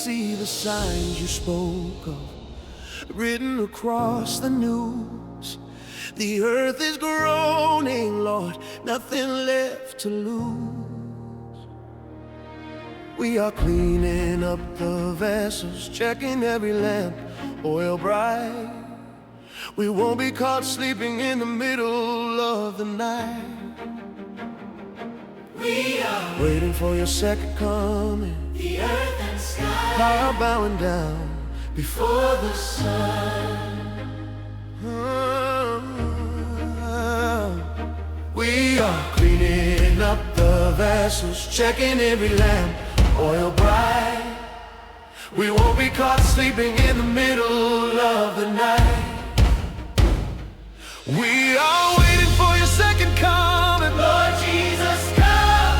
see the signs you spoke of, written across the news. The earth is groaning, Lord, nothing left to lose. We are cleaning up the vessels, checking every lamp, oil bright. We won't be caught sleeping in the middle of the night. We are waiting for your second coming. The earth and sky are bowing down before the sun. We are cleaning up the vessels, checking every lamp, oil bright. We won't be caught sleeping in the middle of the night. We are waiting for your second coming, Lord Jesus, come.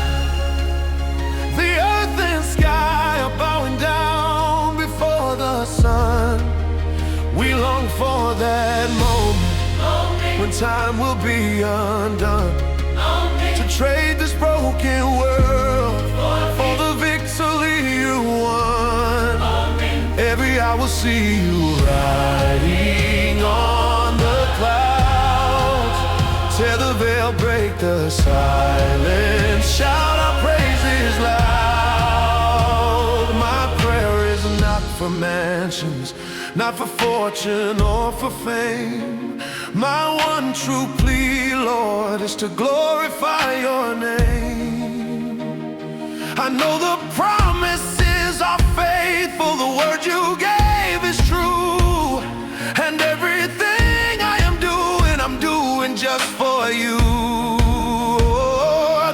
The earth and sky are bowing down before the sun. We long for that moment when time will be undone, to trade this broken world for the victory you won. Every hour will see you riding on the clouds. Tear the veil, break the silence, shout our praises loud. My prayer is not for mansions, not for fortune or for fame. My one true plea, Lord, is to glorify your name. I know the promises are faithful, the word you gave is true, and everything I'm doing just for you.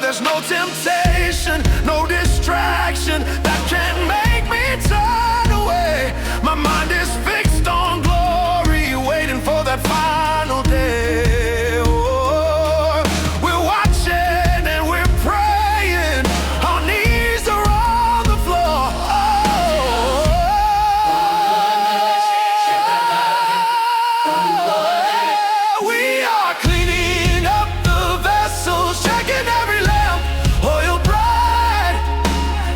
There's no temptation, no distraction that can make me turn away. My mind is fixed on glory, waiting for that final day. Oh, we're watching and we're praying, our knees are on the floor. We are cleaning up the vessels, checking every lamp, oil bright.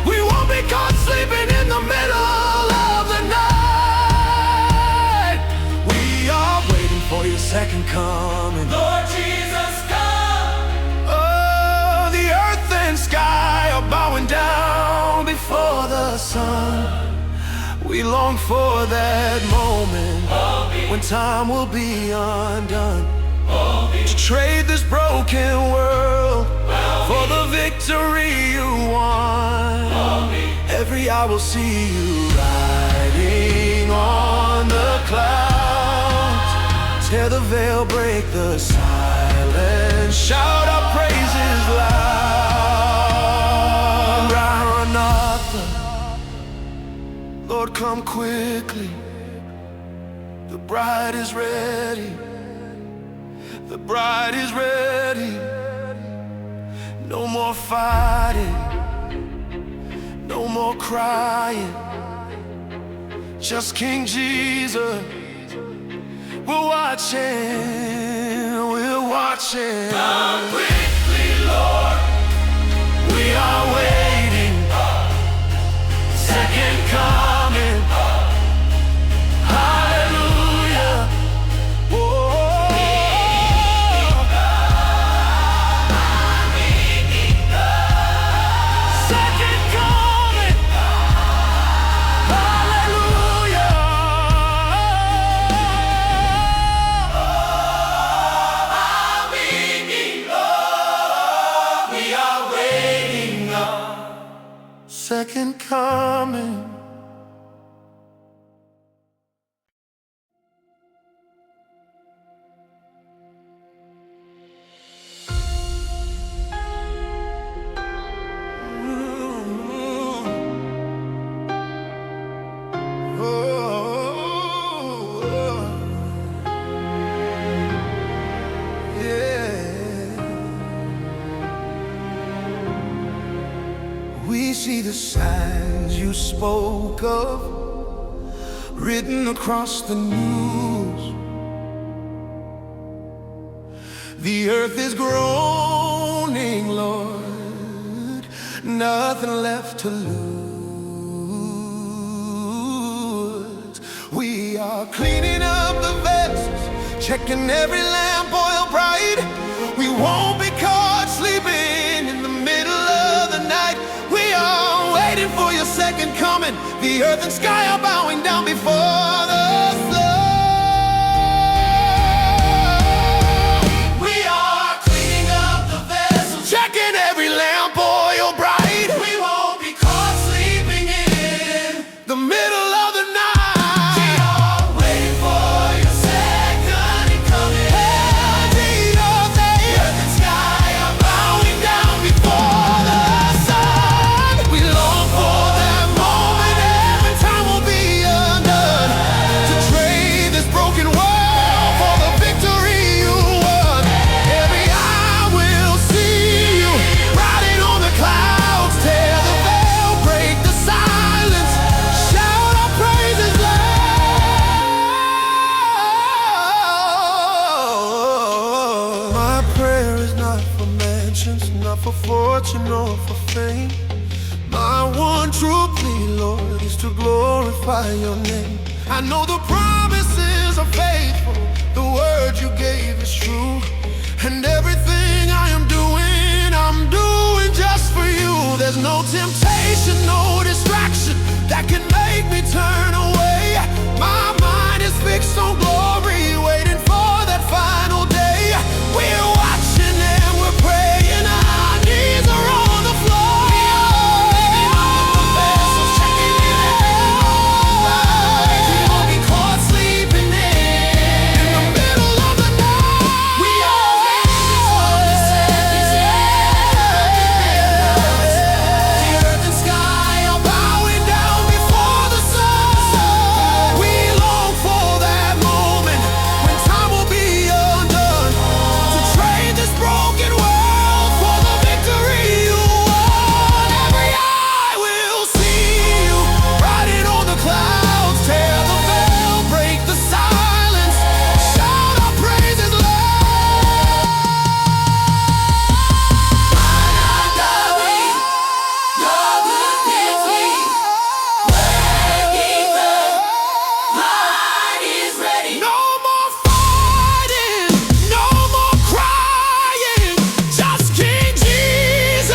We won't be caught sleeping in the middle of the night. We are waiting for your second coming, Lord Jesus, come. Oh, the earth and sky are bowing down before the sun. We long for that moment when time will be undone, to trade this broken world for the victory you won. Every hour will see you riding on the clouds. Tear the veil, break the silence, shout our praises loud. Maranatha, Lord, come quickly. The bride is ready. The bride is ready. No more fighting, no more crying. Just King Jesus. We're watching, we're watching. Come quickly, Lord. We are waiting. Second coming. Hallelujah. Second coming. Hallelujah. We are waiting on second coming. We see the signs you spoke of, written across the news. The earth is groaning, Lord, nothing left to lose. are cleaning up the vessels, checking every lamp oil bright. We won't be caught sleeping in the middle of the night. We are waiting for your second coming. The earth and sky are bowing down before the flood. We are cleaning up the vessels, checking every lamp oil bright. We won't be caught sleeping in the middle of the night. We are waiting for your second coming. The earth and sky are bowing down before the sun. We long for that moment, and when time will be undone, to trade this broken world for the victory you won. Every eye will see you riding on the clouds. Tear the veil, break the silence, shout our praises loud. My prayer is not for mansions, not for fortune or for fame. My one true plea, Lord, is to glorify your name. I know the promises are faithful, the word you gave is true, and everything I'm doing just for you. There's no temptation, no distraction that can make me turn away. My mind is fixed on glory, waiting for that final day. We're watching and we're praying, our knees are on the floor. We are cleaning up the vessels, checking in every light. We won't be caught sleeping in the middle of the night. We are waiting for the second coming. The earth and sky are bowing down before the sun. We long for that moment when time will be undone, to trade this broken world for the victory you won. Every eye will see you riding on the clouds. Tear the veil, break the silence, shout our praises loud. No more fighting, no more crying, just King Jesus.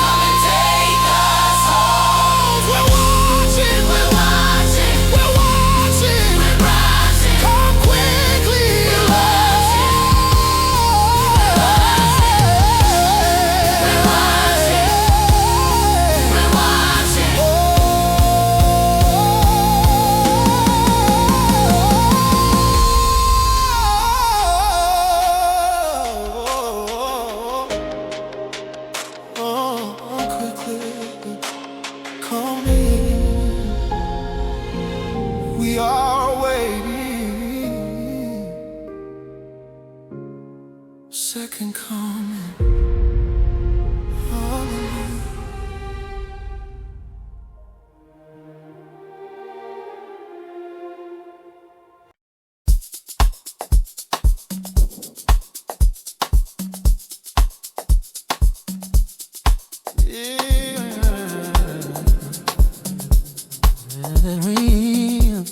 Come and take us home. We're watching, we're watching, we're watching, we're watching. Come quickly, we're watching, we're watching, we're watching. Quickly, come in. We are waiting. Second coming. Hallelujah.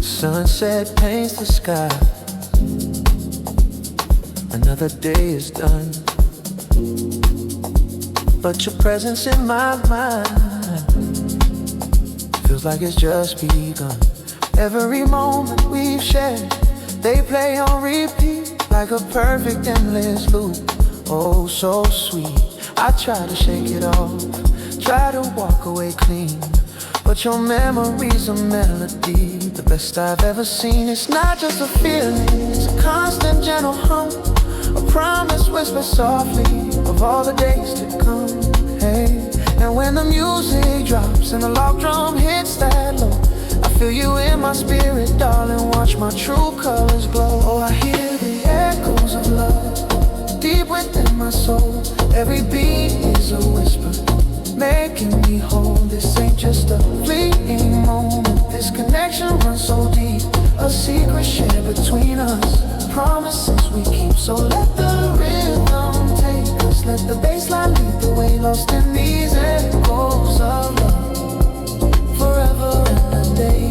Sunset paints the sky. Another day is done, but your presence in my mind feels like it's just begun. Every moment we've shared, they play on repeat like a perfect endless loop. Oh, so sweet. I try to shake it off, try to walk away clean, but your memory's a melody, the best I've ever seen. It's not just a feeling, it's a constant gentle hum, a promise whispered softly of all the days to come. Hey, and when the music drops and the loud drum hits that low, I feel you in my spirit, darling, watch my true colors glow. Oh, I hear the echoes of love deep within my soul. Every beat is a whisper, making me whole. This ain't just a fleeting moment, this connection runs so deep, a secret shared between us, promises we keep. So let the rhythm take us Just let the bass line lead the way, lost in these echoes of love, forever and a day.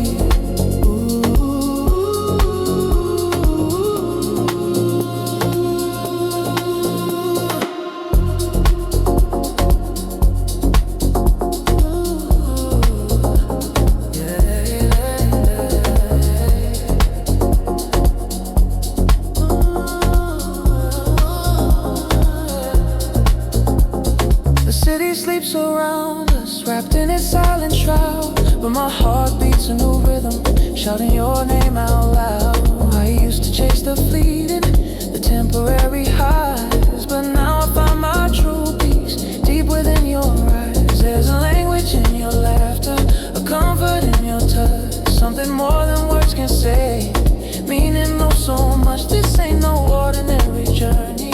Sleeps around us, wrapped in its silent shroud, but my heart beats a new rhythm, shouting your name out loud. I used to chase the fleeting, the temporary highs, but now I find my true peace deep within your eyes. There's a language in your laughter, a comfort in your touch, something more than words can say, meaning oh so much. This ain't no ordinary journey,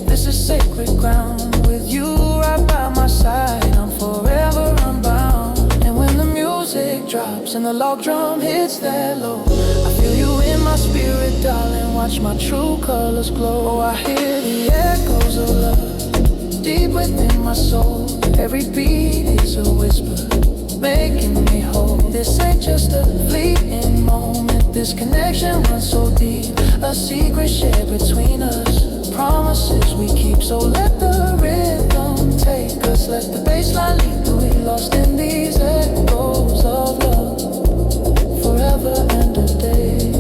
this is sacred ground. With you right by my side, I'm forever unbound. And when the music drops and the log drum hits that low, I feel you in my spirit, darling, watch my true colors glow. Oh, I hear the echoes of love deep within my soul. Every beat is a whisper, making me whole. This ain't just a fleeting moment, this connection runs so deep, a secret shared between us, promises we keep. So let the rhythm take us, let the bass line lead the way, lost in these echoes of love, forever and a day.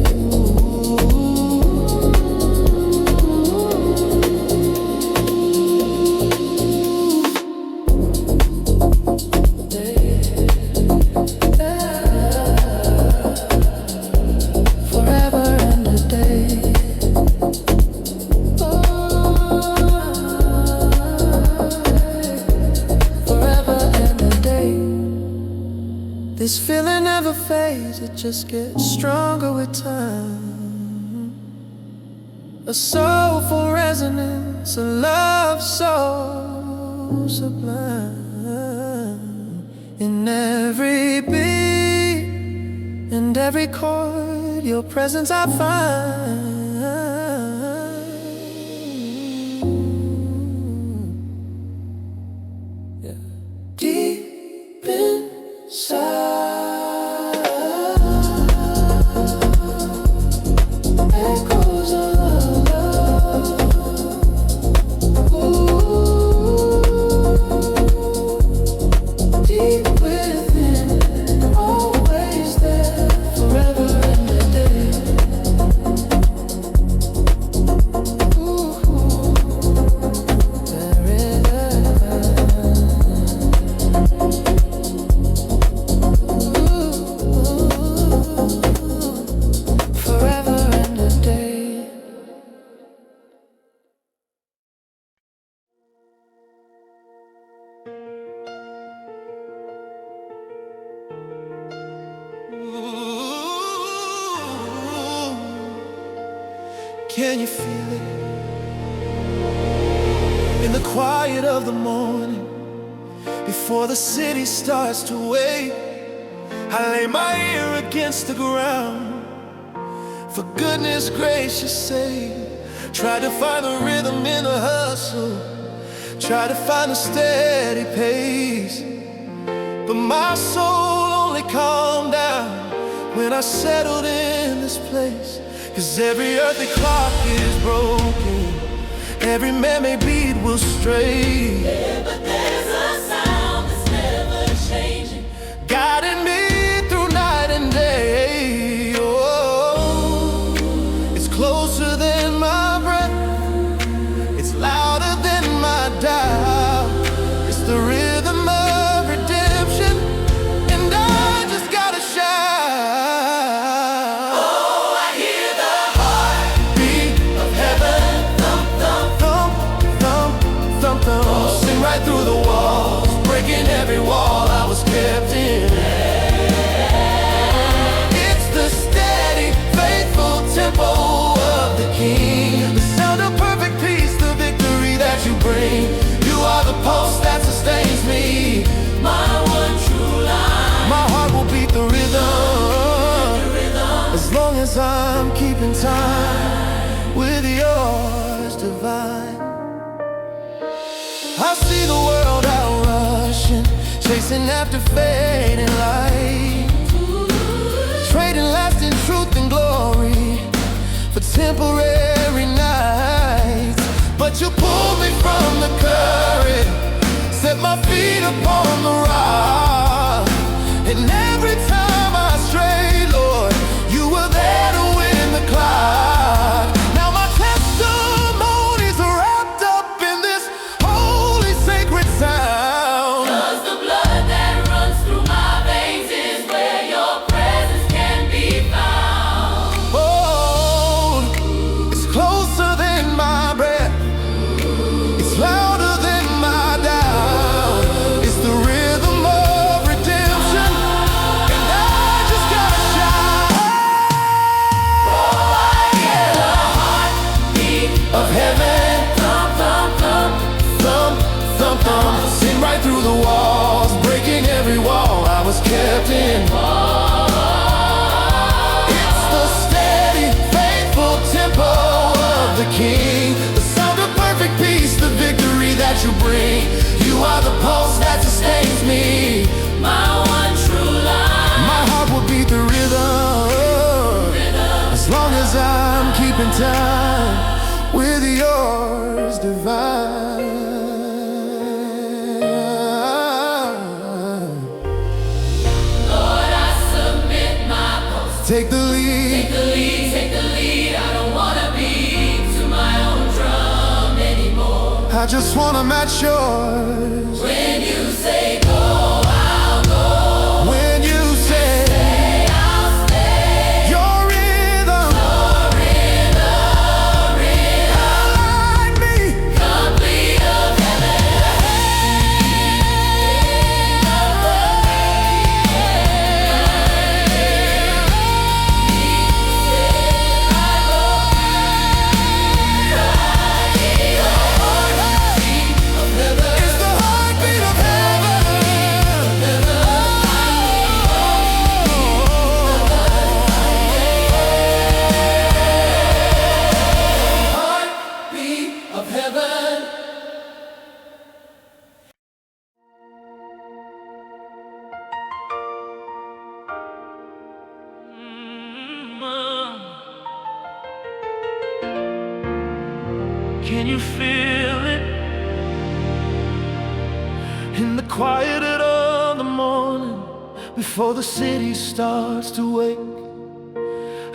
This feeling never fades, it just gets stronger with time. A soulful resonance, a love so sublime. In every beat and every chord, your presence I find. Yeah. Deep inside, can you feel it? In the quiet of the morning, before the city starts to wake, I lay my ear against the ground. For goodness gracious sake, try to find the rhythm in the hustle, try to find a steady pace, but my soul only calmed down when I settled in this place. 'Cause every earthly clock is broken, every man-made beat will stray. Yeah, but there's a sound that's never changing, guiding me through night and day. Oh, it's closer than my breath, it's louder than my doubt. It's the rhythm of redemption, and I just gotta shout. oh, I hear the heartbeat of heaven, thump, thump, Thump, thump, thump, thump, sing right through the wall. chasing after fading light, trading lasting truth and glory for temporary nights. But you pulled me from the current, set my feet upon the rock, and every time I strayed, Lord, you were there to win the clock. Now my testimonies are wrapped up in this holy sacred sound. 'Cause the blood that runs through my veins is where your presence can be found. Oh, it's closer than my breath, it's louder than my doubt. It's the rhythm of redemption, and I just gotta shout. Oh, I hear the heartbeat Of heaven, thump, thump, thump. thump, thump, thump, sing right through the walls, breaking every wall I was kept in. It's the steady, faithful tempo of the King, the sound of perfect peace, the victory that you bring. You are the pulse that sustains me. My one true life. My heart will beat the rhythm as long as I'm keeping time with yours, divine. Lord, I submit my post. Take the lead. Take the lead, take the lead. I don't wanna be to my own drum anymore. I just wanna match yours. When you say go, I'll go. When you say Stay, I'll stay. your rhythm, like me, Complete of it's the heartbeat of heartbeat of heaven. Can you feel it? In the quiet of the morning, before the city starts to wake,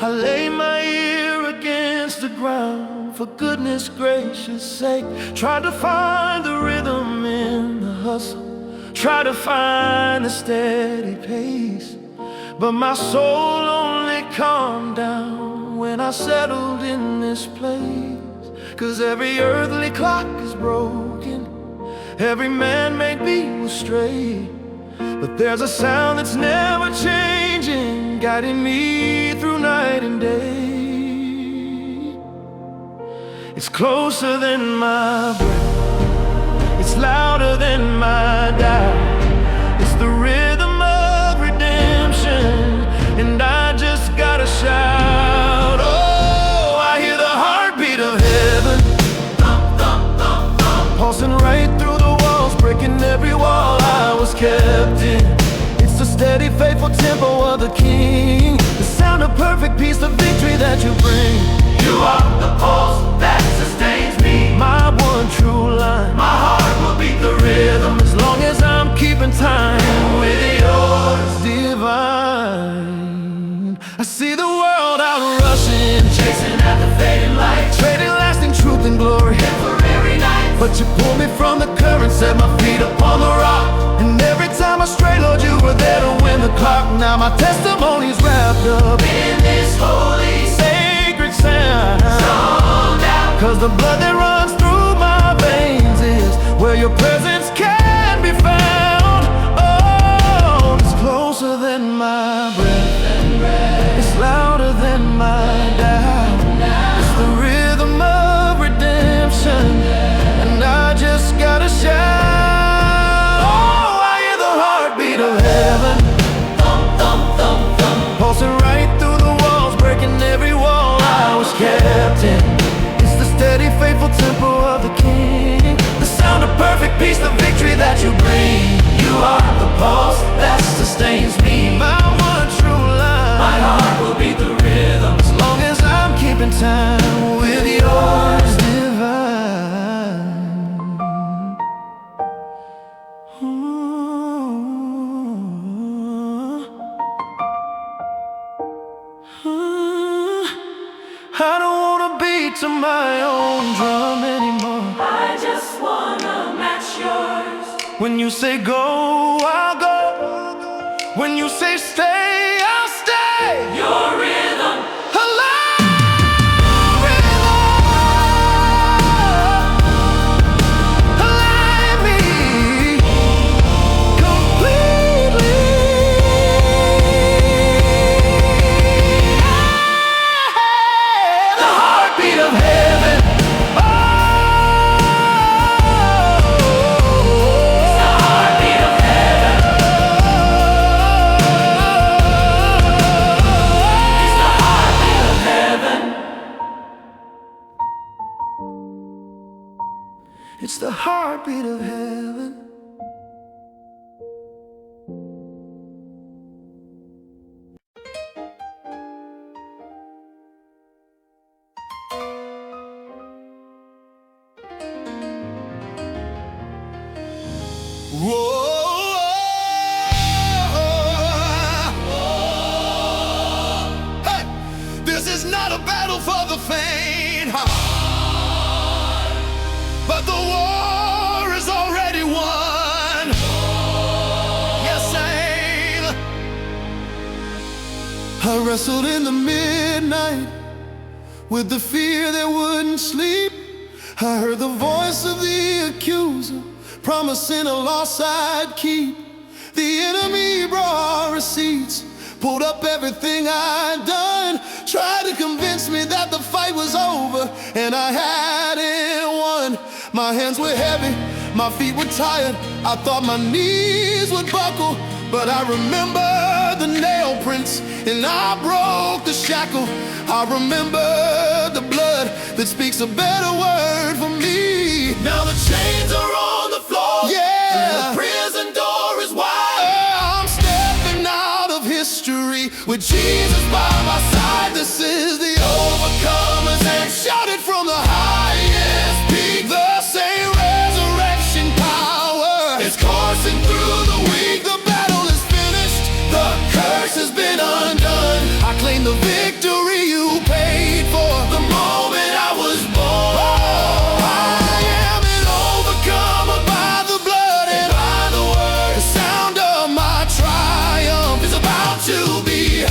I lay my ear against the ground for goodness gracious sake. Try to find the rhythm in the hustle, try to find the steady pace, but my soul only calmed down when I settled in this place. 'Cause every earthly clock is broken, every man-made beat will stray, but there's a sound that's never changing, guiding me through night and day. It's closer than my breath, it's louder than my doubt. It's the rhythm of redemption, and I just gotta shout. Oh, I hear the heartbeat of heaven, pulsing right through the walls, breaking every wall I was kept in. It's the steady, faithful tempo of the King, the sound of perfect peace, the victory that you bring. You are the pulse that sustains me. My one true line, My heart will beat the rhythm as long as I'm keeping time with yours, divine. I see the world out rushing, chasing after fading light. trading lasting truth and glory. Temporary nights. But you pulled me from the current, set my feet upon the rock, and every time I stray, Lord, you were there to win the clock. Now my testimony's wrapped up In this holy sacred sound, sound out. 'cause the blood that runs through my veins is where your presence can be found. Oh, it's closer than my breath, it's louder than my doubt. It's the rhythm of redemption, and I just gotta shout. Oh, I hear the heartbeat of heaven, Thump, thump, thump, thump. pulsing right through the walls, breaking every wall I was kept in. It's the steady, faithful tempo of the King, the sound of perfect peace, the to my own drum anymore. I just wanna match yours. When you say go, I'll go. When you say stay, I'll stay. Your rhythm, align me completely. the heartbeat of heaven. Oh, The heartbeat of heaven. It's the heartbeat of heaven. it's the heartbeat of heaven. Whoa. Hey, this is not a battle for the faint, but the war is already won. Yes, ain't. I wrestled in the midnight with the fear that wouldn't sleep. I heard the voice of the accuser promising a loss I'd keep. The enemy brought receipts, pulled up everything I'd done, tried to convince me that the fight was over and I hadn't won. My hands were heavy, my feet were tired, I thought my knees would buckle, but I remember the nail prints and I broke the shackle. I remember the blood that speaks a better word for me. Now the chains are on the floor. Yeah, The prison door is wide. I'm stepping out of history with Jesus by my side. This is the overcomers and shouted from the highest peak. The same resurrection power It's coursing through the weak. The battle is finished, the curse has been undone. I claim the victory you paid for The moment I was born. I am an overcomer by the blood and By the word the sound of my triumph is about to be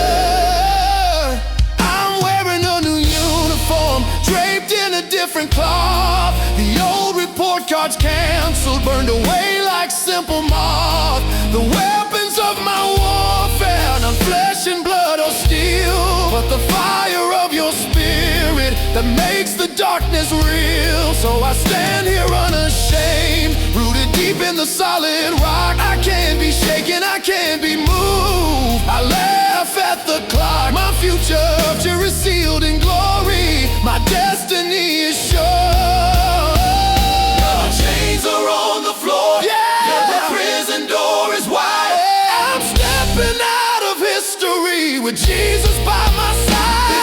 heard. I'm wearing a new uniform, draped in a different cloth. The old report cards canceled, burned away like simple moth. The weapons of my warfare, not flesh and blood or steel, but the fire of your spirit that makes the darkness real. So I stand here unashamed, rooted deep in the solid rock. I can't be shaken, I can't be moved. I laugh at the clock. My future is sealed in glory. My destiny is sure. The chains are on the floor. Yeah. The prison door is wide. I'm stepping out of history with Jesus by my This is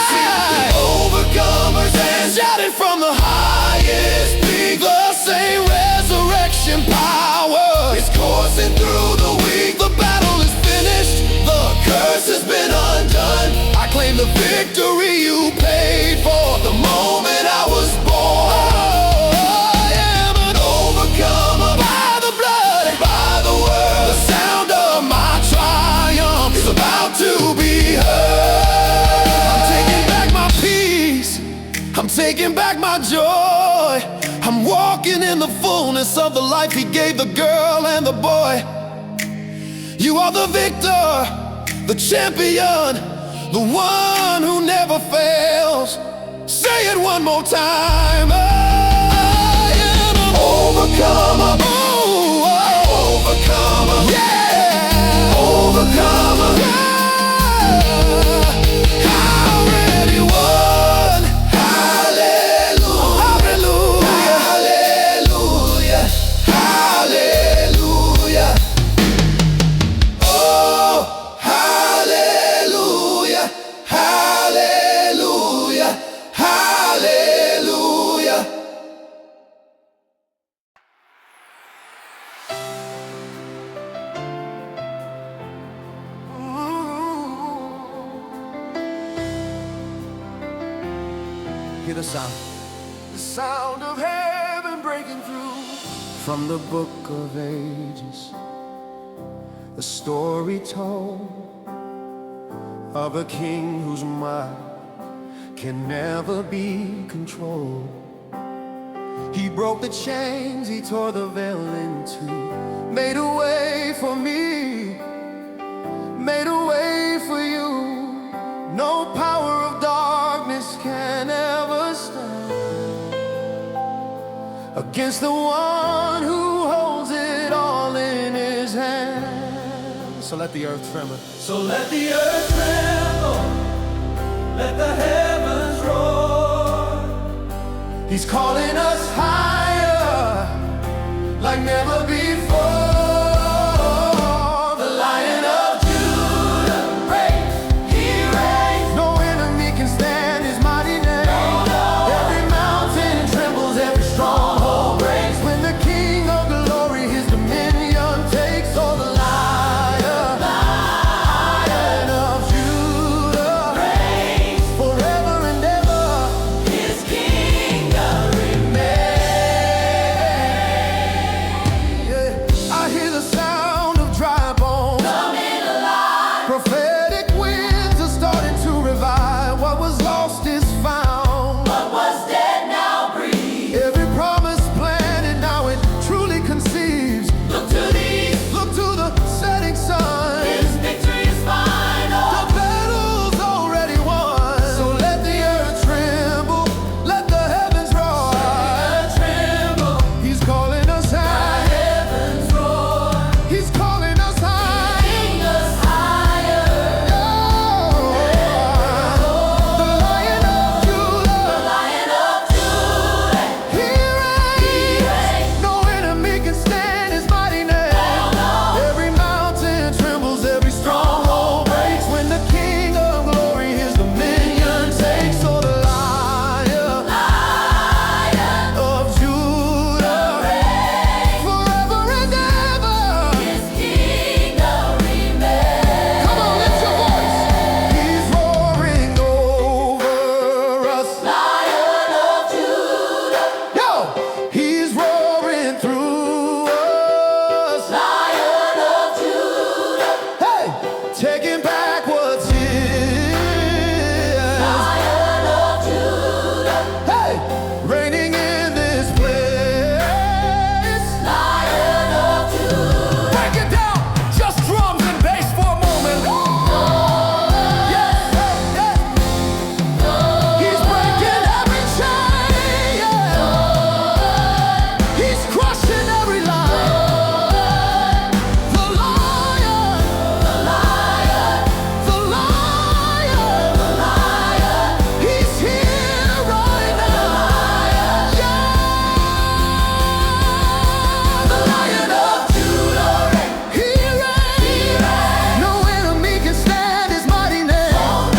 the side. overcomers and Shouting from the highest peak, the same resurrection power. it's coursing through the weak. The battle is finished, the curse has been undone. I claim the victory you paid for The moment I was born. I am an overcomer by the blood, By the word the sound of my triumph is about to be heard. I'm taking back my peace, I'm taking back my joy. I'm walking in the fullness of the life He gave the girl and the boy. You are the victor, the champion, the one who never fails. Say it one more time. I am an Overcomer. Ooh, oh, Overcomer. yeah. Overcomer. I already won. Hallelujah. Hallelujah. Hallelujah. Hallelujah. Oh, hallelujah. Hallelujah. Hallelujah. the sound. The sound of heaven breaking through. From the book of ages, the story told of a king whose mind can never be controlled. He broke the chains, he tore the veil in two, made a way for me, made a way for you. No power of darkness can ever stand against the one who holds it all in his hand. So let the earth tremble. So let the earth tremble, let the heavens roar. He's calling us higher like never before. The Lion of Judah reigns, he reigns. No enemy can stand his mighty name. Every mountain trembles, every stronghold breaks when the King of glory his dominion takes. Oh, the Lion of Judah reigns forever and ever. His kingdom Yeah. I hear the sound of dry bones coming alive. Prophetic winds are starting to revive. What was lost is found. What was dead now breathes. Every promise planted, now it truly conceives. Look to the east, Look to the setting sun. his victory is final. The battle's already won. So let the earth tremble, let the heavens roar. Tremble, He's calling us high. heavens roar. He's calling us high. Bring us higher. The Lion of Judah, Lion of Judah, he reigns. No enemy can stand his mighty name. Every mountain trembles, every stronghold breaks when the King of glory his dominion takes. So the Lion of Judah reigns forever and ever. his kingdom remains. Come on, lift your voice. He's roaring over us. Lion of Judah, Yo, he's roaring through us. Lion of Judah, Hey, taking back what's his. Lion of Judah, Hey, reigning in this place. Lion of Judah. Break it down, just drums and bass for a moment. Yeah, yeah. He's breaking every chain. Yeah. He's crushing every line. The Lion, the Lion, the Lion, the Lion. He's here right now. Yeah. The Lion of Judah reigns. He reigns. No enemy can stand his mighty name.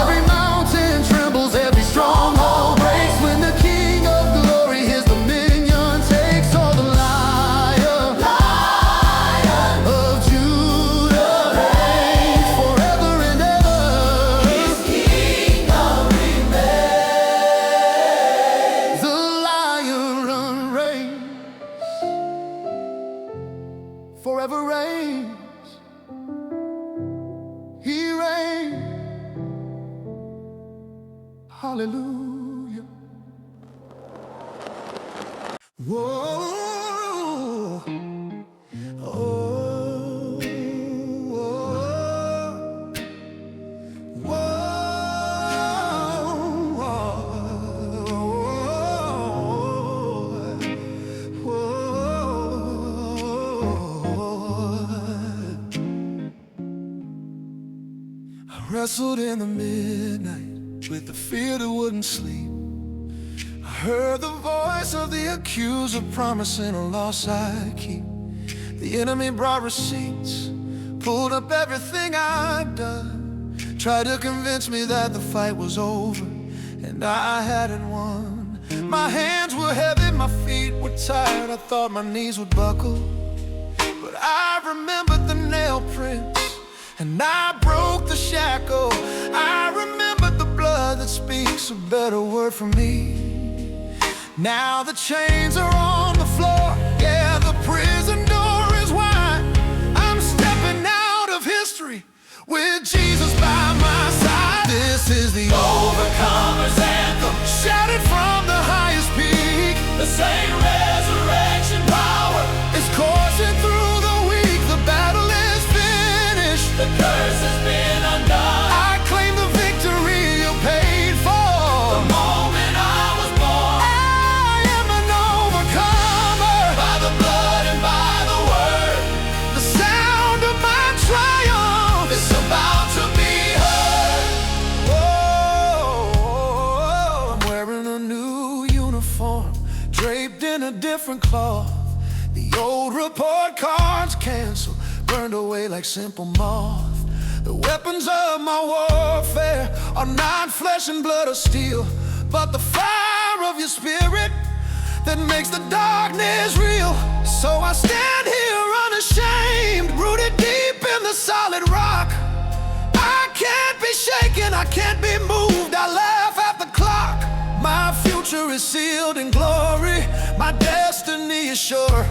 Every mountain trembles, every stronghold breaks when the King of glory his dominion takes. Oh, the Lion of Judah reigns forever and ever. His kingdom remains. The Lion reigns, forever reigns. He reigns. Hallelujah. Whoa. Oh. I wrestled in the midnight with the fear that wouldn't sleep. I heard the voice of the accuser promising a loss I'd keep. The enemy brought receipts, pulled up everything I'd done, tried to convince me that the fight was over and I hadn't won. My hands were heavy, my feet were tired, I thought my knees would buckle. But I remembered the nail prints and I broke the shackle. I remembered the blood that that speaks a better word for me. Now the chains are on the floor, yeah, the prison door is wide. I'm stepping out of history with Jesus by my side. This is the Overcomer's anthem, shouted from the highest peak. the same resurrection power. It's coursing through the weak, the battle is finished. The curse has been undone. I claim the victory you paid for. The moment I was born, I am an overcomer. by the blood and by the word, The sound of my triumph it's about to be heard. Whoa, I'm wearing a new uniform, draped in a different cloth. The old report cards canceled, burned away like simple moth. The weapons of my warfare are not flesh and blood or steel, but the fire of your spirit that makes the darkness real. So I stand here unashamed, rooted deep in the solid rock. I can't be shaken, I can't be moved, I laugh at the clock. My future is sealed in glory, my destiny is sure.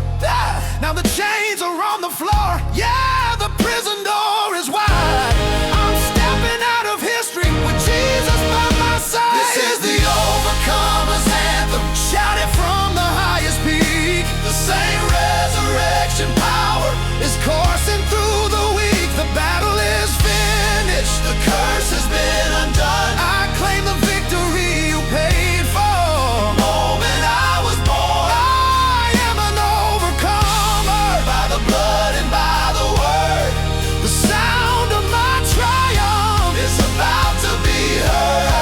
Now the chains are on the floor, yeah, the prison door is wide. I'm stepping out of history with Jesus by my side. This is the overcomer's anthem, Shouted from the highest peak. the same resurrection power. Is coursing through the weak, the battle is finished. The curse has been undone. I claim the victory you paid for. The moment I was born, I am an overcomer. by the blood and by the word, The sound of my triumph it's about to be heard.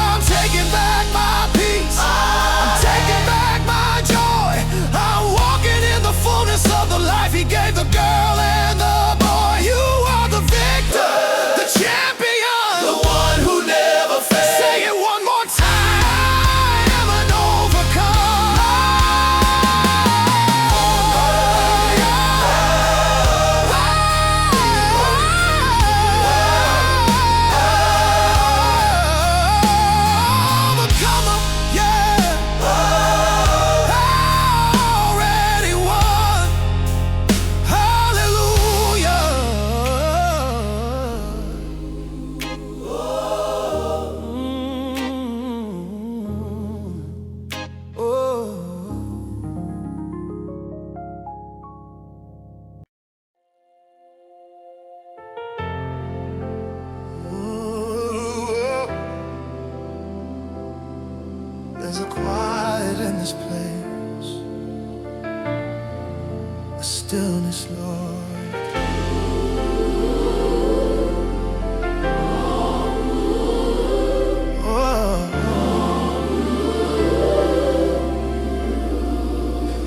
I'm taking back my peace. I'm taking back my joy. I'm walking in the fullness of the life He gave the girl and the boy. You are the victor, the champion, The one who never fails. Say it one more time. I am an overcomer, yeah. Already won. Hallelujah. There's a quiet in this place, a stillness, Lord.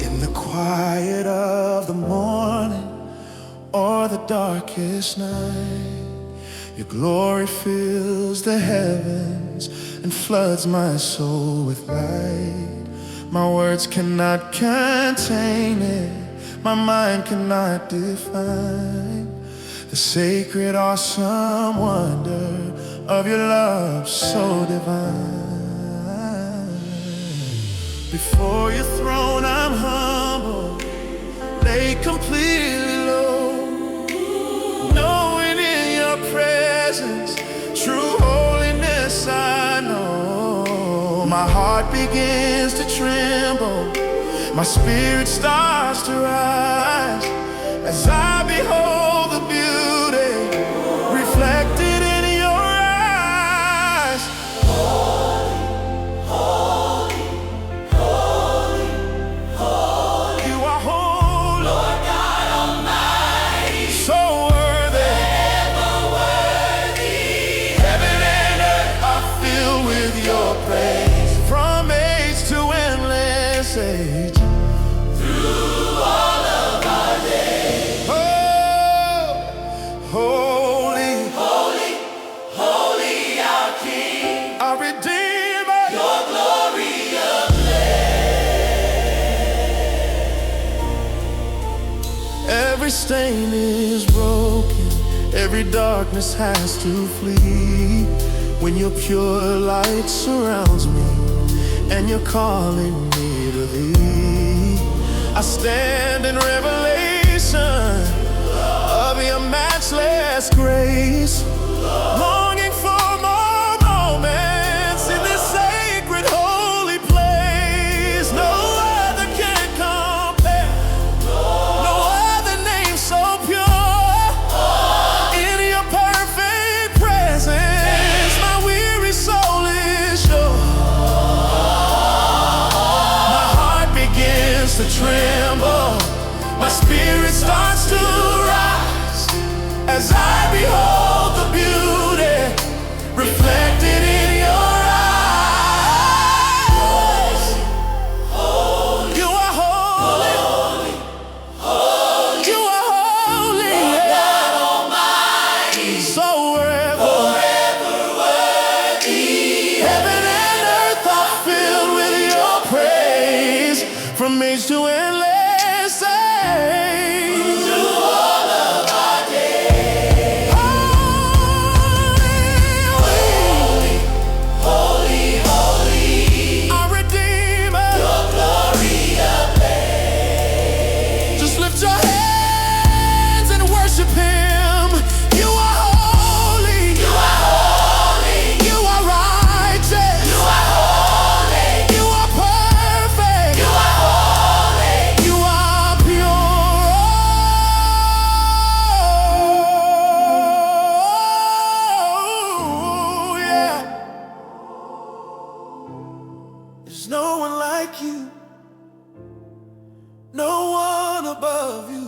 In the quiet of the morning or the darkest night, your glory fills the heavens and floods my soul with light. My words cannot contain it, my mind cannot define the sacred, awesome wonder of your love so divine. Before your throne I'm humble, laid completely low, knowing in your presence true holiness I know. My heart begins to tremble, my spirit starts to rise as I behold the beauty reflected in your eyes. You are holy, Lord God Almighty, so worthy. ever worthy. Heaven and earth are filled with your praise, from age to endless age. Through all of our Every stain is broken, every darkness has to flee, when your pure light surrounds me and you're calling me to thee. I stand in revelation of your matchless grace, longing for more moments in this sacred holy place. No other can compare, no other name so pure. In your perfect presence, my weary soul is sure. My heart begins to tremble, my spirit starts to rise, as I behold the beauty reflected in your eyes. Holy, you are holy, holy, holy. You are holy, Lord God Almighty, so forever worthy. Heaven and earth are filled with your praise, from age to endless age. Through all of our days. Holy, holy, holy, our Redeemer, your glory ablaze. Just lift your hands and worship Him. You are holy, you are holy, you are righteous, you are holy, you are perfect, you are holy, you are pure. Oh, yeah. There's no one like you, no one above you.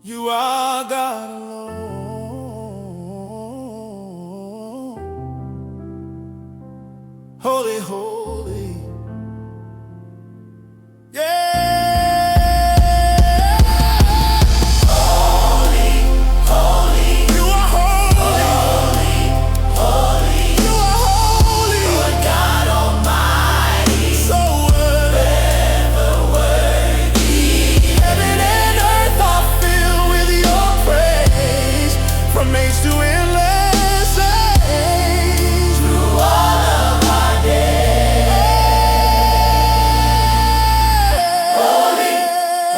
You are God alone. Holy, holy, yeah. Holy, holy, you are holy, holy, you are holy, Lord God Almighty, so forever worthy. Heaven and earth are filled with your praise, from age to endless age. Through all of our days. Holy,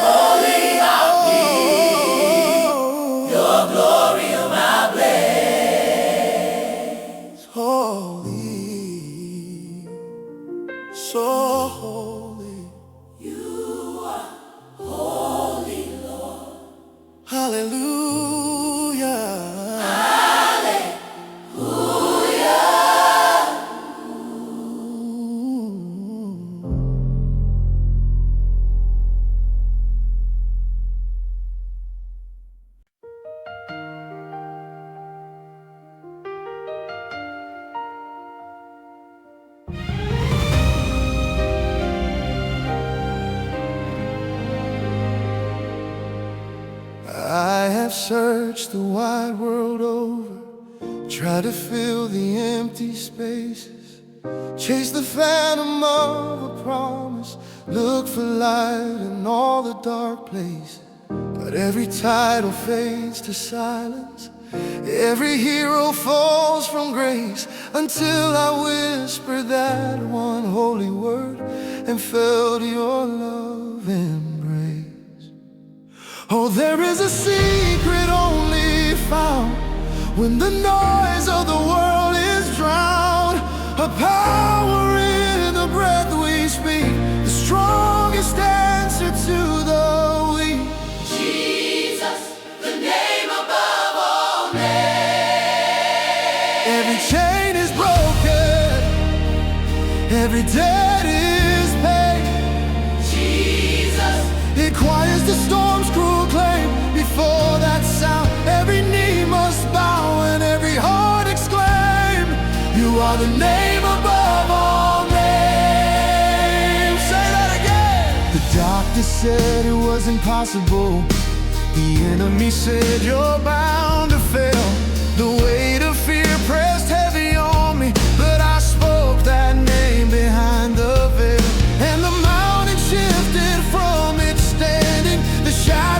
holy are we, your glory of my blaze. Holy, so holy. You are holy, Lord. Hallelujah. I have searched the wide world over, tried to fill the empty spaces, chase the phantom of a promise, look for light in all the dark places. But every title fades to silence, every hero falls from grace, until I whispered that one holy word and felt your love embrace. Oh, there is a secret only found when the noise of the world is drowned, a power in the breath we speak, the strongest answer to the weak. Jesus, the name above all names. Every chain is broken, every debt is paid. Jesus, It quiets the storm's cruel claim. Before that sound, every knee must bow and every heart exclaim, you are the name above all names. Say that again. The doctor said it was impossible, the enemy said you're bound to fail. The weight of fear pressed heavy on me, but I spoke that name behind the veil, and the mountain shifted from its standing. The shadow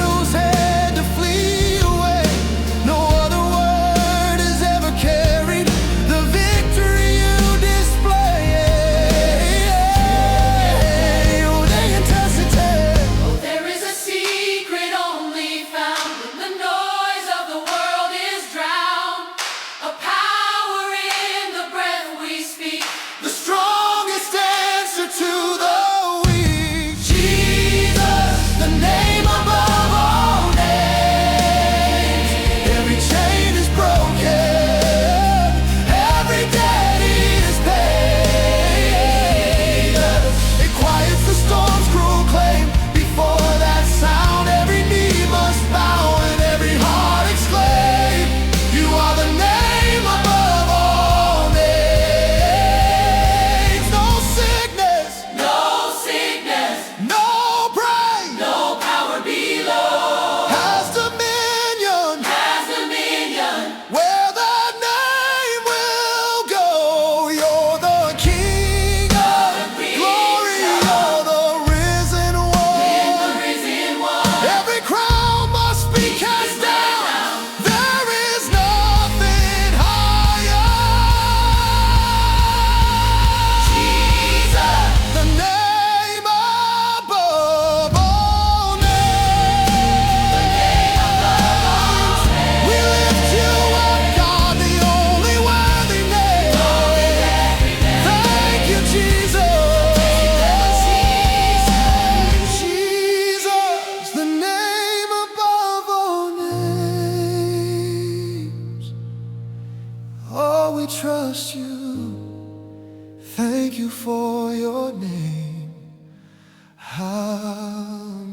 trust you. Thank you for your name. Amen.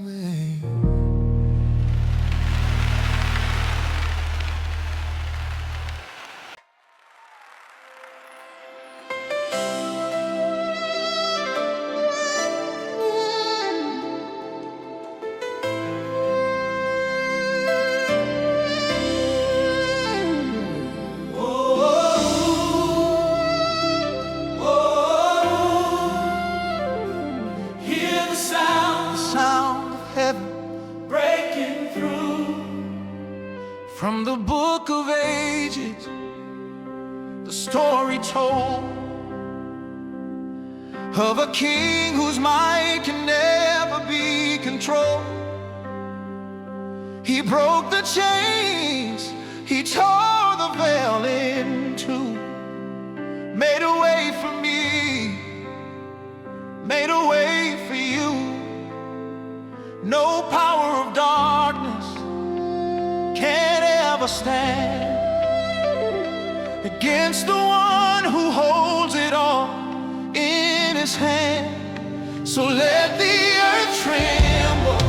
From the book of ages, the story told of a king whose mind can never be controlled. He broke the chains, he tore the veil in two, made a way for me, made a way for you. No power of darkness can't ever stand against the one who holds it all in his hand. So let the earth tremble,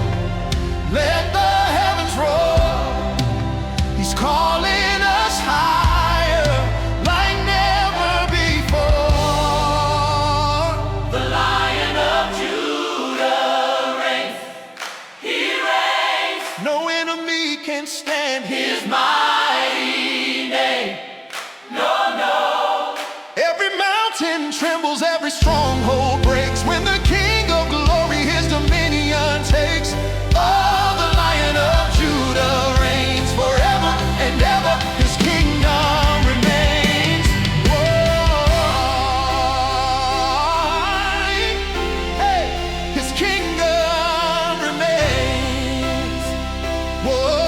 let the heavens roar. He's calling us higher like never before. The Lion of Judah reigns. He reigns. No enemy can stand His mighty name. No, no. Every mountain trembles, every stronghold breaks when the King of glory his dominion takes. Oh, the Lion of Judah reigns forever and ever. His kingdom remains. Whoa, hey, his kingdom remains. Whoa.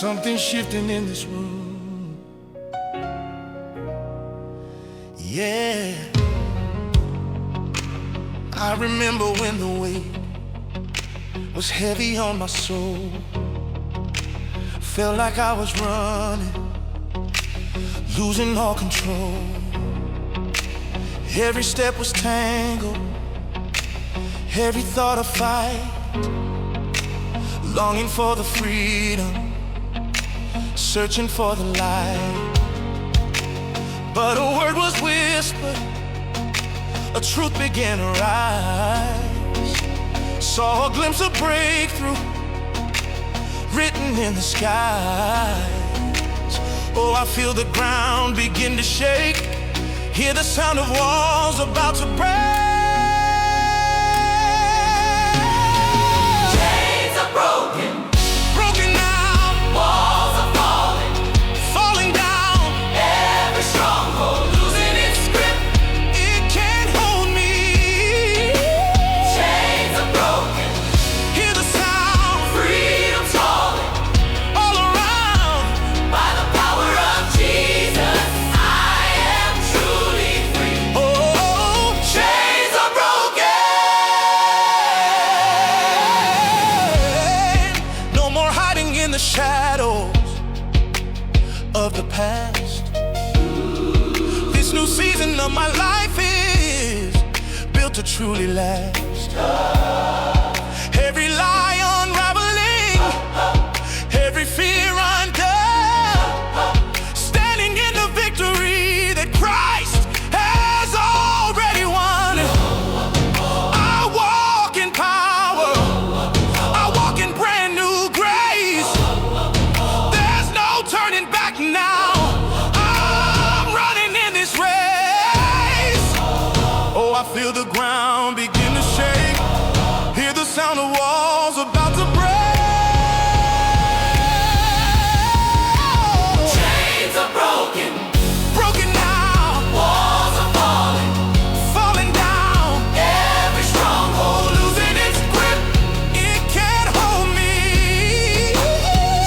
Something shifting in this room. Yeah, I remember when the weight was heavy on my soul. Felt like I was running, losing all control. Every step was tangled, every thought a fight, longing for the freedom, searching for the light. But a word was whispered, a truth began to rise. Saw a glimpse of breakthrough written in the skies. Oh, I feel the ground begin to shake, hear the sound of walls about to break. Chains are broken. Broken now. Walls are falling. Falling down. Every stronghold losing its grip. It can't hold me. Chains are broken. Hear the sound. Freedom's calling. All around. By the power of Jesus, I am truly free. Oh, Chains are broken. no more hiding in the shadows of the past. This new season of my life is built to truly last. Every lie unraveling, every fear undone, standing in the victory that Christ has already won. I walk in power, I walk in brand new grace. There's no turning back now. I'm running in this race. Oh, I feel the ground begin to shake, hear the sound of walls about to break. Chains are broken. Broken now, Walls are falling. falling down. Every stronghold Losing its grip, it can't hold me.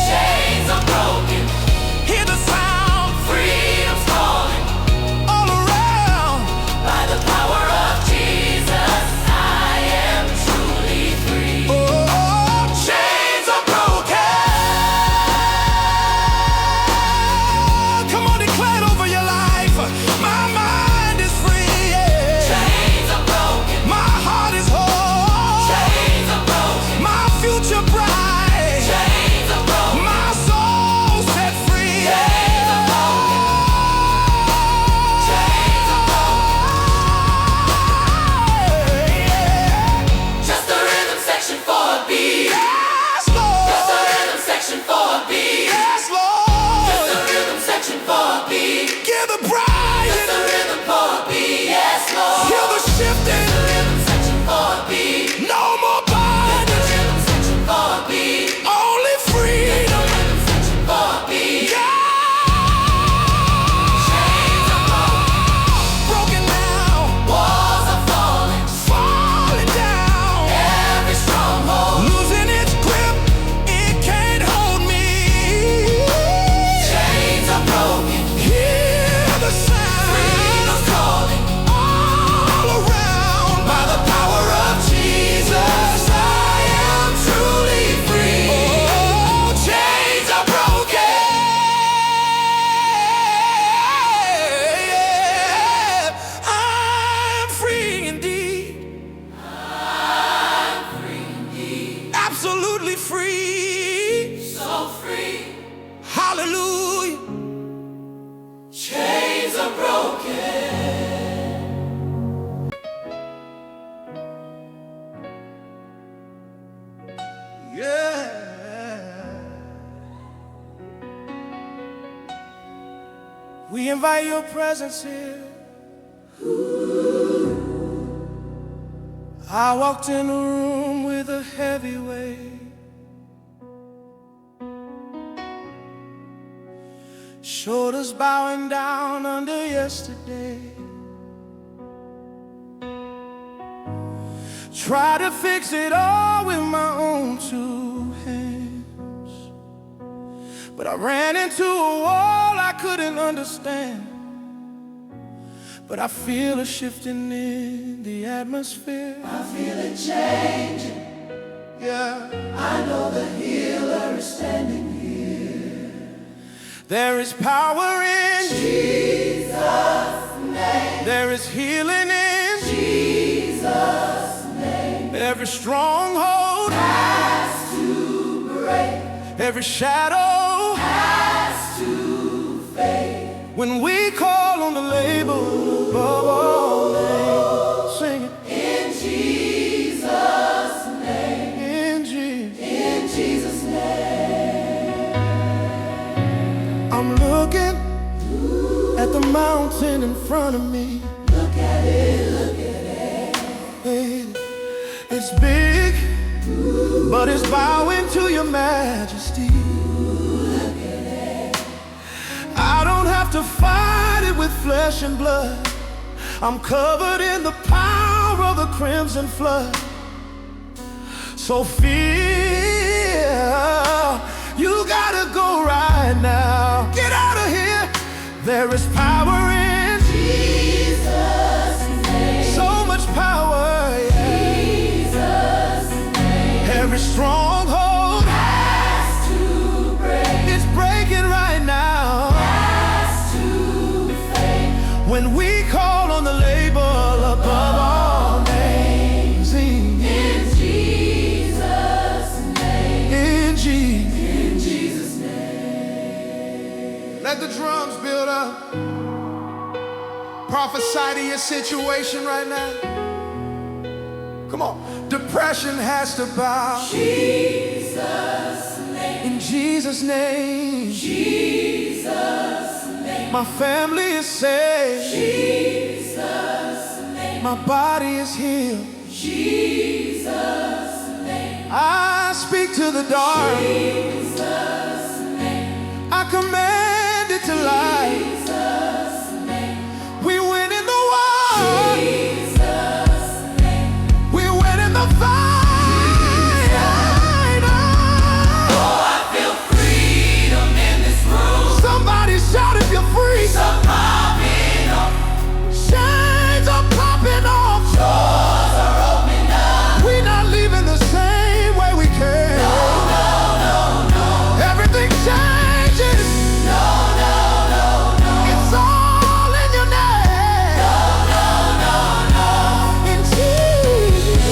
chains are broken. Hear the sound Freedom's calling. all around. By the power of Jesus, I am truly free. Oh, chains are broken. Come on, declare it over your life. My mind is free. Yeah. Chains are broken. My heart is whole. Chains are broken. My future bright. Chains are broken. My soul set free. Chains are broken. Chains are broken. Just a rhythm section for a beat. Yes, Just a Lord. rhythm section for a beat. Yes, Just Lord. a rhythm section for a beat. Give the bride. Just a rhythm for a beat. Yes, Lord. Feel the shifting. Just a rhythm section for a beat. No more Just a bondage. rhythm section for a beat. Only Just a freedom. rhythm section for a beat. Yeah. Chains are broken. Broken now. Walls are falling. Falling down. Every stronghold. Losing its grip. It can't hold me. Chains are broken. Hear the sound Freedom's calling. all around. By the power of Jesus, I am truly free. Oh, Chains are broken. I'm free indeed. I'm free indeed. Absolutely free. So free. Hallelujah. Chains are broken. Yeah. We invite your presence here. I walked in a room with a heavy weight. Shoulders bowing down under yesterday. Try to fix it all with my own two hands. but I ran into a wall I couldn't understand. But I feel a shifting in the atmosphere. I feel it changing. Yeah, I know the healer is standing here. there is power in Jesus' name. There is healing in Jesus' name. every stronghold Has to break. every shadow Has to fade. when we call on the label above all names. Sing it. In Jesus' name. In Jesus. In Jesus' name. I'm looking at the mountain in front of me. Look at it, look at it. Hey, it's big, but it's bowing to your majesty. Look at it. I don't have to fight it with flesh and blood. I'm covered in the power of the crimson flood. So fear, you gotta go right now. Get out of here. There is power in Jesus' name. so much power. Yeah. Jesus' name. Every stronghold Has to break. is breaking right now. Has to fade. When we call on the label above all names. In Jesus' name. In Jesus. In Jesus' name. Let the drums build up. Prophesy to your situation right now. Come on. Depression has to bow. Jesus' name. In Jesus' name. Jesus' name. My family is saved. Jesus' name. My body is healed. Jesus' name. I speak to the dark. Jesus' name. I command it to life. Jesus' name. We win in the war. Jesus' name. We win in the fight. Oh, I feel freedom in this room. Somebody shout if you're free. Some popping off. Chains are popping off. Doors are opening up. We're not leaving the same way we came. No, no, no. Everything changes. No, no, no, no. It's all in your name. No, no, no, no. In Jesus.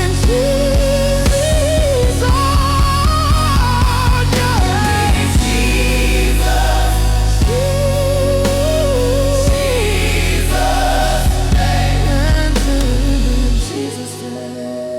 In Jesus. Oh, yeah. It's Jesus. Jesus' name. Jesus' name.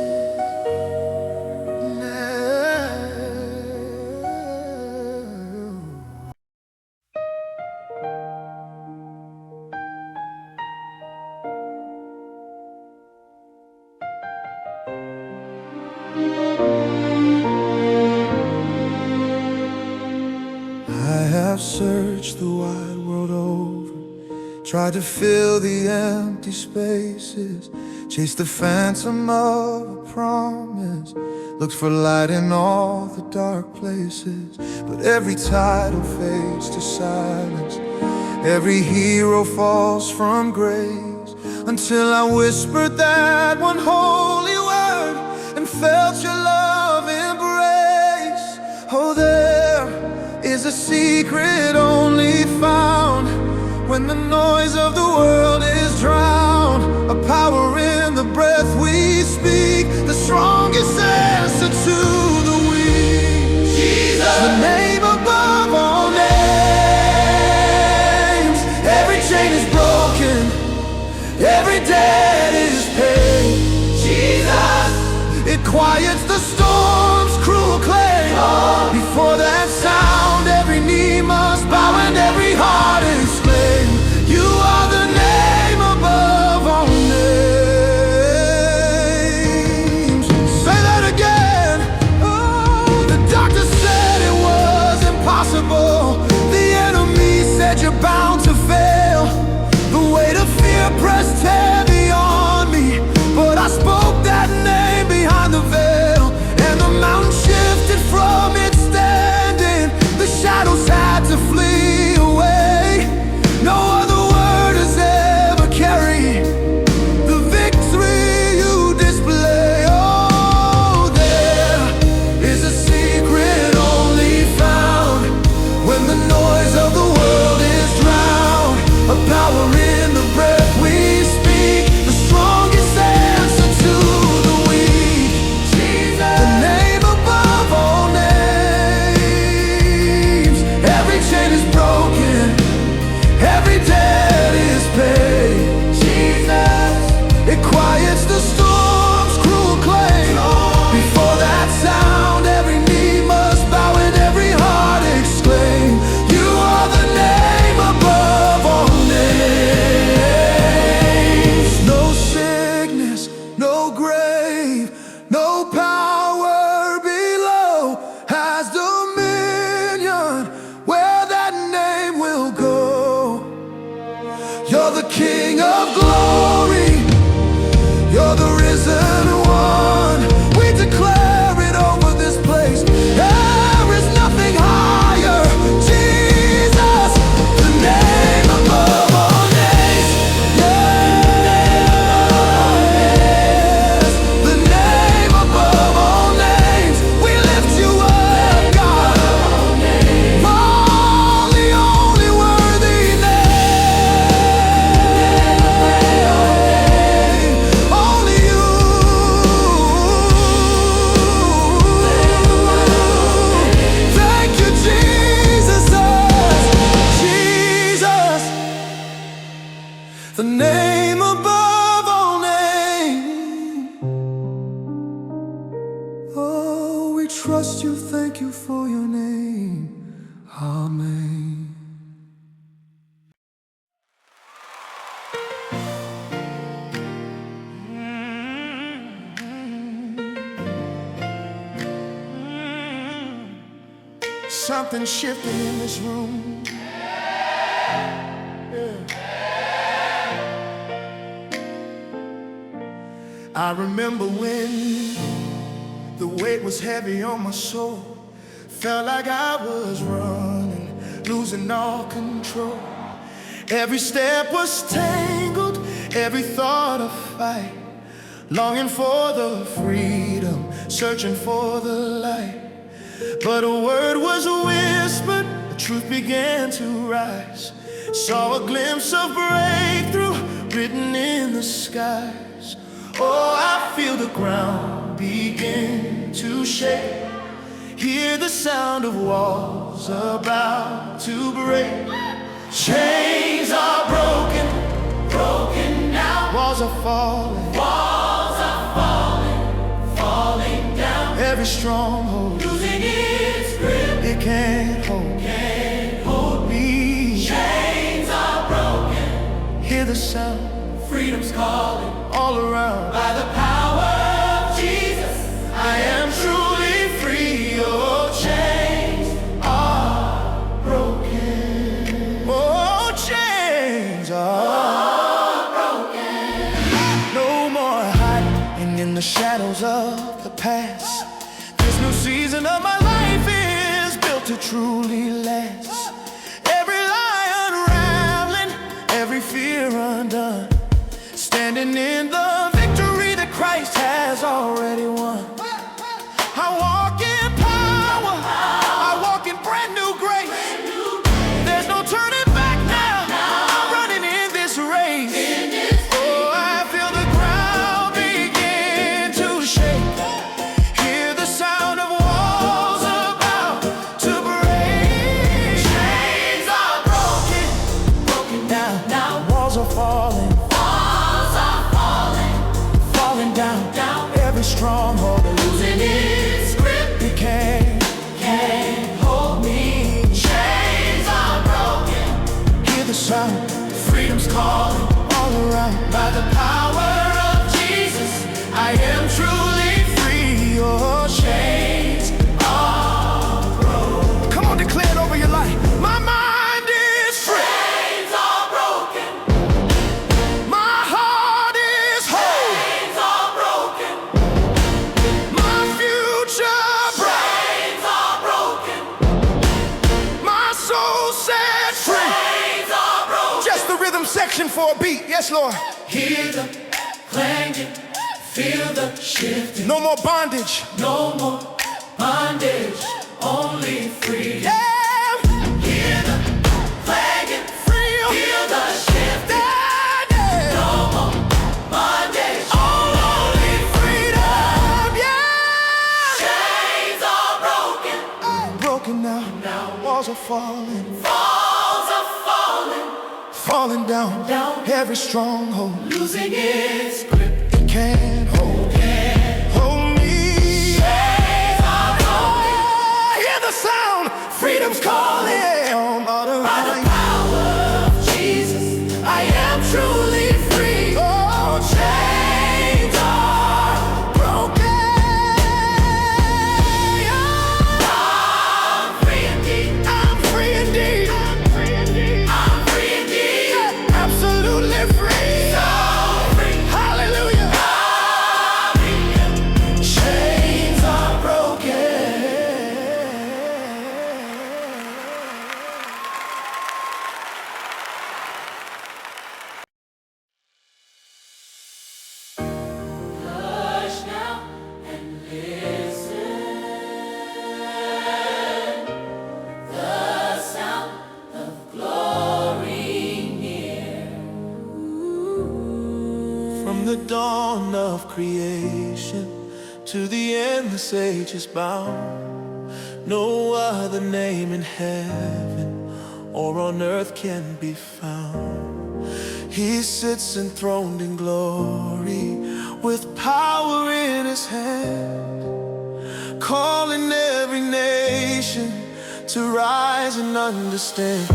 I have searched the wide world over, tried to fill the empty spaces, chased the phantom of a promise, looked for light in all the dark places. But every title fades to silence, every hero falls from grace, until I whispered that one holy word and felt your love embrace. Oh, there is a secret only found when the noise of the world is drowned. A power in the breath we speak, the strongest answer to the weak. Jesus. The name above all names. Every chain is broken, every debt is paid. Jesus. It quiets the storm's cruel claim. Before that sound, every knee must bow and every heart exclaim, you are the name above all names. Say that again. Oh, the doctor said it was impossible. The enemy said you're bound to fail. The weight of fear pressed heavy on me, but I spoke that name behind the veil, and the mountain shifted from You're the King of glory. You're the risen one. We declare it over this place. There is nothing higher. Jesus, the name above all names. Yes, the name above all names. We lift you up, God. Oh, the only worthy name. Only you. Thank you, Jesus. Jesus, the name above all names. Oh, we trust you. Thank you for your name. Amen. Something shifting in this room. I remember when the weight was heavy on my soul. Felt like I was running, losing all control. Every step was tangled, every thought a fight. Longing for the freedom, searching for the light. But a word was whispered, the truth began to rise. Saw a glimpse of breakthrough written in the skies. Oh, I feel the ground begin to shake. Hear the sound of walls about to break. Chains are broken, broken now. Walls are falling, falling down. Every stronghold losing its grip. It can't hold me. Chains are broken. Hear the sound, freedom's calling all around. By the power of Jesus, I am truly free. Oh, chains are broken. Oh, chains are broken. No more hiding in the shadows of the past. This new season of my life is built to truly last. Every lie unraveling, every fear undone. Standing in the victory that Christ has already won. I walk in power, I walk in brand new grace. There's no turning back now, I'm running in this race. Oh, I feel the ground begin to shake. Hear the sound of walls about to break. Chains are broken now. Walls are falling down. Every stronghold losing its grip. It can't hold me. Chains are broken. Hear the sound, freedom's calling all around. By the power of Jesus, I am truly free. Your chains are broken. Come on, declare it over your life. My mind is free. Chains are broken. My heart is whole. Chains are broken. My future bright. Chains are broken. My soul set free. Chains are broken. Just the rhythm section for a beat. Yes, Lord. Hear the clanging, feel the shifting. No more bondage. No more bondage, only freedom. Yeah. Hear the clanging, feel the shifting. Yeah. No more bondage, only freedom. Yeah. Chains are broken. Broken now. Walls are falling. Falling down. Every stronghold losing its grip. It can't hold me. Chains are broken. Hear the sound, freedom's calling. By the power of Jesus, I am truly free. Oh, chains are broken. I'm free indeed. I'm free indeed. I'm free indeed. I'm free indeed. Absolutely. the dawn of creation to the endless ages bound, no other name in heaven or on earth can be found. He sits enthroned in glory with power in his hand, calling every nation to rise and understand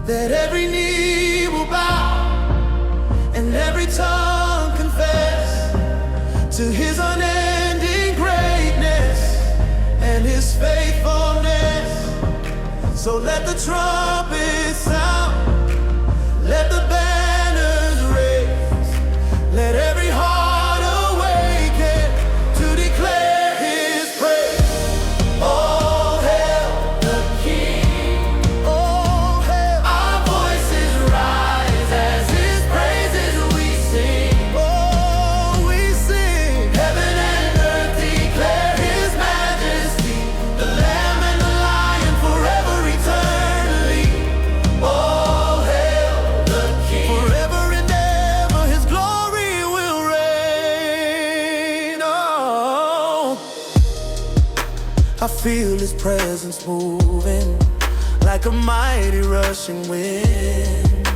that every knee will bow and every tongue confess to his unending greatness and his faithfulness. So let the trumpets sound, let the banners raise, let every heart awaken to declare his praise. All hail the King, all hail. Our voices rise as his praises we sing. Oh, we sing. Heaven and earth declare his majesty, the Lamb and the Lion forever eternally. All hail the King. Forever and ever his glory will reign. Oh, I feel his presence moving like a mighty rushing wind,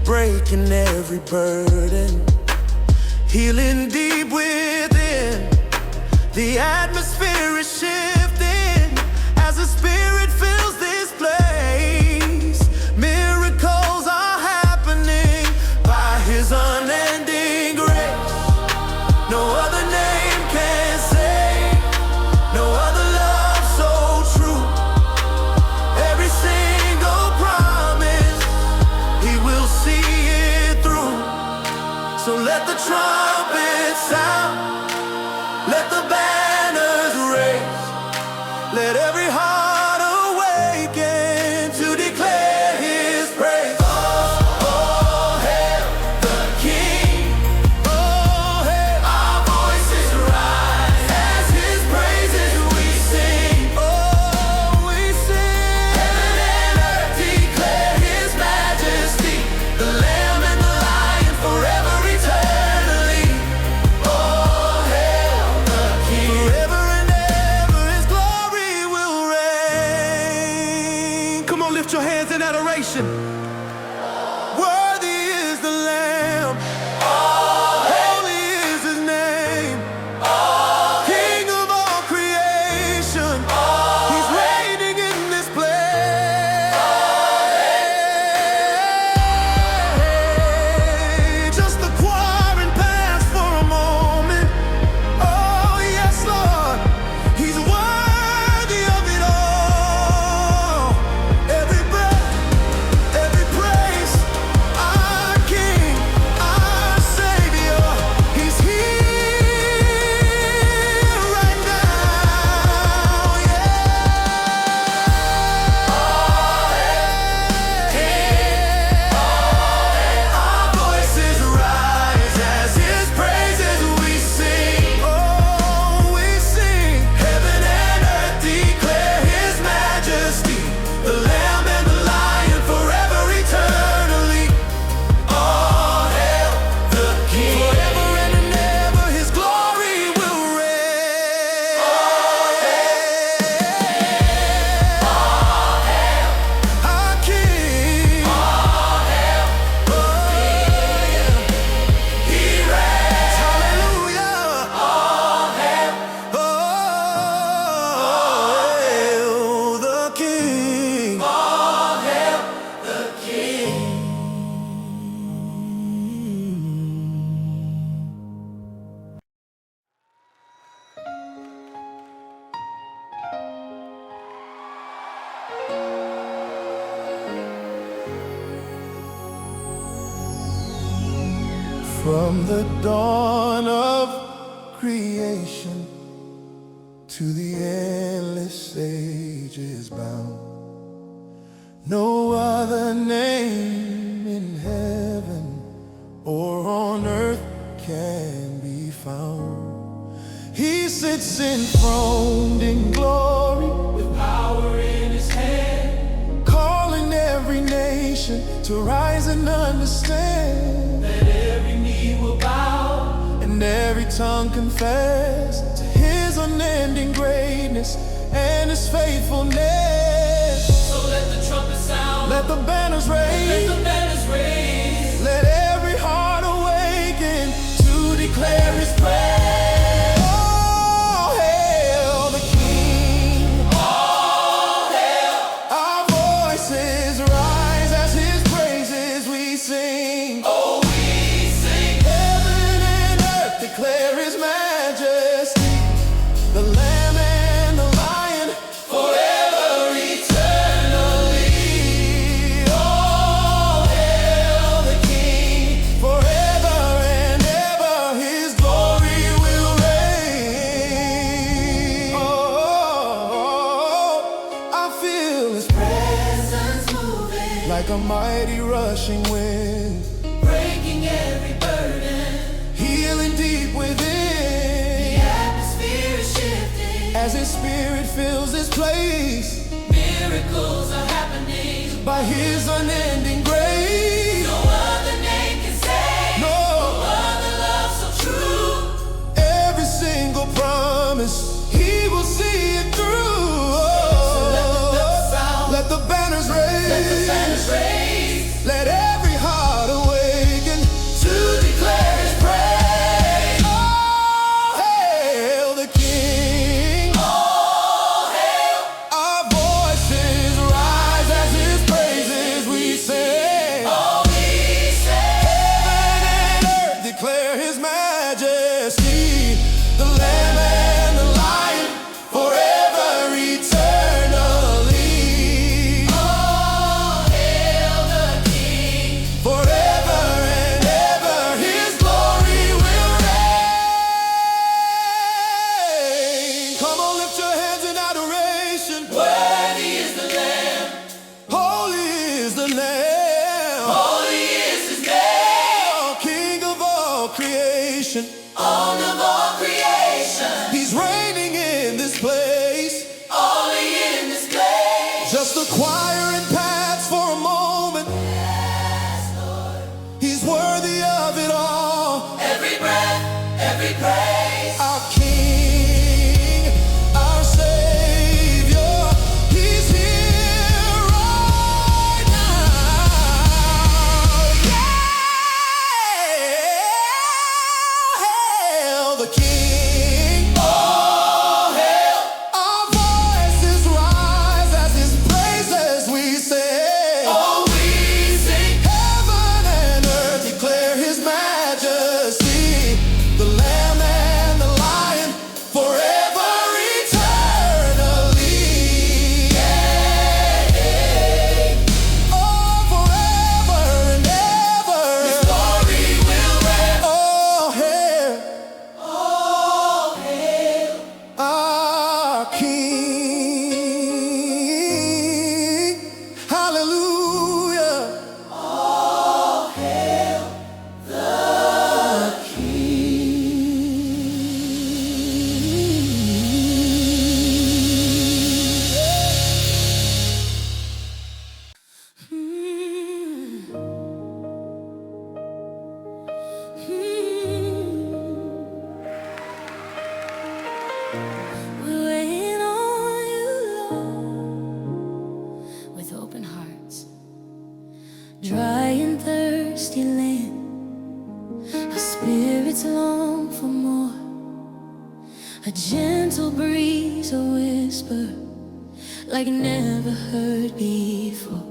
breaking every burden, healing deep within. The atmosphere is shifting as the Spirit fills this place. Miracles are happening by his unending grace. No other name can save, no other love so true. Every single promise, he will see it through. So let the trumpets sound, let the banners raise, let every heart awaken to declare his praise. Oh, hail the King. Oh, hail. Our voices rise as his praises we sing. Oh, we sing. Heaven and earth declare his majesty, the Lamb and the Lion forever eternally. Oh, hail the King. Forever and ever his glory will reign. Come on, lift your hands in adoration. Worthy is the Lamb, holy is his name, King of all creation, he's reigning in this place. Just the choir and pass for a moment. Oh yes, Lord, he's worthy of it all. Every breath, every praise, our King, our Savior, he's here right now. Our voices rise as his praises we sing. Oh, we sing. Heaven and earth declare his majesty, the Lamb and the Lion forever eternally. All hail the King. Forever and ever his glory will reign. Our King. He reigns. Hallelujah. All hail the King. All hail the King. From the dawn of creation to the endless ages bound, no other name in heaven or on earth can be found. He sits enthroned in glory with power in his hand, calling every nation to rise and understand that every knee knee will bow, and every tongue confess to his unending greatness and his faithfulness. So let the trumpet sound, let the banners raise, let the banners raise. Let every heart awaken to declare his praise. All hail the King. All hail. Our voices rise as his praises we sing. Oh, we sing. Heaven and earth declare his majesty. The Lamb and the Lion forever eternally. All hail the King. Forever and ever his glory will reign. Oh, I feel his presence moving like a mighty rushing wind, breaking every burden, healing deep within. The atmosphere is shifting as his spirit fills this place. Miracles are happening by his unending grace. No other name can save, no other love so true. Every single promise, he will see it through. So let the banners raise, let the banners raise. Let every heart awaken to declare his praise. All hail the King. All hail. Our voices rise as his praises we sing. Oh, we sing. Heaven and earth declare his majesty. The Lamb and the Lion forever eternally. All hail the King. Forever and ever his glory will reign. Come on, lift your hands in adoration. Worthy is the Lamb. Holy is the Lamb. Holy is his name. King of all creation. All of all creation. He's reigning in this place. Only in this place. Just a choir and paths for a moment. Yes, Lord. He's worthy of it all. Every breath, every praise. Our King, our Savior, he's here right now. Yeah! Hail the King. All hail. Our voices rise as his praises we sing. Oh, we sing. Heaven and earth declare his majesty. The Lamb and the Lion forever eternally. Yeah. Oh, forever and ever his glory will reign. All hail. All hail. Our King. Hallelujah. All hail the We're waiting on you, Lord, with open hearts. Dry and thirsty land, our spirits long for more. A gentle breeze, a whisper, like never heard before.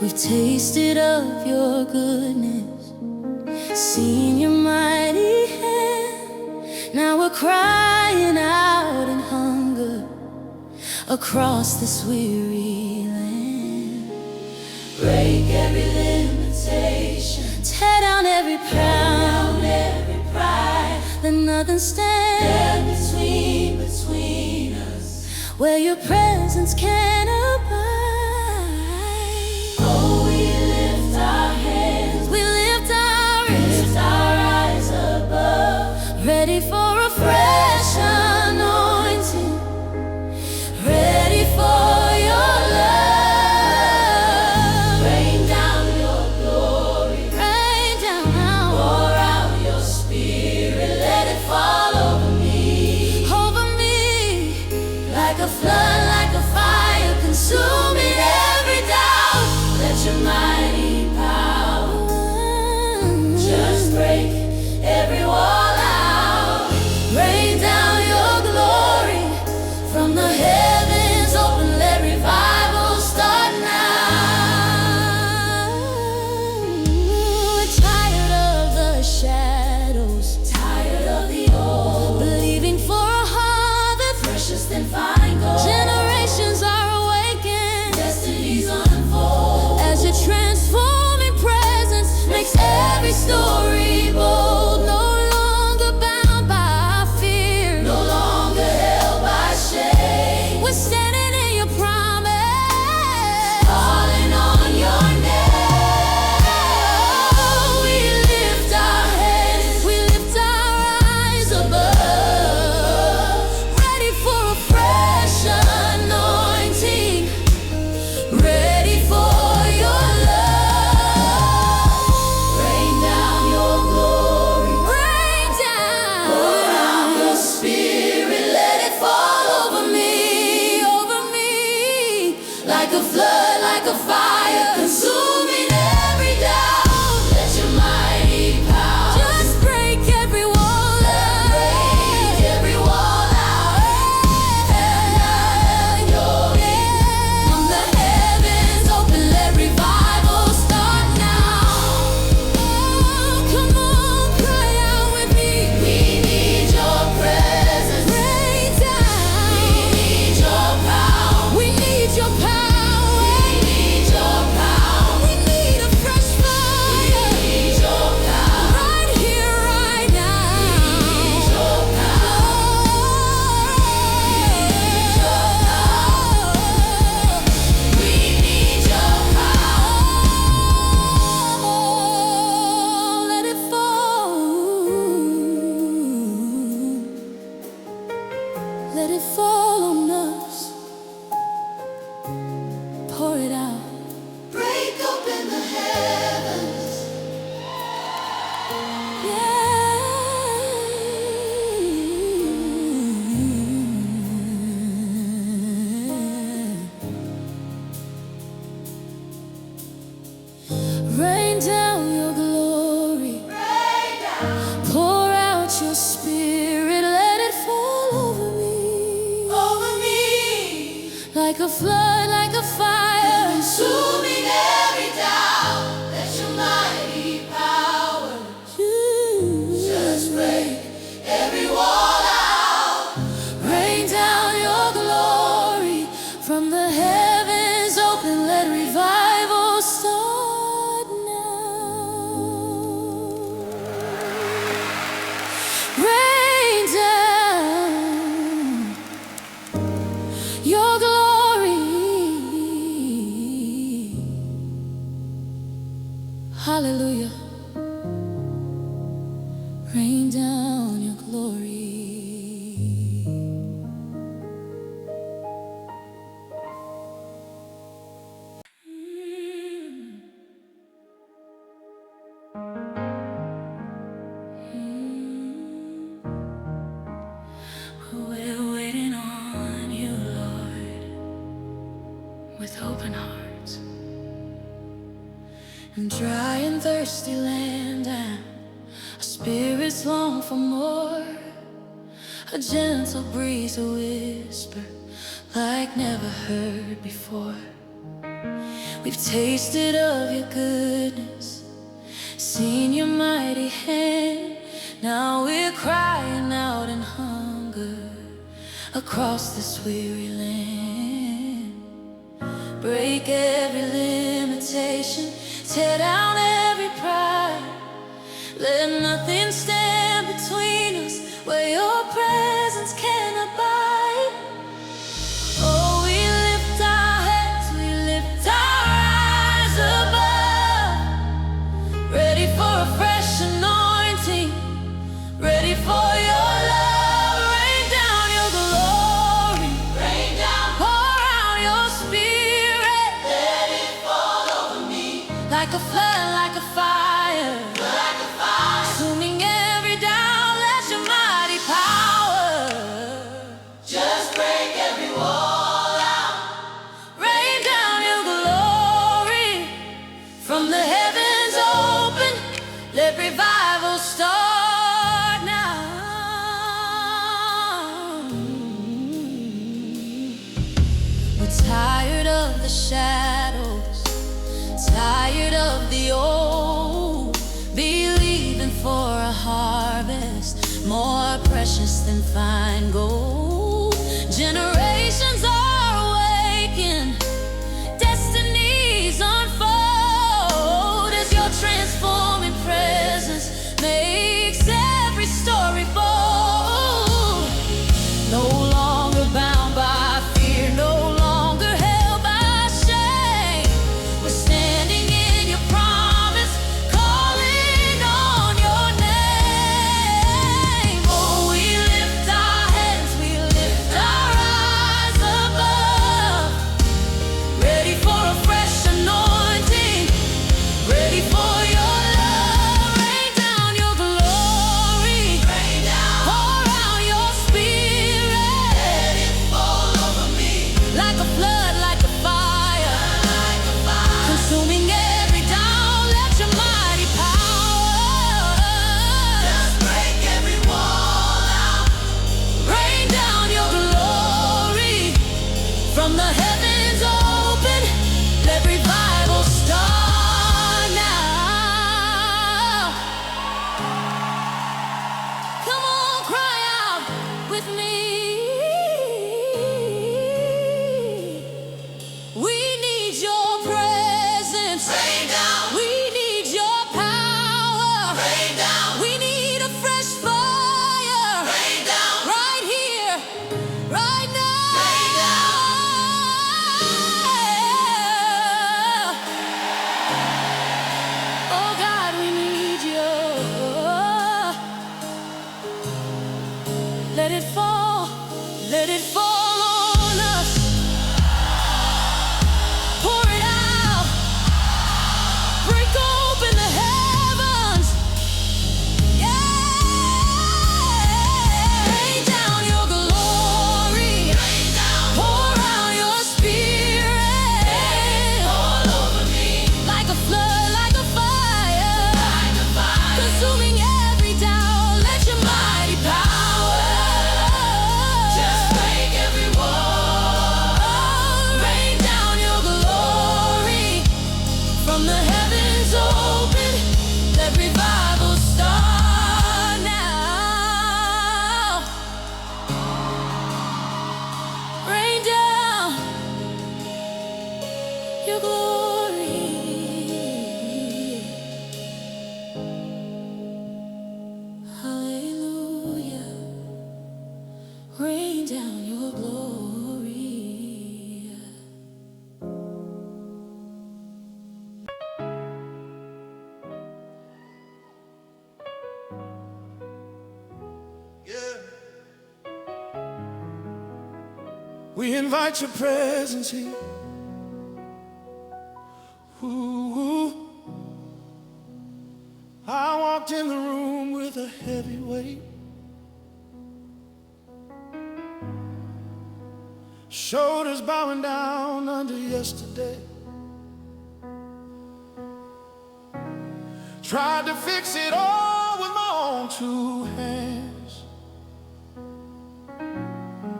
We've tasted of your goodness, seen your mighty hand. Now we're crying out in hunger across this weary land. Break every limitation, tear down every pride, let nothing stand between us, where your presence can abide. Oh, we lift our hands, we lift our eyes above, ready for a fresh anointing, ready for your love. Rain down your glory, rain down. flood, like a fire, consuming every doubt. Let your mighty power just break every wall out. Break every wall out. Have your way. From the heavens open, let revival start now. Oh, come on, cry out with me. We need your presence. Rain down. We need your power. We need your power. We need your power. We need a fresh fire. We need your power. Right here, right now. We need your power. We need your power. Let it fall. Let it fall on us. Pour it out. Break open the heavens. Rain down your glory. Rain down. Pour out your spirit. Let it fall over me. Over me. Like a flood, like a fire, consuming every doubt. Let your mighty power just break every wall out. Rain down your glory from the heavens open. Let revival start now. Rain down your glory. Hallelujah. Rain down your glory. We're waiting on you, Lord, with open hearts. And dry and thirsty land, and our spirits long for more. A gentle breeze, a whisper like never heard before. We've tasted of your goodness, seen your mighty hand. Now we're crying out in hunger across this weary land. Break every limitation, tear down every pride. Let nothing stand between us where your presence can abide. Oh, we lift our heads, we lift our eyes above, ready for a fresh anointing, ready for your love. Rain down your glory, rain down, pour out your spirit. Let it fall over me like a flood, like a fire, like a fire, consuming every doubt. Let your mighty power just break every wall out. Rain down your glory from the heavens open. Let revival start now. We're tired of the shadows, tired of the old, believing for a harvest more precious than fine gold. Generations are awakened, destinies unfold as your transforming presence makes every story bold. No longer bound by fear, no longer held by shame. We're standing in your promise, calling on your name. Oh, we lift our your glory. Hallelujah. Rain down your glory. Yeah. We invite your presence here. Ooh. I walked in the room with a heavy weight. Shoulders bowing down under yesterday. Tried to fix it all with my own two hands,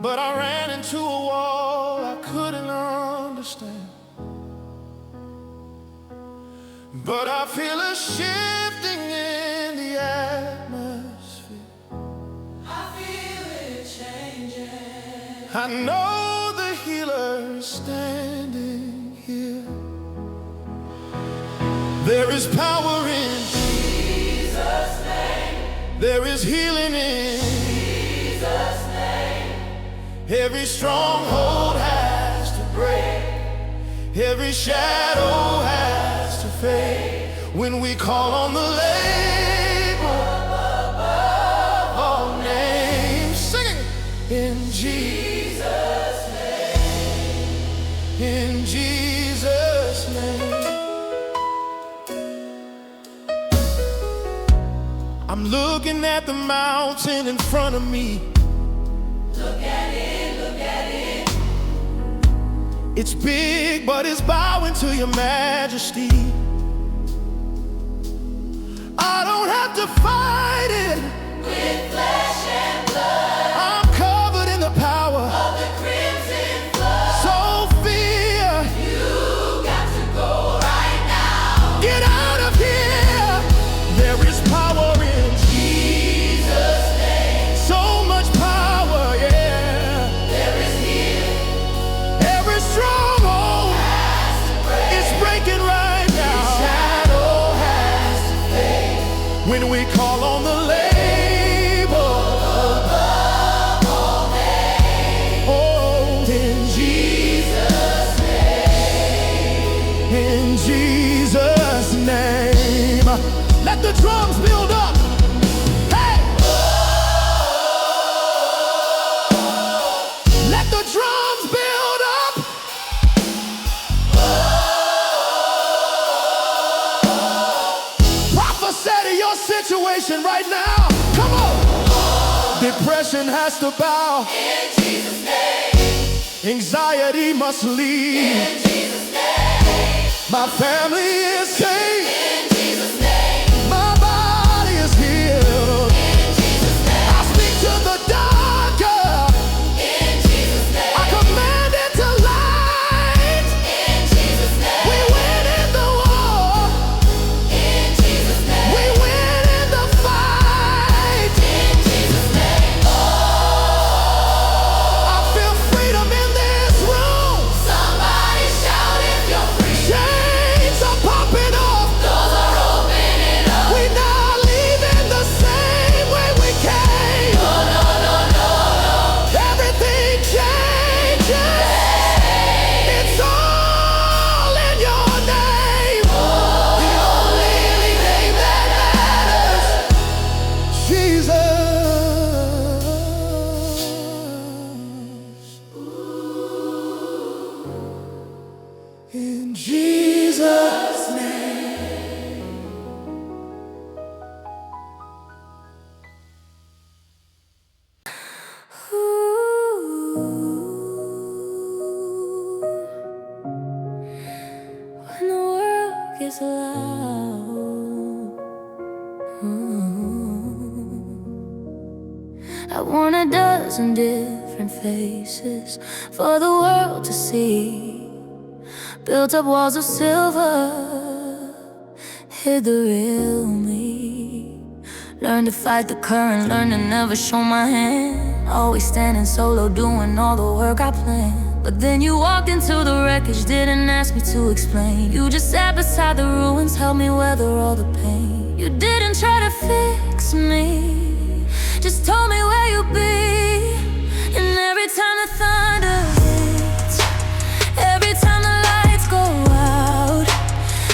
but I ran into a wall I couldn't understand. But I feel a shifting in the atmosphere. I feel it changing. I know the healer is standing here. There is power in Jesus' name. There is healing in Jesus' name. every stronghold has to break. Every shadow has to fade when we call on the label above all names. Singing in Jesus' name. In Jesus' name. I'm looking at the mountain in front of me. Look at it, look at it. It's big, but it's bowing to your majesty. I don't have to fight it With flesh and blood I'm covered in the power of the crimson flood. So fear, You got to go right now. get out of here. There is power in Jesus' name. so much power, yeah. There is healing. Every stronghold is breaking right now. Shadow has to fade. When we call on the label Above all names. oh, in Jesus' name. In Jesus' name. Let the drums build up. Hey! Let the drums build up. Prophesy to your situation right now. Come on. Depression has to bow. In Jesus' name. Anxiety must leave. In Jesus' name. My family is saved. In Jesus' name. My body is healed. In Jesus' name. I speak to the doctor. In Jesus' name. I command it to light. In Jesus' name. We win in the war. In Jesus' name. We win in the fight. In Jesus' name. I feel freedom in this room. Somebody shout if you're free. Chains are popping off. Doors are opening up. We're not leaving the same way we came. No, no, no, no, no. Everything changes. It's all in your name. The only name that matters. Jesus. In Jesus' name. When the world gets loud, I want a dozen different faces for the world to see. Built up walls of silver, hid the real me. Learn to fight the current, learn to never show my hand. Always standing solo, doing all the work I planned. But then you walked into the wreckage, didn't ask me to explain. You just sat beside the ruins, helped me weather all the pain. You didn't try to fix me, just told me where you'd be. And every time the thunder hits, every time the lights go out,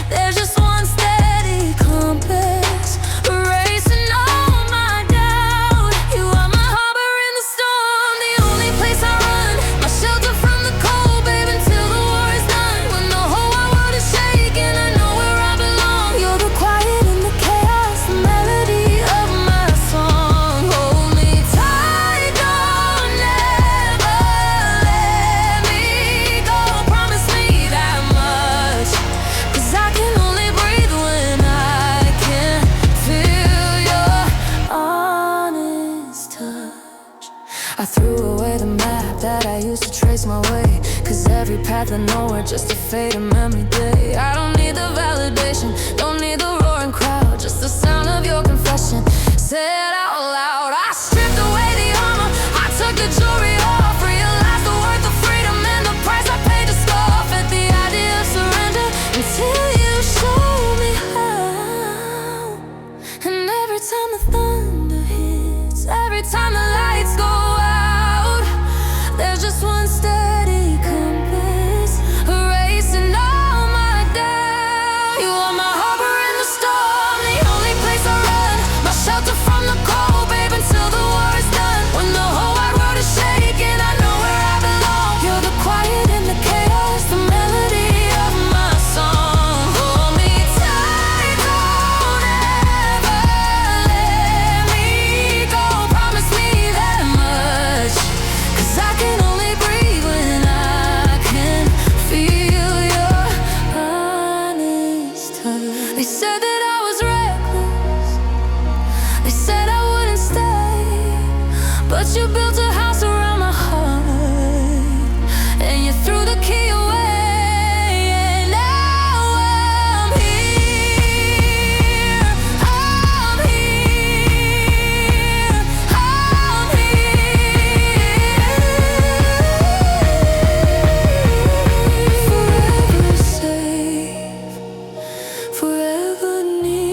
there's just one steady compass, erasing all my doubt. You are my harbor in the storm, the only place I run, my shelter from the cold, babe, until the war is done. When the whole wide world is shaking, I know where I belong. You're the quiet in the chaos, the melody of my song. Hold me tight, don't ever let me go. Promise me that much, 'cause I can only breathe when I can feel your honest touch. I threw away the map that I used to trace my way, 'cause every path led nowhere, just a fading memory day. I don't need the validation, don't need the roaring crowd, just the sound of your confession said out loud. I stripped away the armor, I took the jewelry off, realized the worth of freedom and the price I paid to scoff at the idea of surrender, until you showed me how. And every time the thunder hits, every time the lights go out, there's just one steady compass, erasing all my doubt. You are my harbor in the storm, the only place I run, my shelter from the cold, babe, until the war is done. When the whole wide world is shaking, I know where I belong. You're the quiet in the chaos, the melody of my song. Hold me tight, don't ever let me go. Promise me that much, 'cause I can only breathe when I can feel your honest touch. They said that I was reckless, they said I wouldn't stay, but you built a house around my heart, and you threw the key away, and now I'm here, I'm here, I'm here. Forever safe, forever near,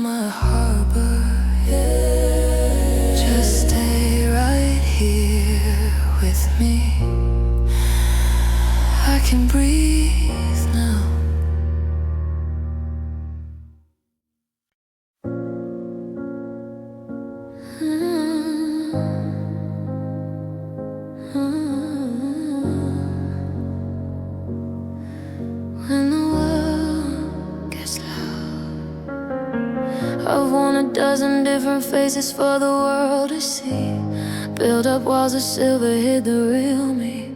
my harbor, yeah. Just stay right here with me, I can breathe now. When the world gets loud, I've worn a dozen different faces for the world to see. Build up walls of silver, hid the real me.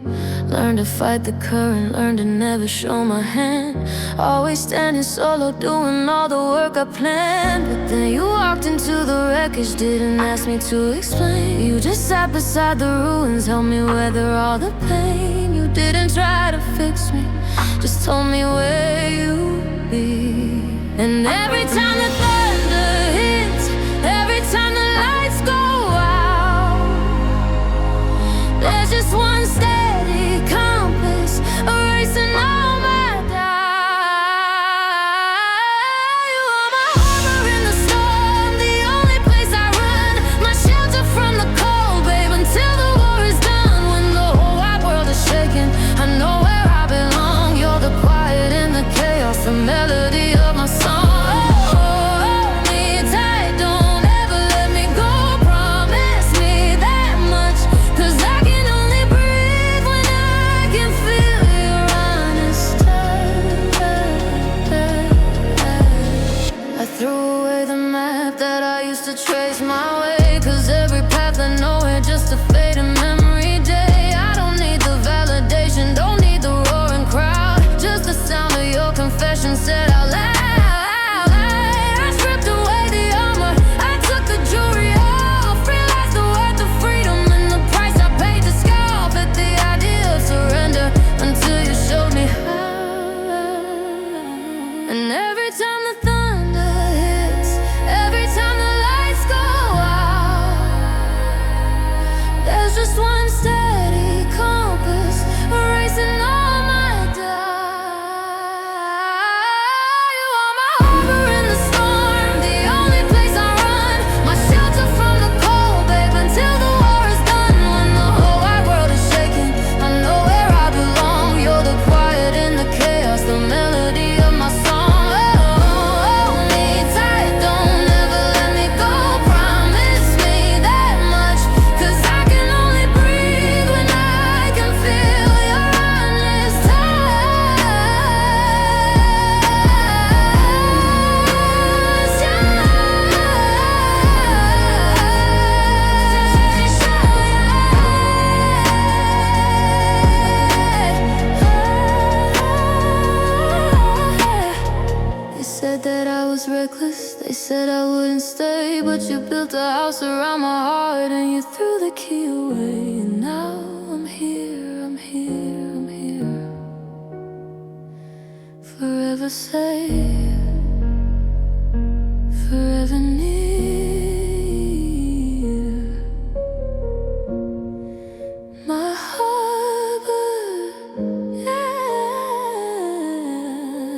Learn to fight the current, learn to never show my hand. Always standing solo, doing all the work I planned. But then you walked into the wreckage, didn't ask me to explain. You just sat beside the ruins, helped me weather all the pain. You didn't try to fix me, just told me where you'd be. And every time the thunder hits, every time the lights go out, there's just one steady compass, erasing all my doubt. You are my harbor in the storm, the only place I run, my shelter from the cold, babe, until the war is done. When the whole wide world is shaking, I know where I belong. You're the quiet in the chaos, the melody of my song. Oh, said I wouldn't stay, but you built a house around my heart and you threw the key away. And now I'm here, I'm here, I'm here, forever safe, forever near. My heart, but yeah,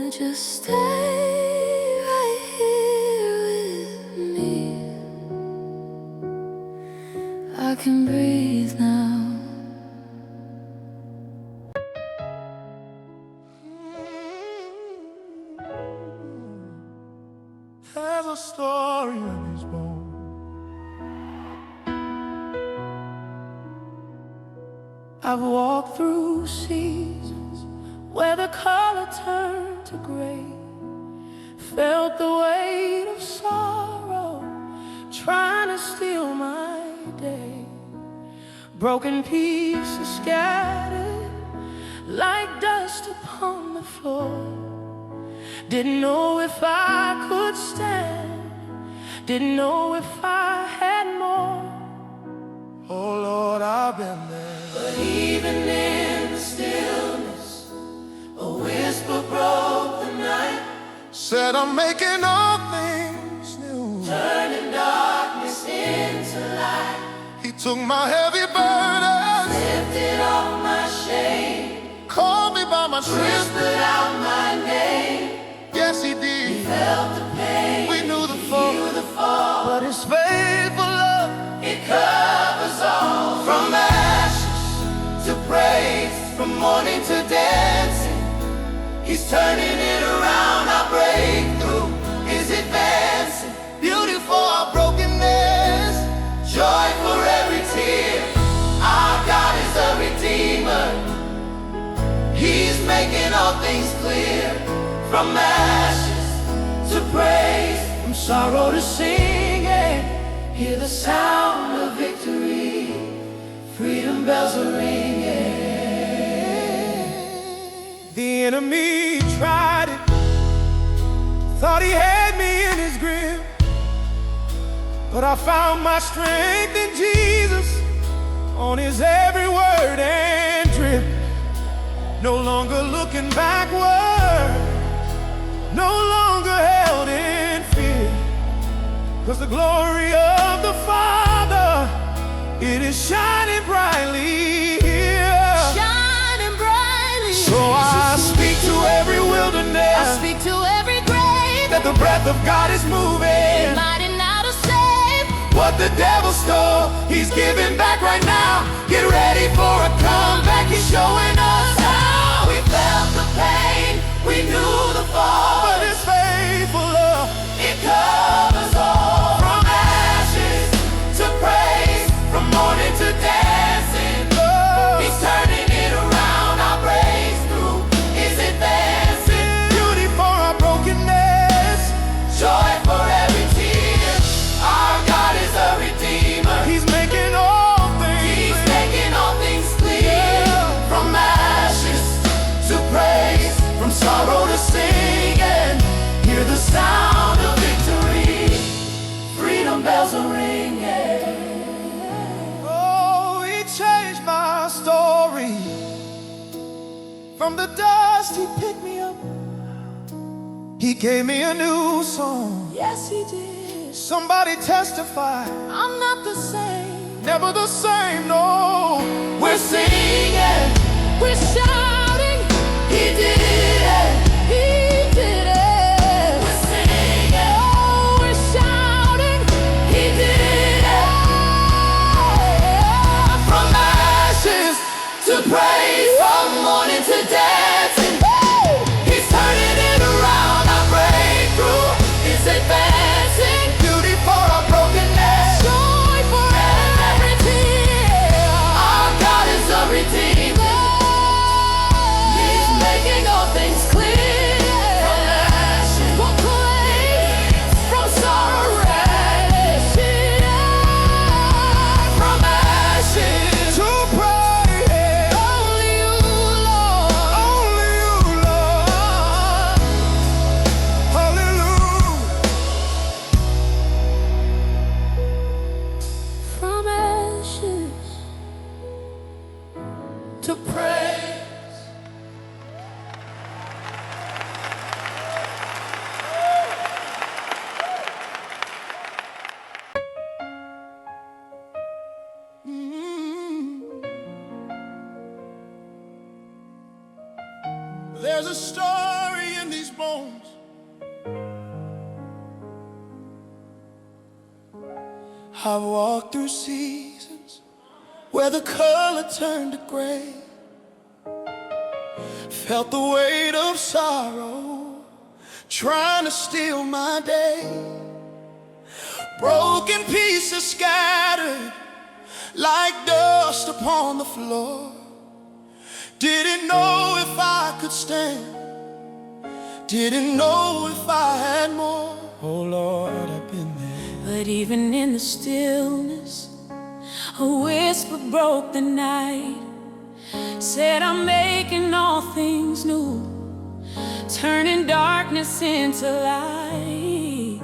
just stay right here with me. I can breathe now. There's a story in these bones. I've walked through seasons where the color turned to gray, felt the weight of sorrow trying to steal my day. Broken pieces scattered like dust upon the floor. Didn't know if I could stand, didn't know if I had more. Oh Lord, I've been there. But even in the stillness, a whisper broke the night, said I'm making all things new, turning darkness into light. He took my heavy burdens, lifted off my shame, called me by my name, whispered out my name. Yes, he did. He felt the pain. We knew the fall. But his faithful love, it covers all. From ashes to praise, from mourning to dancing, he's turning it around. Our breakthrough is advancing. Beauty for our brokenness, joy for every tear. Our God is a redeemer. He's making all things clear. From ashes to praise, from sorrow to singing, hear the sound of victory. Freedom bells are ringing. The enemy tried it, thought he had me in his grip, but I found my strength in Jesus, on his every word and trip. No longer looking backward, no longer held in fear, 'cause the glory of the Father, it is shining brightly here. Shining brightly. So I speak to every wilderness, I speak to every grave, that the breath of God is moving. mighty now to save. What the devil stole, he's giving back right now. Get ready for a comeback, he's showing us how. We felt the pain, we knew the fall, but his faithful love, it covers all. From ashes to praise, from mourning to dancing, he's turning it around. Our breakthrough is advancing. Beauty for our brokenness, joy for every tear. Our God is a redeemer. He's making all things clear. From ashes to praise, from sorrow to singing, hear the sound of victory. Freedom bells are ringing. Oh, he changed my story. From the dust, he picked me up. He gave me a new song. Yes, he did. Somebody testify, I'm not the same. Never the same, no. We're singing, we're shouting. He did it. He did it. We're singing, oh, we're shouting. He did it. From ashes to praise, from mourning to dancing, he's turning it around. Our breakthrough is advancing. Beauty for our brokenness, joy for every tear. Our God is a redeemer. There's a story in these bones. I've walked through seasons where the color turned to gray, felt the weight of sorrow trying to steal my day. Broken pieces scattered like dust upon the floor. Didn't know if I could stand, didn't know if I had more. Oh Lord, I've been there. But even in the stillness, a whisper broke the night, said I'm making all things new, turning darkness into light.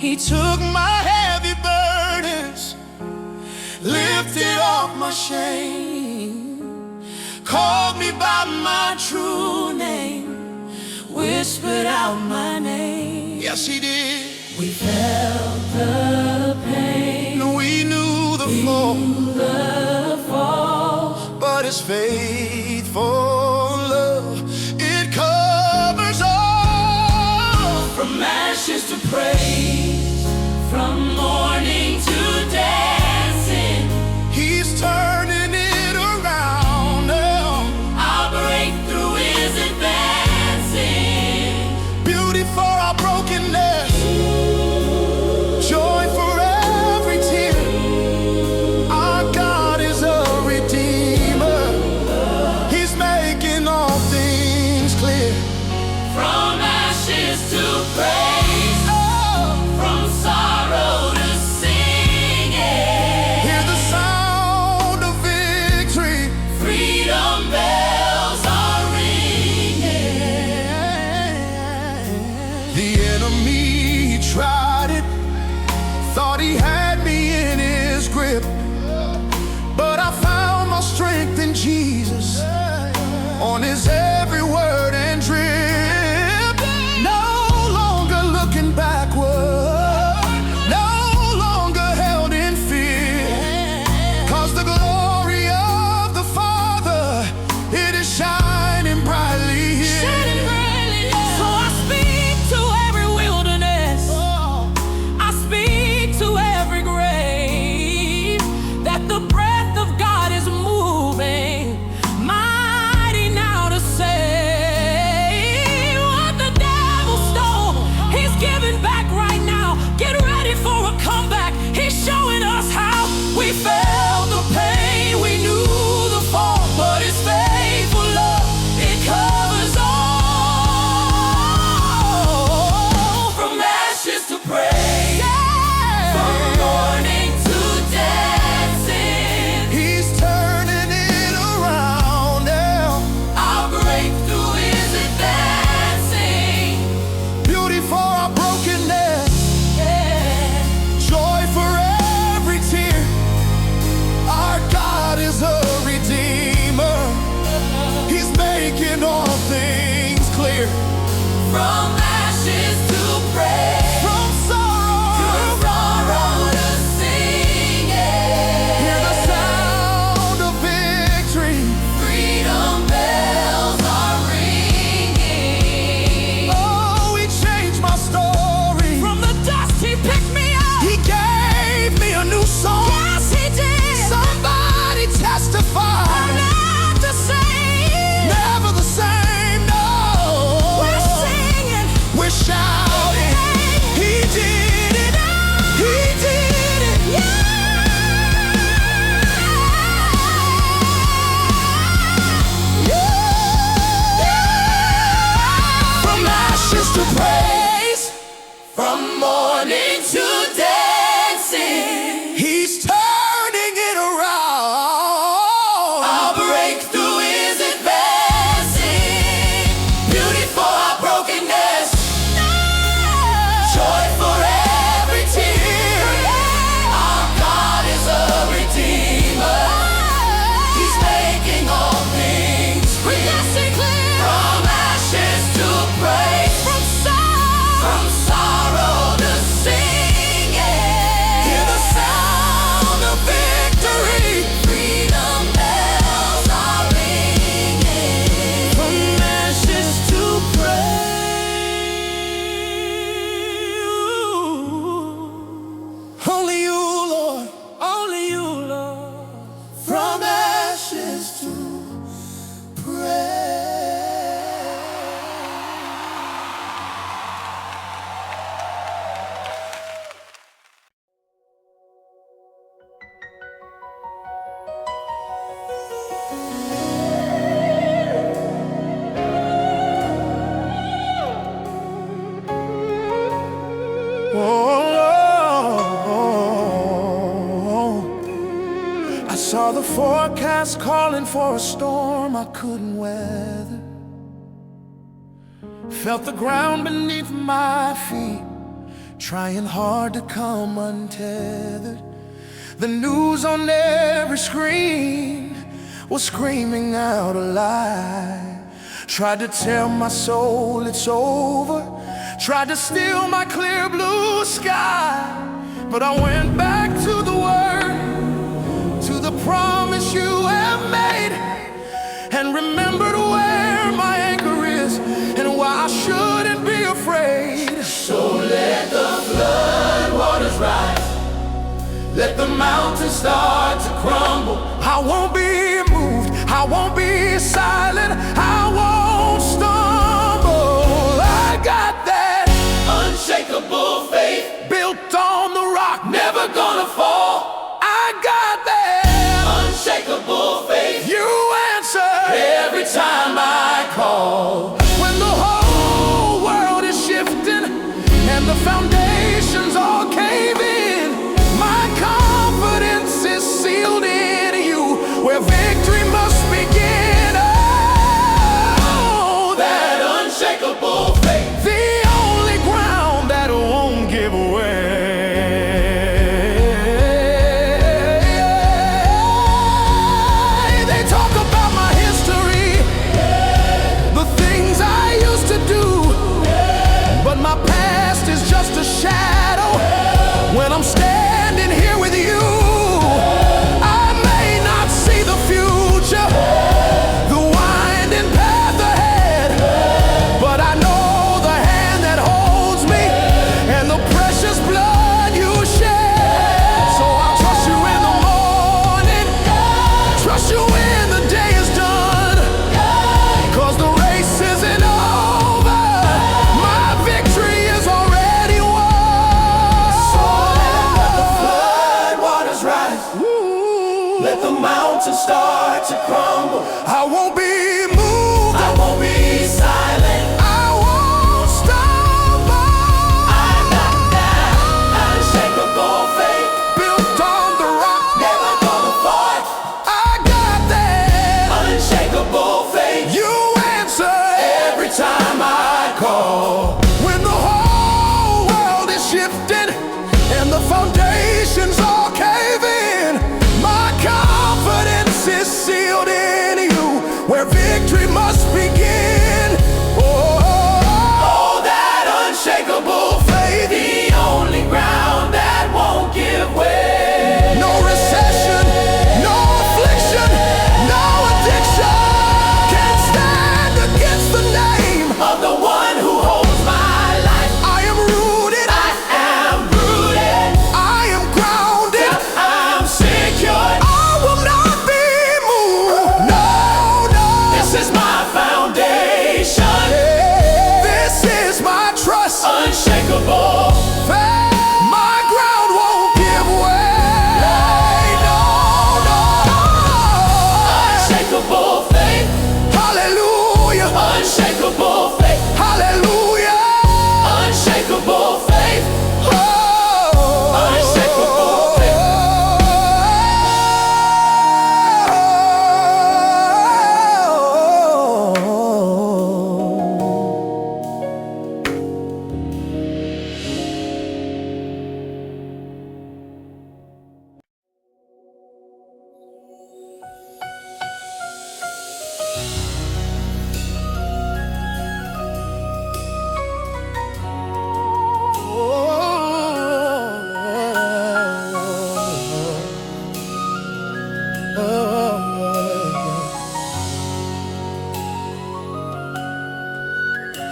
He took my heavy burdens, lifted off my shame, called me by my true name, whispered out my name. Yes, he did. We felt the pain, We knew the fall, but his faithful love, it covers all. from ashes to praise, from mourning to dancing. He's turning it around now. Our breakthrough is advancing. Beauty for our brokenness, joy for every tear. Our God is a redeemer. He's making all things clear. From ashes to praise, from sorrow to singing. Hear the sound of victory. Freedom bells are ringing. The enemy tried it, thought he had me in his grip, but I found my strength in Jesus, on his every word and drip. No longer looking backward, no longer held in fear, 'cause the glory of the Father, it is shining brightly here. So I speak to every wilderness, I speak to every grave, that the breath of God is moving, mighty now to save. What the devil stole, he's giving back right now. Get ready for a comeback. He's showing us how. We felt the pain, we knew the fall, but his faithful love, it covers all. From ashes to praise, from mourning to dancing. He's turning it around now. Our breakthrough is advancing. Beauty for our brokenness, joy for every tear. Our God is a redeemer. He's making all things clear. From ashes to praise, From sorrow, from sorrow to singing. hear the sound of victory. Freedom bells are ringing. Oh, he changed my story. From the dust he picked me up. He gave me a new song. Yes, he did. Somebody testify. I'm not the same. Never the same, no. We're singing. We're shouting. the forecast calling for a storm I couldn't weather. Felt the ground beneath my feet, trying hard to come untethered. The news on every screen was screaming out a lie. Tried to tell my soul it's over, tried to steal my clear blue sky. But I went back to the word, to the promise you have made, and remembered where my anchor is and why I shouldn't be afraid. So let the flood waters rise, let the mountains start to crumble. I won't be moved, I won't be silent, I won't stumble. I got that unshakable faith, built on the rock, never gonna fall. I got that unshakable faith, you answer every time I call. When the whole world is shifting and the foundations all cave in, my confidence is sealed in you, where victory must begin. Oh, that unshakable faith, the only ground that won't give way. They talk about my history, the things I used to do, but my past is just a shadow when I'm standing here with you. I may not see the future, the winding path ahead, but I know the hand that holds me and the precious blood you shed. So I'll trust you in the morning, trust you when the day is done, 'cause the race isn't over, my victory is already won. So let the flood waters rise, let the mountains start to crumble. I won't be moved, I won't be silent, I won't stumble. I got that unshakable faith, built on the rock, never gonna fall. I got that unshakable faith, you answer every time I call. When the whole world is shifting and the foundations all cave in, my confidence is sealed in you, where victory must begin. Oh, that unshakable faith, the only ground that won't give way. No recession, no affliction, no addiction can stand against the name of the one who holds my life. I am rooted, I am rooted, I am grounded, I'm secured, I will not be moved. No, no, this is my foundation, this is my trust, unshakable faith. My ground won't give way. No, no, unshakable faith, hallelujah, unshakable faith, hallelujah, unshakable faith, oh, unshakable faith.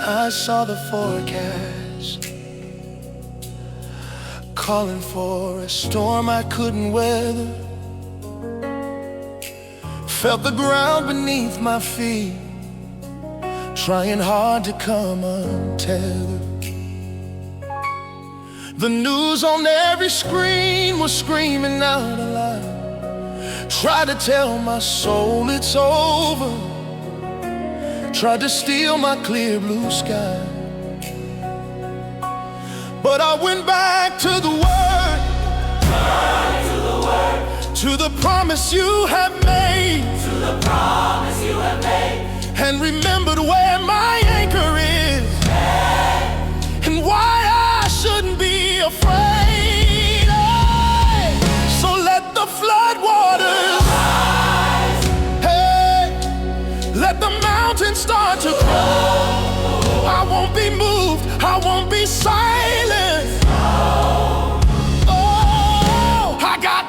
I saw the forecast calling for a storm I couldn't weather. Felt the ground beneath my feet, trying hard to come untethered. The news on every screen was screaming out aloud. Tried to tell my soul it's over, tried to steal my clear blue sky. But I went back to the Word, to the promise you have made, and remembered where my anchor is, and why I shouldn't be afraid. Hey, so let the flood waters rise. Hey, let the mountains start to grow. I won't be moved, I won't be silent. Oh, I got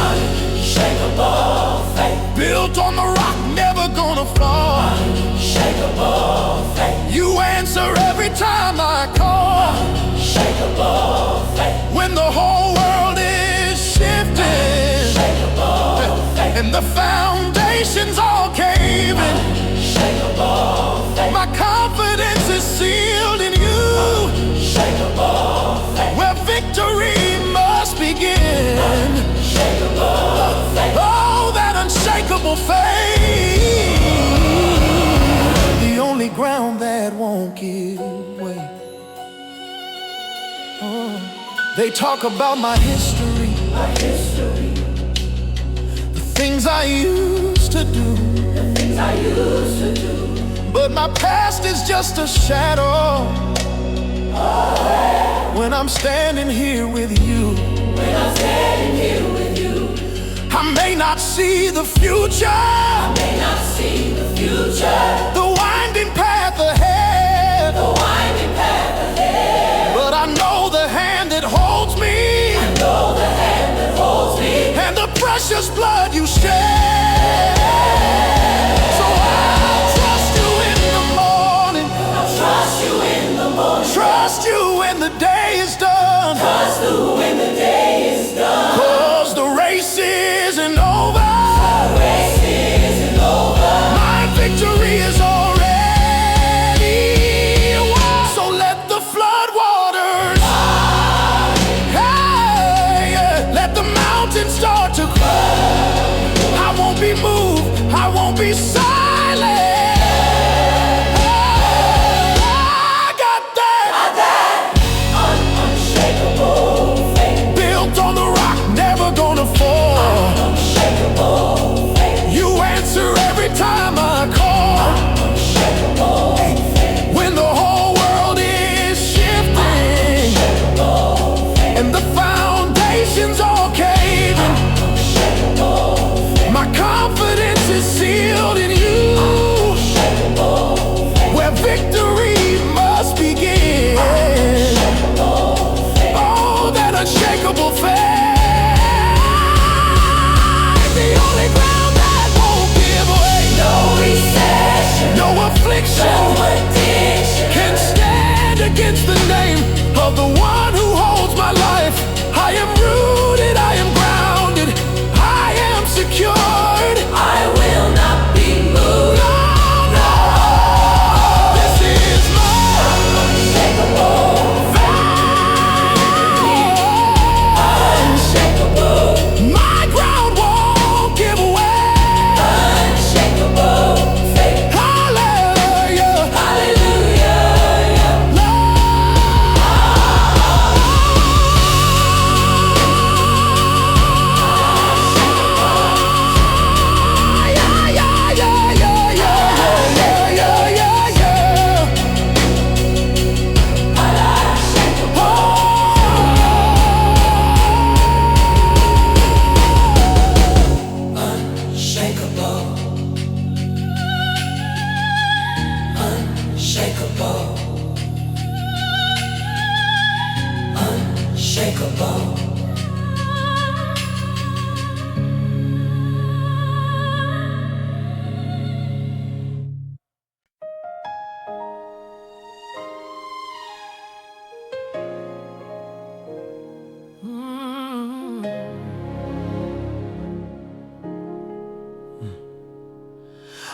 unshakable faith, built on the rock, never gonna fall. Unshakable faith, you answer every time I call. Unshakable faith, when the whole world is shifting. Unshakable faith, and the foundations all caving. Unshakable faith, my confidence is sealed in you. Unshakable faith, where victory must begin. Unshakable faith, oh, that unshakable faith, the only ground that won't give way. Oh, they talk about my history, the things I used to do, but my past is just a shadow. When I'm standing here with you, I may not see the future, the winding path ahead, but I know the hand that holds me, and the precious blood you shed. So I'll trust you in the morning, trust you when the day is done, 'cause the race isn't over. My victory is already won. So let the flood waters, hey, let the mountains start to cry. I won't be moved, I won't be silent. I got that unshakable faith, built on the rock, never gonna fall. Unshakable faith, you answer every time I call. Unshakable faith, when the whole world is shifting. Unshakable faith, and the foundations all caving. Unshakable faith, my confidence is sealed in you. Unshakable faith, where victory must begin. Unshakable faith, oh, that unshakable faith, the only ground that won't give way. No recession, no affliction, no addiction can stand against the name of the one who holds my life. I am rooted, I am grounded, I am secured. I will not be moved. No, no, this is my unshakable faith. Unshakable, my ground won't give way. Unshakable faith, hallelujah, hallelujah, unshakable.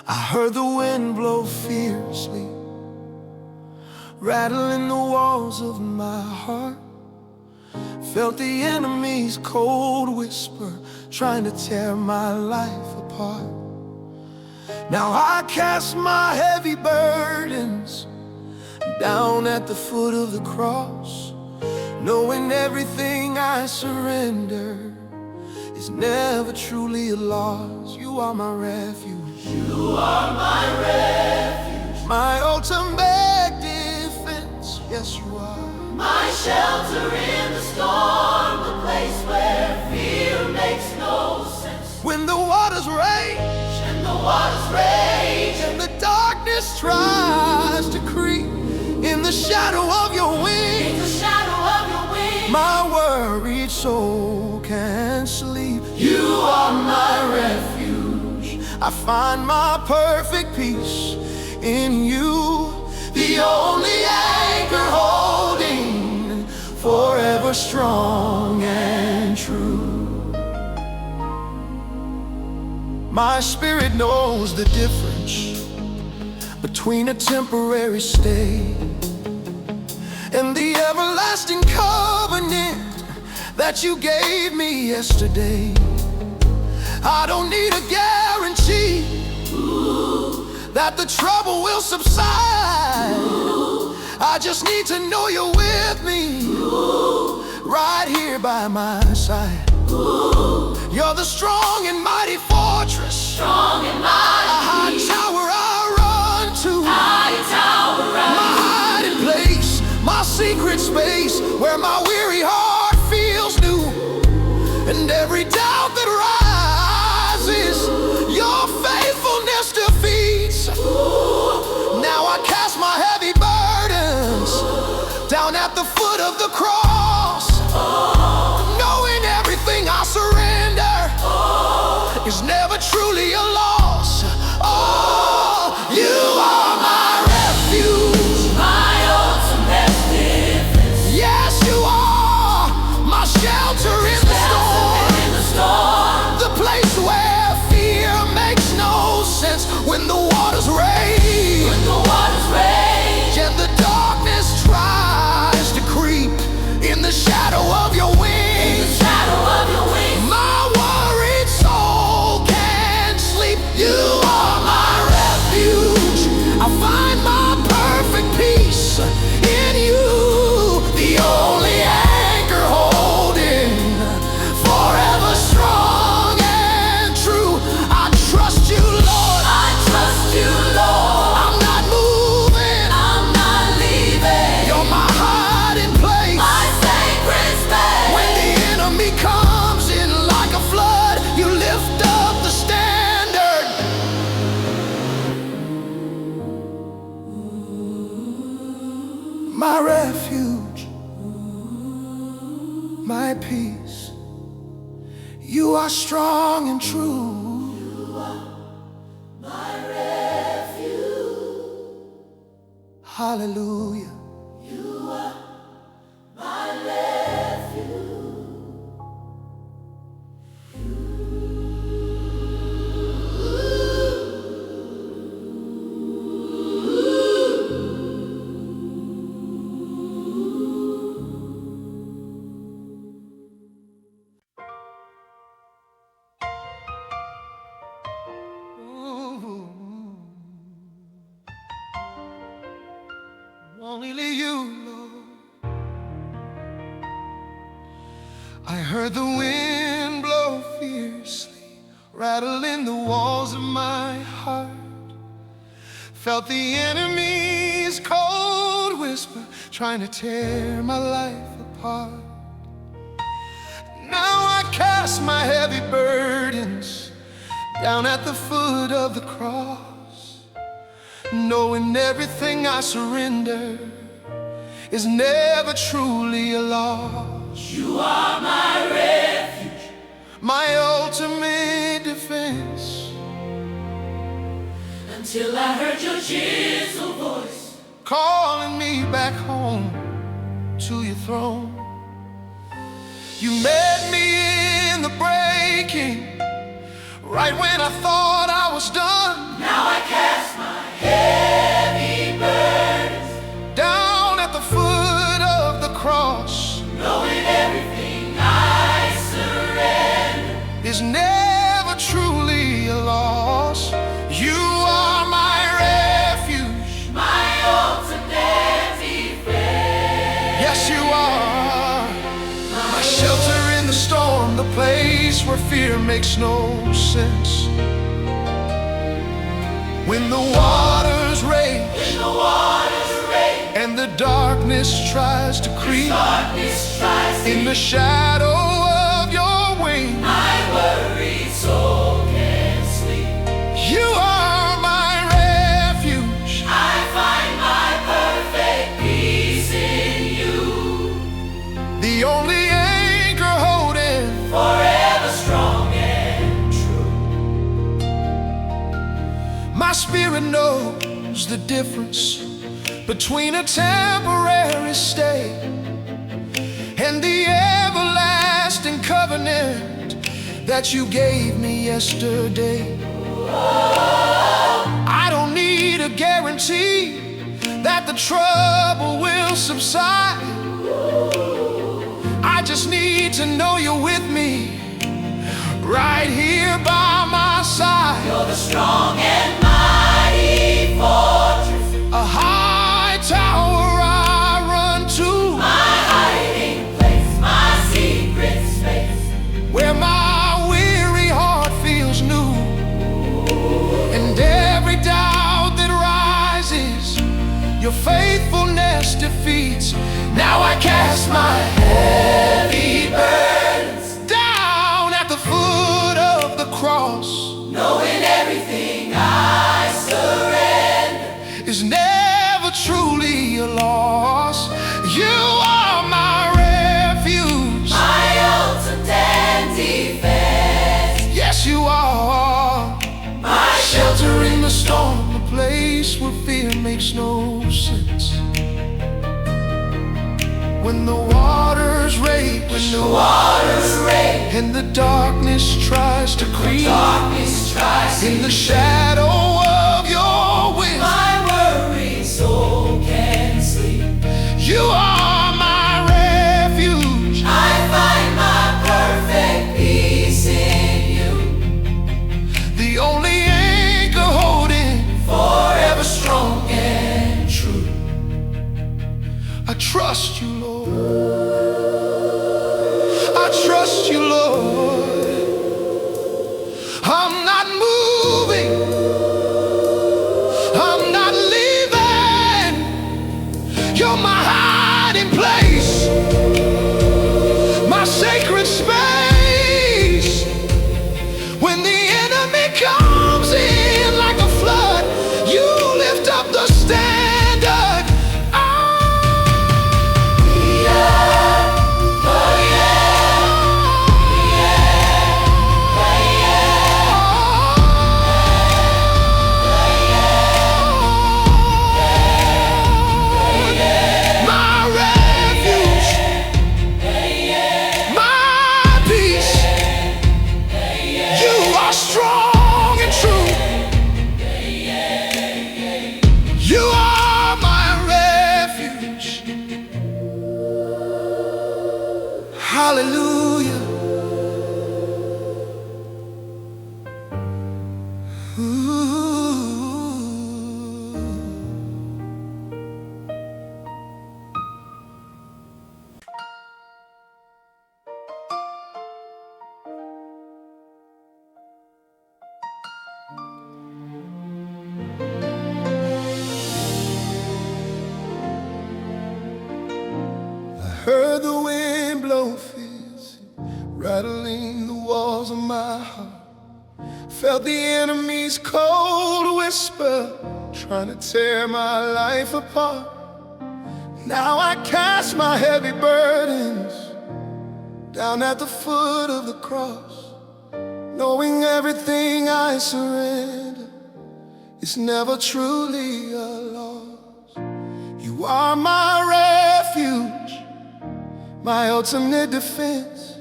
I heard the wind blow fiercely, rattling the walls of my heart. Felt the enemy's cold whisper, trying to tear my life apart. Now I cast my heavy burdens down at the foot of the cross, knowing everything I surrender is never truly a loss. You are my refuge. You are my refuge. My ultimate defense. Yes, you are. My shelter in the storm, the place where fear makes no sense. When the waters rage, And the waters rage, and the darkness tries to creep, in the shadow of your in wings, the shadow of your wings, my worried soul can sleep. you are my refuge. I find my perfect peace in you, The only anchor holding, forever strong and true. My spirit knows the difference between a temporary stay and the everlasting covenant that you gave me yesterday. I don't need a guarantee that the trouble will subside. I just need to know you're with me, right here by my side. You're the strong and mighty fortress, strong and mighty, a high tower I run to, high tower my hiding place, my secret space, where my weary heart feels new. And every doubt that rises, your faithfulness defeats. Now I cast my heavy burdens down at the foot of the cross, knowing everything I surrender is never truly a loss. Oh, you are my refuge, my ultimate defense. yes you are, my shelter in the storm, In the storm, the place where fear makes no sense. When the waters rage, when the waters rage, and the darkness tries to creep, in the shadow of your in the wings, shadow of your wings, my worried soul can't sleep. You are my refuge. I find my perfect peace in you, the only anchor holding, forever strong and true. I trust you, Lord. I trust you, Lord. I'm not moving. I'm not leaving. You're my hiding place. My sacred space. When the enemy comes in like a flood, you lift up the standard. My refuge, my peace, you are strong and true. My refuge, Hallelujah. my refuge. Only you, Lord. I heard the wind blow fiercely, rattling the walls of my heart. Felt the enemy's cold whisper, trying to tear my life apart. Now I cast my heavy burdens down at the foot of the cross, knowing everything I surrender is never truly a loss. You are my refuge, My ultimate defense, until I heard your gentle voice, calling me back home to your throne. You met me in the breaking, right when I thought I was done. now I cast my heavy burdens, Down at the foot of the cross, knowing everything I surrender is never truly a loss. You are my refuge, my ultimate defense. yes you are. My shelter in the storm, the place place where fear makes no sense. When the waters rage, and the darkness tries to creep, in the shadow of your wing, my worried soul can sleep. you are my refuge. I find my perfect peace in you, The only anchor holding, forever strong and true. my spirit knows the difference between a temporary stay and the everlasting covenant that you gave me yesterday. I don't need a guarantee that the trouble will subside. I just need to know you're with me, right here by my side. You're the strong and mighty fortress, A high tower I run to, my hiding place, my secret space. where my weary heart feels new. And every doubt that rises, your faithfulness defeats. Now I cast my heavy burdens down at the foot of the cross, Knowing everything I surrender is never truly a loss. You are my refuge. my ultimate defense, Yes, you are. my Shelter in the storm, a place where fear makes no sense. When the waters rage, and the darkness tries to creep, darkness tries in the shadow of your wings, my worried soul can sleep. you are my refuge. I find my perfect peace in you, The only anchor holding, forever strong and true. I trust you, Lord. I trust you, Lord. I'm not moving, I'm not leaving. You're my hiding place, my sacred space. When the enemy comes in like a flood, you lift up the standard. My refuge, my peace. You are strong and true. You are my refuge. Hallelujah. Ooh. Heard the wind blow fierce, rattling the walls of my heart. Felt the enemy's cold whisper, trying to tear my life apart. Now I cast my heavy burdens down at the foot of the cross, knowing everything I surrender is never truly a loss. You are my refuge, my ultimate defense,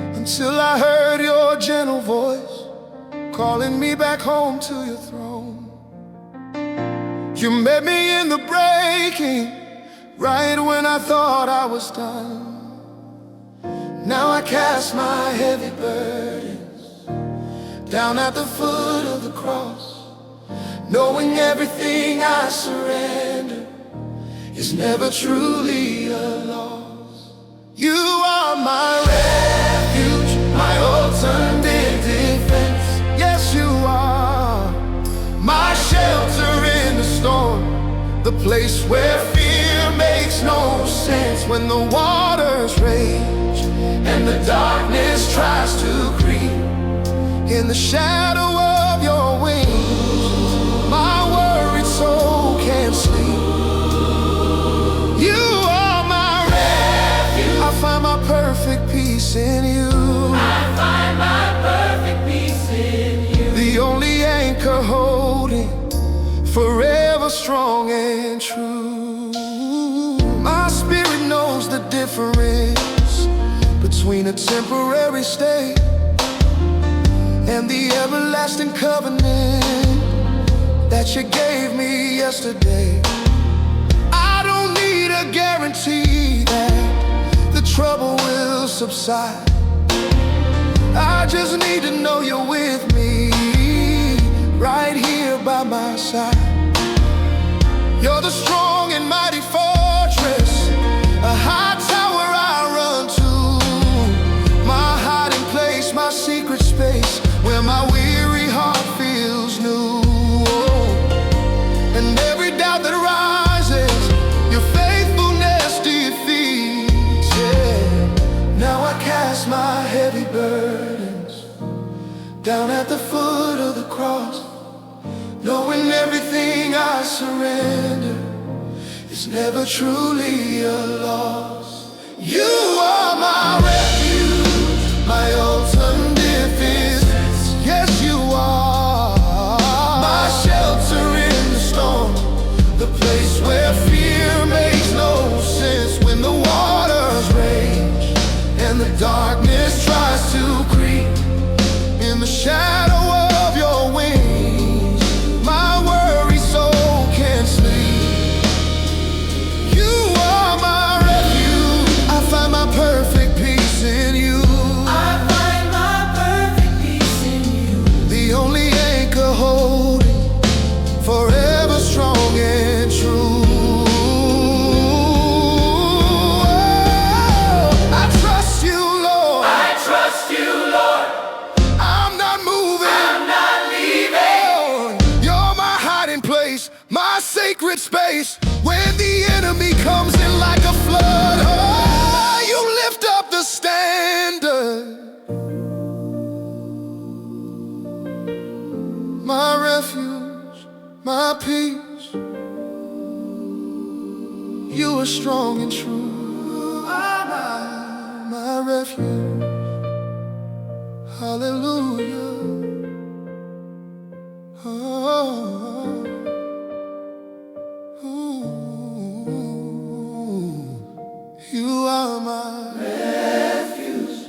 until I heard your gentle voice calling me back home to your throne. You met me in the breaking, right when I thought I was done. Now I cast my heavy burdens down at the foot of the cross, knowing everything I surrender is never truly a loss. You are my refuge, my the place where fear makes no sense. When the waters rage and the darkness tries to creep, in the shadow of your wings, my worried soul can't sleep. You are my refuge. I find my perfect peace in you. I find my perfect peace in you. The only anchor holding, forever strong and true. My spirit knows the difference between a temporary state and the everlasting covenant that you gave me yesterday. I don't need a guarantee that the trouble will subside. I just need to know you're with me, right here by my side. You're the strong and mighty fortress, a high tower I run to, my hiding place, my secret space, where my weary heart feels new. And every doubt that rises, your faithfulness defeats. Yeah. Now I cast my heavy burdens down at the foot of the cross, knowing everything I surrender is never truly a loss. You are my refuge, my ultimate defense. Yes, you are my shelter in the storm, the place where fear makes no sense. When the waters rage and the darkness tries to creep, in the shadow of your wings, my worry soul can't sleep. You are my refuge. I find my perfect peace in you. I find my perfect peace in you. The only anchor holding, forever strong and true. Oh, I trust you, Lord. I trust you, Lord. I'm not moving. I'm not leaving. You're my hiding place, my sacred space. When the enemy comes in like a flood, oh, you lift up the standard. My refuge, my peace, you are strong and true. My refuge, hallelujah. Oh, ooh, you are my refuge.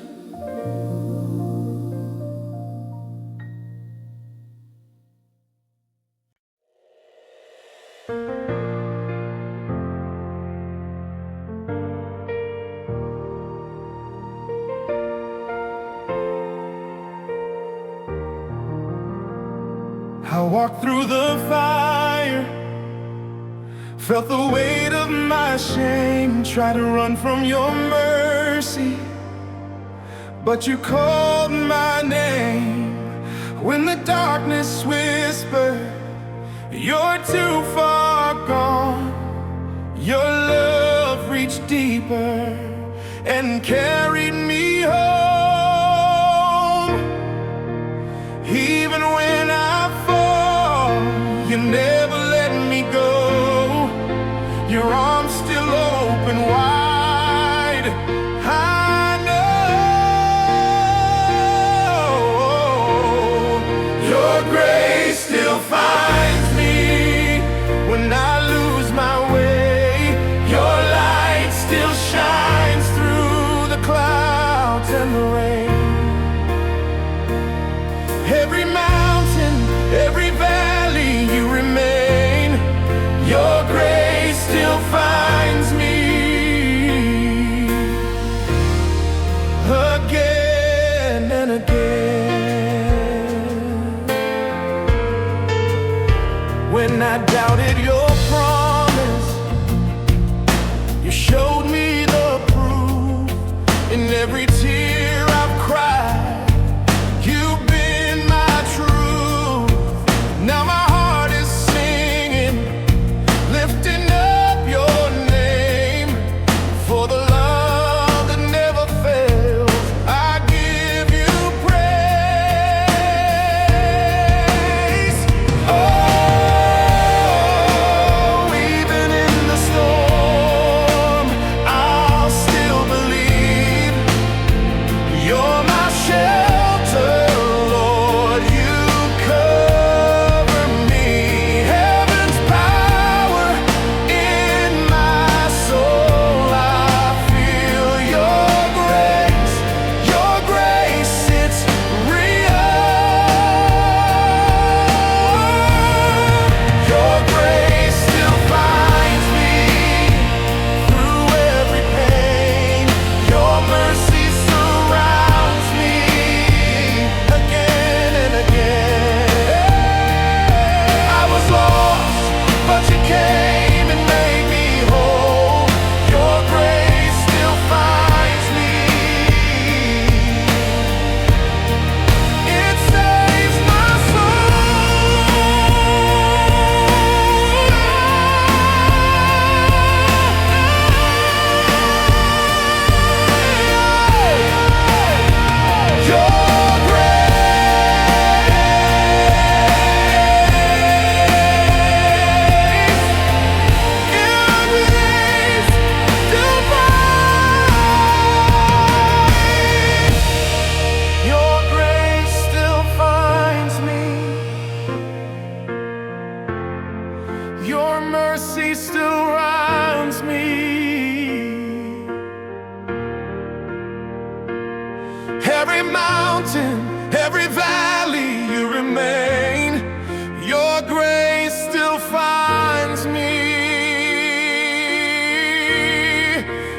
I walked through the fire, felt the weight of my shame, tried to run from your mercy, but you called my name. When the darkness whispered, you're too far gone, your love reached deeper and carried me home. Even when I fall, you never let me go. Your arms still open wide. I know your grace still finds me when I lose my way. Your light still shines through the clouds and the rain. Every mountain, every valley, you remain. Your grace still finds me again and again. When I doubted your promise, you showed me the proof. In every tear I've cried, you've been my truth. Now my heart is singing, lifting Your mercy still rounds me. Every mountain, every valley, you remain. Your grace still finds me.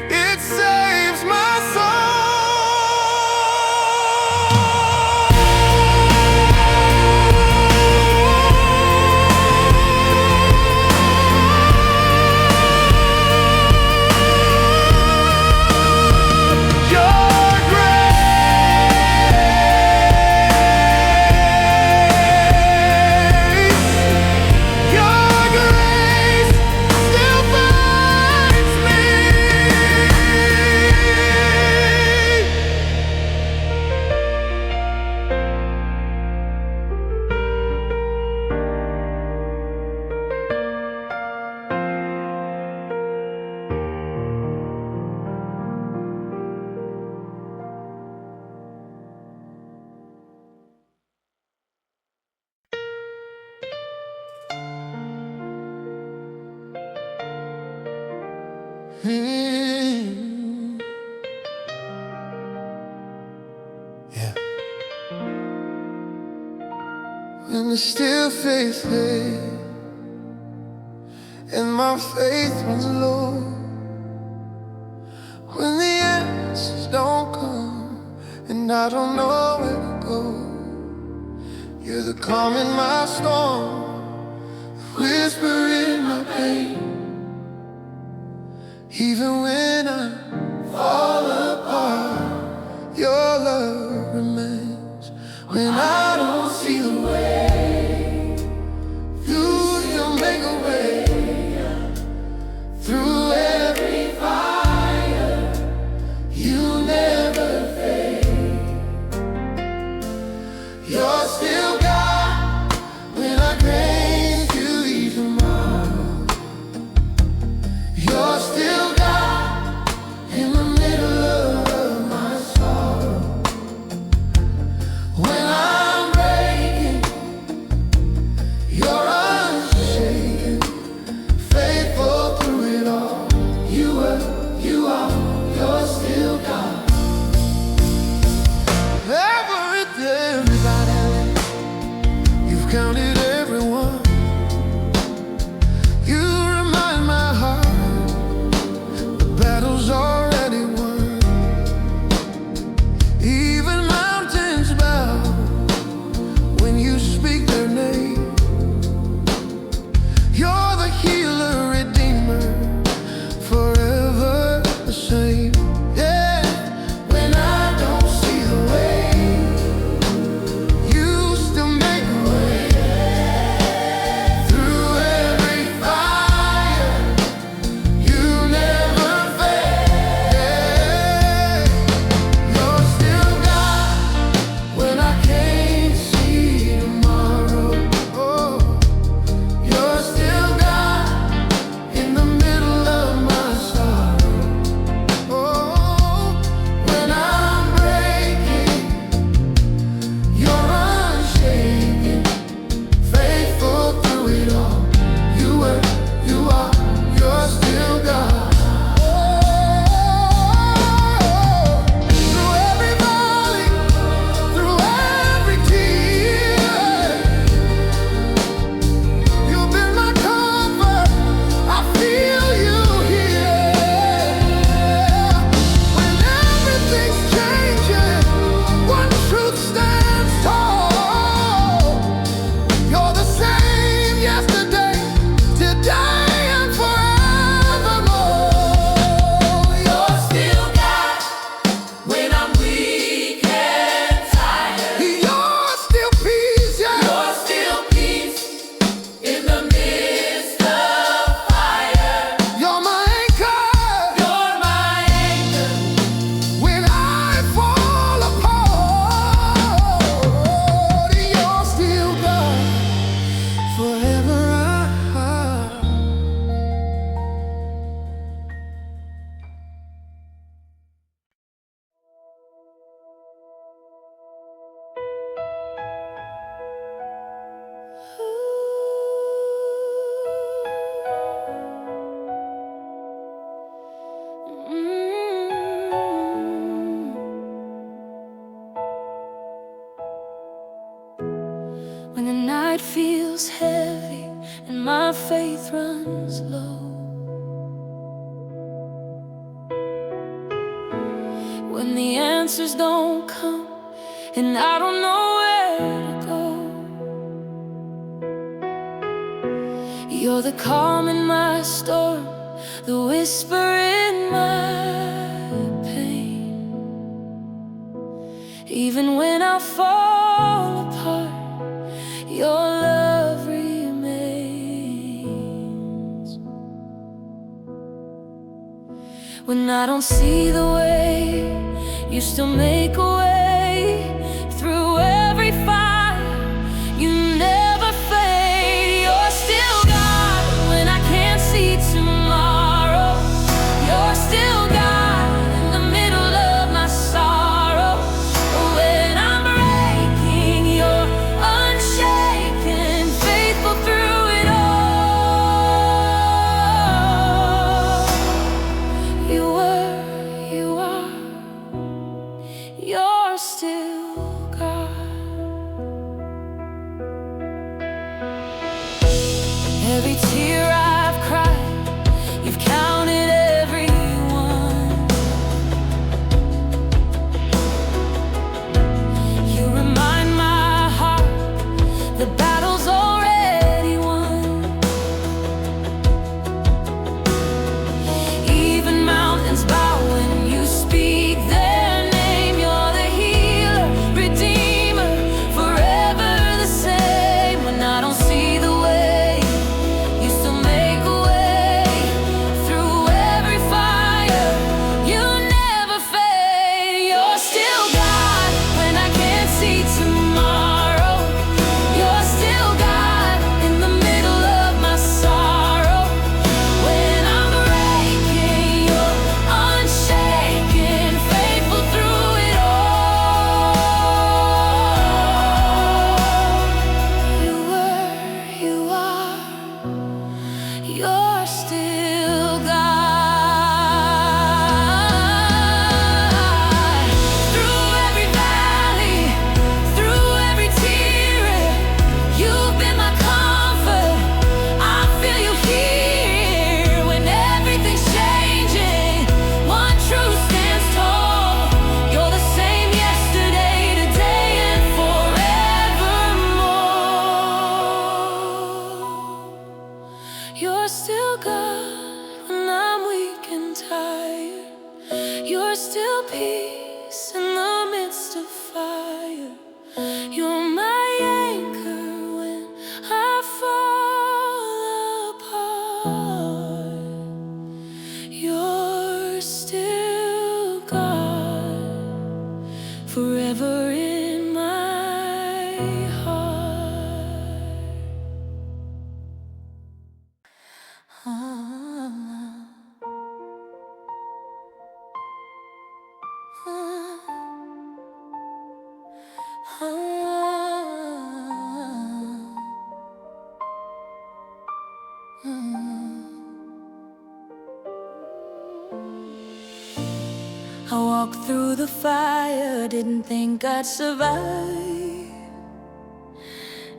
It saves my soul. Yeah. When the still face fades and my faith runs low, when the answers don't come and I don't know where to go, you're the calm in my storm, the whisper in my pain. Even when I fall apart, your love remains. When I don't see a way, you'll make a way. Through every fire, you never fade. You're still God when I claim to leave your mind. runs low. When the answers don't come and I don't know where to go, you're the calm in my storm, the whisper in my pain. Even when I fall apart, your love remains. When I don't see the way, you still make a way. Through every fire, you never fade. You're still God when I can't see tomorrow. You're still God in the middle of my sorrow. When I'm breaking, you're unshaken, faithful through it all. You were, you are, you're still God. Every tear I've cried, you've counted every one. You remind my heart the battle's already won. Even mountains bow when you speak their name. You're the healer, redeemer, forever the same. When I don't see the way, you still make a way. Through every fire, you never fade. You're still God when I can't see tomorrow. You're still God in the middle of my sorrow. When I'm breaking, you're unshaken, faithful through it all. You were, you are, you're still God. Through every valley, through every tear, you've been my comfort. I feel you here when everything's changing. One truth stands tall. You're the same yesterday, today, and forevermore. You're still God when I'm weak and tired. You're still peace in the midst of fire. You're my anchor when I fall apart. You're still God, forever in my heart. I walked through the fire, didn't think I'd survive.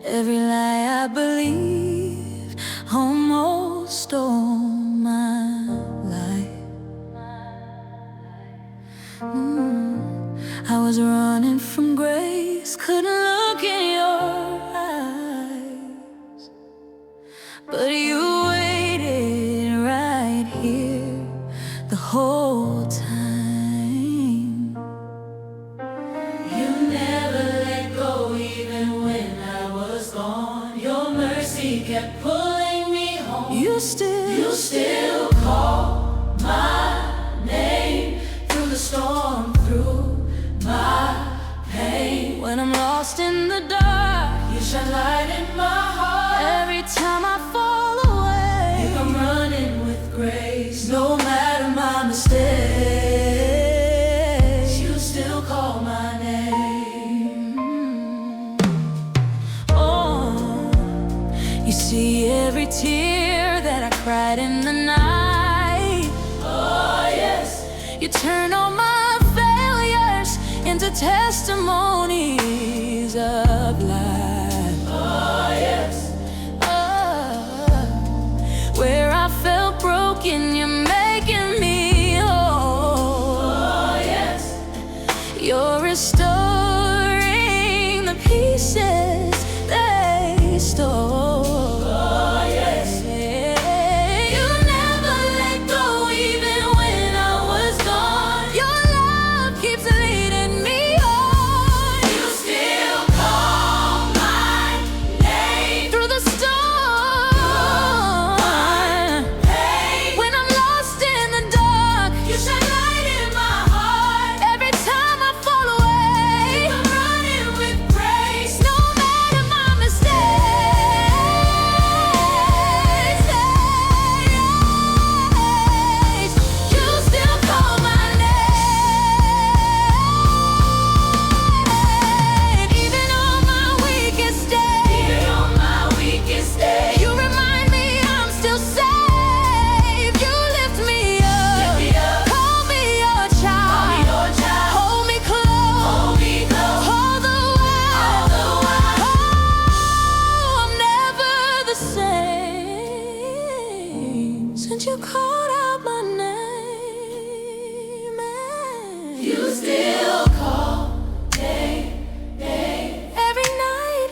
Every lie I believed almost stole my life. I was running from grace, couldn't look in your eyes, but you waited right here the whole time. You never let go even when I was gone. Your mercy kept pulling me home. You still call my name through the storm, through my pain. When I'm lost in the dark, you shine light in my heart. Every time I fall away, you come running with grace. No matter my mistakes, you still call my name. Oh, you see every tear that I cried in the night. Oh yes, you turn all my failures into testimonies of life. Oh yes, oh, where I felt broken, you're making me whole. Oh, yes. You're restoring the pieces they stole. Oh, yes. You never let go even when I was gone. Your love keeps leading me on. You still call my name through the storm. When I'm lost in the dark, you shine light in my heart. Every time I fall away, I'm running with grace. No matter my mistakes, you still call my name. Even on my weakest day, you remind me I'm still safe. You lift me up, call me your child, hold me close, all the while. Oh, I'm never the same since you called out my name. You still call every night,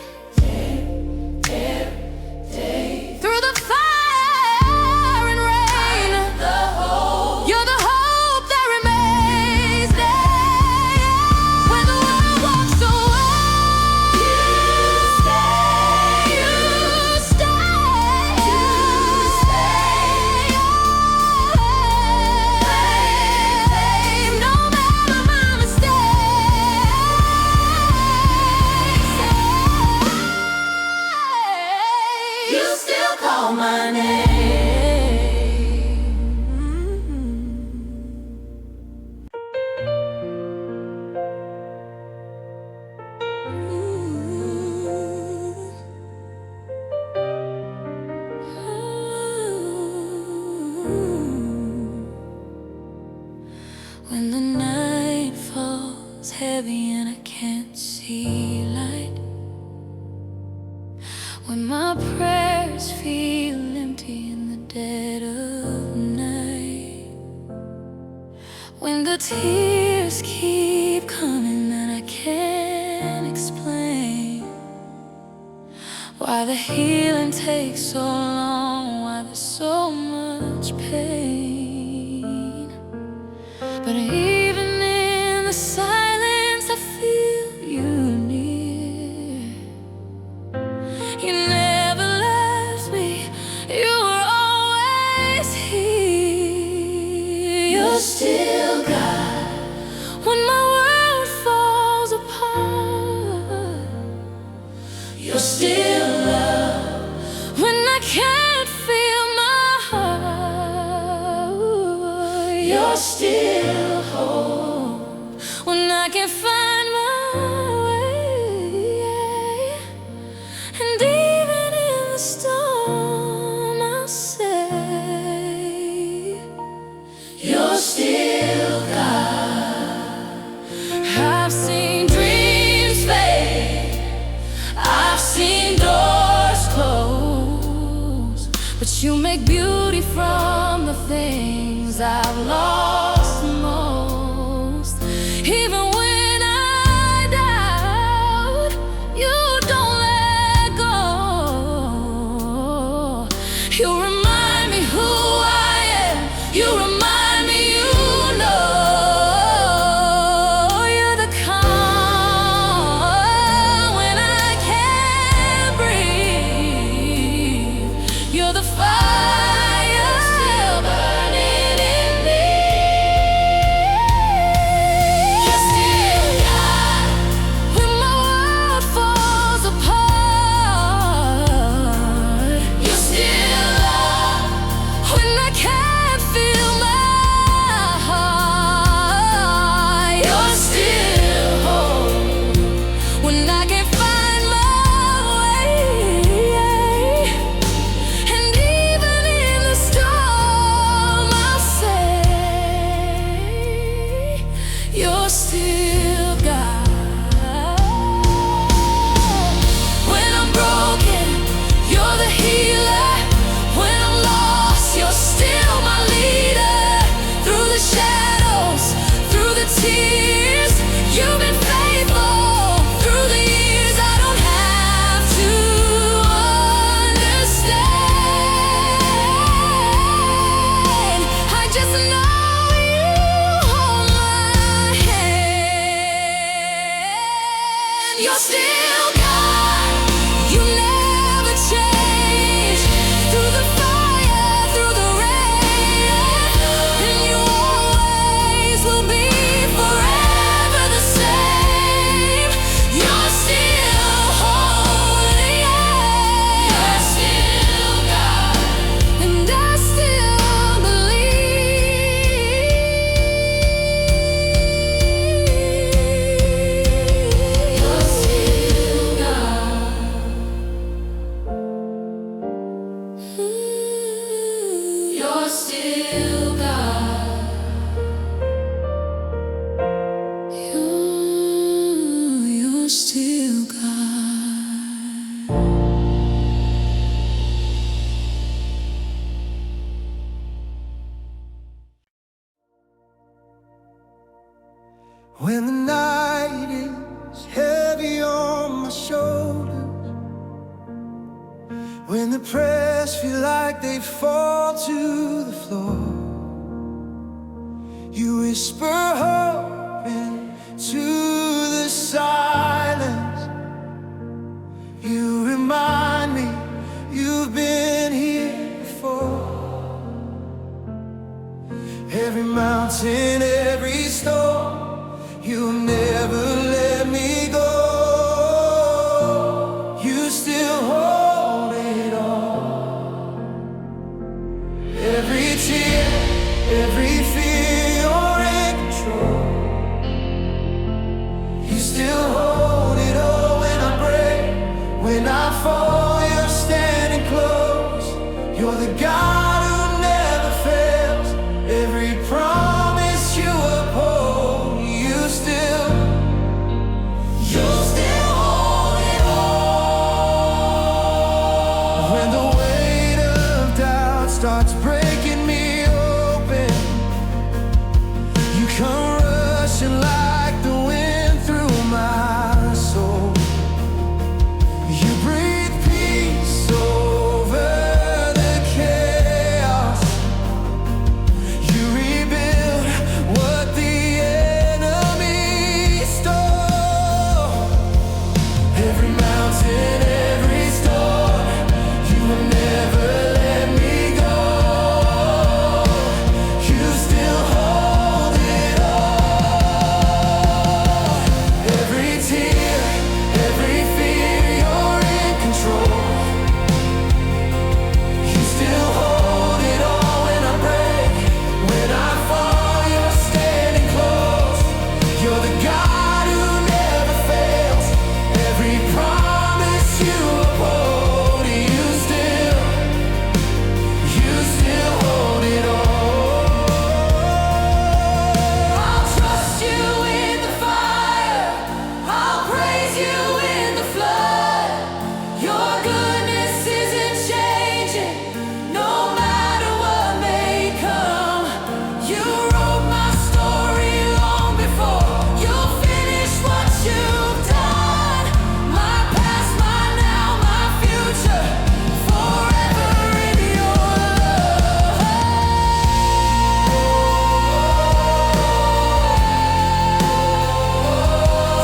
through the fire and rain. You're the hope that remains. When the world walks away, you stay. No matter my mistakes, you still call my name. When the night falls heavy and I can't see light, when my prayers feel empty in the dead of night, when the tears keep coming and I can't explain why the healing takes so long, why there's so much pain. But even in the silence, I feel you near. You never left me, you were always here. You're still God when my world falls apart. You're still love when I can't feel my heart. You're still hope when I can't find my way. And even in the storm, I'll say, you're still God. I've seen dreams fade, I've seen doors close, but you make beauty from the things I've lost most. Even when I doubt, you don't let go. You remind me who I am. You remind me you know. You're the calm when I can't breathe. You're the fire still burning in me. You're still God. You're still God. When the night is heavy on my shoulders, when the prayers feel like they fall to the floor, you whisper hope into the silence. You remind me you've been here before. Every mountain, every storm, you never let me go. You still hold it all. Every tear, every fear, you're in control. You still hold it all. When I break, when I fall, you're standing close. You're the God who never fails. Every promise you uphold. You still hold it all. When the weight of doubt starts breaking me open, you come rushing like the wind through my soul. You breathe peace over the chaos. You rebuild what the enemy stole. Every mountain, every storm, you will never let me go. You still hold it all. Every tear, every fear, you're in control. You still hold it all. When I break, when I fall, you're standing close. You're the God who never fails. Every promise you uphold. You still hold it all. I'll trust you in the fire. I'll praise you in the flood. Your goodness isn't changing, no matter what may come. You wrote my story long before you'll finish what you've done. My past, my now, my future, forever in your love.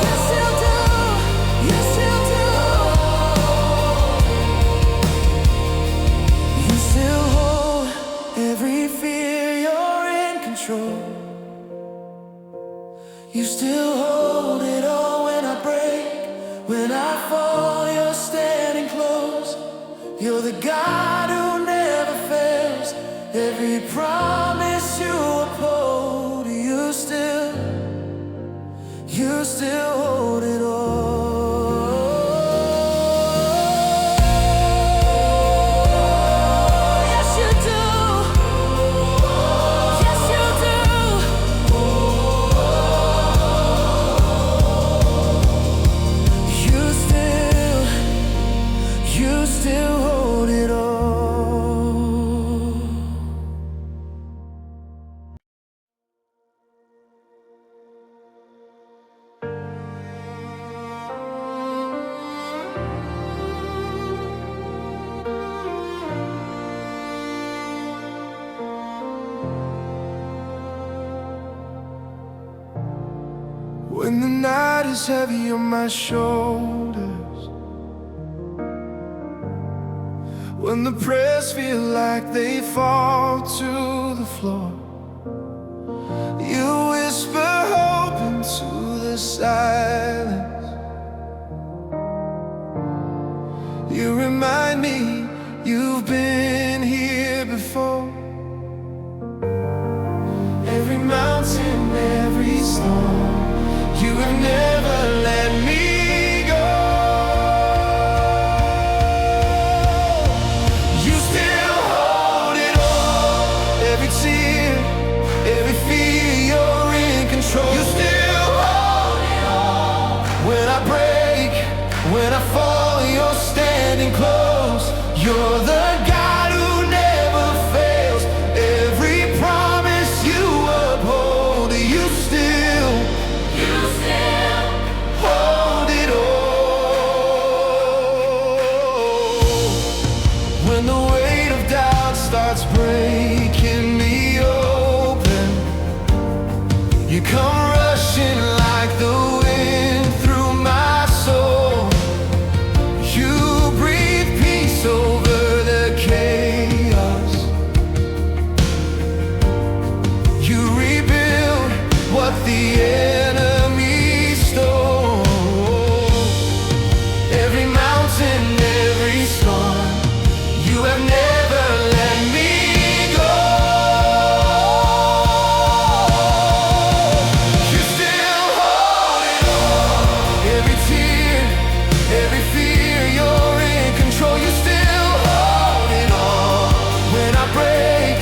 You still do, you still do. You still hold every fear, you're in control. You still hold it all. When I break, when I fall, you're standing close. You're the God who never fails. Every promise you uphold. You still hold it all. Yes, you do. Yes, you do. You still hold it all. When the night is heavy on my shoulders, when the prayers feel like they fall to the floor, you whisper hope into the silence. You remind me you've been here before. Every mountain, every storm, you have never let me go. You still hold it all. breaking me open. You come rushing like the wind through my soul. You breathe peace over the chaos. You rebuild what the enemy stole. Every mountain, every storm, you have never let me go. You still hold it all. Every tear, every fear, you're in control. You still hold it all. When I break,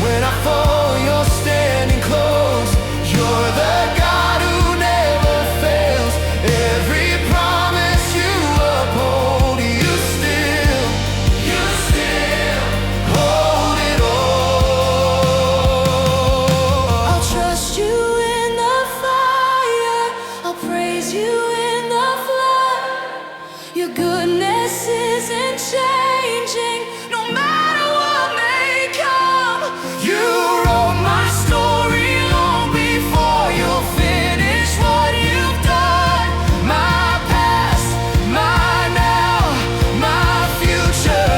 when I fall, you're standing close. You're the God who never fails. Every promise you uphold. You still hold it all. I'll trust you in the fire, I'll praise you in the flood. Your goodness isn't changing, no matter what may come. You wrote my story long before you'll finish what you've done. My past, my now, my future,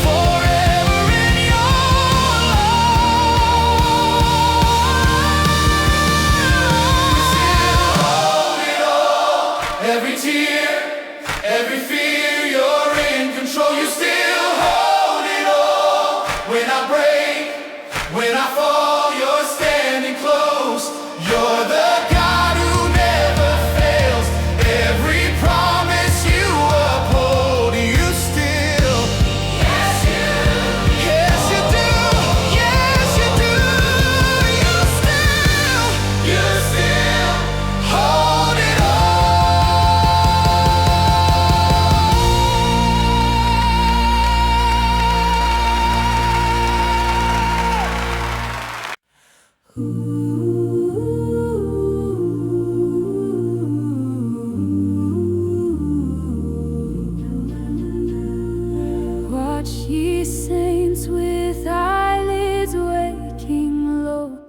forever in your love. You still hold it all. Every tear, every fear, you're in control. You still hold it all. When I break, when I fall, you're standing close. You're the God who never fails. Every promise you uphold. You still, yes you do, yes you do, yes you do. You still hold it Watch ye saints with eyelids waking low.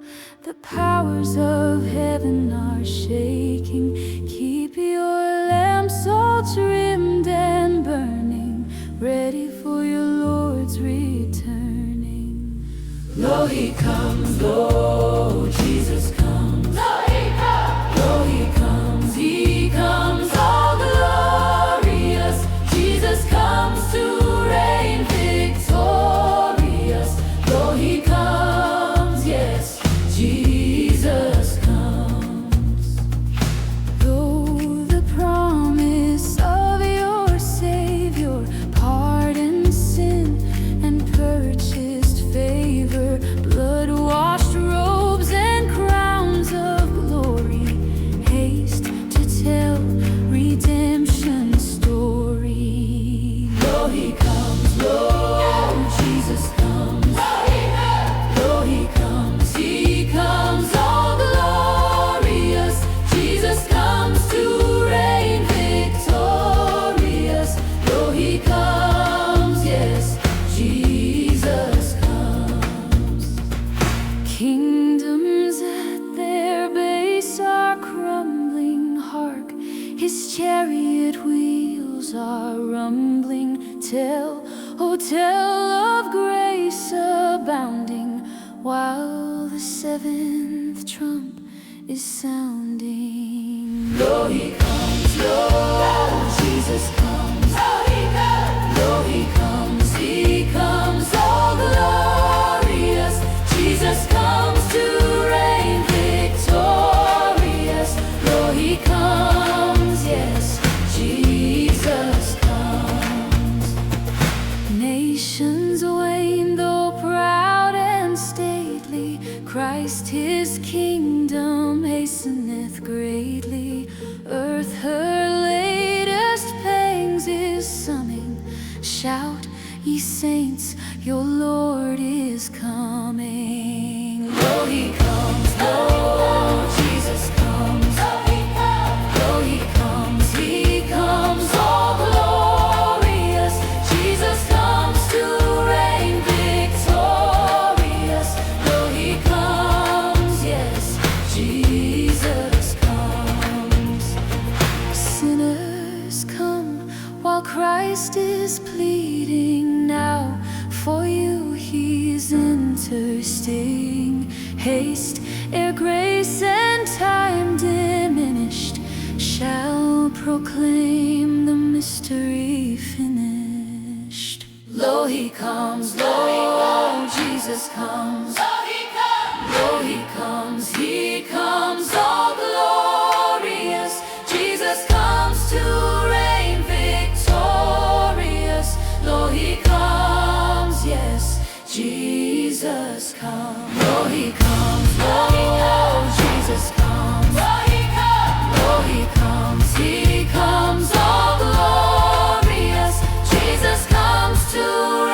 The powers of heaven are shaking. Keep your lamps all trimmed and burning, ready for your Lord's returning. Lo, he comes, lo, Jesus comes. Lo, he comes, lo, he comes all glorious. Jesus comes to reign victorious. Lo, he comes, yes, Jesus comes. Though the promise of your Savior pardoned sin and purchased favor, blood-washed robes and crowns of glory, haste to tell redemption's story. Lo, he comes, lo, Jesus comes. Lo, he comes all glorious. Jesus comes to reign victorious. Lo, he comes, yes, Jesus comes. Kingdoms at their base are crumbling. Hark, his chariot wheels are rumbling. Tell, oh tell of grace abounding, while the seventh trump is sounding. Lo, he comes, lo, Jesus comes. Lo, he comes all glorious. Jesus comes to reign victorious. Lo, he comes, yes, Jesus comes. Nations wane, though proud and stately. Christ his kingdom hasteneth greatly. Earth her latest pangs is summing. Shout, ye saints, your Lord is coming. Lo, he comes, lo, Jesus comes. Lo, he comes all glorious. Jesus comes to reign victorious. haste, ere grace and time diminished, shall proclaim the mystery finished. Lo, he comes, lo, Jesus comes. Lo, he comes, all glorious. Jesus comes to reign victorious. Lo, he comes, yes, Jesus comes. Lo, he comes, lo, Jesus comes. Lo, he comes, all glorious. Jesus comes to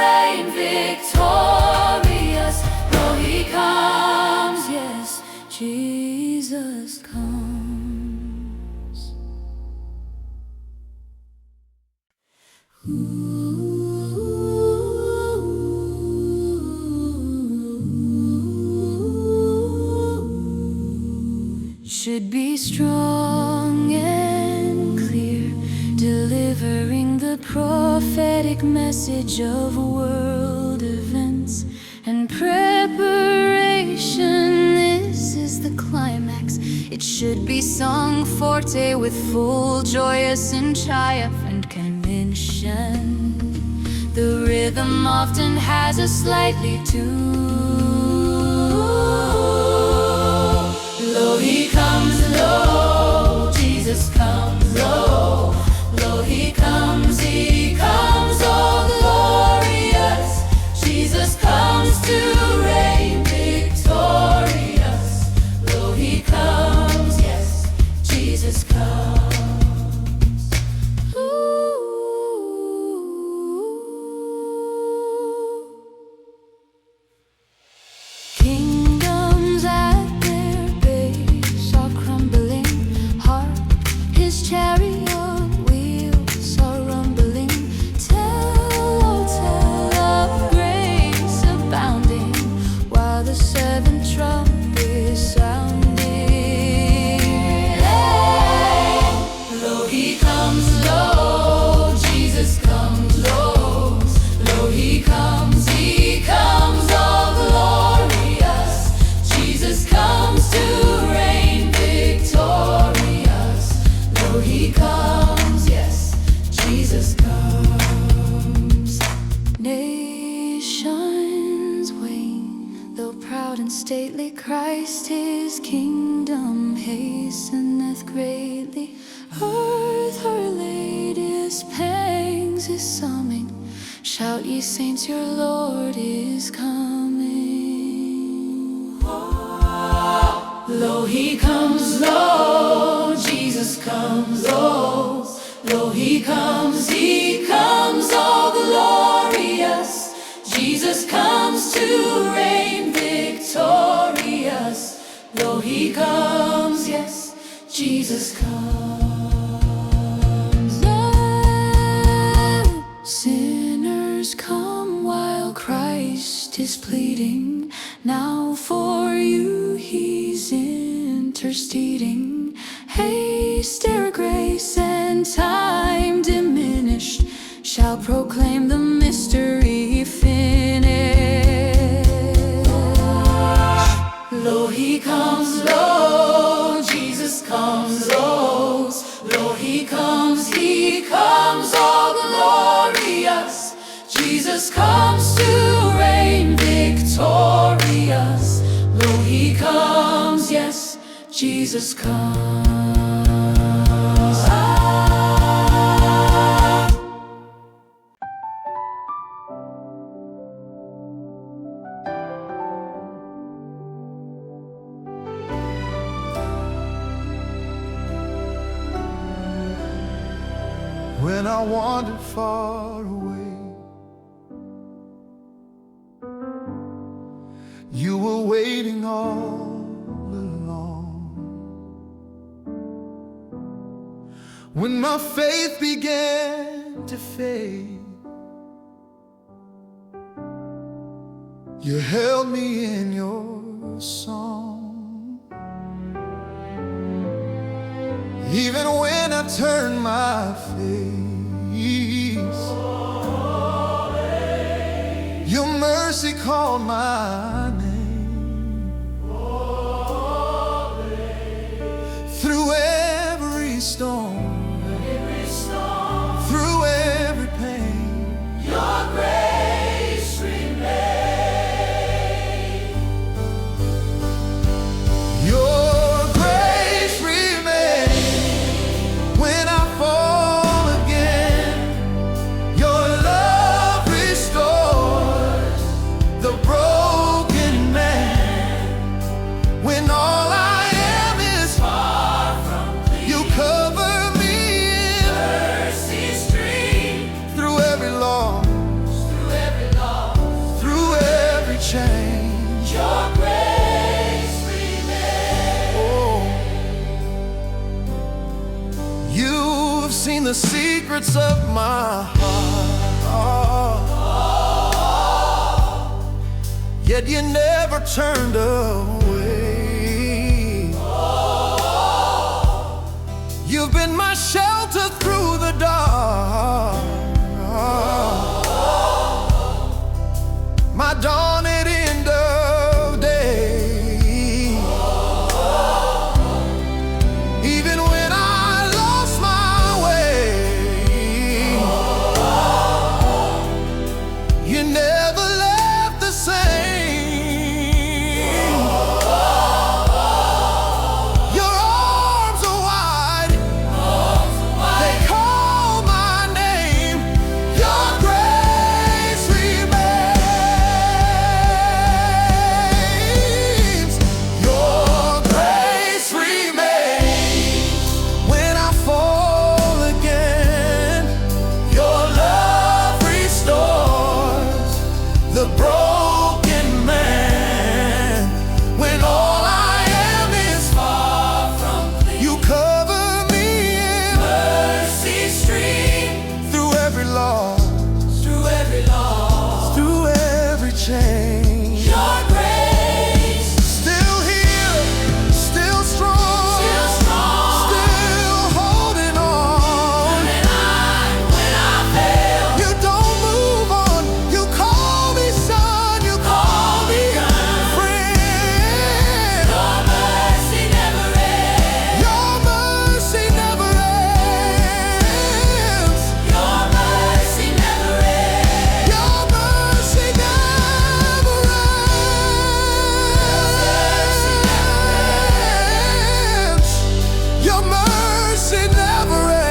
reign victorious. Lo, he comes, yes, Jesus comes. Should be strong and clear, delivering the prophetic message of world events and preparation. This is the climax. It should be sung forte with full joyous and triumphant commission. The rhythm often has a slightly tune. Lo, he comes, lo, Jesus comes, lo, lo, he comes, all glorious. Jesus comes to reign victorious. Lo, he comes, yes, Jesus comes. Kingdoms at their base are crumbling. Hark, his chariot wheels are rumbling. Tell of grace abounding, while the seventh trump is sounding. Hey! Lo, he comes, lo, Jesus comes, lo, lo, he comes, all glorious. Jesus comes to reign victorious. Lo, he comes, yes, Jesus comes. Nations wane, though proud and stately, Christ his kingdom hasteneth greatly. Earth her latest pangs is summing. Shout, ye saints, your Lord is coming. Lo, he comes, lo, Jesus comes, lo, lo, he comes, all glorious. Jesus comes to reign victorious. Lo, he comes, yes, Jesus comes. Let sinners come while Christ is pleading. Now for you he's interceding. Haste, ere grace and time diminished, shall proclaim the mystery finished. Lo, he comes, lo, Jesus comes, lo, lo, he comes, all glorious. Jesus comes to reign victorious. Lo, he comes, yes, Jesus comes. When I wandered far away, you were waiting all along. When my faith began to fade, you held me in your song. Even when I turned my face, your mercy called my name. Your grace remains. Oh, you've seen the secrets of my heart. Yet you never turned away. You've been my shelter through the dark, my dawn at end of day. Even when I lost my way, you never left the same. The broken man, when all I am is far from thee, you cover me in mercy stream, through every loss, through every loss, through every change. Your grace, still here, still strong, still strong, still holding on. When I fail, you don't move on. You call me son, you call me friend. Your mercy never ends. Your mercy never ends. Your mercy never ends. Your mercy never ends.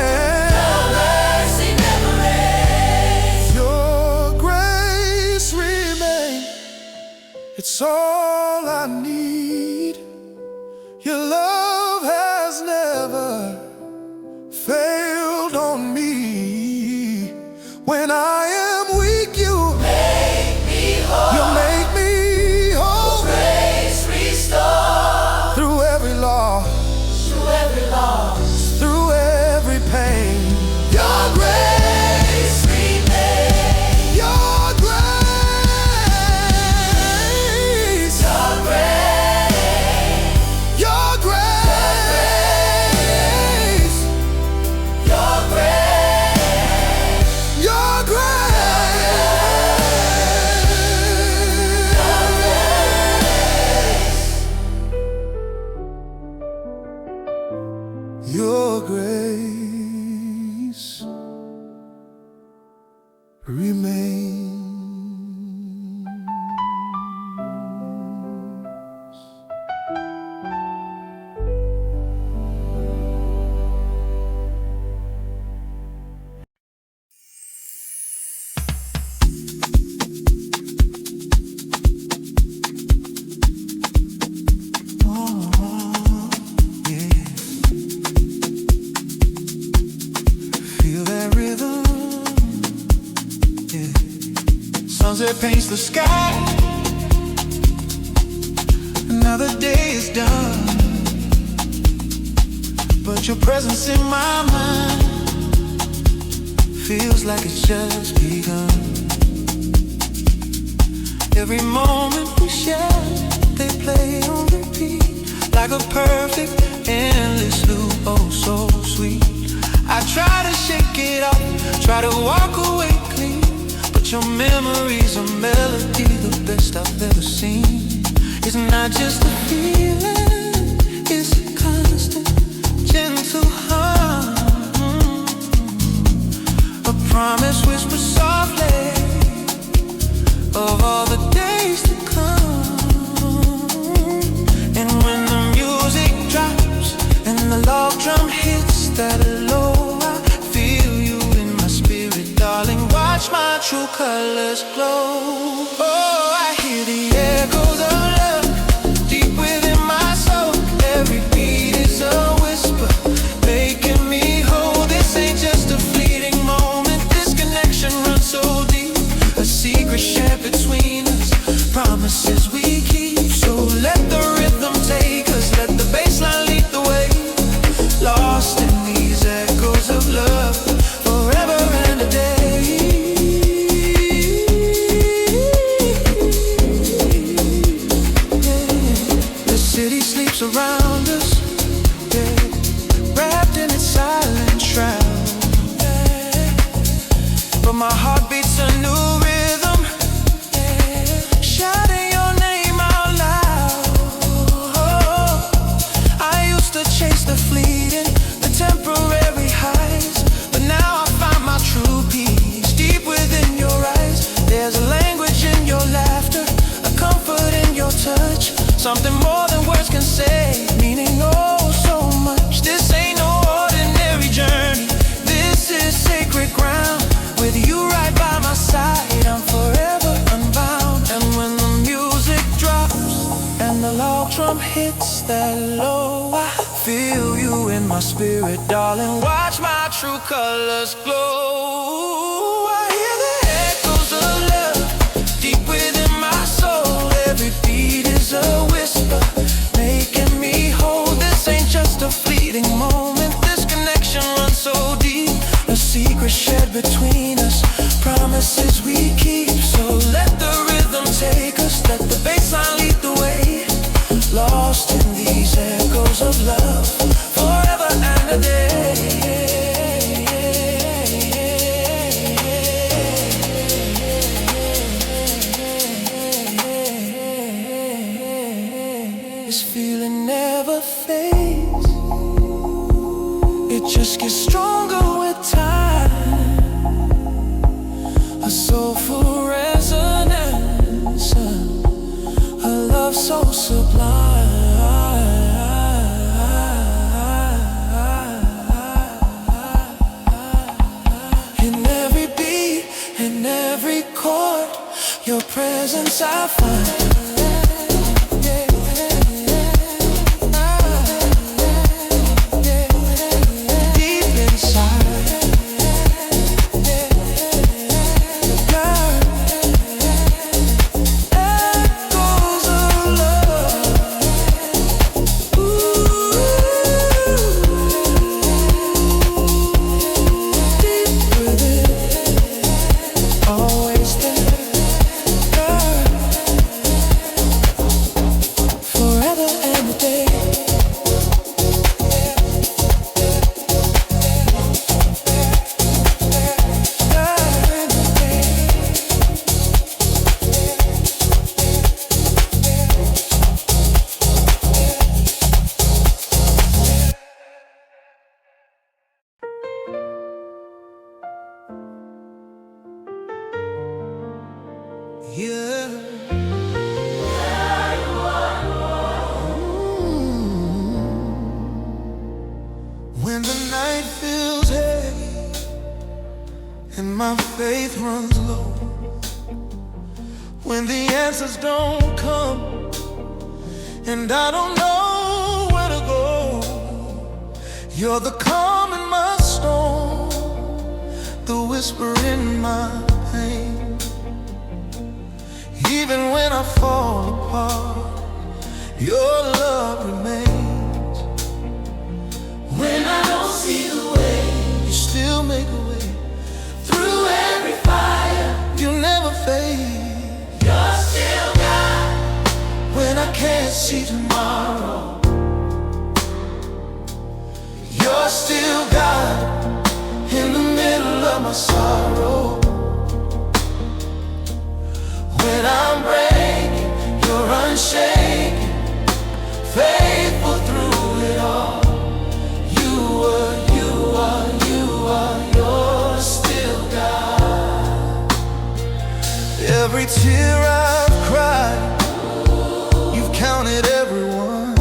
Your mercy never ends. Your grace remains. It's all I need. Your love has never failed on me. When I am weak, you Make me whole. make me whole. Grace restore. Through every loss, Through every loss. through every pain, your grace Remains. your grace, Your grace. your grace, Your grace. your grace, your grace remains. Feel that rhythm, yeah. Sunset paints the sky. Another day is done, but your presence in my mind feels like it's just begun. Every moment we share, they play on repeat, like a perfect endless loop, oh so sweet. I try to shake it off, try to walk away clean, but your memory's a melody, the best I've ever seen. It's not just a feeling, it's a constant, gentle hum, a promise whispered softly of all the days to come. And when the music drops and the log drum hits that low, I feel you in my spirit, darling. Watch my true colors glow. Oh, I hear the echoes of love deep within my soul. Every beat is a whisper, making me whole. This ain't just a fleeting moment, this connection runs so deep. A secret shared between us, promises we we keep. So let the rhythm take us, let the bass line lead the way. Lost in these echoes of love, forever and a day. The city sleeps around us, wrapped in its silent shroud, but my heart beats a new rhythm, shouting your name out loud. I used to chase the fleeting, the temporary highs, but now I find my true peace deep within your eyes. There's a language in your laughter, a comfort in your touch, something more than words can say, meaning oh so much. This ain't no ordinary journey, this is sacred ground. With you right by my side, I'm forever unbound. And when the music drops and the log drum hits that low, I feel you in my spirit, darling. Watch my true colors glow. I hear the echoes of love deep within my soul. Every beat is a whisper, making me whole. This ain't just a fleeting moment, this connection runs so deep. A secret shared between us, promises we keep. So let the rhythm take us, let the bass line lead the way. Lost in these echoes of love, forever and a day. This feeling never fades, it just gets stronger with time. A soulful resonance, a love so sublime. In every beat, in every chord, your presence I find. When the night feels heavy and my faith runs low, when the answers don't come and I don't know where to go, you're the calm in my storm, the whisper in my pain. Even when I fall apart, your love remains. When I don't see the way, you still make a way. Through every fire, you never fade. You're still God. When I can't see tomorrow, you're still God. In the middle of my sorrow, when I'm breaking, you're unshaken, faithful through it all. You're still God. Every tear I've cried, you've counted every one.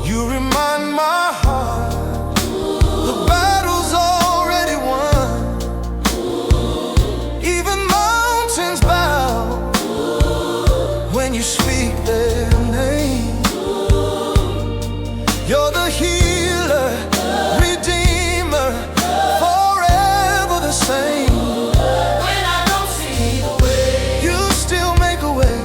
You remind my heart, the battle's already won. Even mountains bow when you speak their name. You're the healer, redeemer, forever the same. When I don't see the way, you still make a way.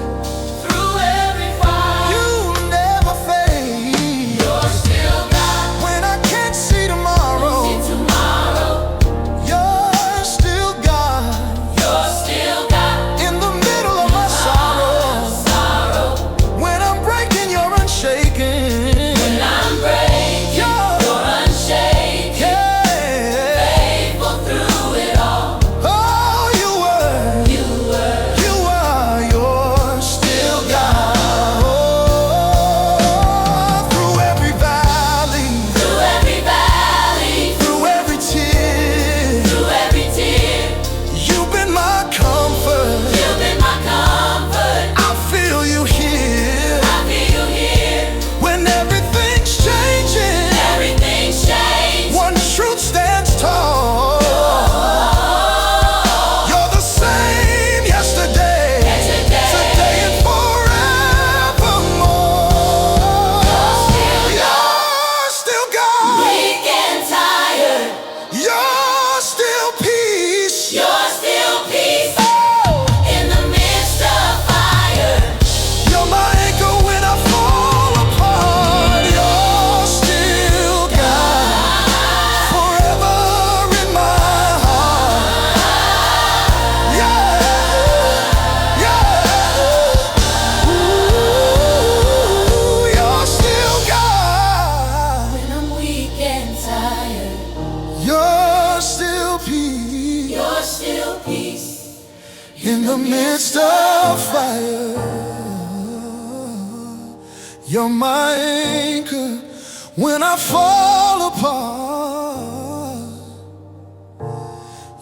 You're my anchor when I fall apart.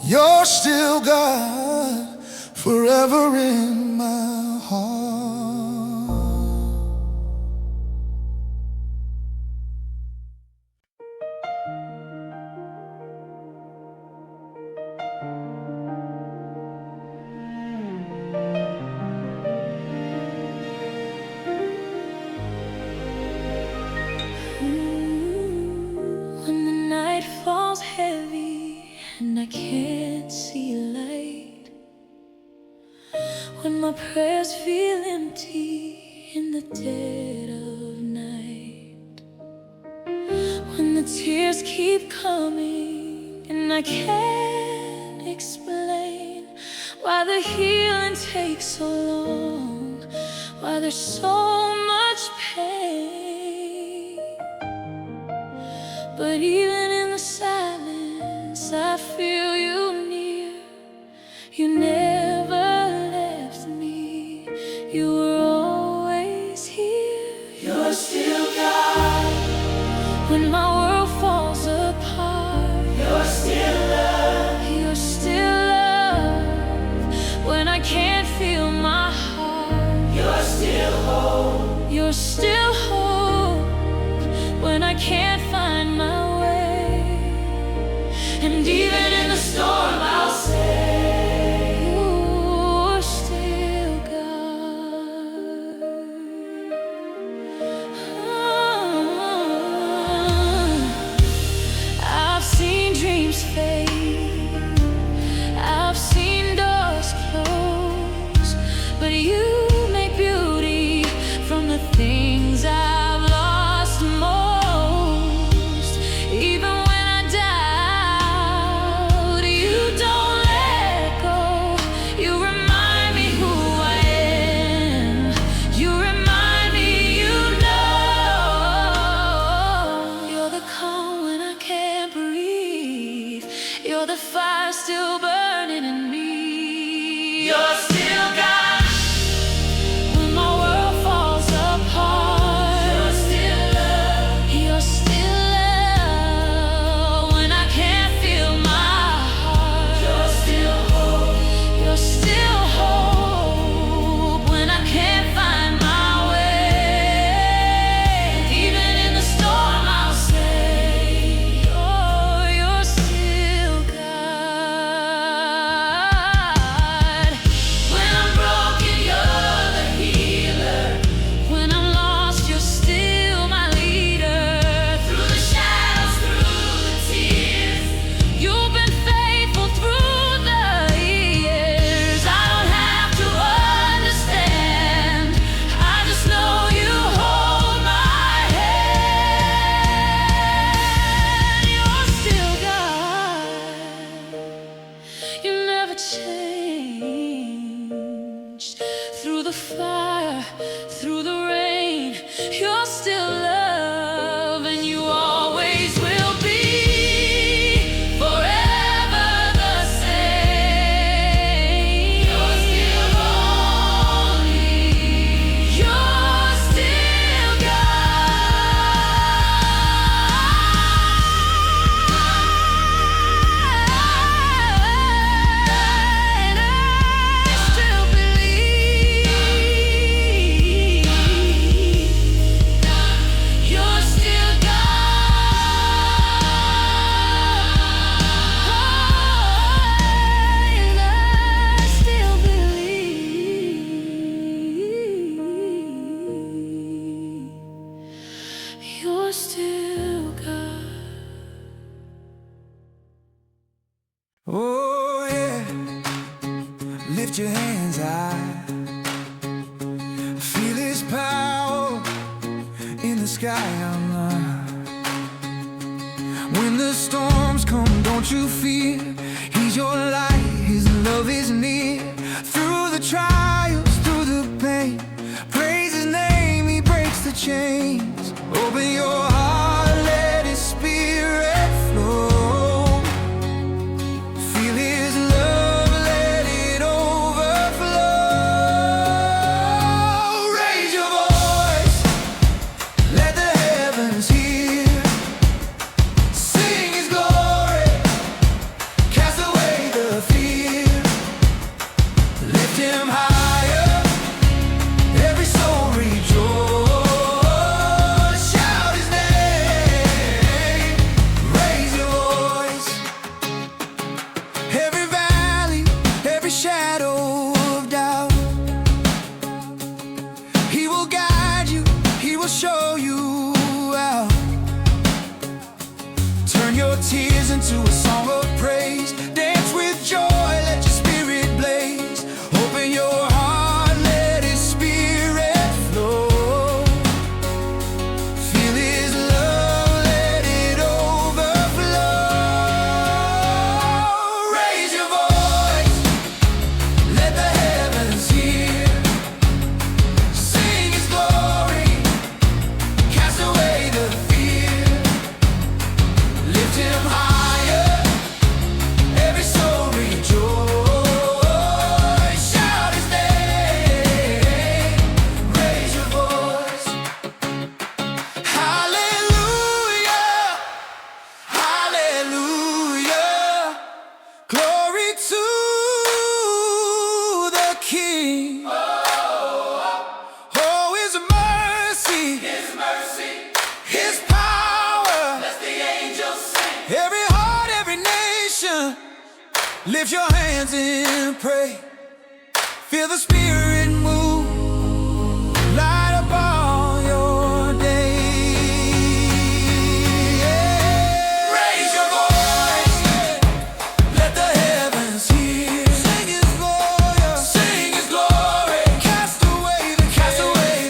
You're still God, forever in my heart. When the night falls heavy and I can't see light, when my prayers feel empty in the dead of night, when the tears keep coming and I can't explain why the healing takes so long, why there's so much pain. But even in the silence, I feel you near. You never left me. You were always here. You're still God. When my world falls apart, you're still love. You're still love. When I can't feel my heart, you're still hope. You're still hope. When I can't find my way, and even in the storm I'll say, you're still God. I've seen dreams fade, I've seen doors close, but you make beauty from the things I've lost most. Even when I doubt, you don't let go. You remind me who I am. You remind me you know. You're the calm when I can't breathe. You're the fire still burning in me. You're still God. When my world falls apart, you're still love. You're still love. When I can't feel my heart, you're still hope. You're still hope. When I can't find my way, even in the storm I'll say, oh, you're still God. When I'm broken, you're the healer. When I'm lost, you're still my leader. Through the shadows, through the tears, you've been faithful through the years. I don't have to understand, I just know you hold my hand. You're still God. You never changed. Through the fire, through the rain, you're still love, and you always will be. Forever the same. You're still holy. You're still God. I still believe. You're still God. And I still believe. You're still God. Oh yeah, lift your hands high. Feel His power in the sky. When the storms come, don't you fear. He's your light, His love is near. Through the trials, through the pain, praise His name, He breaks the chains. Open your heart, let His Spirit flow. Feel His love, let it overflow. Raise your voice, will show you how. Turn your tears into a song of praise. Dance with joy, let your spirit blaze. Open your heart, let His spirit flow. Feel His love, let it overflow. Raise your voice, let the heavens hear. Sing His glory, cast away the fear. Lift Him higher, every soul rejoice. Shout His name, raise your voice. Hallelujah, hallelujah. Glory to the King. Oh, His mercy, His power. Every heart, every nation, lift your hands and pray. Feel the Spirit move, light up all your day. Raise your voice, let the heavens hear. Sing His glory, cast away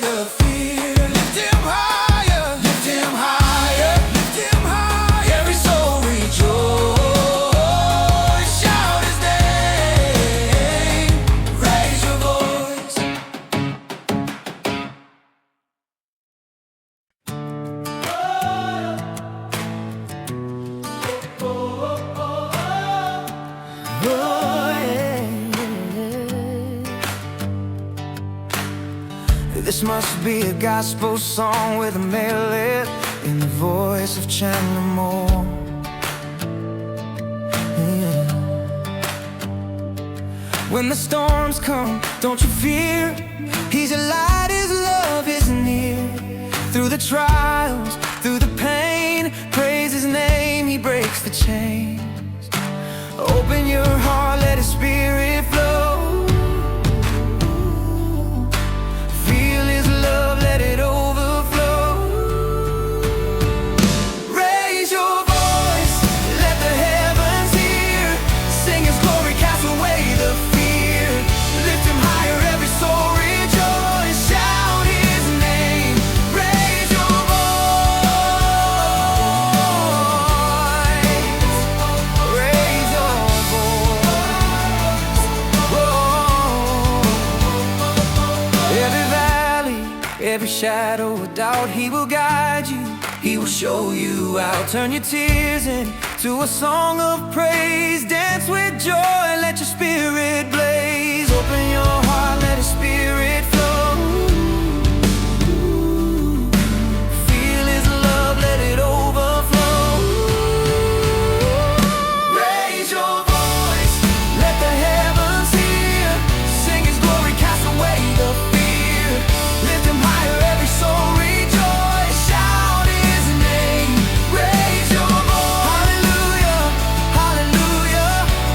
the fear. Lift Him higher, lift Him higher, lift Him higher. Every soul rejoice. Shout His name, raise your voice. This must be a gospel song with a medley in the voice of Chandler Moore. Yeah. When the storms come, don't you fear. He's a light, His love is near. Through the trials, through the pain, praise His name, He breaks the chains. Open your heart, let His spirit flow. Feel His love, let it overflow. Raise your voice, let the heavens hear. Sing His glory, cast away the fear. Lift Him higher, every soul rejoice. Shout His name, raise your voice. Raise your voice. Whoa. Every valley, every shadow of doubt, He will guide you, He will show you out. Turn your tears into a song of praise. Dance with joy, let your spirit blaze. Open your heart, let His spirit flow. Feel His love, let it overflow. Raise your voice, let the heavens hear. Sing His glory, cast away the fear. Lift Him higher, every soul rejoice. Shout His name, raise your voice. Hallelujah, hallelujah.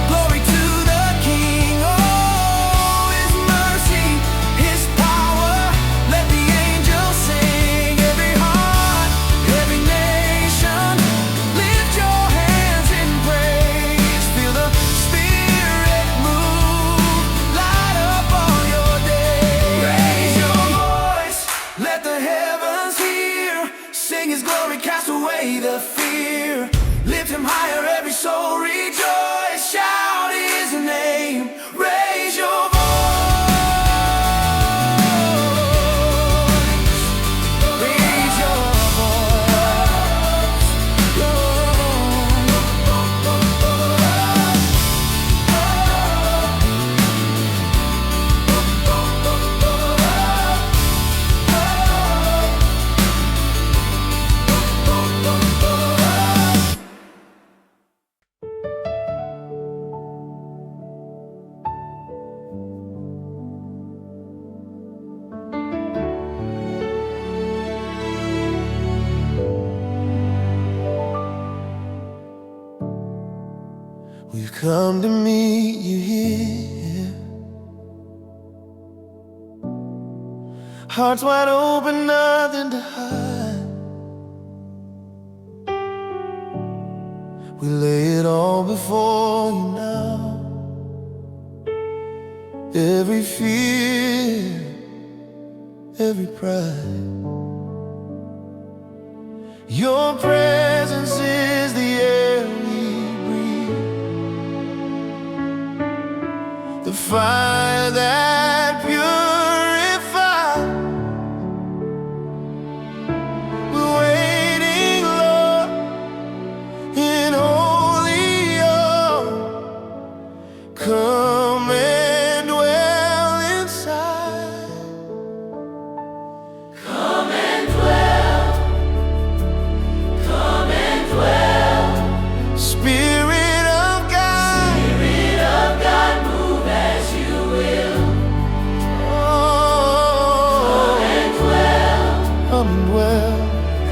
Glory to the King. Oh, His mercy, His power. Let the angels sing. Every heart, every nation, lift your hands in praise. Feel the Spirit move, light up all your day. Raise your voice, let the heavens hear. Sing His glory, cast away the fear. Lift Him higher, every soul rejoice. Shout His name, raise your voice. Raise your voice. We've come to meet you here. Hearts wide open, nothing to hide. We lay it all before you now. Every fear, every pride. Your presence is the air we breathe, the fire that purifies. We're waiting, Lord, in holy awe. Come and dwell inside. Come and dwell. Come and dwell. Spirit of God, Spirit of God, move as you will. oh, Come and dwell. come and dwell.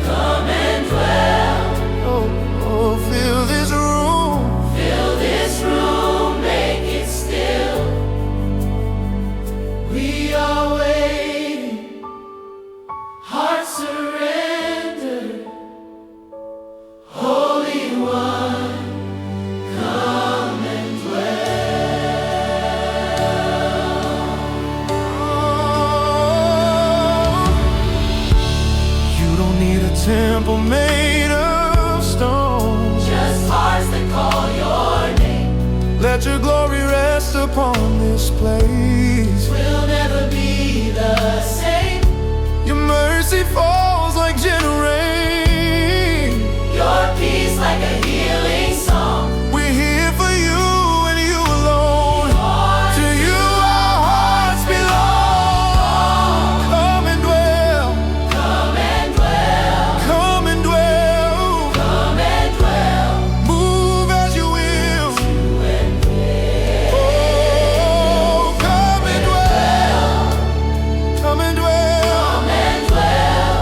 Come and dwell. Oh, oh, fill this room. Fill this room, make it still. We are waiting, hearts surrendered. Holy One, come and You don't need a temple made of stone. just hearts that call your name. Let your glory rest upon this place. We'll never be the same. Your mercy falls like gentle rain. Your peace like a healing song. We're here for you and you alone. To you our hearts belong. Come and dwell. Come and dwell. Come and dwell. Come and dwell. Move as you will. Oh, come and dwell. Come and dwell. Come and dwell.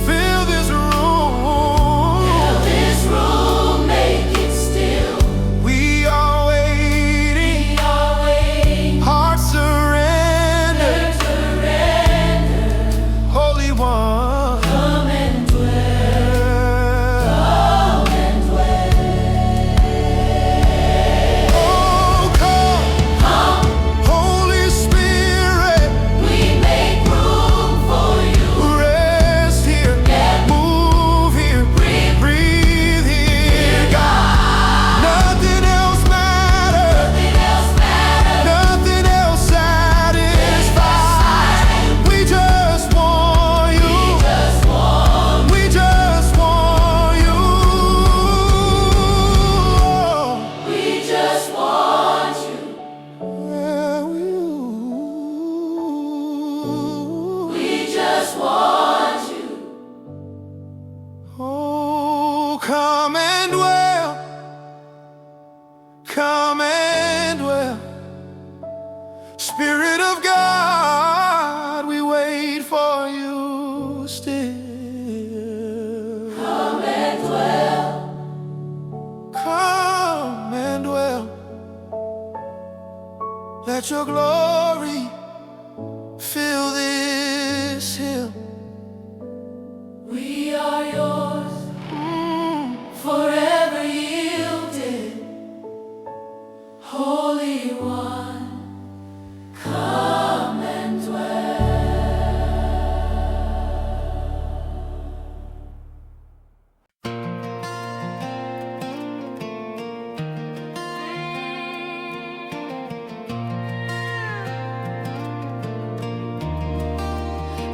Fill this room. Fill this room, make it still. We are waiting. We are waiting. Hearts surrender. Surrender. Holy One. Come and dwell. Come and dwell. Oh, come. Come, Holy Spirit. we make room for you. Rest here. Yeah. Move here. Breathe. Breathe here. God, Nothing else matters. nothing else matters. Nothing else satisfies. We just want you. Just want We just want you. We just want you. We just want you. Oh, come and dwell. Come and dwell. Spirit of God, we wait for you still. Come and dwell. Come and dwell. Let your glory fill this hill. We are yours, forever yielded. Holy One, come and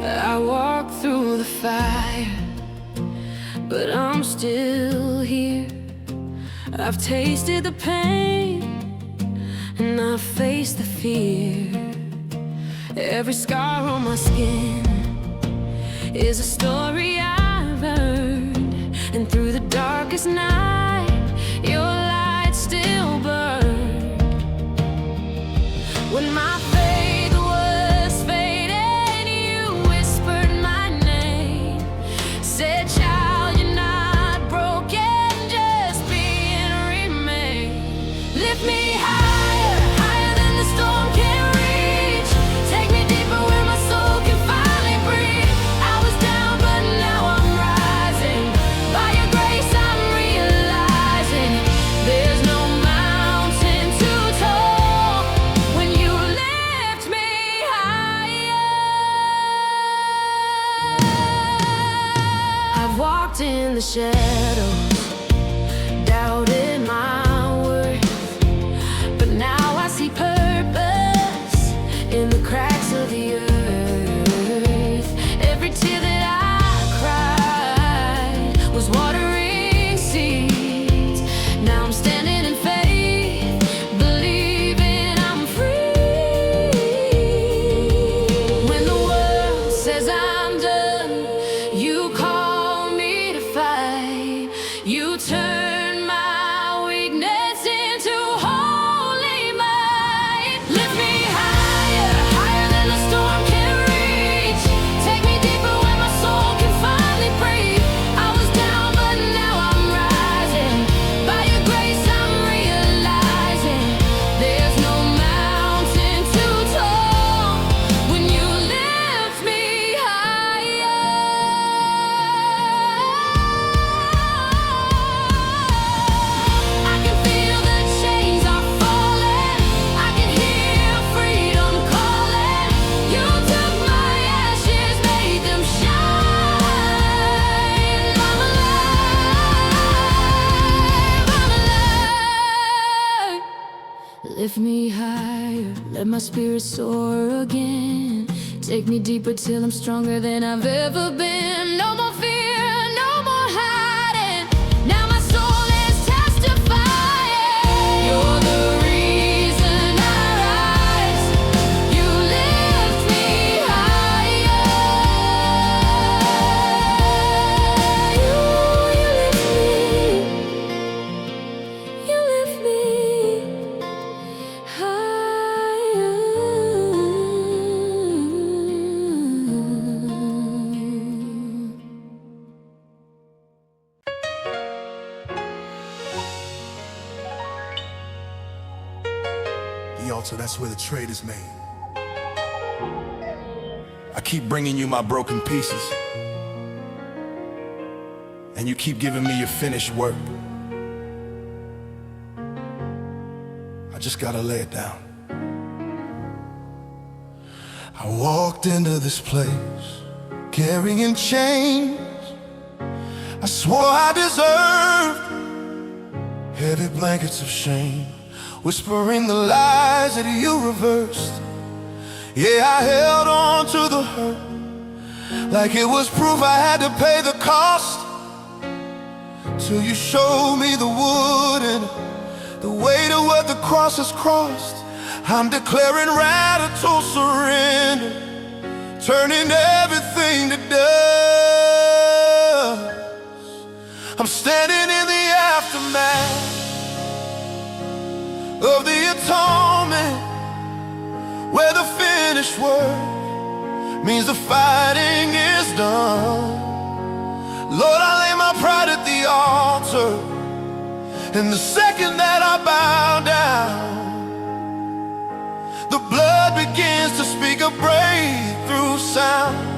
I walk through the fire, but I'm still here. I've tasted the pain, and I've faced the fear. Every scar on my skin is a story I've heard, and through the darkest night, your light still burned. When my faith was fading, you whispered my name, said, "Child, you're not broken, just being remade." Lift me higher, higher than the storm can reach. Take me deeper where my soul can find in the shadows, doubted my worth, but now I see purpose in the cracks of the earth. Every tear that I cried was watering seeds. Now I'm standing in faith, believing I'm free. When the world says I'm done, you call me to fight. You turn my weakness into holy might. Lift me higher, higher than the storm can reach. Take me deeper where my soul can finally breathe. I was down, but now I'm rising. By your grace I'm realizing there's no mountain too tall when you lift me higher. I can feel the chains are falling. I can hear freedom calling. You took my ashes, made them shine. I'm alive. Lift me higher, let my spirit soar again. Take me deeper till I'm stronger than I've ever been. No more fear, no more hiding. Now my soul is testifying. You're the reason I rise. You lift me higher. You lift me higher. The altar, that's where the trade is made. I keep bringing you my broken pieces, and you keep giving me your finished work. I just gotta lay it down. I walked into this place carrying chains I swore I deserved, heavy blankets of shame, whispering the lies that you reversed. Yeah, I held on to the hurt like it was proof I had to pay the cost, till you showed me the wood and the weight of what the cross has crossed. I'm declaring radical surrender, turning everything to dust. I'm standing in the aftermath of the atonement, where the finished work means the fighting is done. Lord, I lay my pride at the altar, and the second that I bow down, the blood begins to speak a breakthrough sound.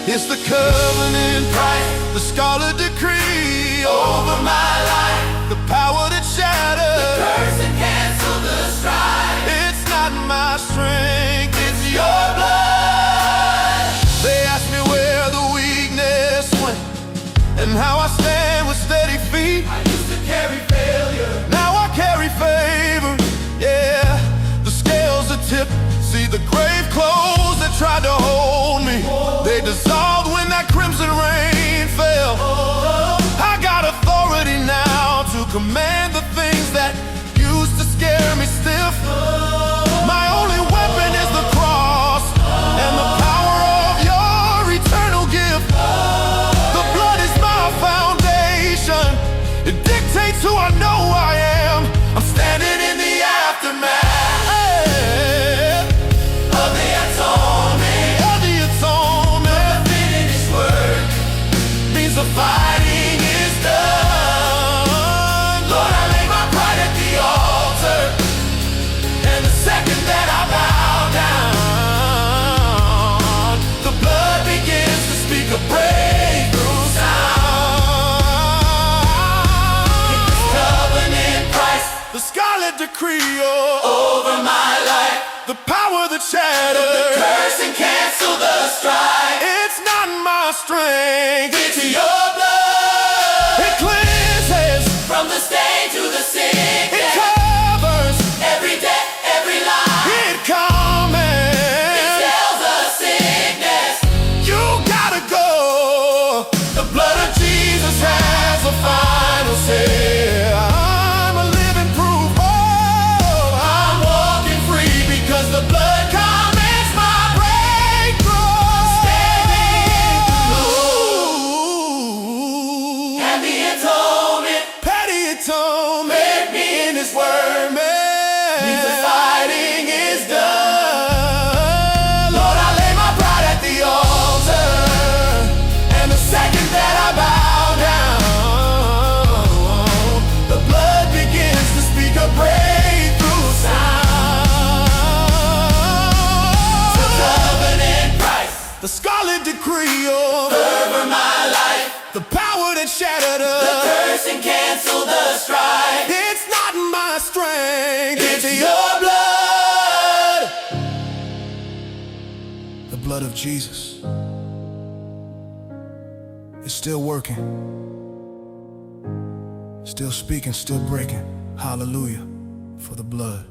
It's the covenant price, the scarlet decree over my life, the power that shatters the curse and cancel the strife. It's not my strength, it's your blood. They ask me where the weakness went and how I stand with steady feet. I used to carry failure, now I carry favor. Yeah, the scales are tipped. See the grave clothes that tried to hold me, they dissolved when that crimson rain fell. I got authority now to command the things that used to scare me stiff. My only weapon is the cross and the power of your eternal gift. The blood is my foundation, it dictates who I know I am. I'm standing in the aftermath of the atonement, the finished work means the fighting is done. Lord, I lay my pride at the altar, and the second that I bow down, the blood begins to speak a breakthrough sound. It's this covenant price, the scarlet decree over my life, the power that shatters the curse and cancel the strife. It's not my strength. It's your blood. It cleanses From the stain to the sickness. it covers Every debt, every lie. it calming Tells the sickness. you gotta go. The blood of Jesus has the final say. I'm a living proof. Oh, I'm walking free because the blood commits my breakthrough. And the atonement. Petty atonement in His word, man. Means the fighting is done. Lord, I lay my pride at the altar, and the second that I bow down, the blood begins to speak a breakthrough sound. The covenant price. The scarlet decree of Over my life. the power that shattered The us. curse and cancel the strife. It's not my strength, It's your blood. The blood of Jesus is still working, still speaking, still breaking. Hallelujah for the blood.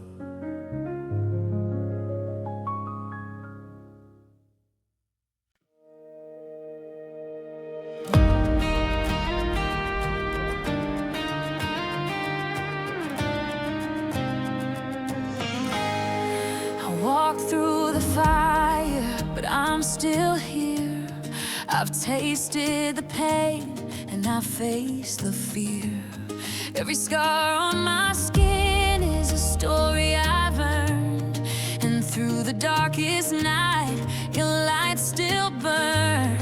I walk through the fire, but I'm still here. I've tasted the pain and I face the fear. Every scar on my skin is a story I've earned. And through the darkest night, your light still burns.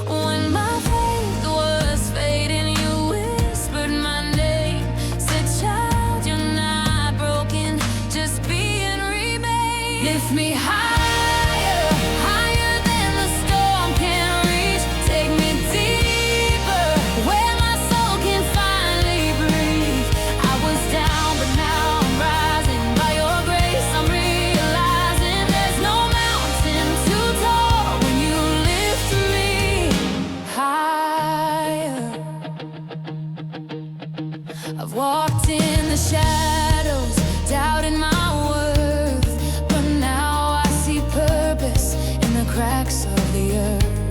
When my faith was fading, you whispered my name. Said, child, you're not broken, just being remade. Lift me higher, higher than the storm can reach. Take me deeper, where my soul can finally breathe. I was down, but now I'm rising. By your grace, I'm realizing there's no mountain too tall when you lift me higher. I've walked in the shadows, doubting my worth, but now I see purpose in the cracks of the earth.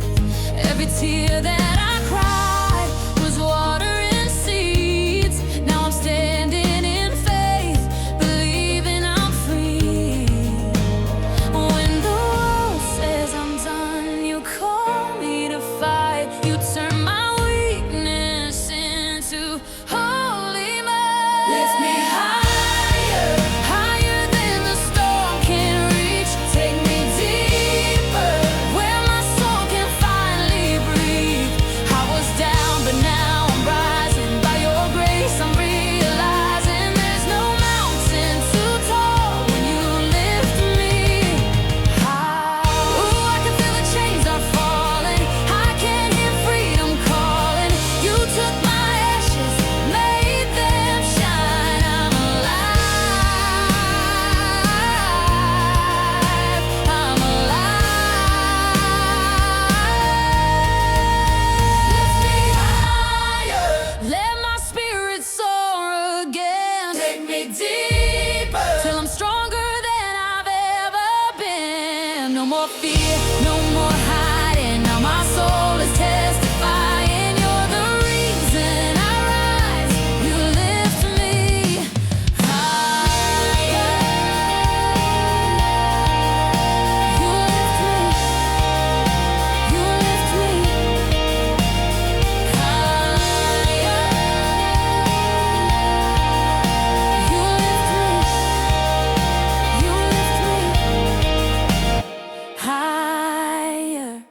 Every tear that I cried was watering seeds. Now I'm standing in faith, believing I'm free. When the world says I'm done, you call me to fight. You turn my weakness into holy might. Lift me higher, higher than the storm can reach. Take me deeper, where my soul can finally breathe. I was down, but now I'm rising. By your grace, I'm realizing there's no mountain too tall when you lift me high. Ooh, I can feel the chains are falling. I can hear freedom calling. You took my ashes, made them shine. I'm alive. I'm alive. Lift me higher. Let my spirit soar again. Take me deeper, till I'm stronger than I've ever been. No more fear, no more hiding. Now my soul is testifying. You're the reason I rise. You lift me higher. You lift me. You lift me higher. You lift me. You lift me higher.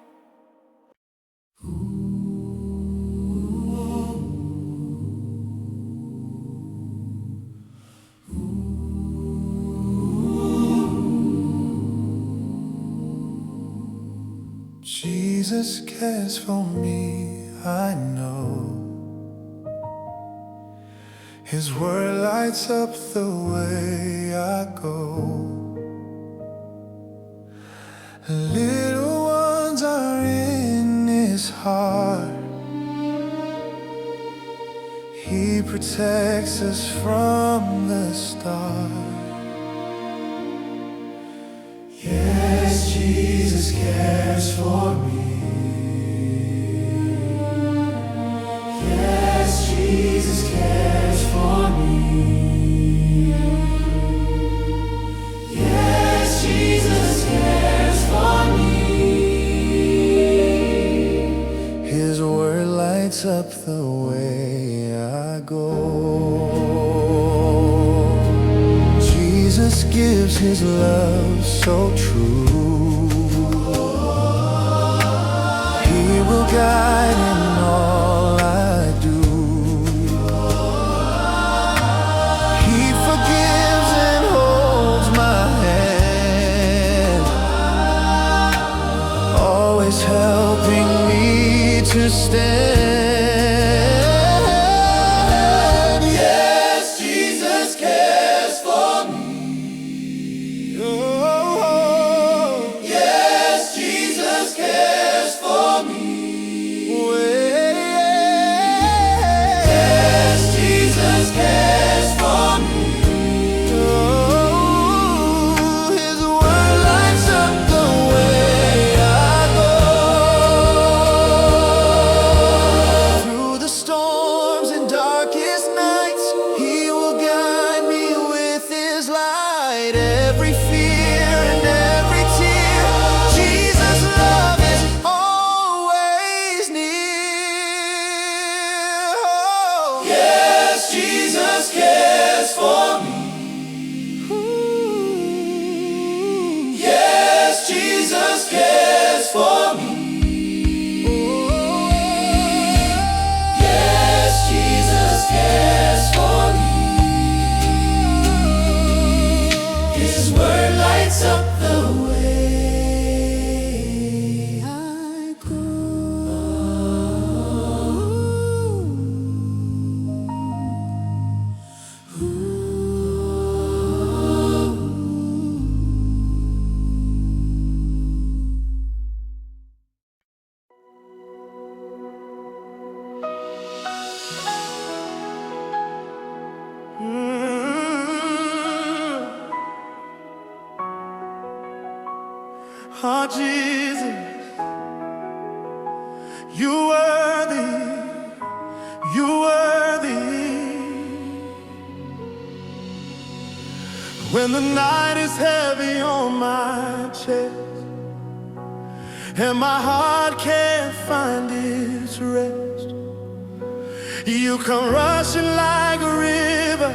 Jesus cares for me, I know. His word lights up the way I go. Little ones are in protects us from the start. Yes, Jesus cares for me. Yes, Jesus cares for me. Yes, Jesus cares for me. His word lights up the way I go. Jesus gives his love so true. He will guide in all I do. He forgives and holds my hand, always helping me to stand. Yes, Jesus cares for me. Oh, Yes, Jesus cares for me. Yes, Jesus cares for me. oh, his word lights up the way I go. Through the storms and darkest nights, he will guide me with his light. Every fear and every tear, Jesus' love is always near. Oh, Yes, Jesus cares for me. Yes, Jesus cares for me. Yes, Jesus cares for me. His word lights up the way I go. Oh, Jesus, you worthy, you worthy. When the night is heavy on my chest and my heart can't find its rest, you come rushing like a river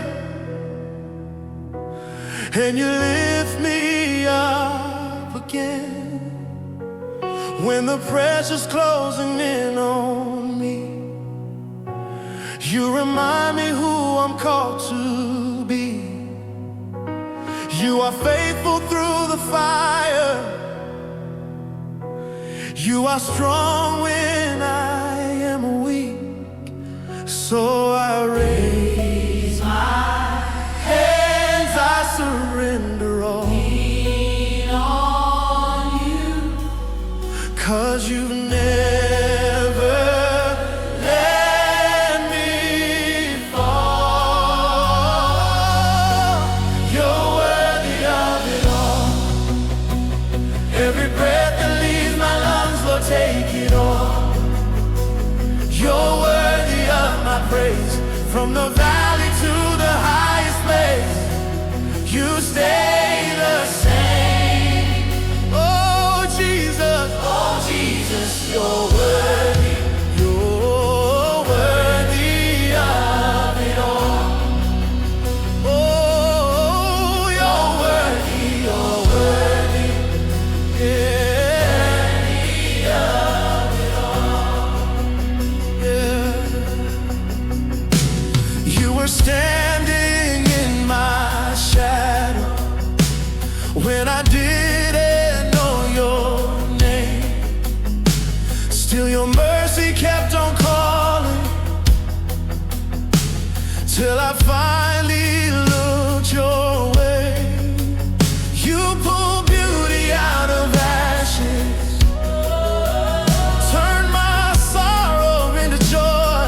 and you lift me up again. When the pressure's closing in on me, you remind me who I'm called to be. You are faithful through the fire. You are strong when I am weak. So I raise my hands, I surrender all. Lean on you. 'Cause you've never let me fall. You're worthy of it all. Every breath that leaves my lungs, Lord, take it all. You're worthy of my praise. From the valley to the highest place, you stay the same. Oh, Jesus, You're worthy. you're worthy of it all. Oh, you're worthy, yeah. You were standing in my shadow when I didn't know your name. Still your mercy kept on calling till I finally looked your way. You pulled beauty out of ashes, turned my sorrow into joy.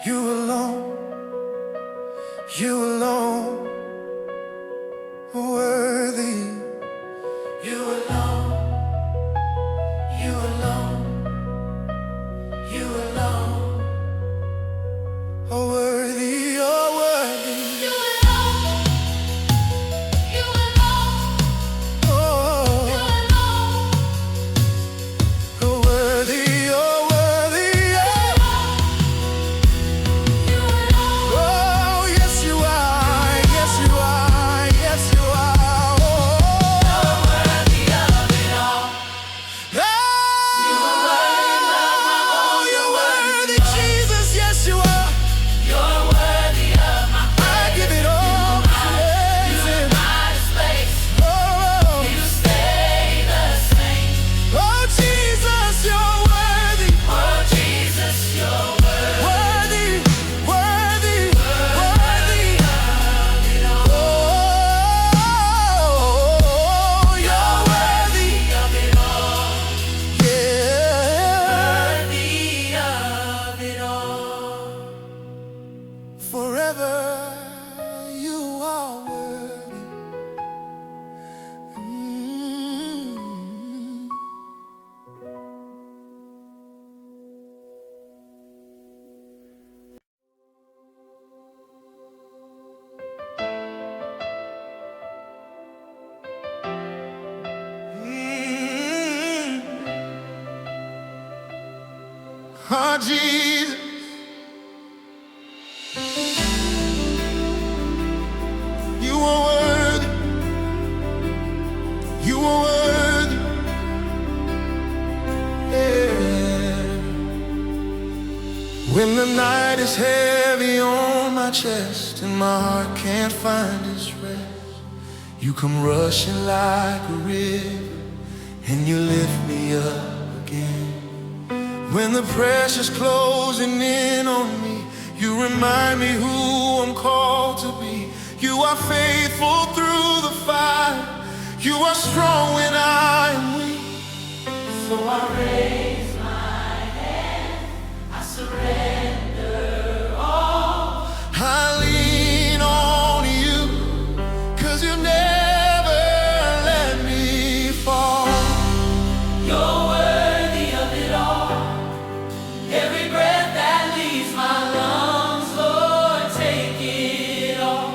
You alone, you alone are worthy. You alone, you alone, you alone are worthy, you're worthy. You alone, you alone, Oh, you alone, you're worthy, you're worthy, yeah. you alone. Oh, yes you are, yes you are, yes you are. Oh, You're worthy of it all. oh, you're worthy, Jesus, yes you are. You're worthy of my I give it all praise and my space. oh, You stay the same. oh, Jesus, you're worthy, Oh, Jesus, you're worthy, worthy, worthy. Oh, you're worthy, of it all. yeah. Worthy of it all. Forever you are worthy. Mm. Oh, Jesus, you are worthy. You are worthy. Yeah. When the night is heavy on my chest and my heart can't find its rest, you come rushing like a river and you lift me up again. When the pressure's closing in on me, you remind me who I'm called to be. You are faithful through the fire. You are strong when I am weak. So I raise my hand, I surrender all. I lean on you, 'cause you never let me fall. You're worthy of it all. Every breath that leaves my lungs, Lord, take it all.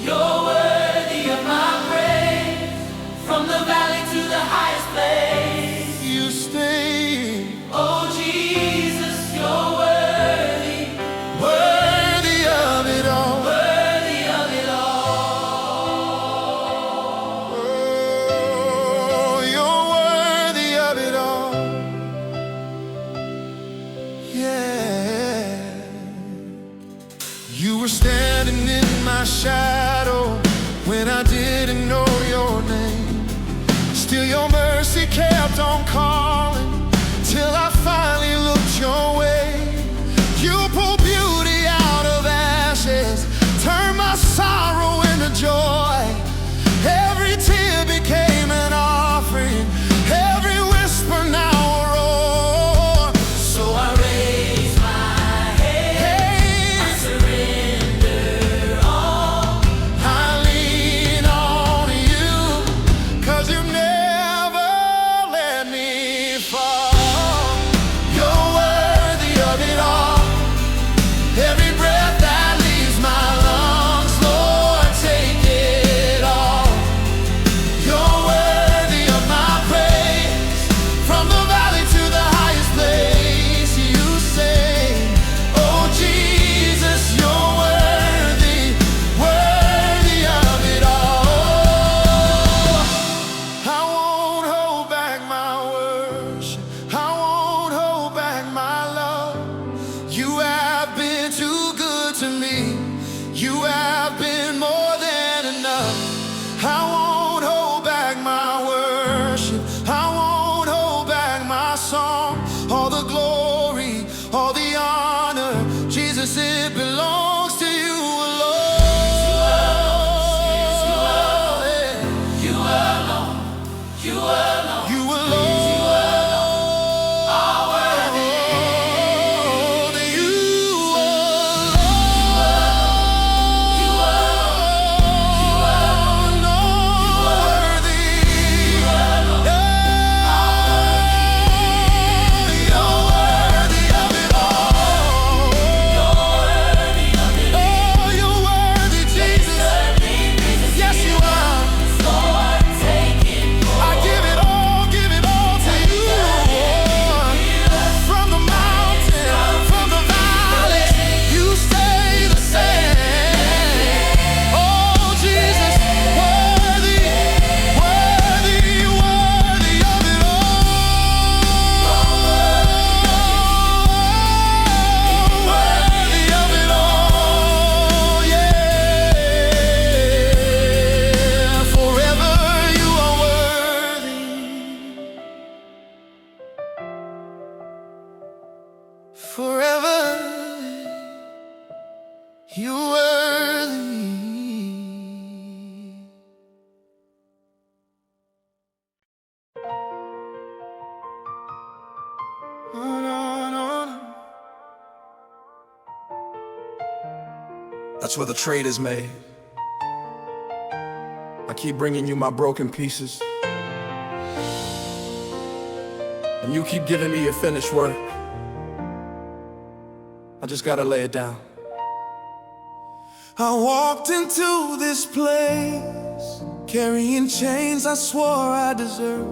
You're worthy of my praise, from the valley to the highest place. You stay Oh, Jesus, you're worthy, worthy of it all. worthy of it all. Oh, you're worthy of it all. Yeah. You were standing in my shadow when I didn't know your name. Still your mercy kept on calling till I finally looked your way. You pulled beauty out of ashes, turned my sorrow into joy. Every tear became an offering, every whisper now a roar. So I raise my head, I Hey, surrender all. I lean on you, 'cause you never let me forever. You worthy. No, no, no. That's where the trade is made. I keep bringing you my broken pieces, and you keep giving me your finished work. I just gotta lay it down. I walked into this place carrying chains I swore I deserved,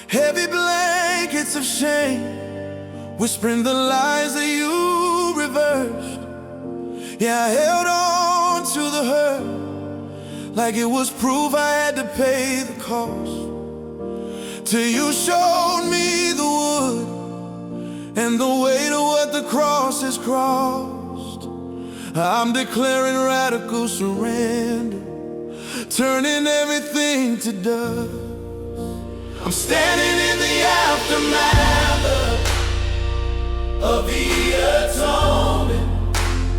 heavy blankets of shame, whispering the lies that you reversed. Yeah, I held on to the hurt like it was proof I had to pay the cost, till you showed me the wood and the weight of what the cross has crossed. I'm declaring radical surrender, turning everything to dust. I'm standing in the aftermath of the atonement,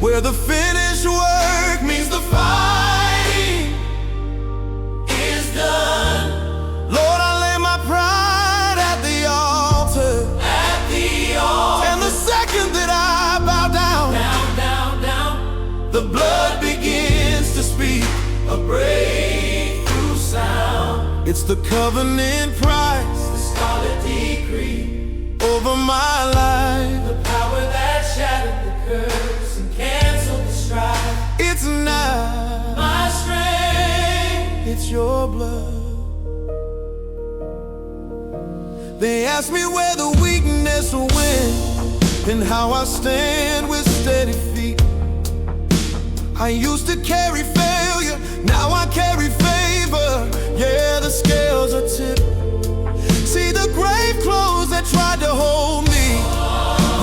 where the finished work means the fighting is done. Lord, I lay my pride at the altar, and the second that I bow down, the blood begins to speak a breakthrough sound. It's the covenant price, the scarlet decree over my life, the power that shattered the curse and canceled the strife. It's not my strength, it's your blood. They ask me where the weakness went and how I stand with steady feet. I used to carry failure, now I carry favor. Yeah, the scales are tipped. See the grave clothes that tried to hold me,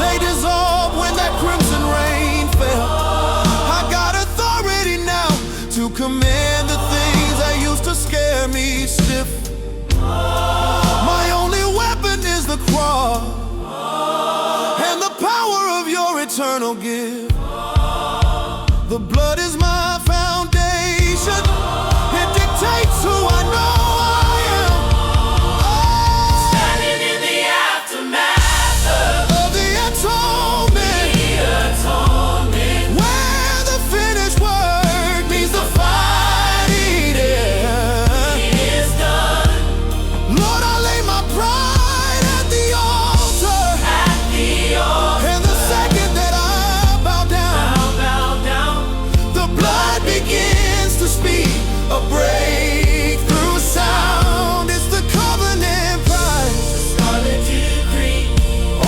they dissolved when that crimson rain fell. I got authority now to command the things that used to scare me stiff. My only weapon is the cross and the power of your eternal gift. The blood is my foundation, it dictates who I know I am. Standing in the aftermath of the atonement, where the finished work means the fighting is done. Lord, I lay my pride at the altar, and the second that I bow down, begins to speak a breakthrough sound. It's the covenant price, the scarlet decree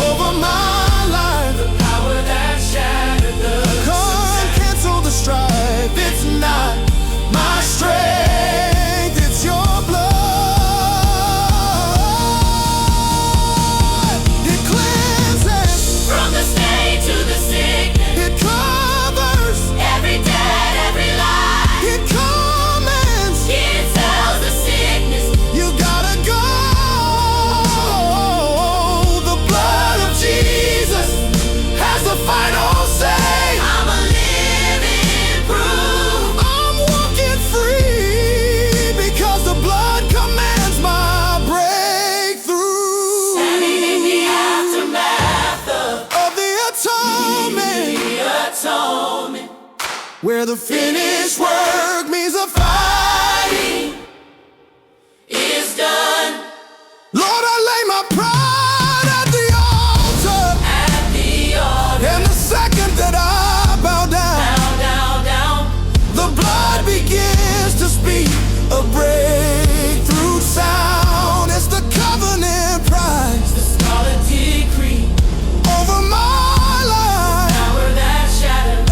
over my life, the power that shattered the curse, cancel the strife. It's not my strength, it's your blood. It cleanses from the stain to the sickness, it covers every day. It comments, it tells the sickness, you gotta go. The blood of Jesus has the final say. I'm a living proof, I'm walking free, because the blood commands my breakthrough. Standing in the aftermath of the atonement, where the finished work means the fighting is done. Lord, I lay my pride at the altar, and the second that I bow down, the blood begins to speak a breakthrough sound. It's the covenant price, the scarlet decree over my life, power that shattered.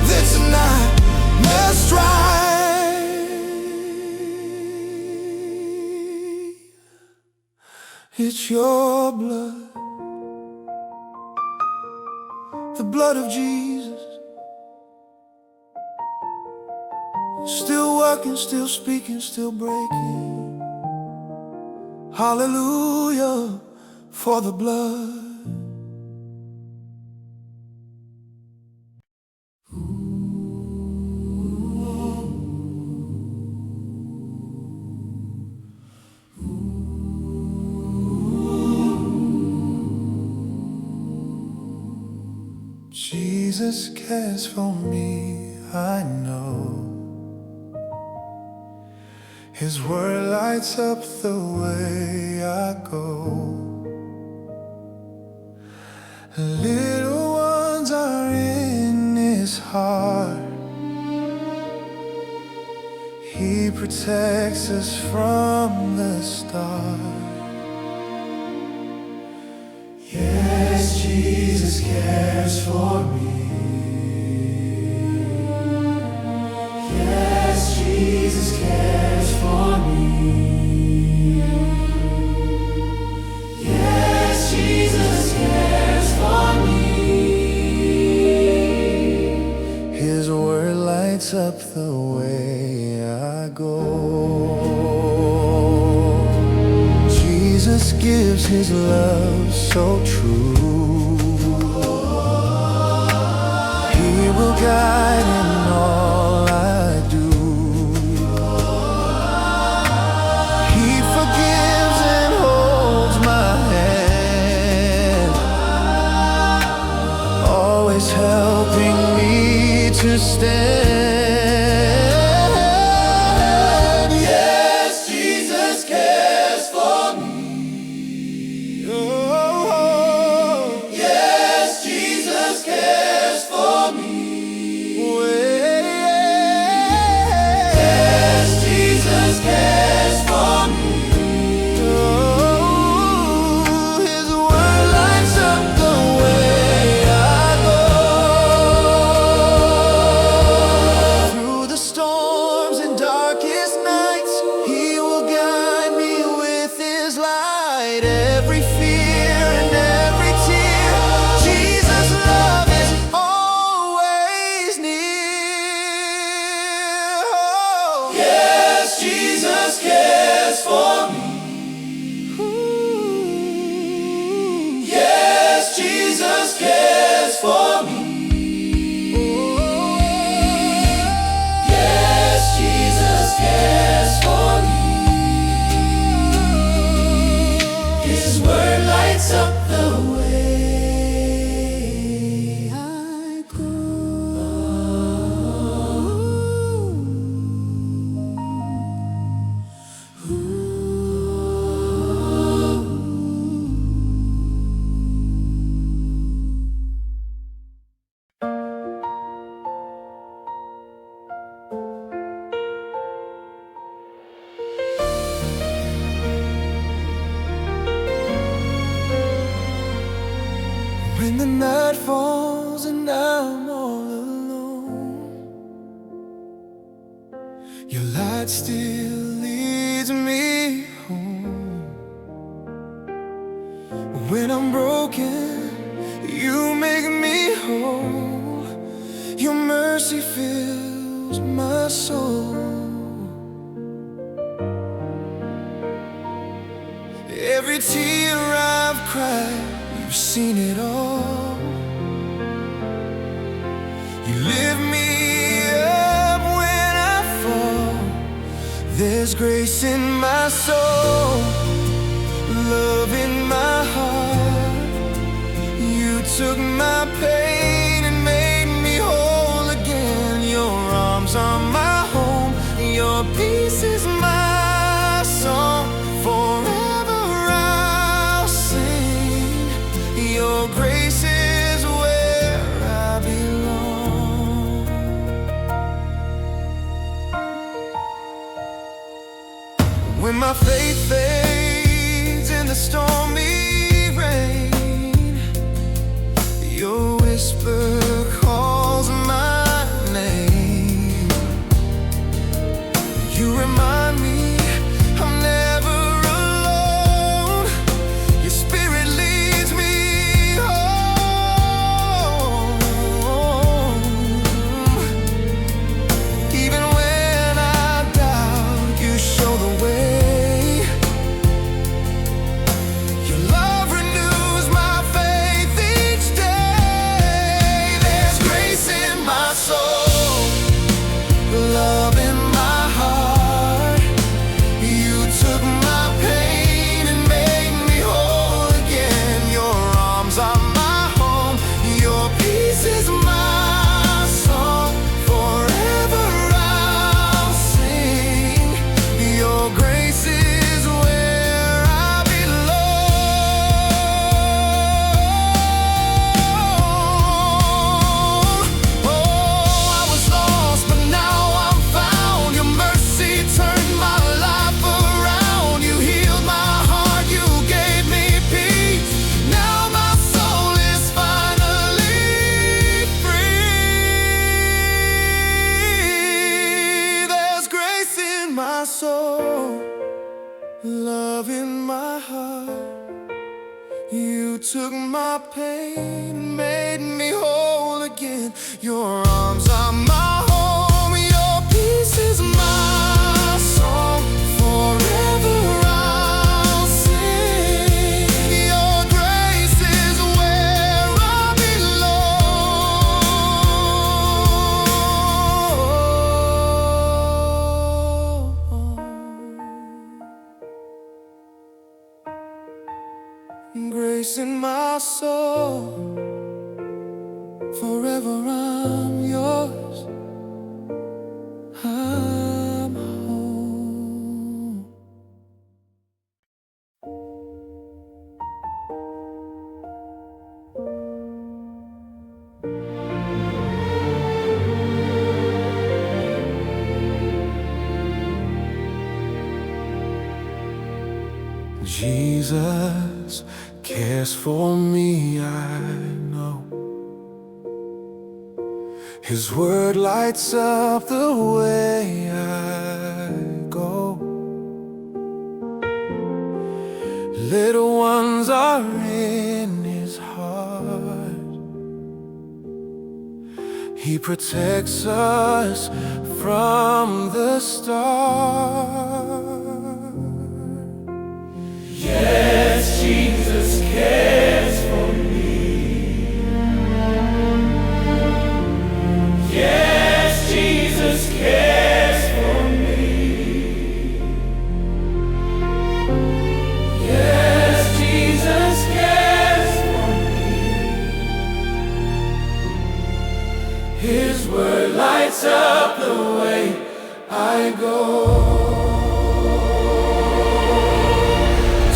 That's not my strife. It's your blood, the blood of Jesus, still working, still speaking, still breaking. Hallelujah, for the blood. Jesus cares for me, I know. His word lights up the way I go. Little ones are in His heart. He protects us from the start. Yes, Jesus cares for me. Yes, Jesus cares for me. Yes, Jesus cares for me. His word lights up the way I go. Jesus gives His love so true. He will guide in all I do. He forgives and holds my hand, always helping me to stand. Yes, Jesus cares for me. Oh, yes, Jesus cares for me. Yes, Jesus cares for me. Oh, His word lights up the way I go. Through the storms and darkest nights, He will guide me with His light. Every fear and every tear, Jesus' love is always near. Oh, yes, Jesus cares for me. Yes, Jesus cares for me. Yes, Jesus cares for me. His word lights up the way I go. When the night falls and I'm all alone, your light still leads me home. When I'm broken, you make me whole. Your mercy fills my soul. Every tear I've cried, You've seen it all. You lift me up when I fall. There's grace in my soul, love in my heart. You took my pain and made me whole again. Your arms are my home, your peace is my song. Forever I'll sing, your grace is where I belong. When my faith fades in the stormy rain, your whisper calls my name. You remind me I'm never alone. Your spirit leads me home. You took my pain, made me whole again. Your arms are my home, your peace is my song. Forever I'll sing. Your grace is where I belong. Grace in my soul. Forever I'm yours. I'm home. Jesus cares for me, I know. His word lights up the way I go. Little ones are in his heart. He protects us from the start. Yes, Jesus cares for me. Yes, Jesus cares for me. Yes, Jesus cares for me. His word lights up the way I go.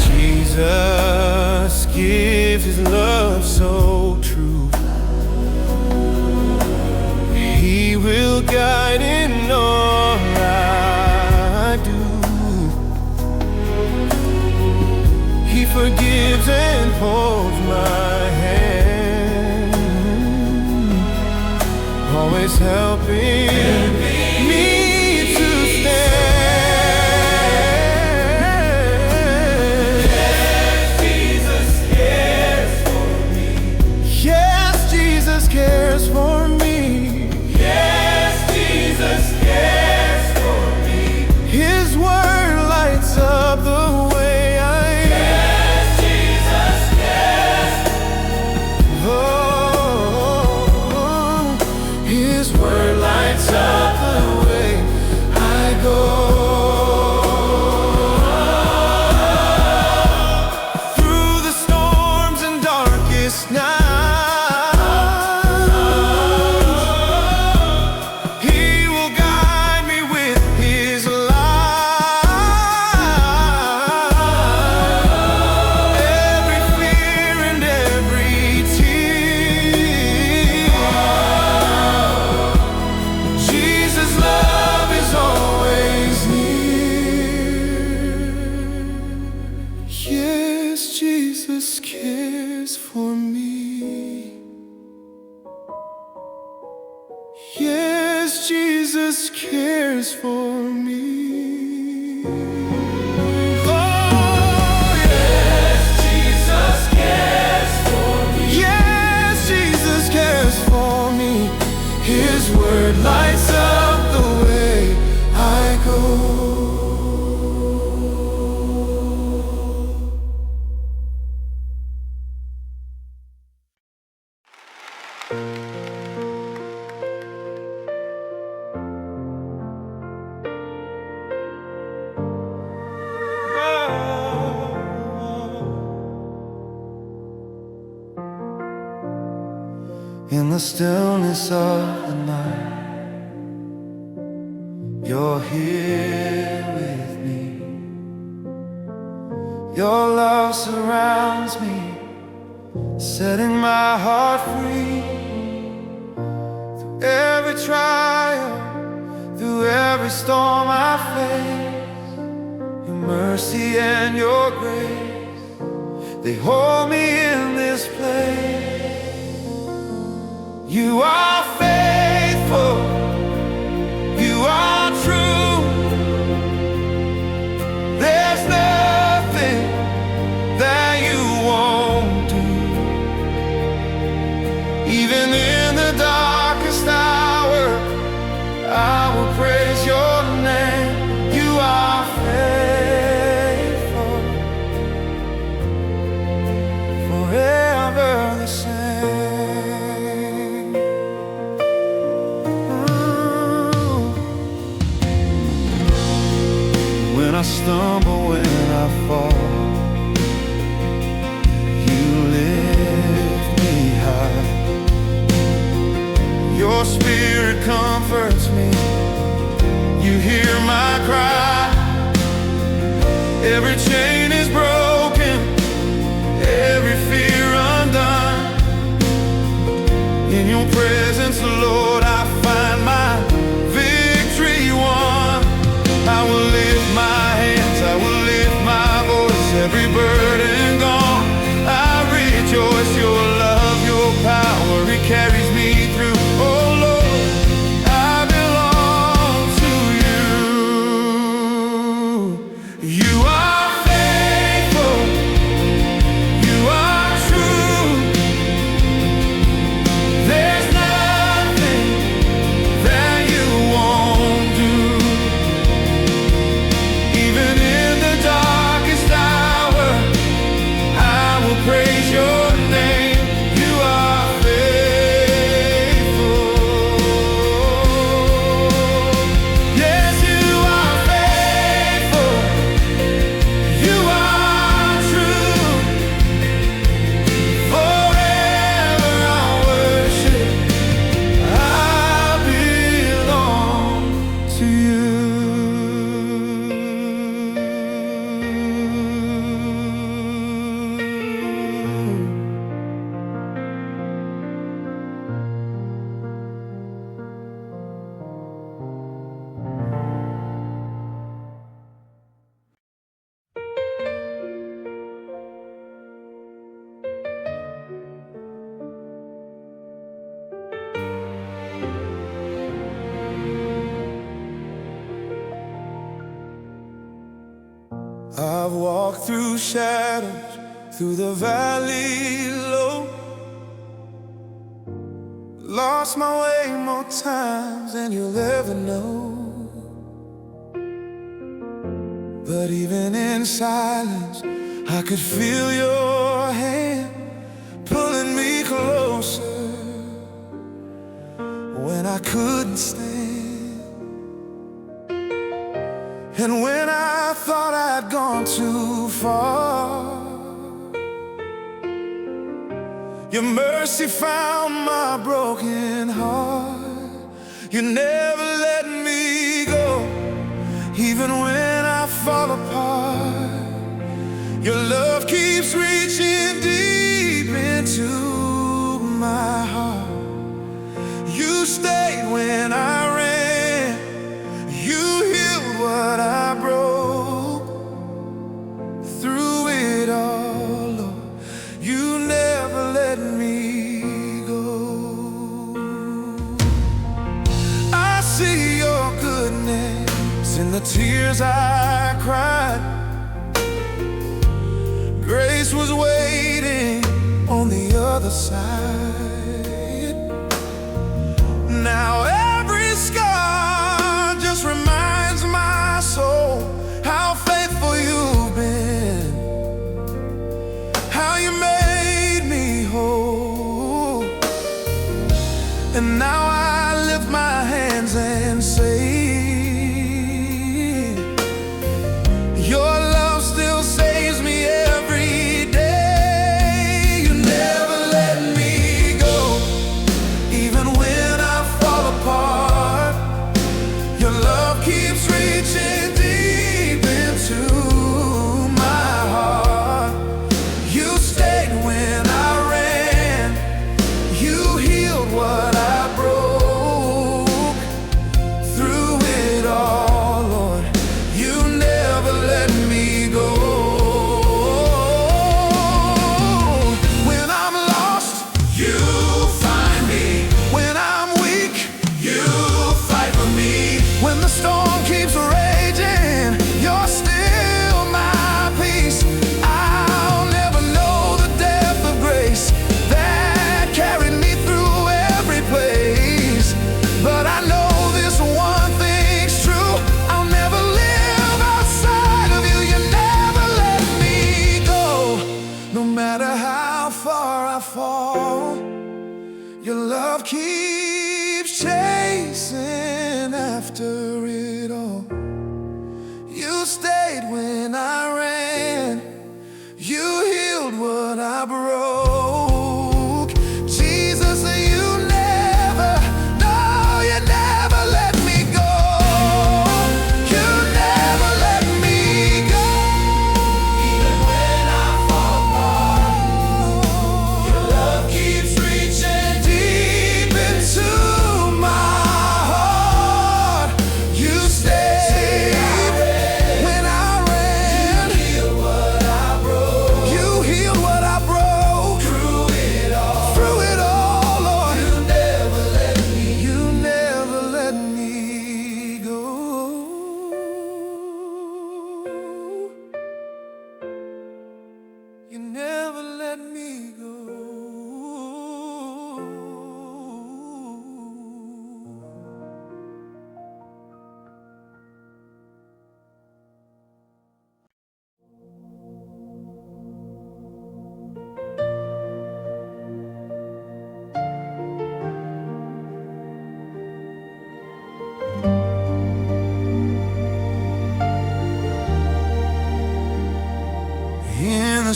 Jesus gives his love so true. He will guide in all I do. He forgives and holds my hand, always helping me to stand. Yes, Jesus cares for me. Yes, Jesus cares for me. His word lights up the way I am. Yes, Jesus cares. Oh, his word lights up the way I go. Through the storms and darkest nights, Jesus cares for me. Yes, Jesus cares for me. Oh, yes, Jesus cares for me. Yes, Jesus cares for me. His word lights up the way I go. In the stillness of the night, you're here with me. Your love surrounds me, setting my heart free. Through every trial, through every storm I face, your mercy and your grace, they hold me in this place. You are faithful, you are true. There's nothing that you won't spirit comforts me. You hear my cry. Every chain is broken, every fear undone. In your presence, Lord, I find my victory won. I will lift my hands, I will lift my voice, every burden gone. I rejoice, your love, your power, it carries me through. Oh Lord, I belong to you. You are faithful, you are true. There's nothing that you won't do. Even in the darkest hour, I will praise your name. You are faithful. Yes, you are faithful. You are true. Forever I'll worship. I belong to you. I've walked through shadows, through the valley low, lost my way more times than you'll ever know. But even in silence, I could feel your hand pulling me closer when I couldn't stand. And when I thought I'd gone too far, your mercy found my broken heart. You never let me go, even when I fall apart. Your love keeps reaching deep into my heart. You stayed when I ran, you healed what I broke. Through it all, Lord, you never let me go. I see your goodness in the tears I cried. Grace was waiting on the other side. Now every scar just reminds my soul how faithful you've been, how you made me whole. And now I lift my hands and say, your love still saves me every day. You never let me go, even when I fall apart. Your love keeps reaching deep into my heart. You stayed when I ran, you healed what I broke. Through it all, Lord, you never let me go. When I'm lost, you find me. When I'm weak, you fight for me. When the storm keeps raging, you're still my peace. I'll never know the depth of grace that carried me through every place. But I know this one thing's true, I'll never live outside of you. You never let me go. No matter how far I fall, your love keeps chasing after it all. You stayed when I ran, you healed what I broke. Jesus, you never, no,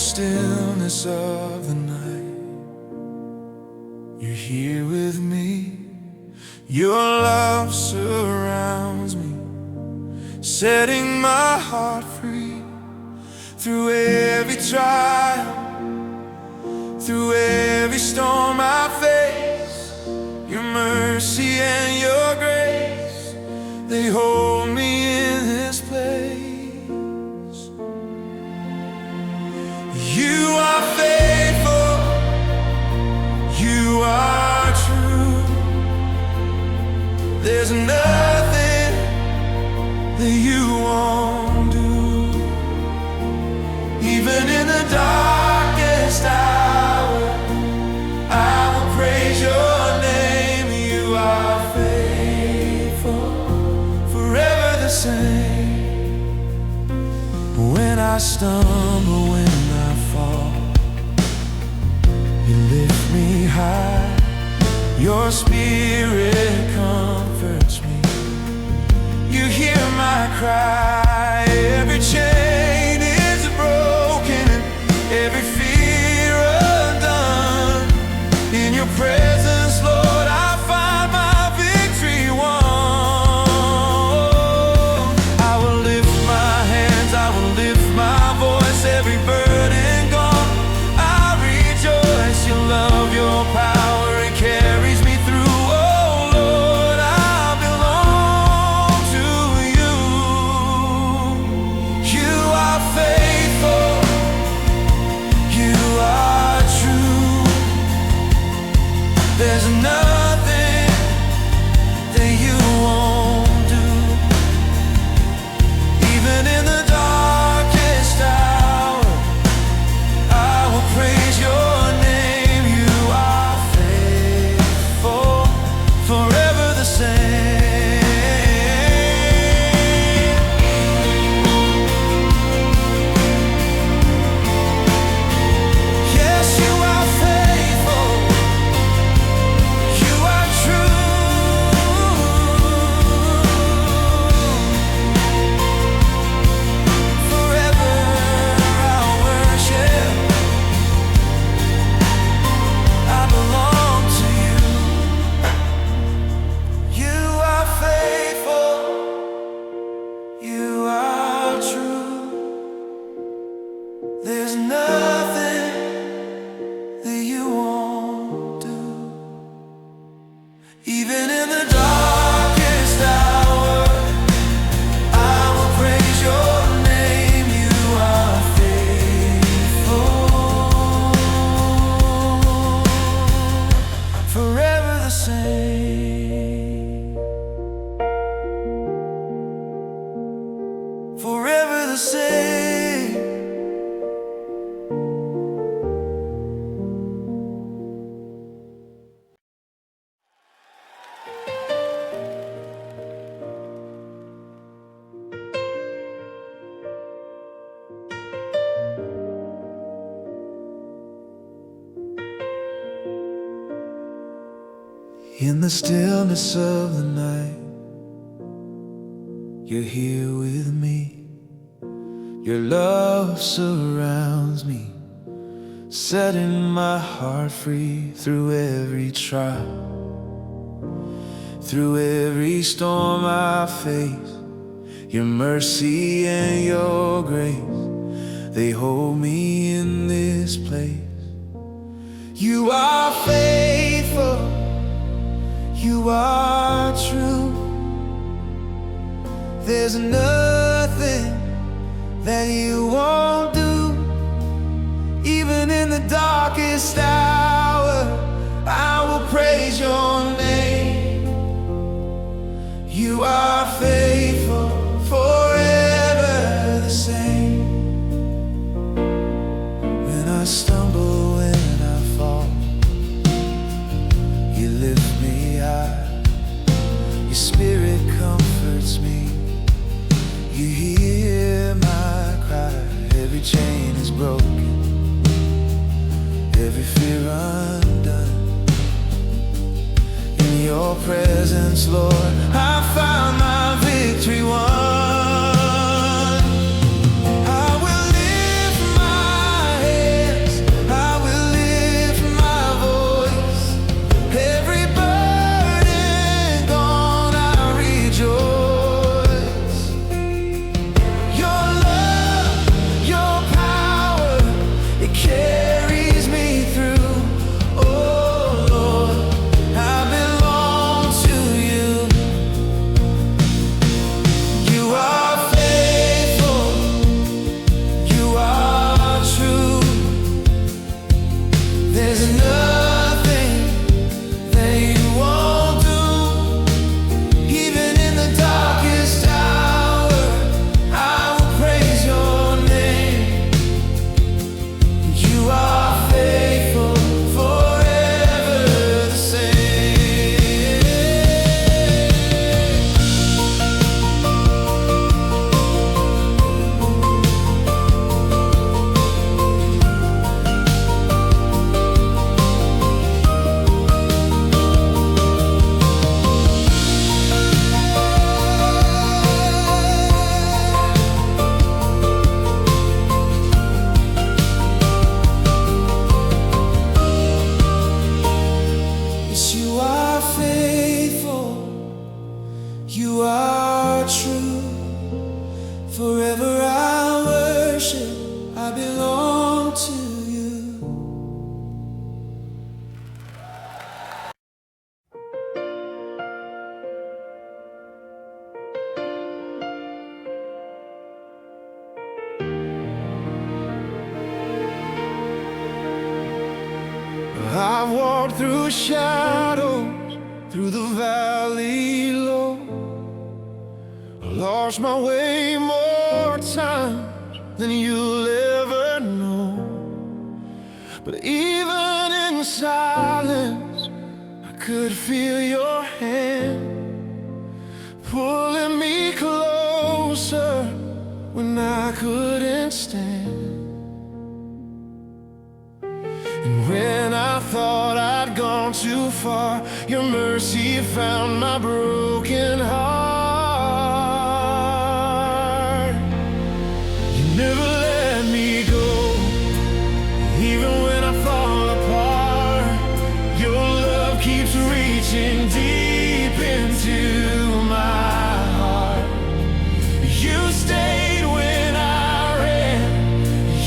stillness of the night, you're here with me. Your love surrounds me, setting my heart free. Through every trial, through every storm I face, your mercy and your grace, they hold me in this place. You are faithful, you are true. There's nothing that you won't do. Even in the darkest hour, I will praise your name. You are faithful, forever the same. When I stumble, when I fall, you lift me high. Your spirit comforts me. You hear my cry. Every chain is broken, every fear undone. In your presence, Lord, I find my victory won. I will lift my hands, I will lift my voice. Every burden gone, I rejoice. Your love, your power, it carries me through. Oh Lord, I belong to you. You are faithful, you are true. There's nothing that you won't do. Even in the darkest hour, I will praise your name. You are faithful, forever the same. Yes, you are faithful, you are true. Forever I'll worship, I belong to you. You are faithful, you are true. There's nothing that you won't do. Even in the darkest hour, I will praise your name. You are faithful, forever the same. Forever the same. In the stillness of the night, you're here with me. Your love surrounds me, setting my heart free. Through every trial, through every storm I face, your mercy and your grace, they hold me in this place. You are faithful, you are true. There's nothing that you won't do. Even in the darkest hour, I will praise your name. You are faithful, forever the same. When I stumble, when I fall, you lift me high. Your spirit comforts me. You hear my cry. Every chain is broken, every fear undone. In your presence, Lord, I found my victory won. I will lift my I've walked through shadows, through the valley low, lost my way more times than you'll ever know. But even in silence, I could feel your hand pulling me closer when I couldn't stand. And when I thought I'd gone too far, your mercy found my broken heart. You never let me go, even when I fall apart. Your love keeps reaching deep into my heart. You stayed when I ran,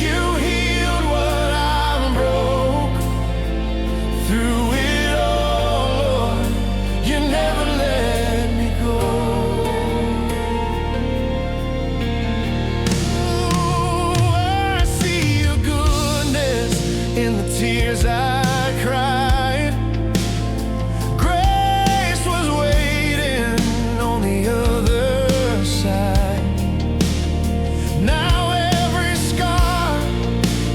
you healed what I broke. Through it all, Lord, you never let me go. Ooh, I see your goodness in the tears I cried. Grace was waiting on the other side. Now every scar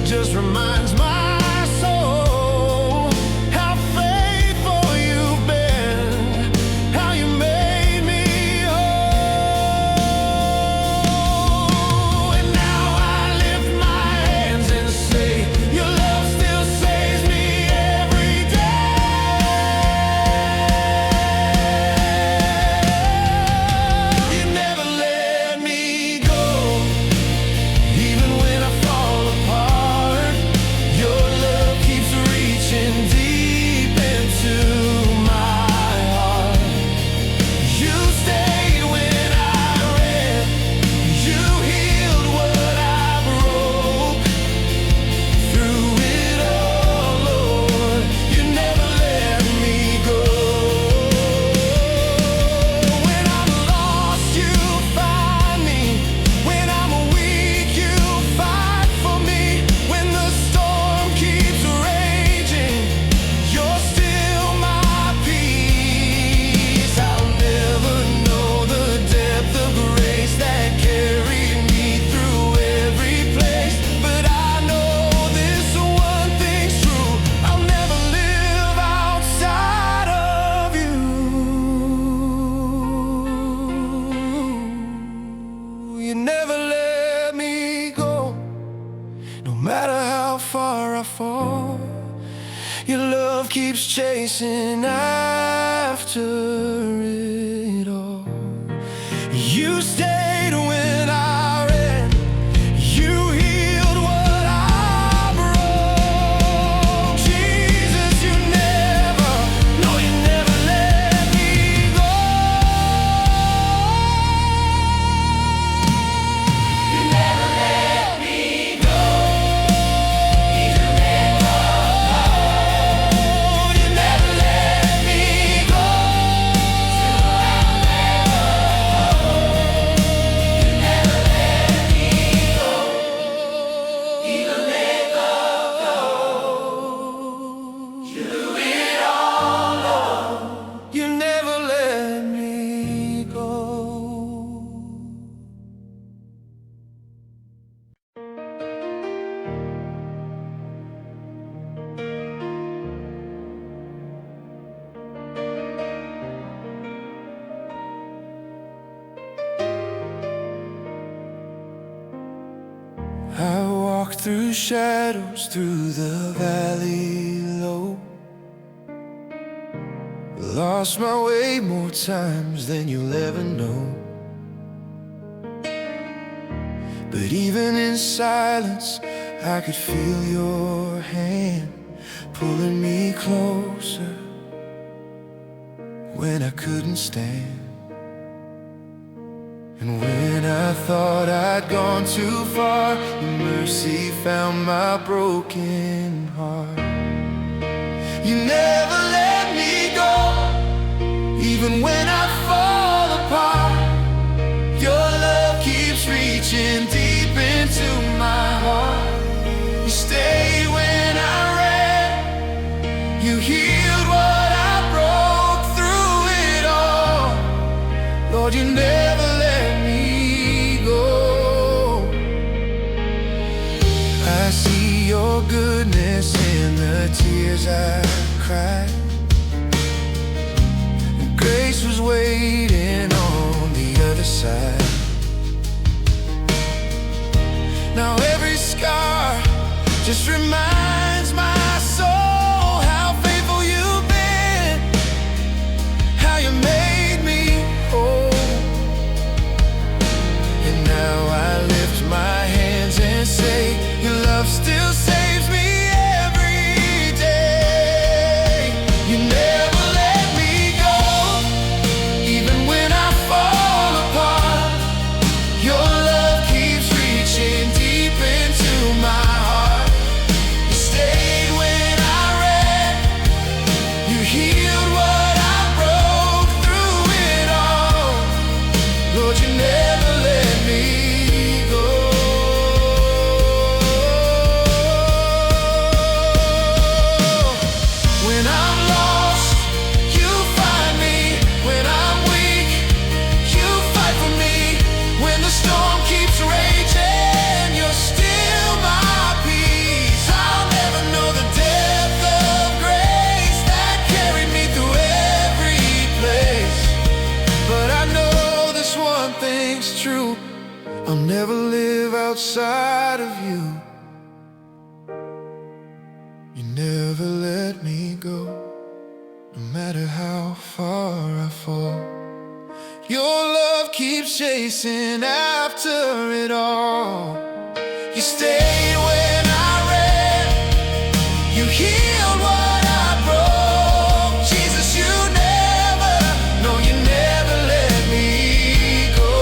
just reminds my soul how faithful you've been, how you made me whole. And now I lift my hands and say, your love still saves me every day. You never let me go, even when I fall apart. Your love keeps reaching deep into my heart. You stayed when I ran, you healed what I broke. Through it all, Lord, you never let me go. When I'm lost, you find me. When I'm weak, you fight for me. When the storm keeps raging, you're still my peace. I'll never know the depth of grace that carried me through every place. But I know this one thing's true, I'll never live outside of you. You never let me go, no matter how far I fall. Your love keeps chasing after it all. You stayed when I ran, you healed what I broke. Jesus, you never, no, you never let me go. You never let me go, even when I fall. You never let me go, till I'm never whole. You never let me go, even let love go. You do it all, Lord. You never let me go. I walked through shadows, through the valley low, lost my way more times than you'll ever know. But even in silence, I could feel your hand pulling me closer when I couldn't stand. And when I thought I'd gone too far, your mercy found my broken heart. You never let me go, even when I fall apart. Your love keeps reaching deep into my heart. You stayed when I ran, You healed what I broke through it all. Lord, you never let me go. I see your goodness in the tears I cried. And grace was waiting on the other side. Now every scar just reminds my soul how faithful you've been, how you made me whole. And now I lift my hands and say, your love still saves me every day. You never let me go, even when I fall apart. Your love keeps reaching deep into my heart. You stayed when I ran. You healed what I broke through it all. Lord, you never let me go. When I'm lost, you find me. When I'm weak, you fight for me. When the storm keeps raging, you're still my peace. I'll never know the depth of grace that carried me through every place. But I know this one thing's true, I'll never live outside of you. You never let me go, no matter how far I fall. Your love keeps chasing after it all. You stayed when I ran. You healed what I broke. Jesus, you never, no, you never let me go.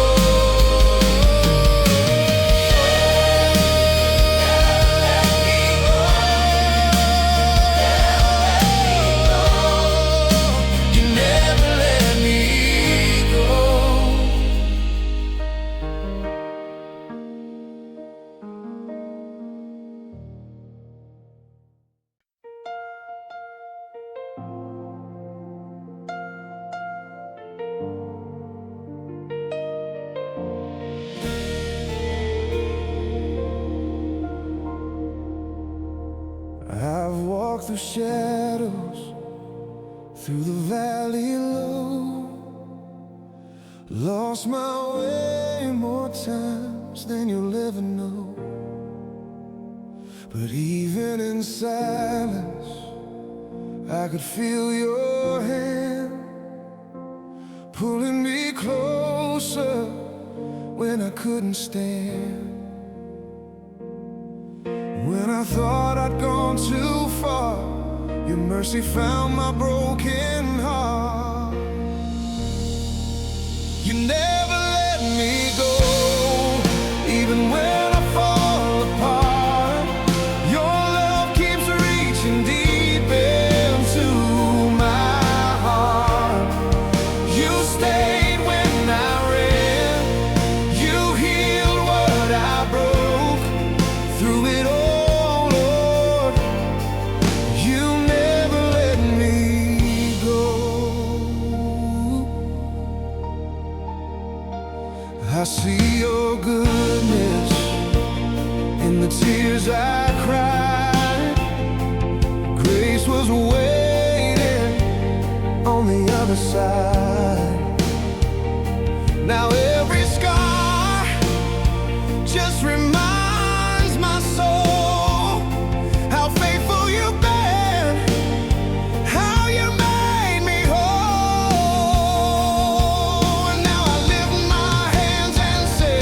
You never let me go. I've walked through shadows, through the valley low, lost my way more times than you'll ever know. But even in silence, I could feel your hand pulling me closer when I couldn't stand. When I thought I'd gone too far, your mercy found my broken heart. You never let me go, even when I fall apart. Your love keeps reaching deep into my heart. You stayed when I ran. You healed what I broke. Through it all, Lord, you never let me go. I see your goodness in the tears I cried. Grace was waiting on the other side. Now every scar just reminds my soul how faithful you've been, how you made me whole. And now I lift my hands and say,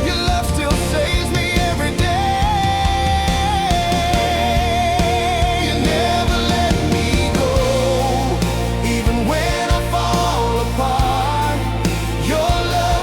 your love still saves me every day. You never let me go, even when I fall apart. Your love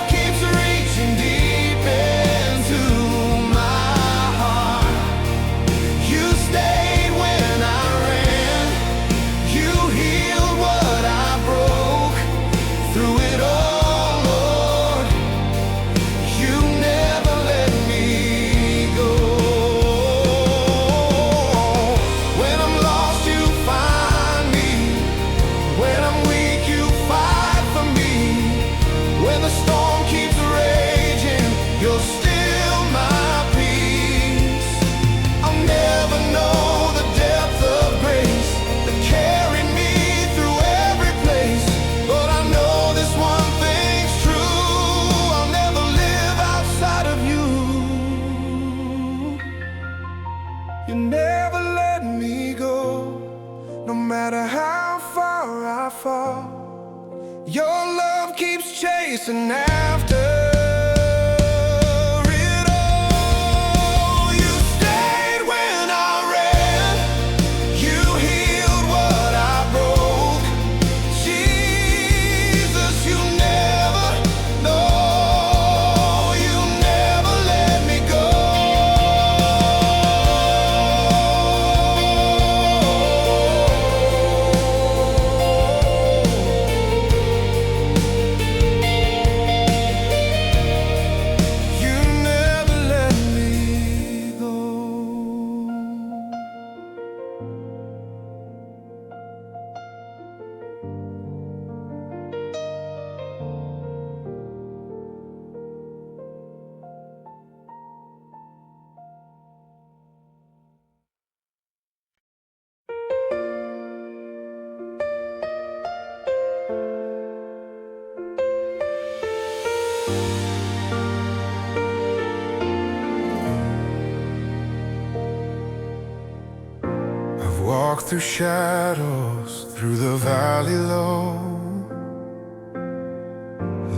fall. Your love keeps chasing after. Walk through shadows, through the valley low.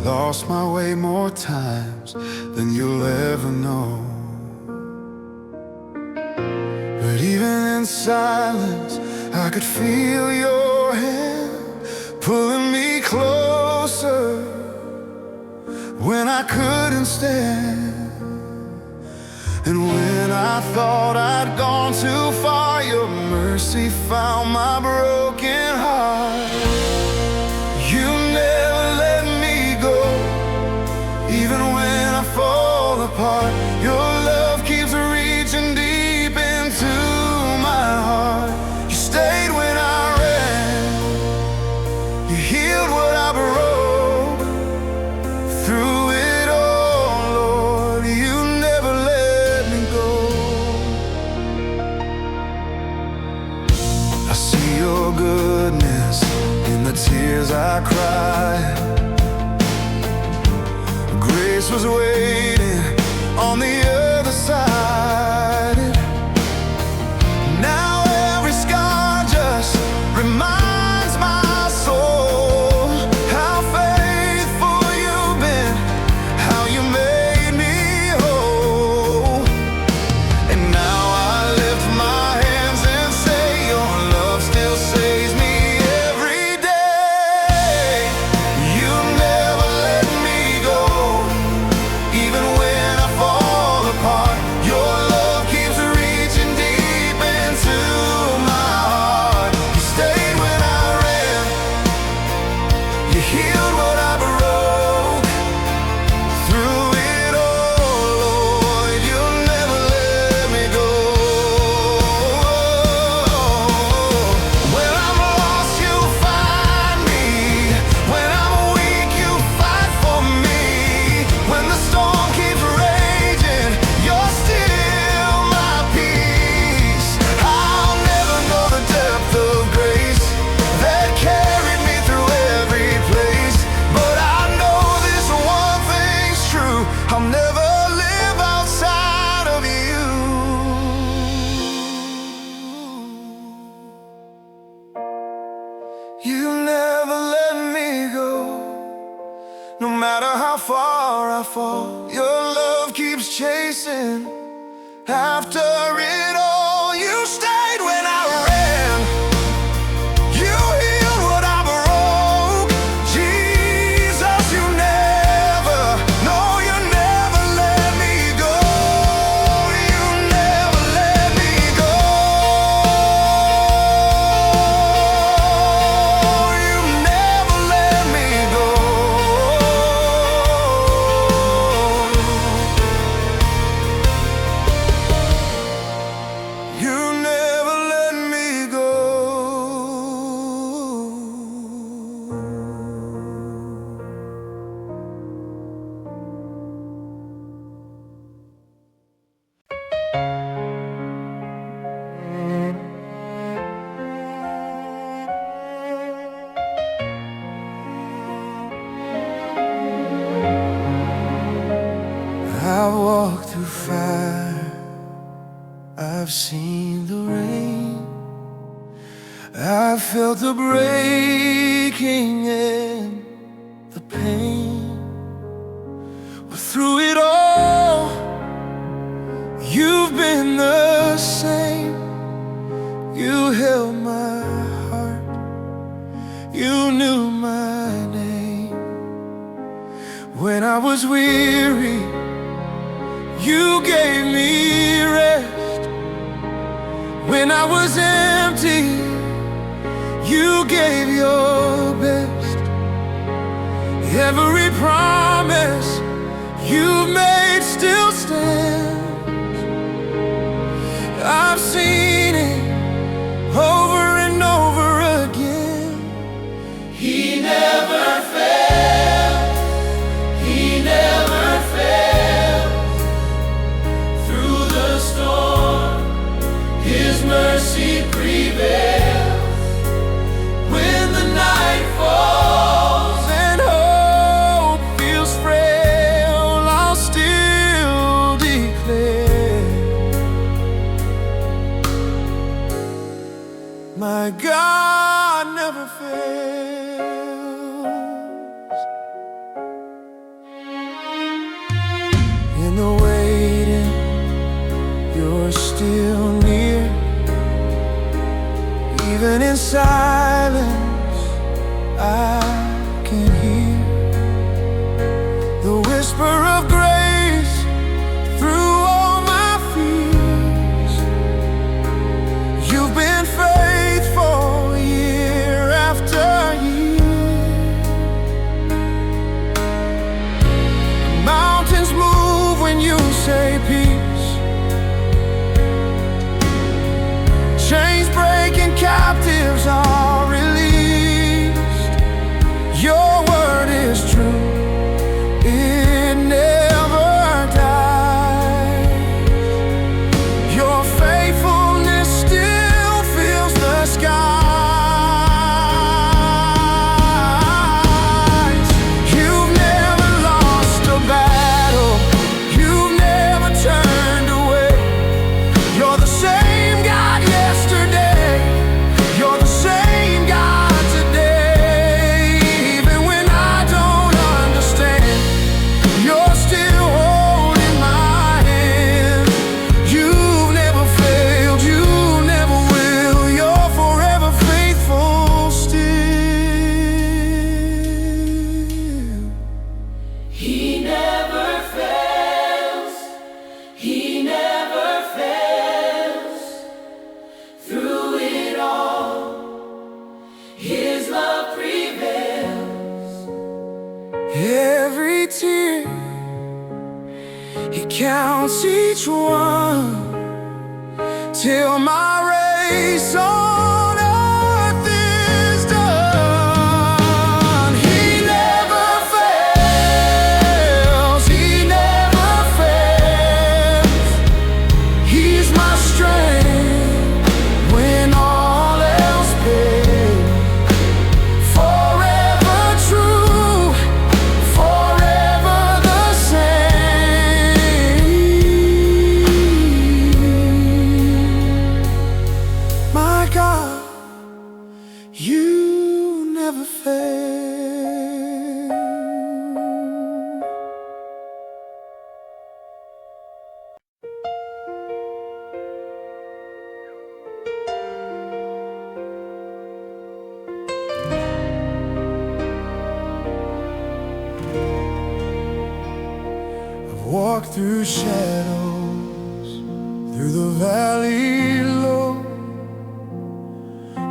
Lost my way more times than you'll ever know. But even in silence, I could feel your hand pulling me closer when I couldn't stand. And when I thought I'd gone too far, your mercy found my broken heart. You never let me go, even when I fall apart. Your love keeps reaching deep into my heart. You stayed when I ran, you healed what I broke. Through it all, Lord, you never let me go. I see your goodness in the tears I cried. Grace was waiting on the other side. Now every scar just reminds my soul how faithful you've been, how you made me whole. And now I lift my hands and say your love still saves me every day. You never let me go, even when I fall apart. Your love keeps reaching deep into my heart. You stayed when I ran, you healed what I broke. Through it all, Lord, you'll never let me go. When I'm lost, you find me. When I'm weak, you fight for me. When the storm keeps raging, you're still my peace. I'll never know the depth of grace that carried me through every place. But I know this one thing's true: I'll never live outside of you. You never let me go, no matter how far I fall. Your love keeps chasing after it all. You stayed when I ran, you healed what I broke. Jesus, you never, no, you never let me go. You never let me go. You never let me go. You never let me go. I've walked through fire, I've seen the rain, I felt the breaking and the pain, but through it all, you've been the same. You held my heart, you knew my name. When I was weary, you gave me rest. When I was empty, you gave your best. Every promise you made still stands. I've seen it over and over again. He never fails. He never fails. Through the storm, His mercy prevails. When the night falls and hope feels frail, I'll still declare, my God never fails. In the waiting, you're still near. Even in silence, I can hear the whisper of grace through all my fears. You've been faithful year after year. Mountains move when you say peace. Chains break and captives are released. Your word is true, it never dies. Your faithfulness still fills the skies. You've never lost a battle, you've never turned away. You're the same God yesterday, you're the same God today. Even when I don't understand, you're still holding my hand. You've never failed, you never will. You're forever faithful still. He never fails, He never fails. Through it all, His love prevails. Every tear, He counts each one, till my race on earth is done. He never fails, He never fails. He's my strength when all else fails. Forever true, forever the same. My God, you never fail. I've walked through shadows, through the valley low,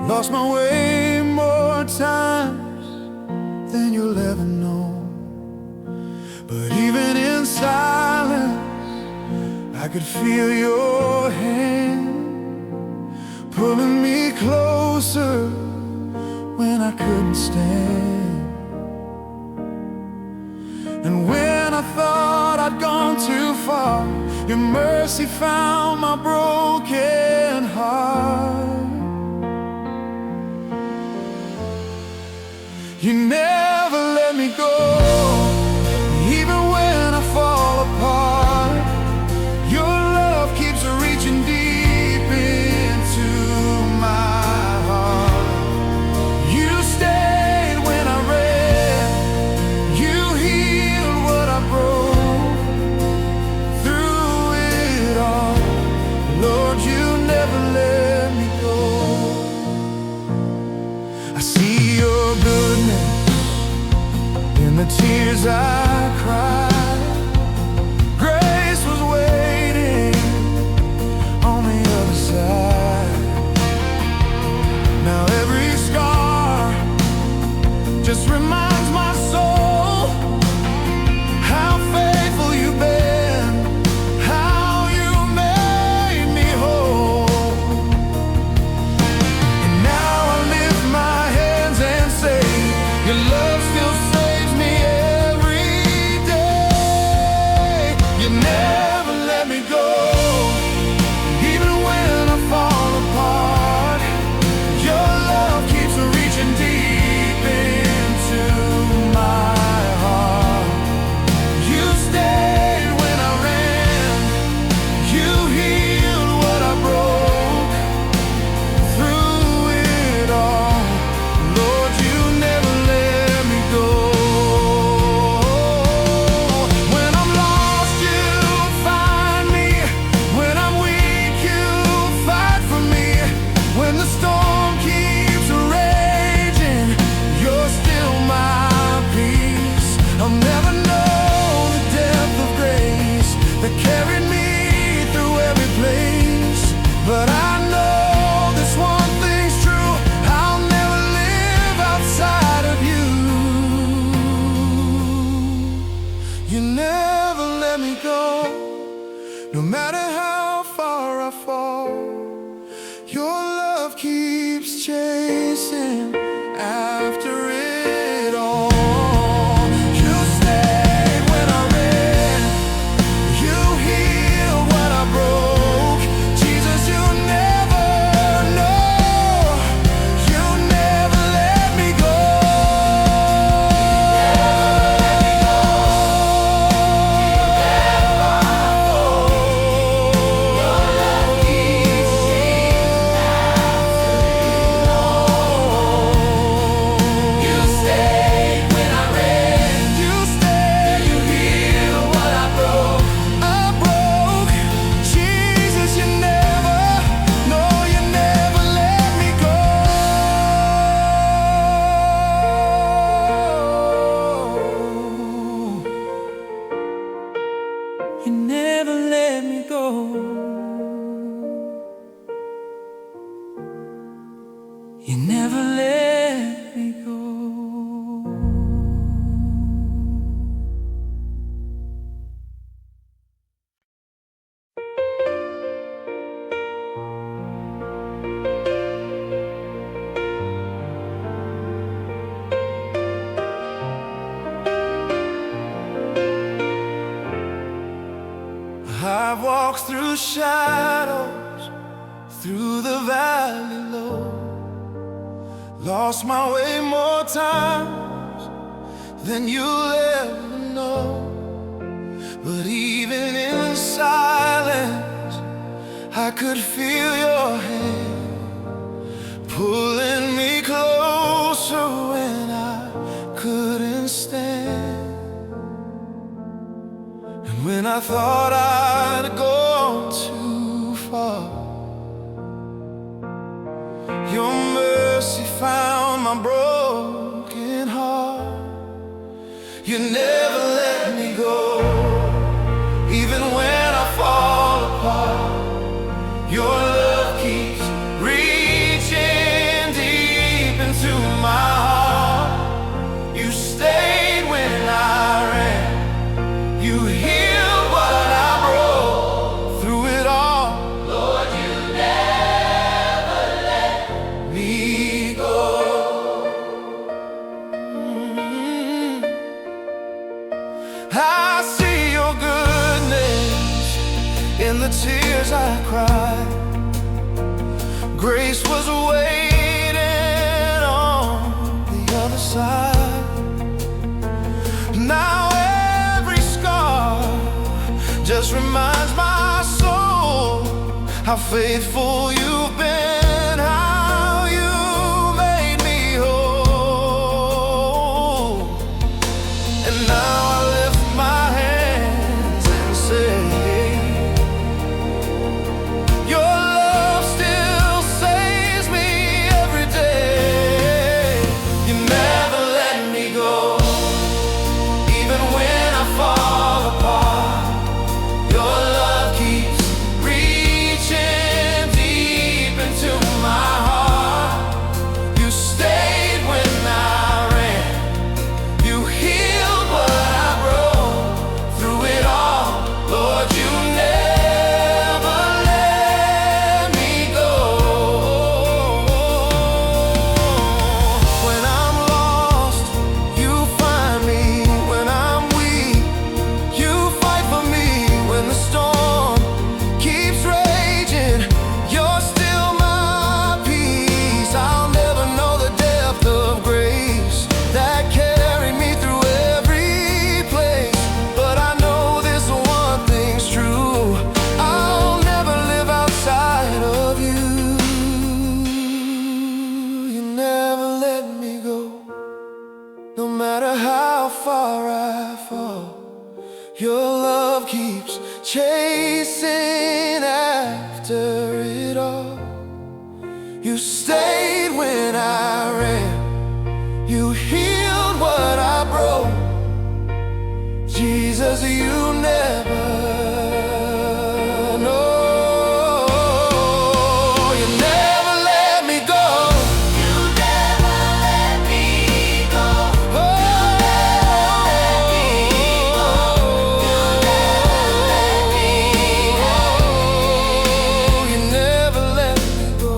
lost my way more times than you'll ever know. But even in silence, I could feel your hand pulling me closer when I couldn't stand. And when I thought I'd gone too far, your mercy found my broken heart. You never let me go, even when I fall apart. Your love keeps reaching deep into my heart. see your goodness in the tears I cried. Grace was waiting on the other side. Now every scar just reminds my soul how faithful you've been, how you made me whole. And now I lift my hands and say, your love still saves me every day. You never let me go, even when I fall apart. Your love keeps reaching deep into my heart. You stayed when I ran, you healed what I broke. Through it all, Lord, you never let me go. When I'm lost, you find me. When I'm weak, you fight for me. When the storm keeps raging, you're still my peace. I'll never know the depth of grace that carried me through every place. But I know this one thing's true, I'll never live outside of you. You never let me go, no matter how far I fall. Your love keeps chasing after it all. You stayed when I ran, you healed what I broke. Jesus, you never know, you never let me go. You stayed when I ran, you stayed, you healed what I broke. Jesus, you never, no, you never let me go. You never let me go. You never let me go. I've walked through shadows, through the valley low, lost my way more times than you'll ever know. But even in silence, I could feel your hand pulling me closer when I couldn't stand. And when I thought I'd gone too far, your mercy found my broken heart. You never let me go, even when I fall apart. Your love keeps reaching deep into my heart. You stayed when I ran, you healed what I broke. Through it all, Lord, you never let me go. I see your goodness in the tears I cried. Grace was waiting on the other side. Now every scar just reminds my soul how faithful you've been, how you made me whole. And now I lift my hands and say, your love still saves me every day. far I fall. Your love keeps chasing after it all. You stayed when I ran. You healed what I broke. Jesus, you never know. You never let me go. You never let me go. Oh, you never let me go.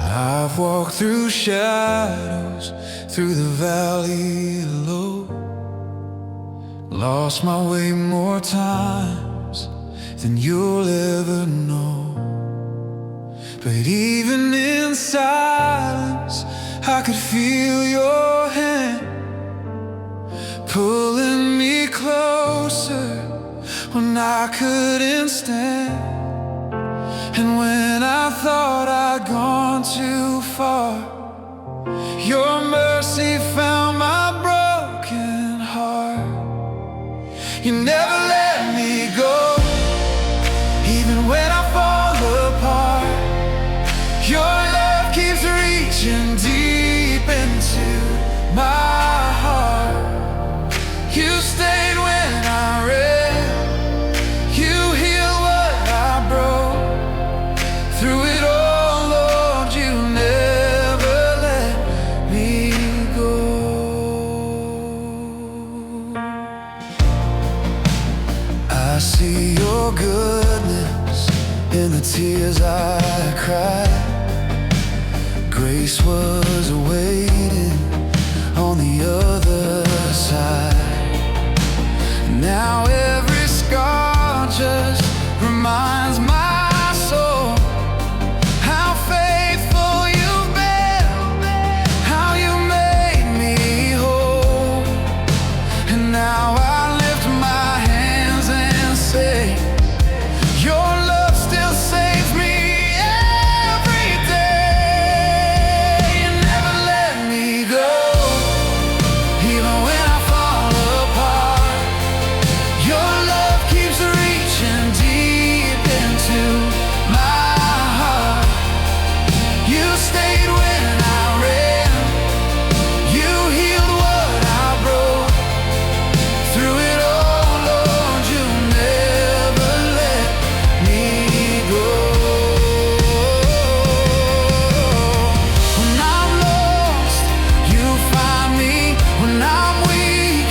I've walked through shadows, through the valley low, lost my way more times than you'll ever know. But even in silence, I could feel your hand pulling me closer when I couldn't stand. And when I thought I'd gone too far, your mercy found my broken heart. You never let me go, even when I fall apart. Your love keeps reaching deep into my heart. You stayed when I ran. You healed what I broke. Through it all, Lord, you never let me go. I see your goodness in the tears I cried. Grace was waiting on the other side. Now every scar just reminds my soul how faithful you've been, how you made me whole. And now I lift my hands and say, your love still saves me every day. You never let me go, even when I fall apart. Your love keeps reaching deep into my heart. You stayed when I ran. You healed what I broke. Through it all, Lord, you never let me go. When I'm lost, you find me. When I'm weak,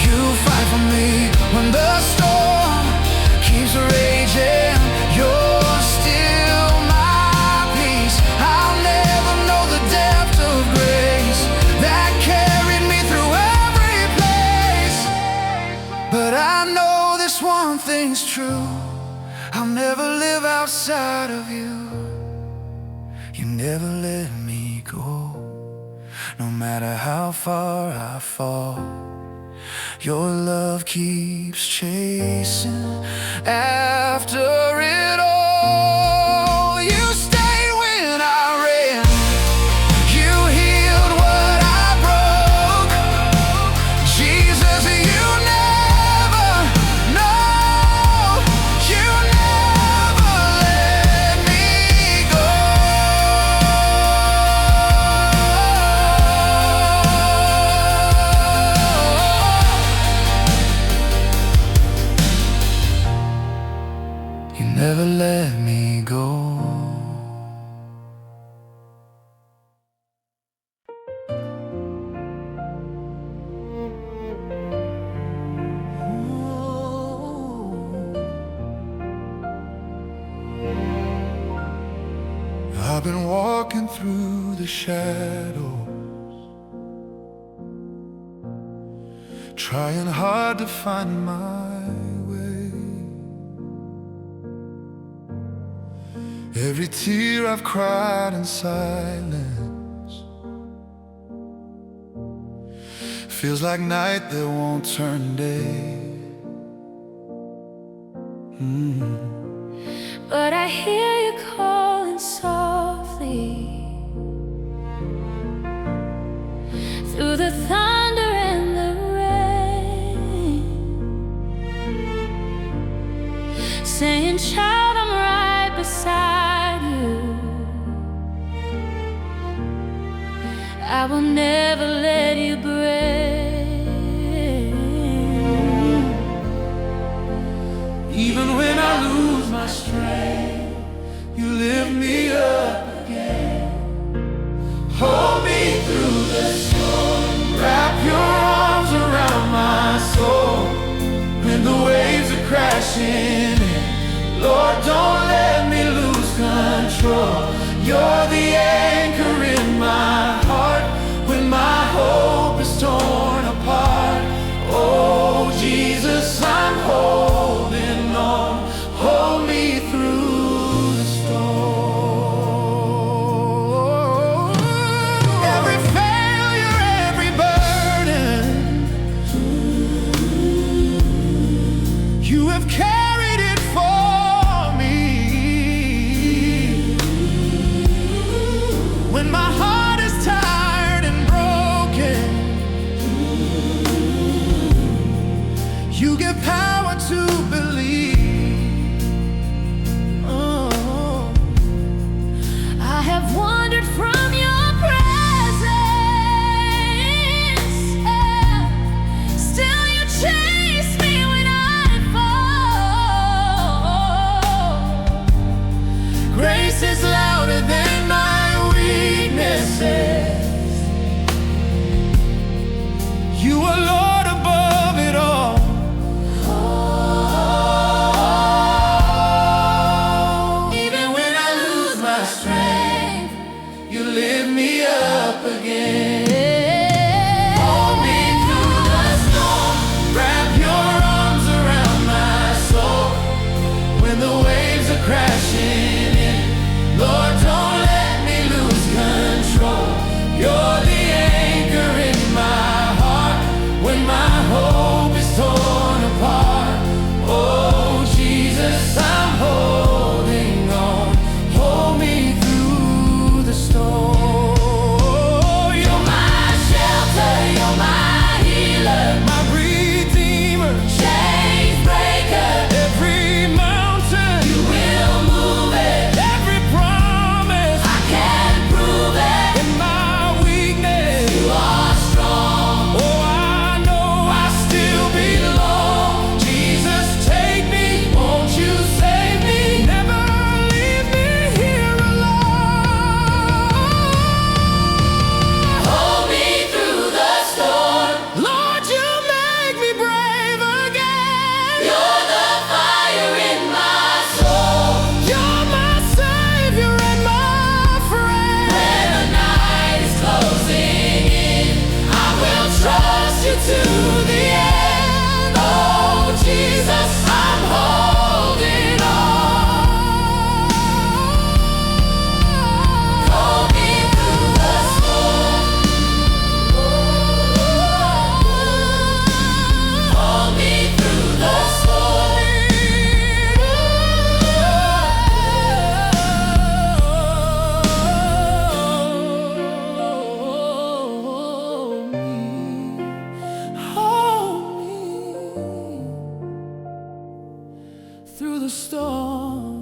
you fight for me. When the storm keeps raging, you're still my peace. I'll never know the depth of grace that carried me through every place. But I know this one thing's true: I'll never live outside of you. You never let me go, no matter how far I fall. Your love keeps chasing after it all. You stayed when I ran. You healed what I broke. Jesus, you never know. You never let me go. You never let me go. I've been walking through the shadows, trying hard to find my way. Every tear I've cried in silence Feels like night that won't turn day. But I hear you calling softly through the thunder and the rain, saying, child, I'm right beside you. I will never let you break. Even when I lose my strength, you lift me up again. Hold me through the storm, wrap your arms around my soul. When the waves are crashing in, Lord, don't let me lose control. You're the anchor in my heart when my hope is torn apart. Oh, Jesus, I'm holding on. Hold me through the storm. Every failure, every burden, you have carried it for me. When my heart is tired and broken, you give power to believe. Oh, I have wandered from your presence, still you chase me when I fall. Grace is louder than my weaknesses. You are Lord above it all. Even when I lose my strength, you lift me up again. Hold me through the storm, wrap your arms around my soul. When the waves are crashing in, Lord, don't let me lose control. You're the anchor in my heart when my hope is torn apart. Oh, Jesus, I'm holding on. Hold me through the storm. You're my shelter, you're my healer, my redeemer, chain breaker. Every mountain, you will move it. Every promise, I can prove it. In my weakness, you are strong. Oh, I know I still belong. Jesus, take me, won't you save me? Never leave me here alone. Hold me through the storm. Lord, you make me brave again. You're the fire in my soul. You're my savior and my friend. When the night is closing in, I will trust you to the end. Oh, Jesus, I'm holding on. Hold me through the storm. Hold me through the storm. Hold me through the storm.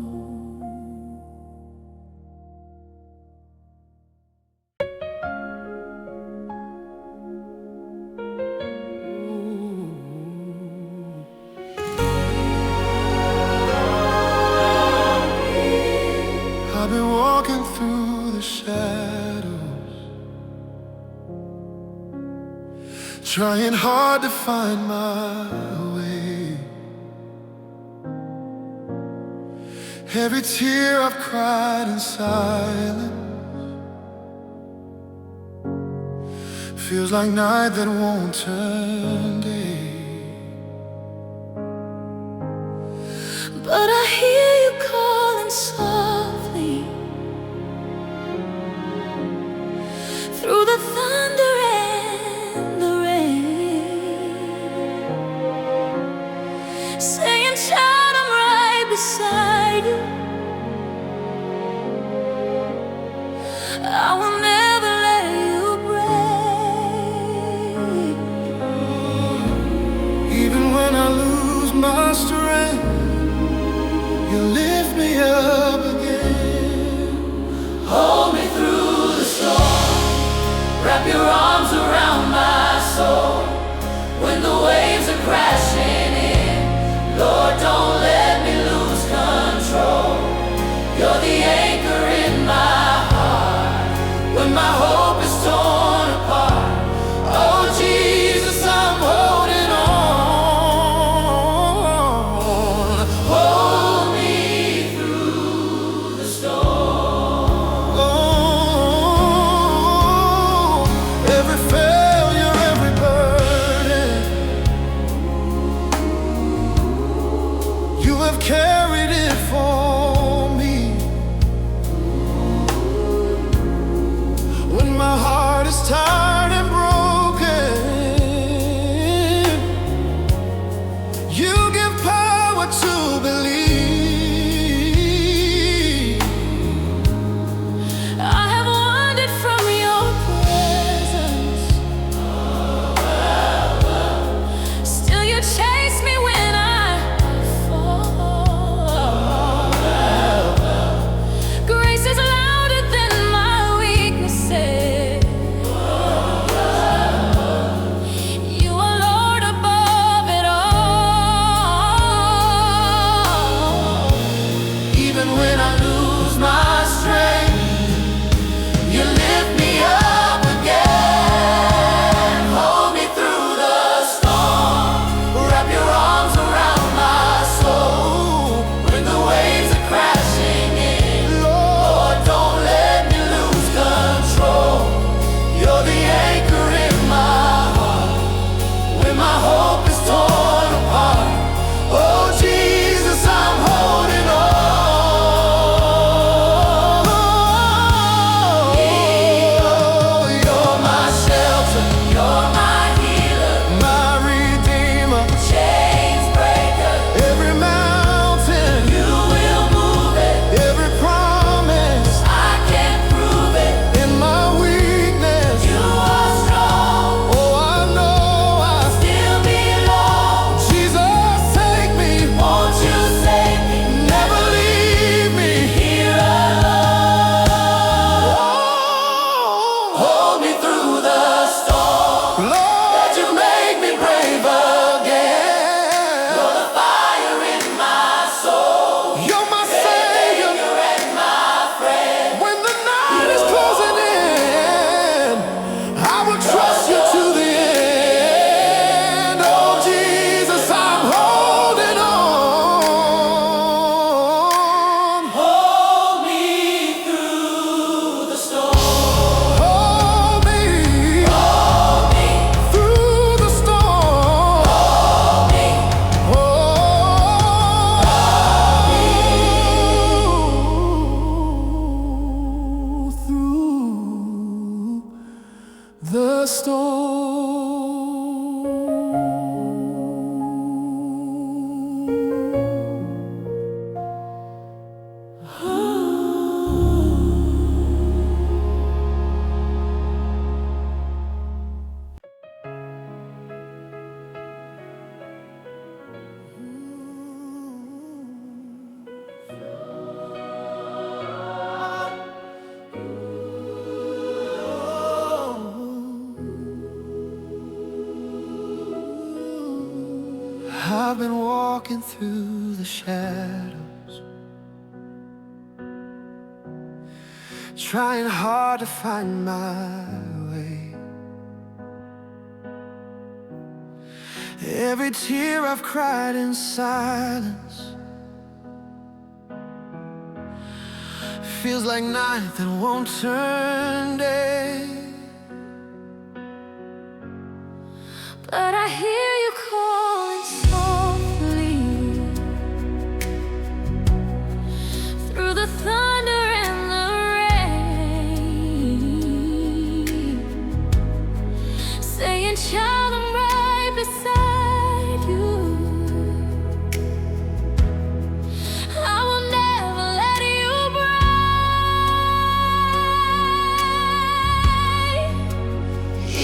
I've been walking through the shadows, trying hard to find my way. Every tear I've cried in silence feels like night that won't turn day. But I hear you calling softly through the thunder and the rain. the storm. I've been walking through the shadows, trying hard to find my way. Every tear I've cried in silence feels like night that won't turn day. But I hear you calling softly through the thunder and the rain, saying, child, I'm right beside you. I will never let you break.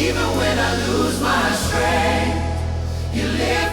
Even when I lose my strength, you live.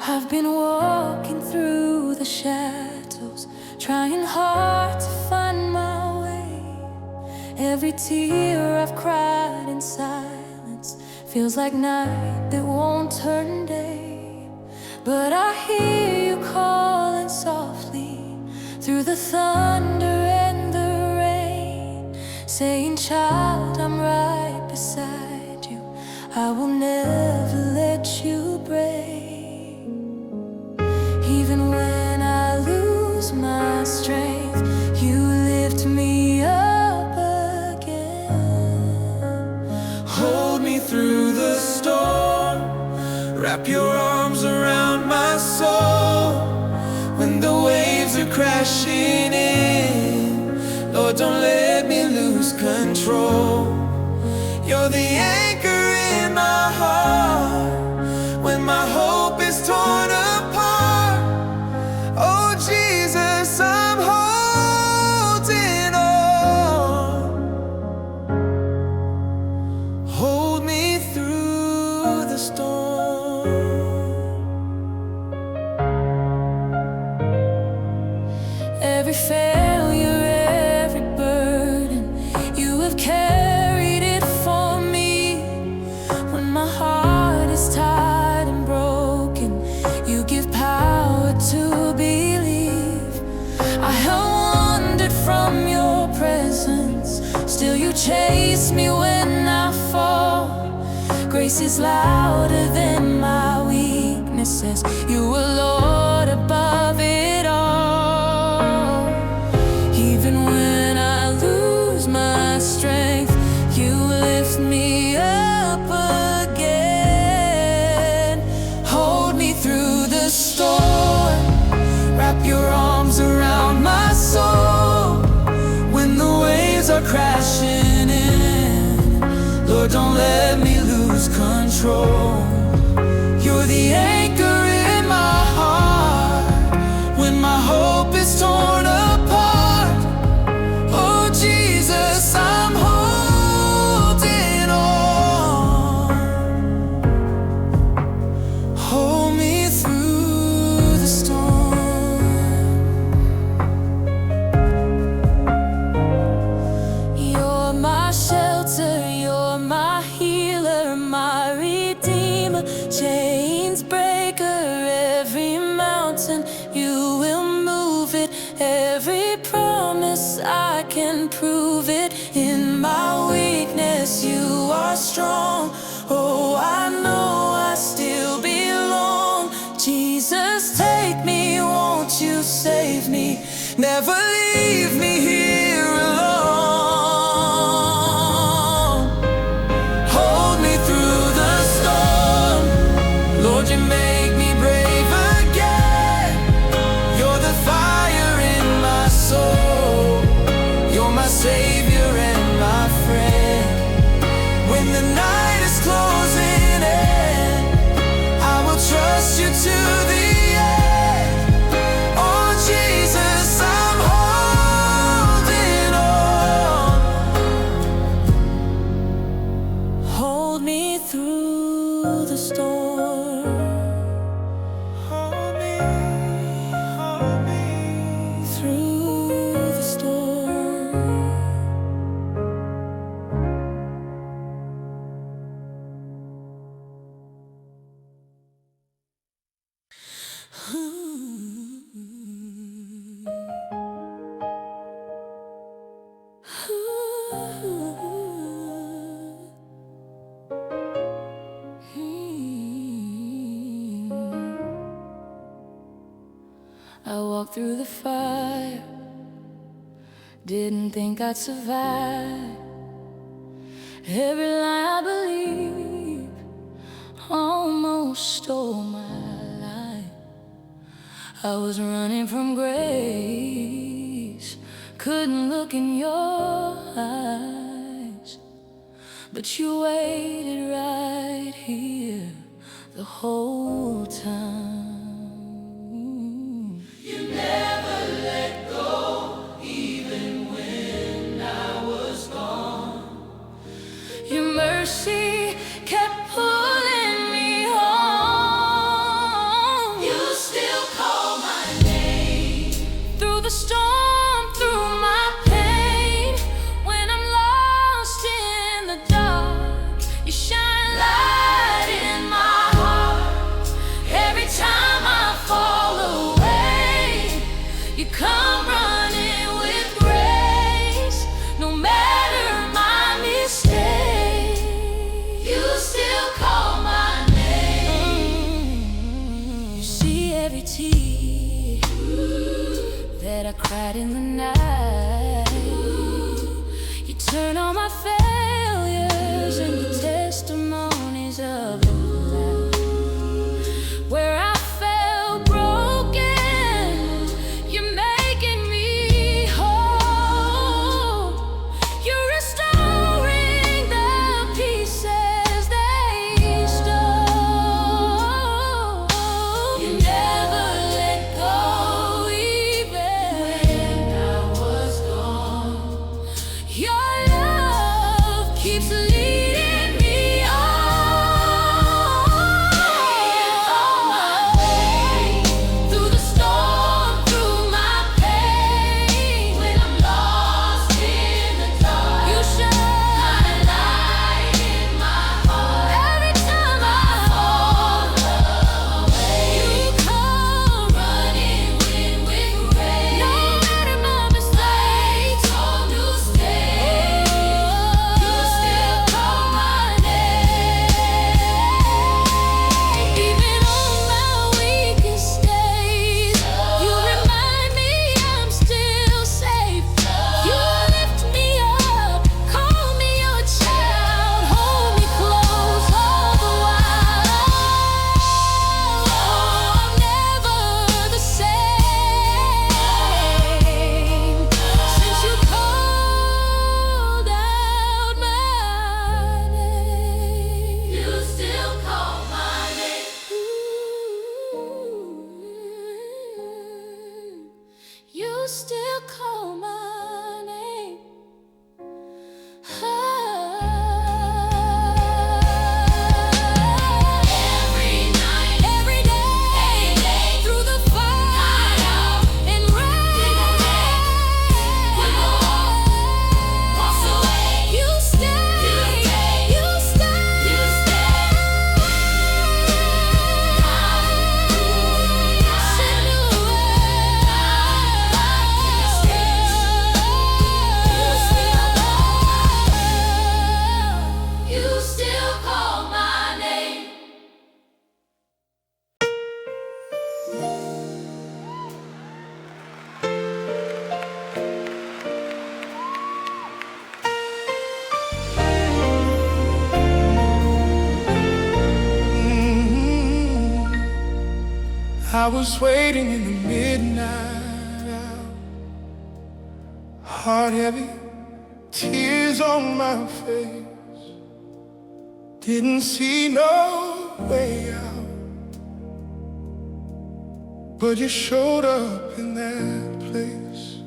I've been walking through the shadows, trying hard to find my way. Every tear I've cried in silence feels like night that won't turn day. But I hear you calling softly through the thunder and the rain, saying, child, I'm right beside you. I will never let you break. Even when I lose my strength, you lift me up again. Hold me through the storm, wrap your arms around my soul. When the waves are crashing in, Lord, don't let me lose control. You're the anchor in my heart when my hope is torn apart. Oh Jesus, I'm holding on. Hold me through the storm. Every failure, every burden, you have carried it for me. When my heart is tired and broken, you give power to believe. I have wandered from your presence, still you chase me when I fall. Grace is louder than my weaknesses, you are Lord above it all. Even when I lose my strength, you lift me up again. Hold me through the storm, wrap your arms around my soul. When the waves are crashing in, Lord, don't let me lose control. You're the anchor in my heart when my hope is torn apart. Oh Jesus, I'm holding on. Hold me through the storm. You're my shelter, you're my healer, my redeemer, chains breaker. Every mountain, you will move it. Every promise, I can prove it. In my weakness, you are strong. Oh, I know I still belong. Jesus, take me, won't you save me? Never leave me here alone. Hold me through the storm, Lord, you make me brave again. You're the fire in my soul, you're my savior and my friend. When the night is closing in, I will trust you to the end. Oh Jesus, I'm holding on. Hold me through the storm. Hold me through the storm. I walked through the fire, didn't think I'd survive. Every lie I believed almost stole my life. I was running from grace, couldn't look in your eyes, but you waited right here the whole time. You never let go, even when I was gone. Your mercy kept pulling me home. right in the night. You turn on my failures and the testimonies of your life. Where I felt broken, you're making me whole. You're restoring the pieces they stole. You never let go even when I was gone. Your love keeps leading me on. Through the storm, through my pain, when I'm lost in the dark, you shine a light in my heart. Every time I fall away, you come running with grace. No matter my mistakes, all new stay. You still call my name. Even on my weakest days, you remind me I'm still safe. You lift me up, call me your child, hold me close all the while. I'm never the same since you called out my name. You still call my name. You still call my name. Every night, every day, through the fire and rain, when the walks away, you stay, you stay, you stay. You still call my name. I was waiting in the midnight hour, heart heavy, tears on my face. Didn't see no way out, but you showed up in that place.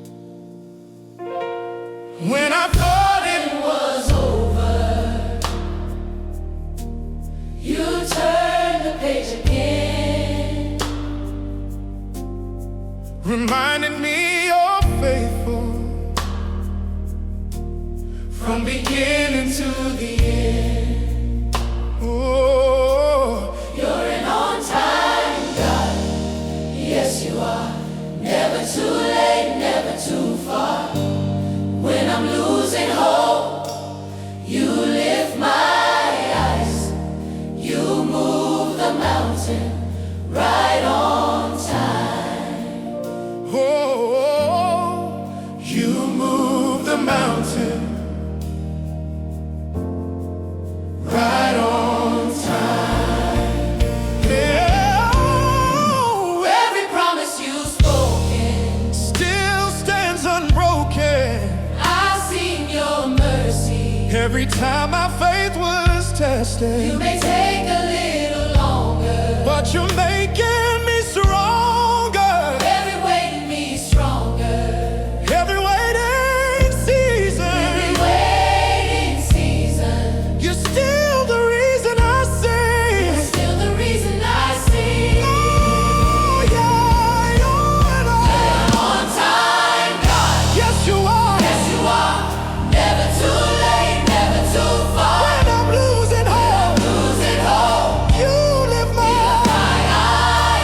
When I thought it was over, You turn the page again. reminded me you're faithful from beginning to the end. Oh, You're an on-time God. Yes, you are. Never too late, never too far. When I'm losing hope, you lift my eyes. You move the mountain right on time. oh, you move the mountain right on time. Yeah, oh, Every promise you've spoken, still stands unbroken. I've seen your mercy. Every time my faith was tested, You may take a little longer. but you're making me stronger. Every waiting me stronger. Every waiting season, Every waiting season. you're still the reason I sing. Still the reason I sing. Oh, yeah, you're an On time, God. yes, you are. Yes, you are. Never too late, never too far. When I'm losing hope, Losing hope. you lift my My eyes.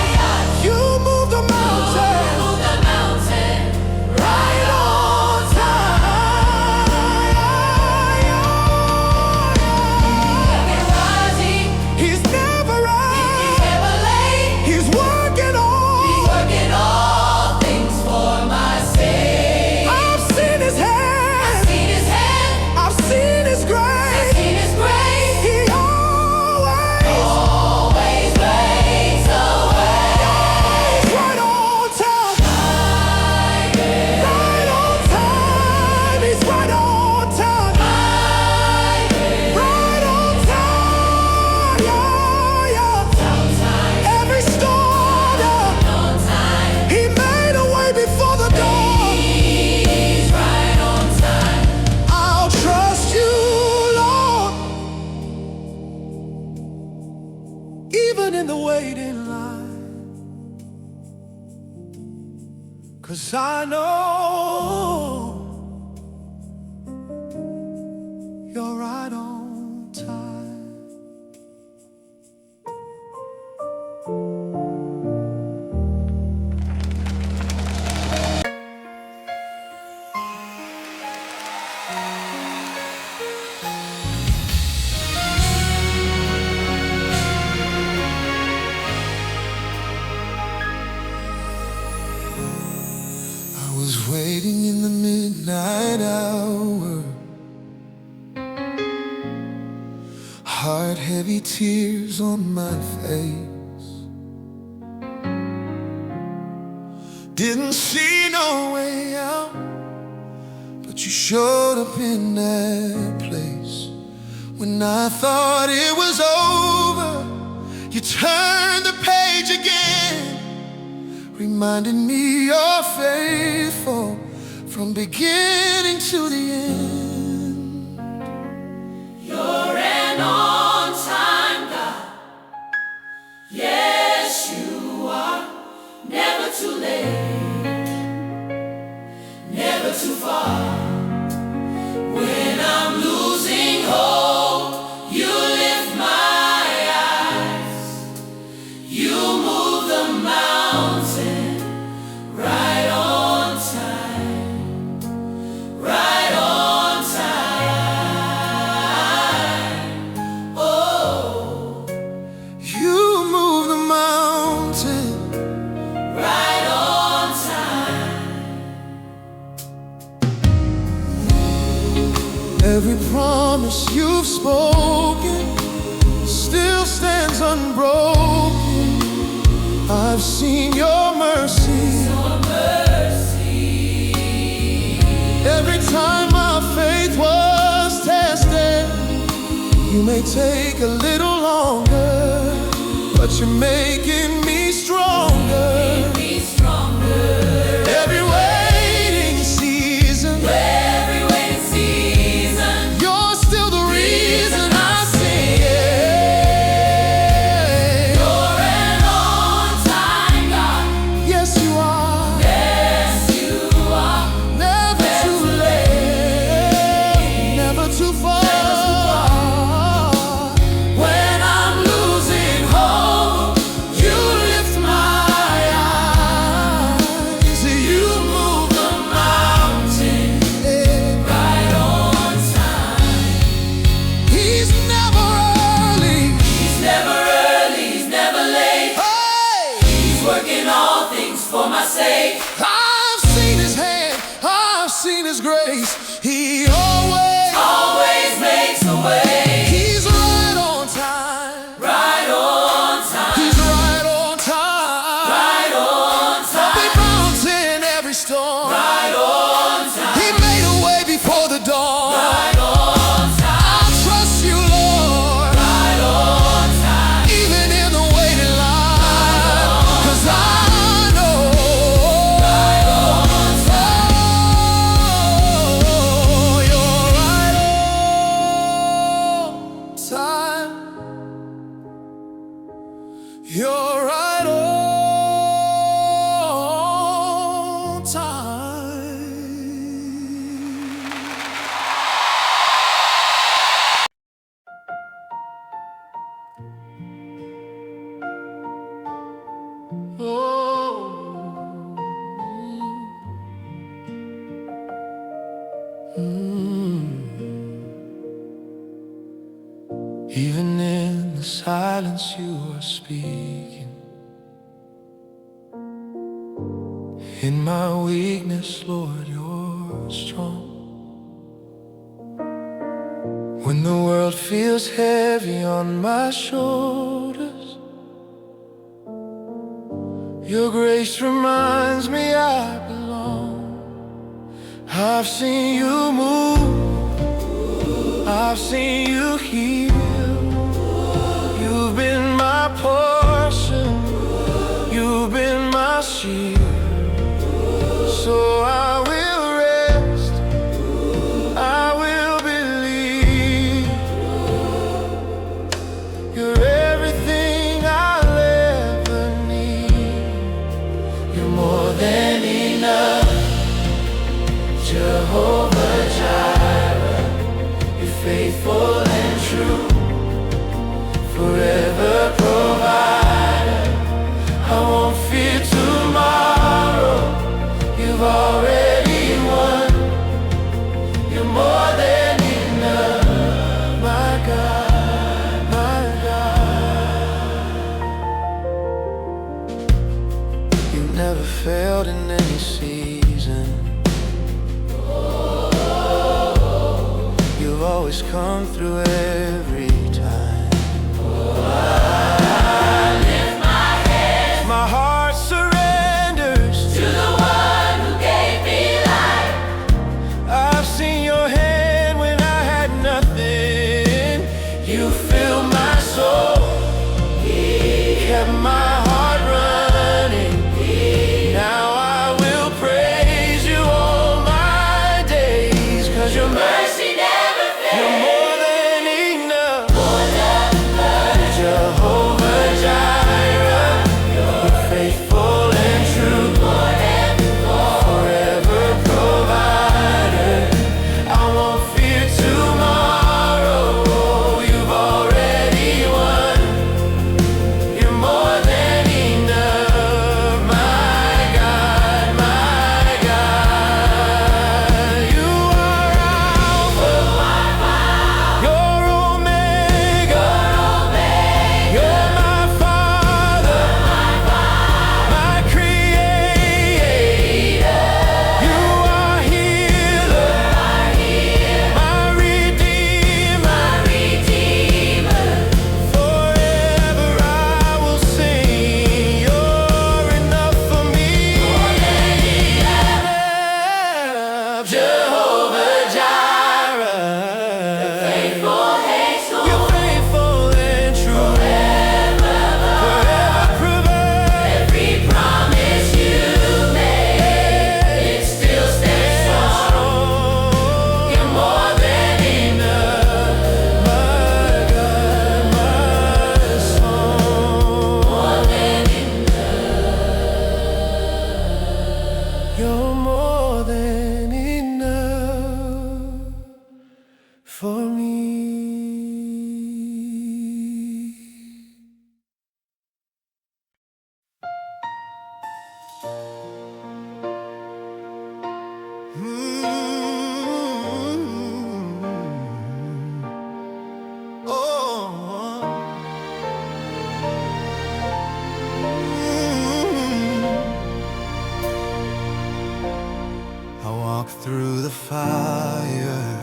the waiting line, 'cause I know you're right on time. I was waiting in the midnight hour, heart heavy, tears on my face. Didn't see no way out, but you showed up in that place. When I thought it was over, you turned the page again, reminding me you're faithful from beginning to the end. You're an on-time God. Yes, you are. Never too late, never too far. When I'm losing hope, you lift my eyes. You move the mountain. Right on time, right on time. Oh, You move the mountain. right on time. Every promise you've spoken still stands unbroken. I've seen your mercy. Your mercy. Every time my faith was tested, you may take a little longer, but you're making me stronger. Make me stronger. Every waiting season, Every waiting season. you're still the reason I sing. Yeah. You're an on-time God. Yes, you are. Yes, you are. Never too late, never too far. When I'm losing hope, you lift my eyes. You move the mountain. Right on time. He's never early. He's never early, he's never late. Hey, He's working all things for my sake. I've seen his hand, I've seen his grace. He Always makes a way. he's right on time. Right on time. He's right on time. Right on time. Every mountain, every storm. Right on time. He made a way before the dawn. Right on time. I trust you, Lord, Right on time. even in the waiting line, 'cause I know Right on time. oh, you're right on time. You're right on time. Even in the silence you are speaking. In my weakness, Lord, you're strong. When the world feels heavy on my shoulders, your grace reminds me I belong. I've seen you move, I've seen you heal. You've been my portion, you've been my shield. So I will rest, I will believe. You're everything I faithful and true, forever provider. I won't fear tomorrow. You've already won. You're more than enough, my God, my God. You never failed in any season. You've always come through every time. I lift my hands. My heart surrenders To the one who gave me life. I've seen your hand when I had nothing. You filled my soul, kept my heart running. Now I will praise you all my days, 'cause your mercy Never you're fails. more than enough. Jehovah Jireh, you're faithful and true, forever provider. I won't fear tomorrow. You've already won. You're more than enough, my God, my God. You are Alpha, you're Omega, you're my Father, my Creator. You are Healer, my Redeemer. Forever I will sing. You're enough for me. Jehovah Jireh, you're faithful and true, forever provide. Every promise you made, it still stands strong. You're more than enough, my God, my song. More than You're more than enough for me. I walked through the fire,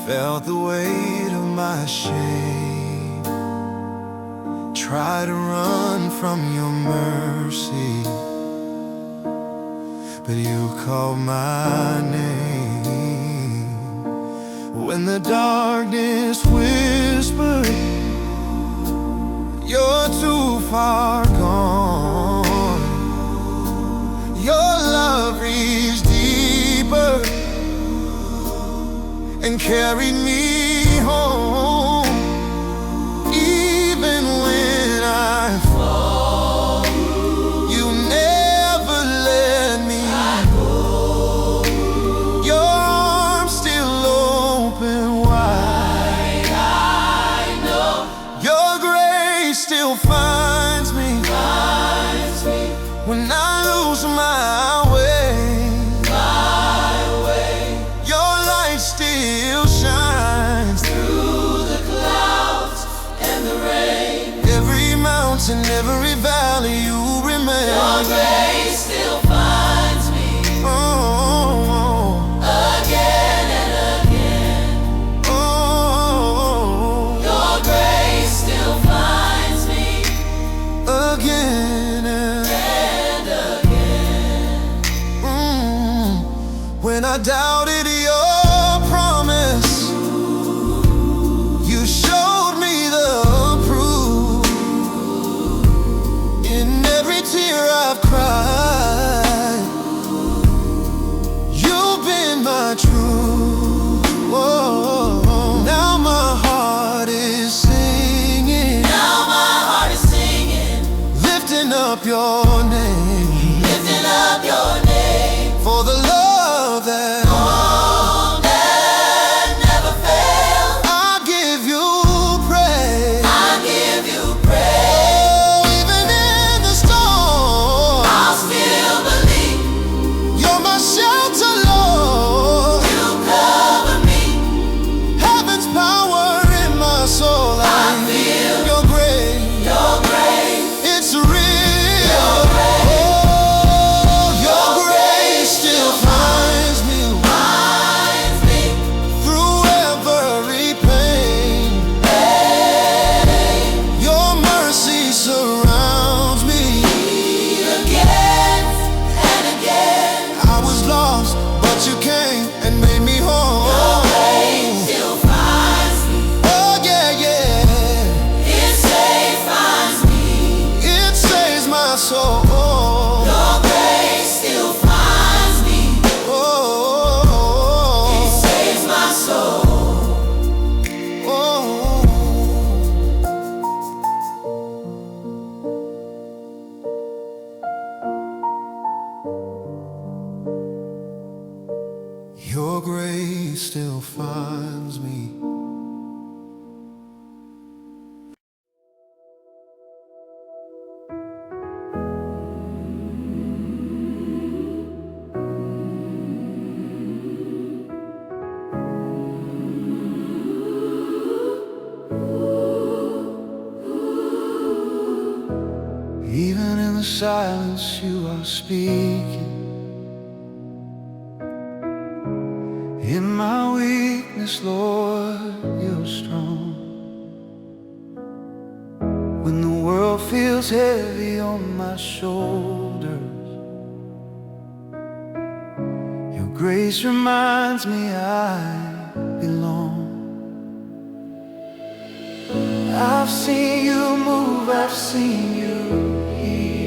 felt the weight of my shame, tried to run from your mercy, but you called my name. When the darkness whispered, you're too far gone, your love reached deeper and carried me home. Even when I fall, you never let me go. Your arms still open wide. I know Your grace still finds me when I lose my way. Your light still shines through the clouds and the rain. every mountain, every valley. You remain. Your grace still finds me Oh, again and again. oh, Your grace still finds me again and again. When I doubted your promise, you showed me the proof. In every tear I've cried, silence you are speaking. In my weakness, Lord, you're strong. When the world feels heavy on my shoulders, your grace reminds me I belong. I've seen you move, I've seen you heal.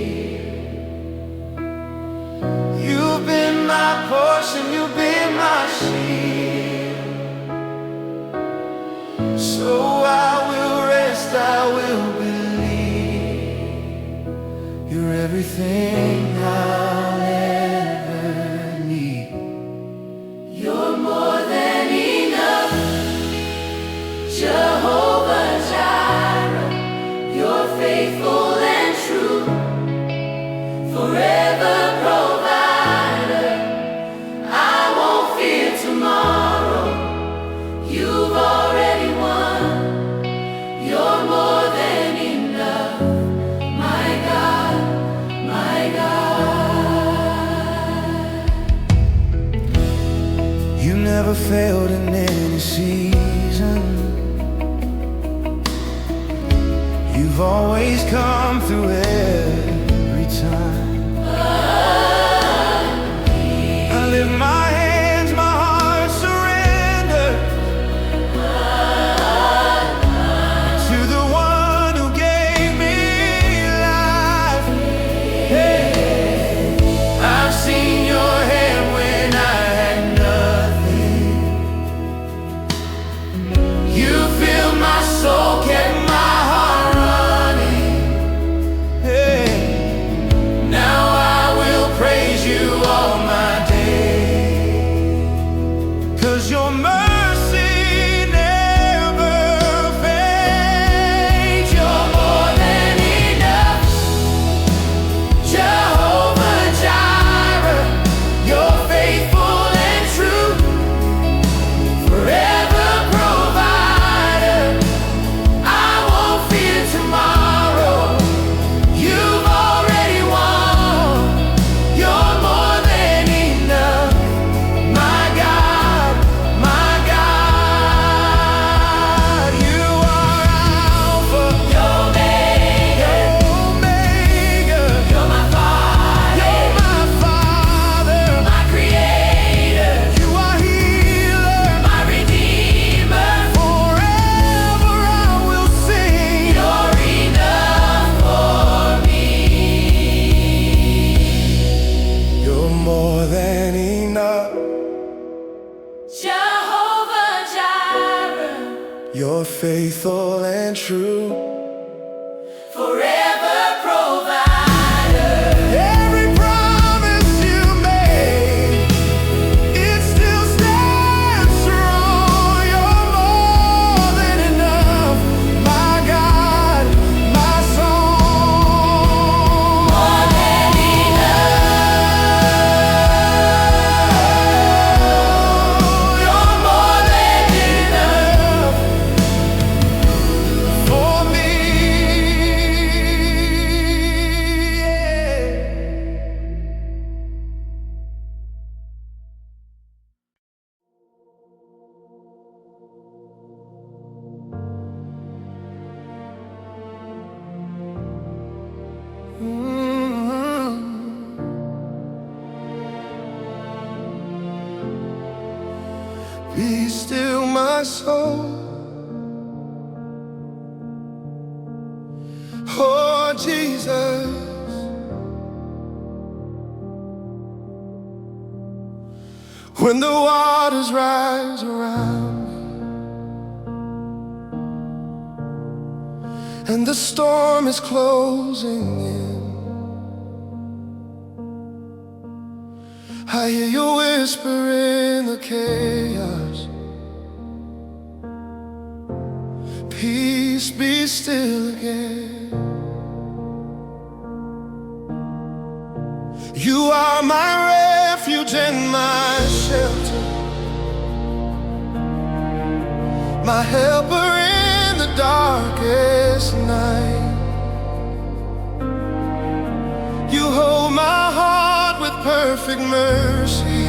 You've been my portion, you've been my shield. So I will rest, I will believe. You're everything I'll ever need. You're more than enough, Jehovah Jireh. You're faithful and true, forever provider. I won't fear tomorrow. You've already won. You're more than enough, my God, my God. You never failed in any season. You've always come through every time. I lift my hands, my heart surrendered to the one who gave me life. Hey, I've seen your hand when I had nothing. You filled my soul, kept my heart running. Hey, now I will praise you all my days. 'Cause your mercy never fades. You're more than enough, Jehovah Jireh. You're faithful and true, forever provider. I won't fear tomorrow. You've already won. You're more than enough, my God, my God. You are Alpha, Omega, Omega. You're my Father, my Creator. You are Healer, my Redeemer. Forever I will sing. You're enough for me. You're more than enough. Jehovah Jireh, You're faithful and true, forever provider. every promise you made, it still stands strong. You're more than enough, my God, my song. More than enough. You're more than enough for me. Be still, my soul. Oh, Jesus. When the waters rise around me and the storm is closing in, I hear you whisper in the chaos, peace, be still again. You are my refuge and my shelter, my helper in the darkest night. perfect mercy,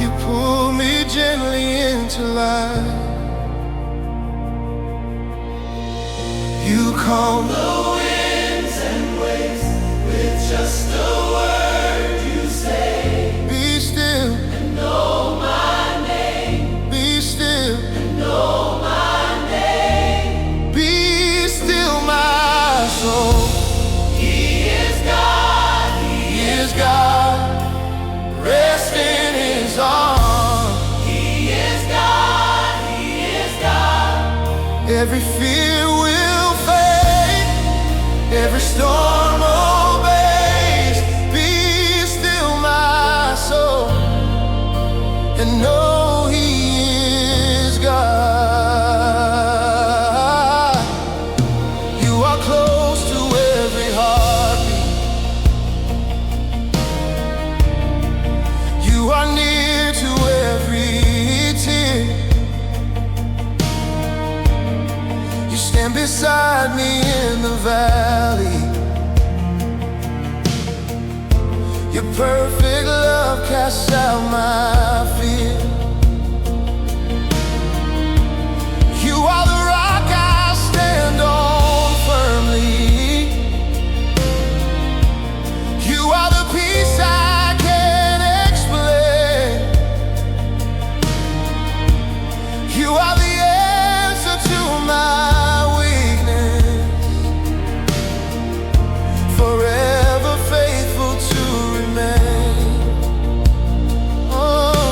you pull me gently into life. You calm the winds and waves with just a word you say. Be still and know my name. Be still and know my name. Be still, my soul. He is God, He is God. Rest in His arms. He is God, He is God. Every fear will fade, every storm obeys. Be still, my soul, and know He is God. You are close to every heartbeat. You are near to every tear. You stand beside me in the valley. Your perfect love casts out my fear. You are the rock I stand on firmly. You are the peace I can't explain. You are the answer to my weakness, forever faithful to remain. Oh,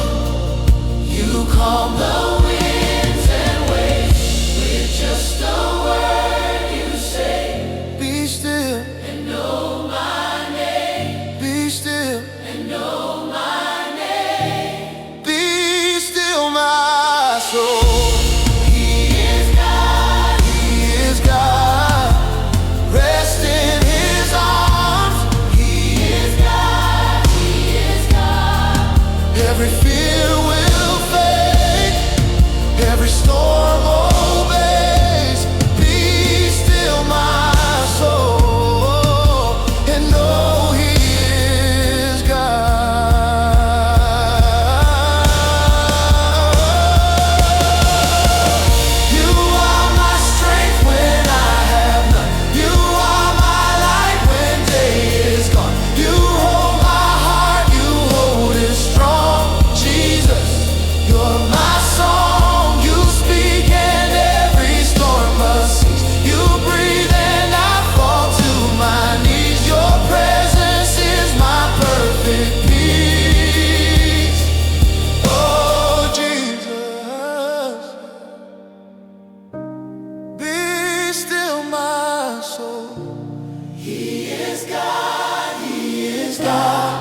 you calm the winds and waves with just a word you say. Be still and know my name. Be still and know my name. Be still, my soul. He is God, He is God. Rest in His arms. He is God, He is God. Every fear will fade, every storm obeys. Be still, my soul, and know He is God. You are my strength when I have none. You are my light when day is gone. You hold my heart, you hold it strong. Jesus, you're my song. You speak and every storm must cease. You breathe and I fall to my knees. Your presence is my perfect peace. Oh, Jesus, be still, my soul. He is God, He is God.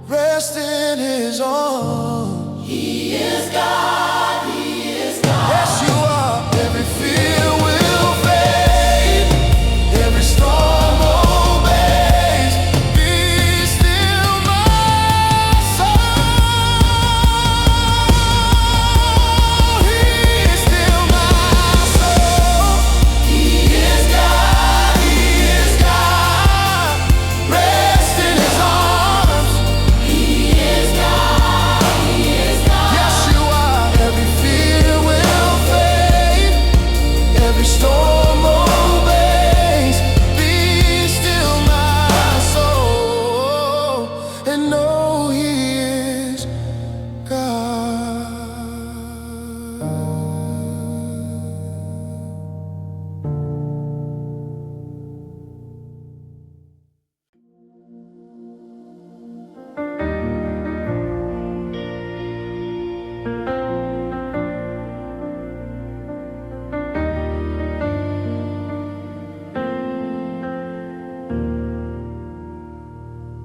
Rest in His arms. He is God, He is God. Yes, you are. Every fear will fade, every storm obeys. Be still, my soul. He is still, my soul. He is God, He is God. Rest in His arms. He is God, He is God. Yes, you are. Every fear will fade, every storm obeys. Be still, my soul, and know He is God.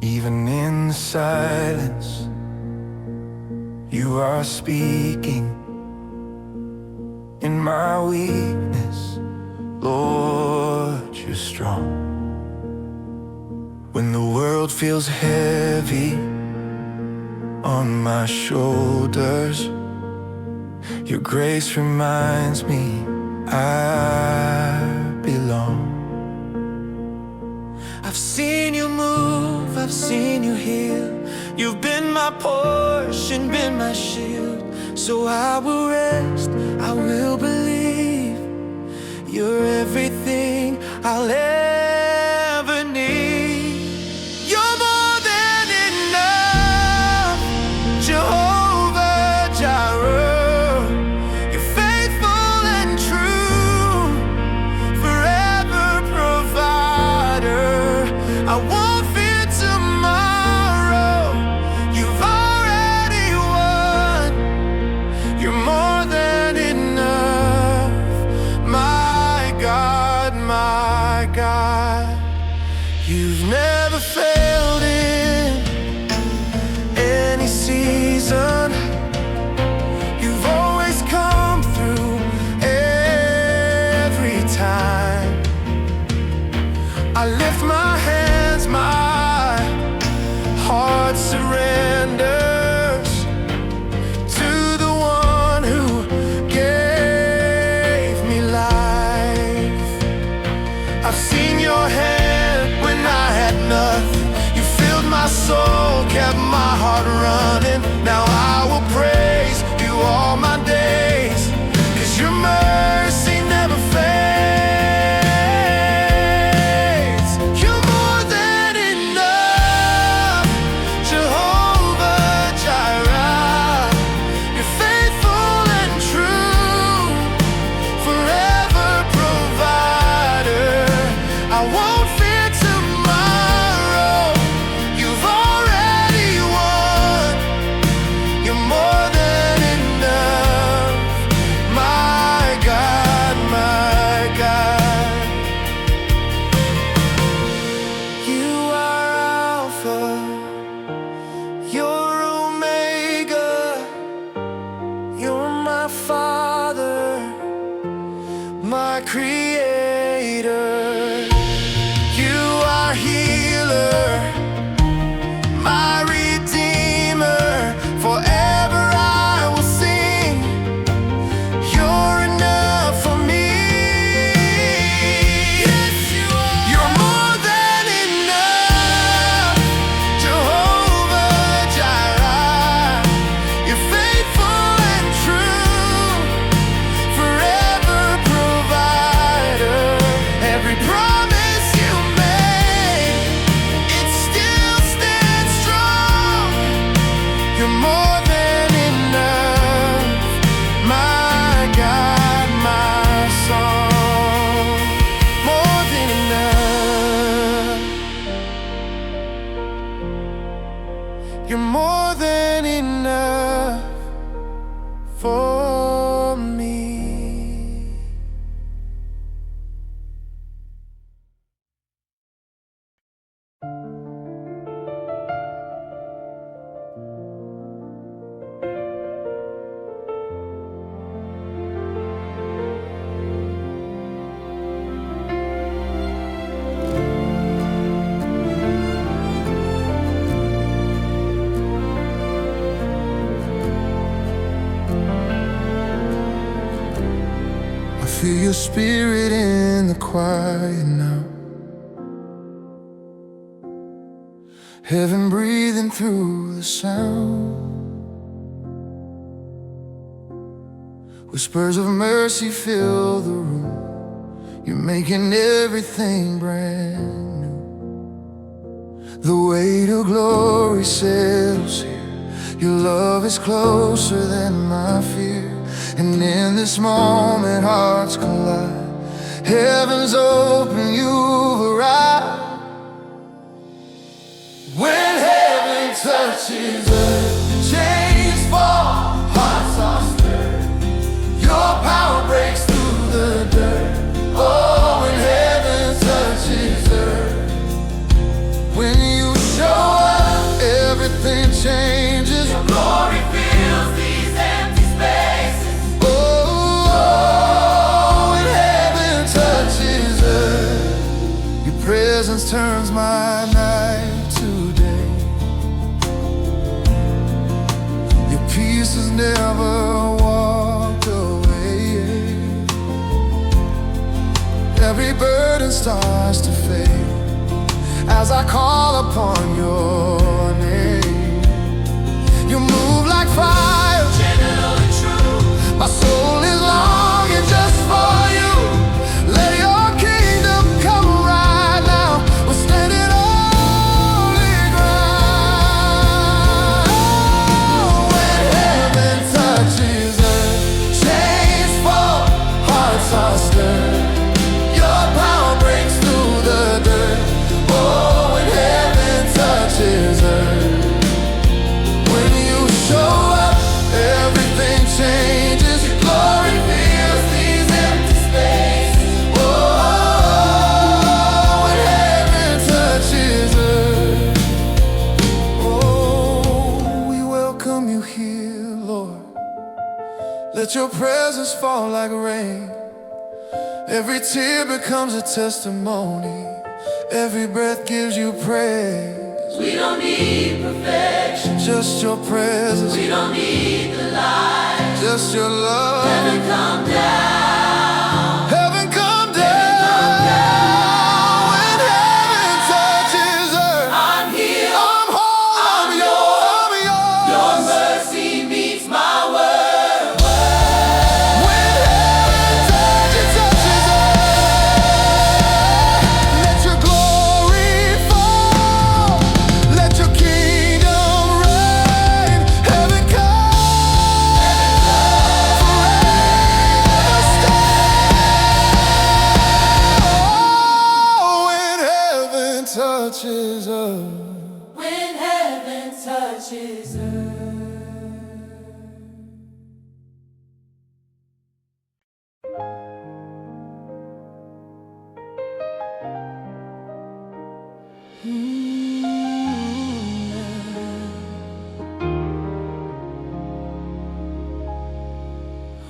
Even in the silence, you are speaking. In my weakness, Lord, you're strong. When the world feels heavy on my shoulders, your grace reminds me I belong. I've I've seen you move, I've seen you heal. You've been my portion, been my shield. So I will rest, I will believe. You're everything I'll ever need. You're more than enough, Jehovah Jireh. You're faithful and true, forever provider. I won't fear tomorrow, you've already won. You're more than enough, my God, my God. You've never failed in any season. You've always come through every time. I lift my hands, my heart surrenders to the one who gave me life. I've seen your hand when I had nothing. You filled my soul, kept my heart running. Now I will praise you all my days, 'cause your mercy never fades. You're more than enough, Jehovah Jireh. You're faithful and true, forever provider. I won't fear tomorrow, you've already won. You're more than enough, my God, my God. You are Alpha, you're Omega. You're my Father, my Creator. You are healer, my Redeemer. Forever I will sing, you're enough for me. Yes, you are. You're more than enough, Jehovah Jireh. You're faithful and true, forever provider. Every promise you made, it still stands strong. You're more than enough, my God, my song. More than enough. You're more than enough for me. I feel your spirit in the quiet now. Heaven breathing through the sound. Whispers of mercy fill the room. You're making everything brand new. The weight of glory settles here. Your love is closer than my fear. And in this moment hearts collide. Heaven's open, you've arrived. When heaven touches earth, chains fall, hearts are stirred. Your power breaks through the dirt. Oh, when heaven touches earth, when you show up, everything changes. Your glory fills these empty spaces. Oh, when heaven touches earth, your presence turns my night to day. Your peace has never walked away. Every burden starts to fade call upon your name. You move like fire, gentle and true. my soul is longing just for you. Let your kingdom come right now. We're standing on holy ground. When heaven touches earth, chains fall, hearts are stirred. Your power breaks through the dirt. Oh, when heaven touches earth, when you show up, everything changes. Your glory fills these empty spaces. Oh, when heaven touches earth. Oh, we welcome you here, Lord. Let your presence fall like rain. Every tear becomes a testimony. Every breath gives you praise. We don't need perfection. Just your presence, We don't need the light. just your love. Heaven come down. Heaven come down. When heaven touches earth, I'm here. I'm whole, I'm yours, I'm Your yours. mercy meets my word. When heaven touches earth, let your glory fall. Let your kingdom reign. Heaven come, forever stay. Oh, when heaven touches earth. When heaven touches earth.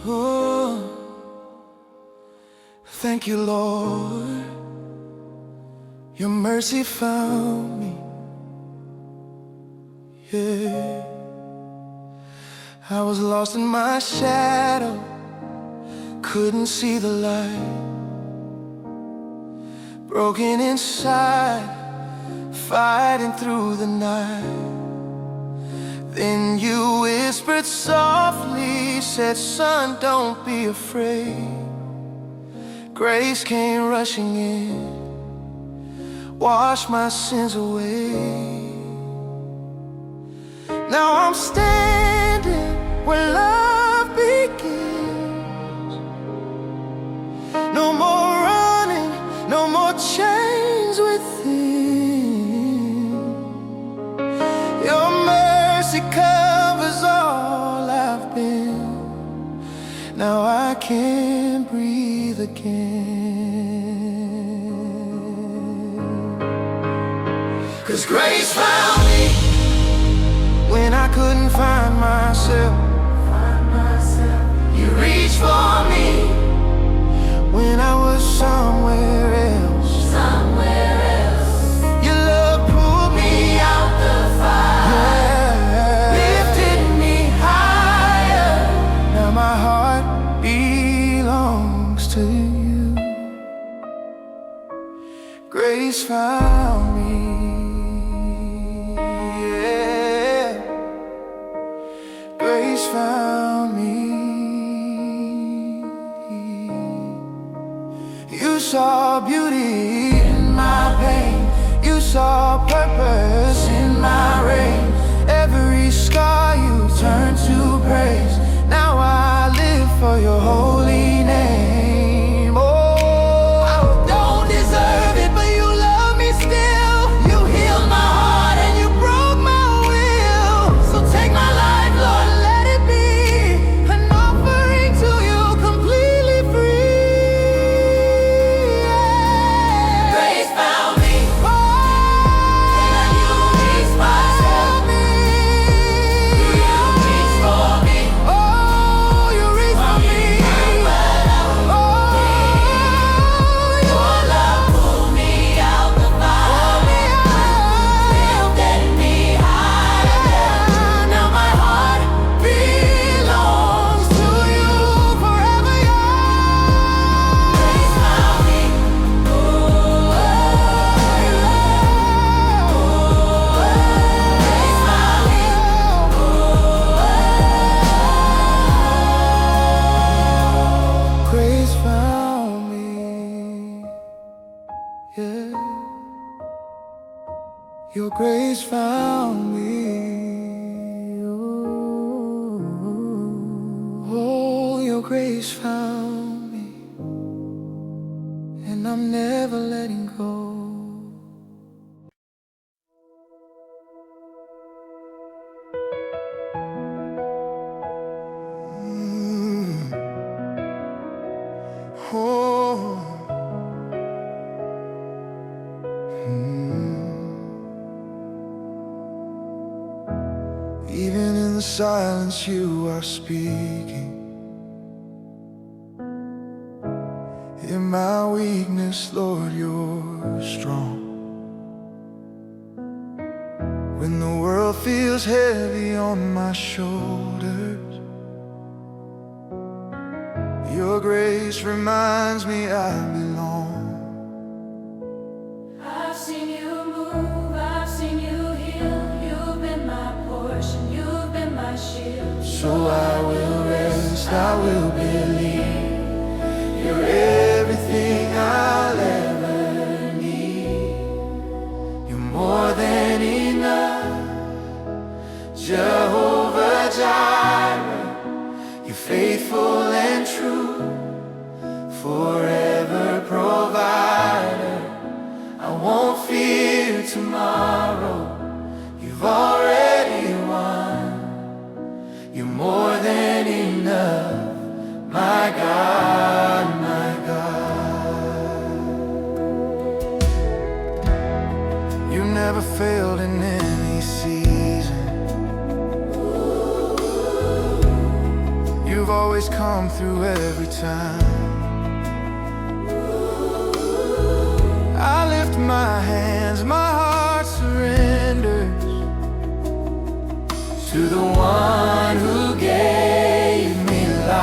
Oh, thank you, Lord. Your mercy found me. Yeah, I was lost in my shadow, couldn't see the light. Broken inside, fighting through the night. Then you whispered softly, said, son, don't be afraid. Grace came rushing in, washed my sins away. Now I'm standing where love begins. No more running, no more chains within. Your mercy covers all I've been. Now I can breathe again. 'Cause grace found me when I couldn't find myself. You reached for me when I was somewhere else. Your love pulled me out the fire, lifted me higher. Now my heart belongs to you. Grace found me. Yeah, grace found me. You saw beauty in my pain. You saw purpose in my rain. Every scar you turned to praise. Now I live for your holy name. Oh, I don't deserve it, but you love me still. You healed my heart and you broke my will. So take my life, Lord, let it be an offering to you, completely free. Yeah. Grace found me. Oh, Your grace found me. Oh, your grace found me, and I'm never letting go. Even in the silence you are speaking. In my weakness, Lord, you're strong. When the world feels heavy on my shoulders, your grace reminds me I belong. I've seen you move, I've seen you heal. You've been my portion, you've been my shield. So I will rest, I will believe. You're everything I'll ever need. You're more than enough, Jehovah Jireh. You're faithful and true, forever provider. I won't fear tomorrow, you've already won. You're more than enough, my God, my God. You never failed in any season. You've always come through every time. I lift my hands, my heart surrenders to the one who gave me life.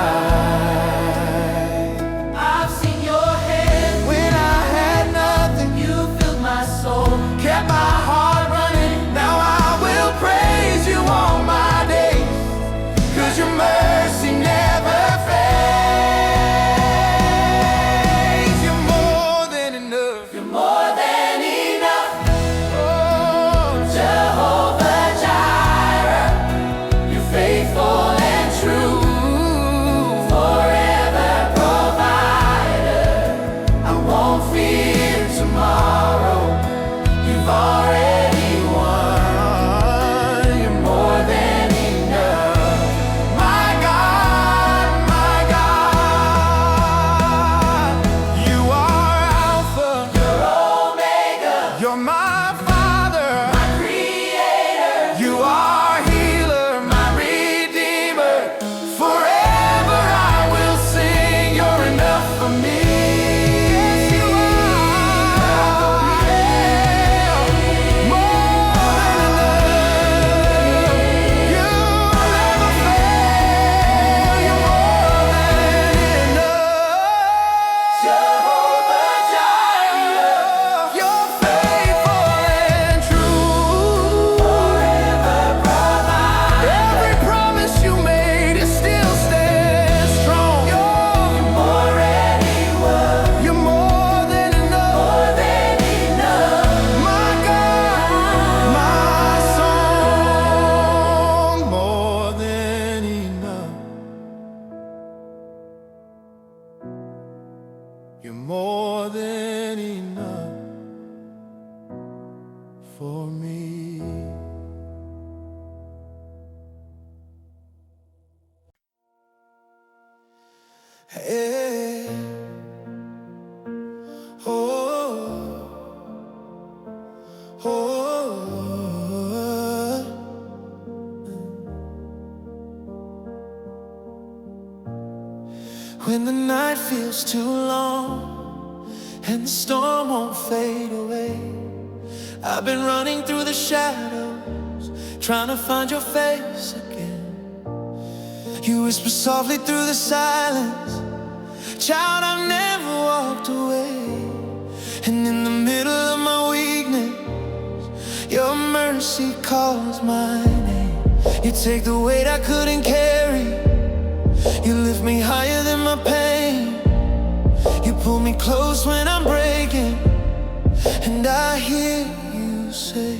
I've seen your hand When I had nothing, you filled my soul. kept my heart running. Now I will praise you all my days, 'cause your mercy never fades. You're more than enough. You're more than enough, Oh, Jehovah Jireh. you're faithful and true, Forever provider. I won't fear tomorrow, you've already won. You're more than enough, my God, my God. You are Alpha, You're Omega, you're my Father, my Creator. you are healer, my Redeemer. Forever I will sing, you're enough for me. Yes, you are. More than enough. You never fail. You're more than enough. Jehovah Jireh. You're faithful and true. Forever provider. Every promise you made, it still stands strong. Already won. You're more than enough, More than enough. my God, my song. More than enough. You're more than enough for me. Hey, oh, when the night feels too long and the storm won't fade away, I've been running through the shadows, trying to find your face again. You whisper softly through the silence, child, I've never walked away. And in the middle of my weakness, your mercy calls my name. You take the weight I couldn't carry, you lift me higher than my pain. You pull me close when I'm breaking, and I hear you say,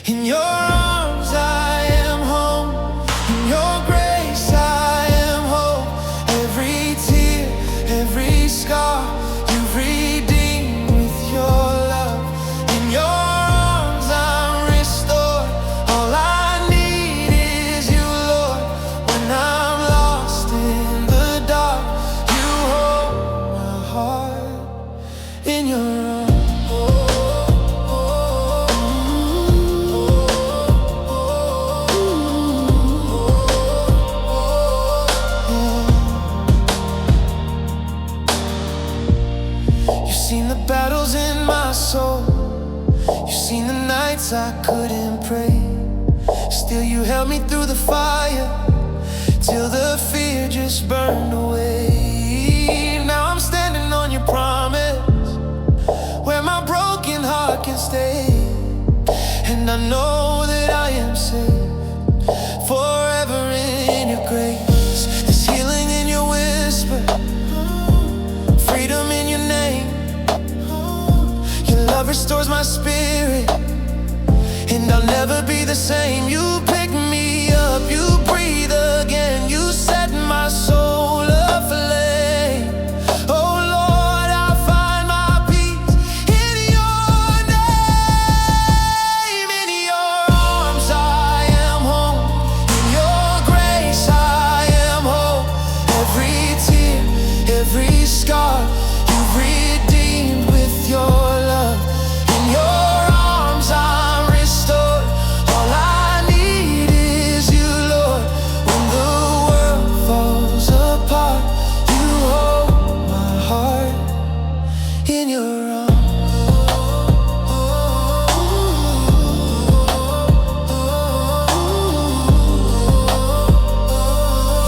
In your arms I am home. In your grace I am whole. Every tear, every scar, you've redeemed with your love. In your arms I'm restored. All I need is you, Lord. When I'm lost in the dark, you hold my heart in your arms. You've seen the battles in my soul. You've seen the nights I couldn't pray. Still you held me through the fire, till the fear just burned away. Now I'm standing on your promise, where my broken heart can stay. And I know that I am safe, forever in your grace. There's healing in your whisper, freedom in your name. Your love restores my spirit, and I'll never be the same. You pick me up, you breathe again, you set my soul aflame. Oh Lord, I find my peace in your name. In your arms I am home. In your grace I am whole. Every tear, every scar, you've redeemed with your love. In your arms I'm restored. All I need is you, Lord. When the world falls apart, you hold my heart in your arms.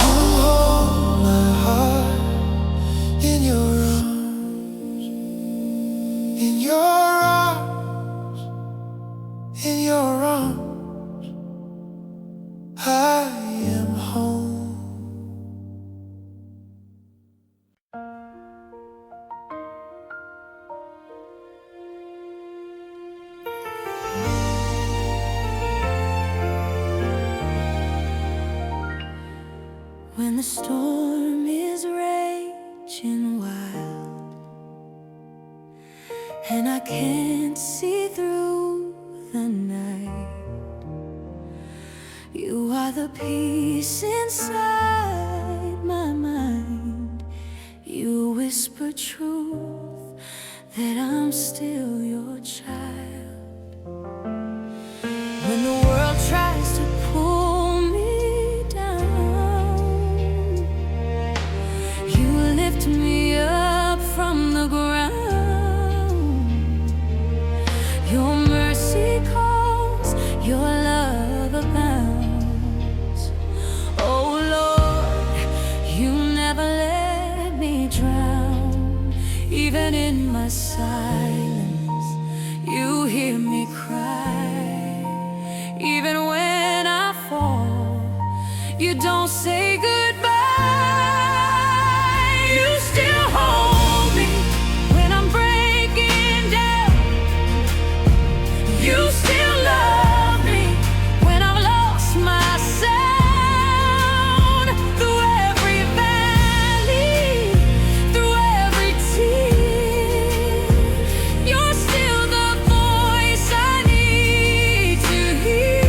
You hold my heart in your arms. In your arms, in your arms, I am home. When the storm is raging wild and I can't see through the night, you are the peace inside my mind. You whisper truth that I'm still your child. When the world tries to pull me down, you lift me up from the ground. Your mercy calls, your love abounds. Oh Lord, you never let me drown. Even in my silence, you hear me cry. Even when I fall, you don't say goodbye. You still hold me when I'm breaking down. You still love me when I've lost my sound. Through every valley, through every tear, you're still the voice I need to hear.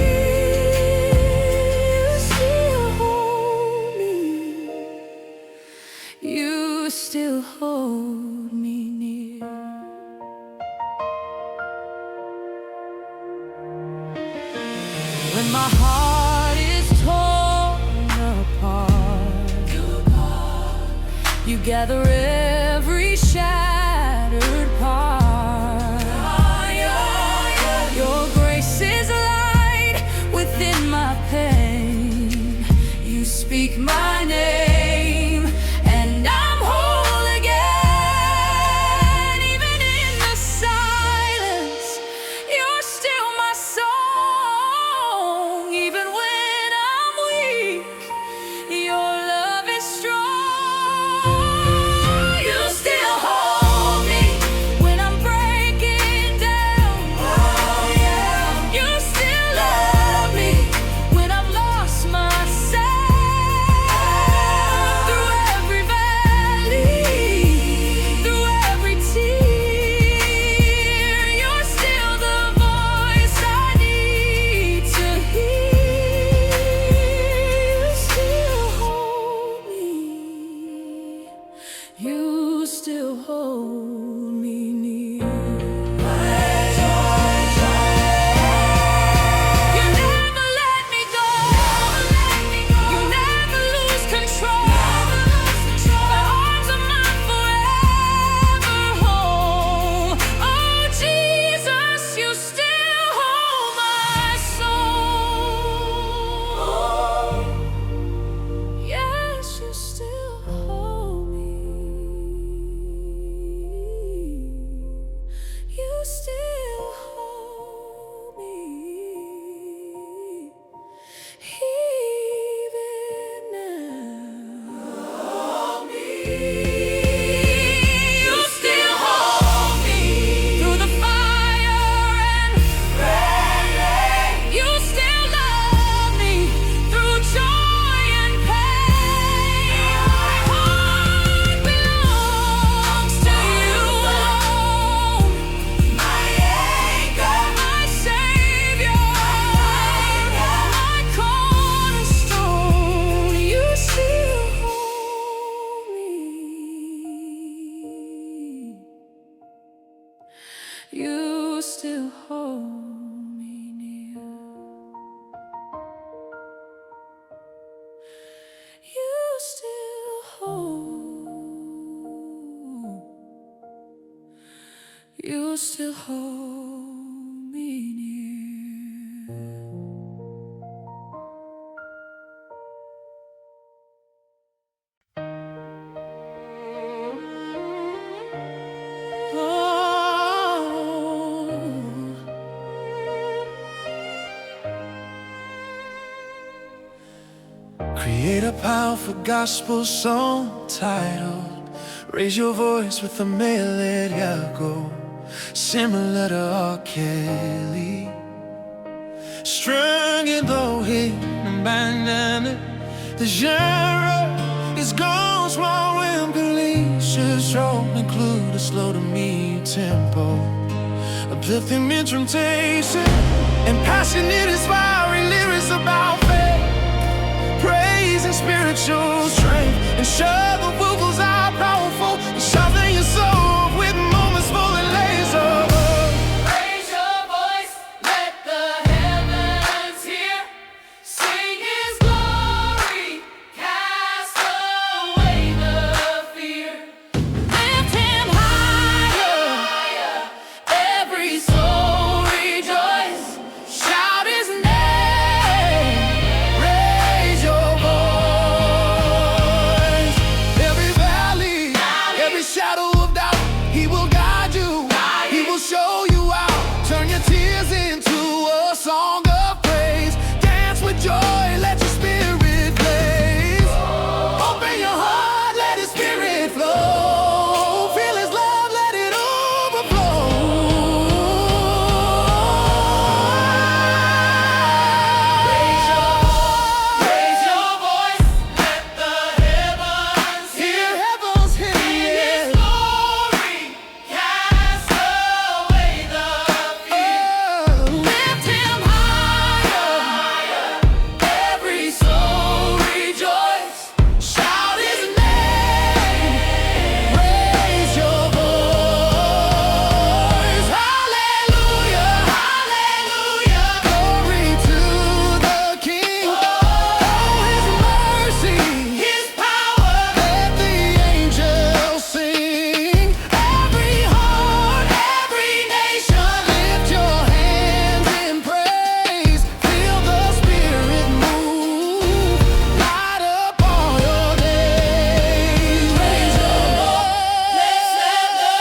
You still hold me. You still hold me near. When my heart is torn apart, you gather every shattered part. Your grace is light within my pain. You speak my name, and I'm whole again. Even in the silence, you're still my song. Even when I'm weak, your love is strong. You still hold me when I'm hold me near. You never let me go. You never lose control. The arms of my forever home. Oh Jesus, you still hold my soul. Yes, you still hold me. You still hold me. Even now. Hold me. You still hold me through the fire and rain. You still love me through joy and pain. My heart belongs to you alone. My anchor, my savior, my cornerstone. You still hold me. You still hold me near. You still hold. You still hold me near. Create a powerful gospel song titled Raise Your Voice with a melody, yeah, go similar to R. Kelly. Strung in low hit and bandana. The genre is gone, small and delicious. Roll include a slow to medium tempo, uplifting instrumentation, and passionate, inspiring lyrics about faith, praise, and spiritual strength. And sure, the vocals are powerful, and sharpen your soul with moments full of laser. Raise your voice, let the heavens hear. Sing His glory, cast away the fear. Lift Him higher, every soul rejoice. Shout His name, raise your voice. Every valley, every shadow of doubt, He will guide you, He will show you out. Turn your tears into a song of praise. Dance with joy, let your spirit blaze. Open your heart, let His spirit flow. Feel His love, let it overflow. Raise your voice, let the heavens hear. Heaven's here. Sing His glory, cast away the fear. Lift Him higher, every soul rejoice. Shout His name, Raise your voice. hallelujah, hallelujah. Glory to the King. Oh, His mercy. His power, Let the angels sing. every heart, every nation. Lift your hands in praise. Feel the Spirit move. Light up all your days. Raise your Let's let the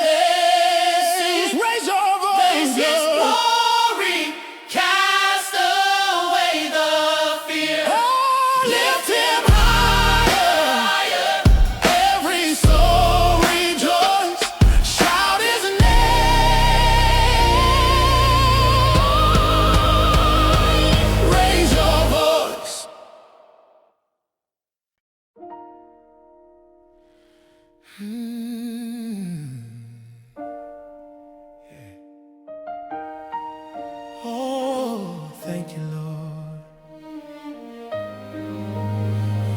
nations Raise your praise voice. His glory, cast away the fear. Lift Him higher. Every soul rejoice. Shout His name. Raise your voice. Oh, thank you, Lord.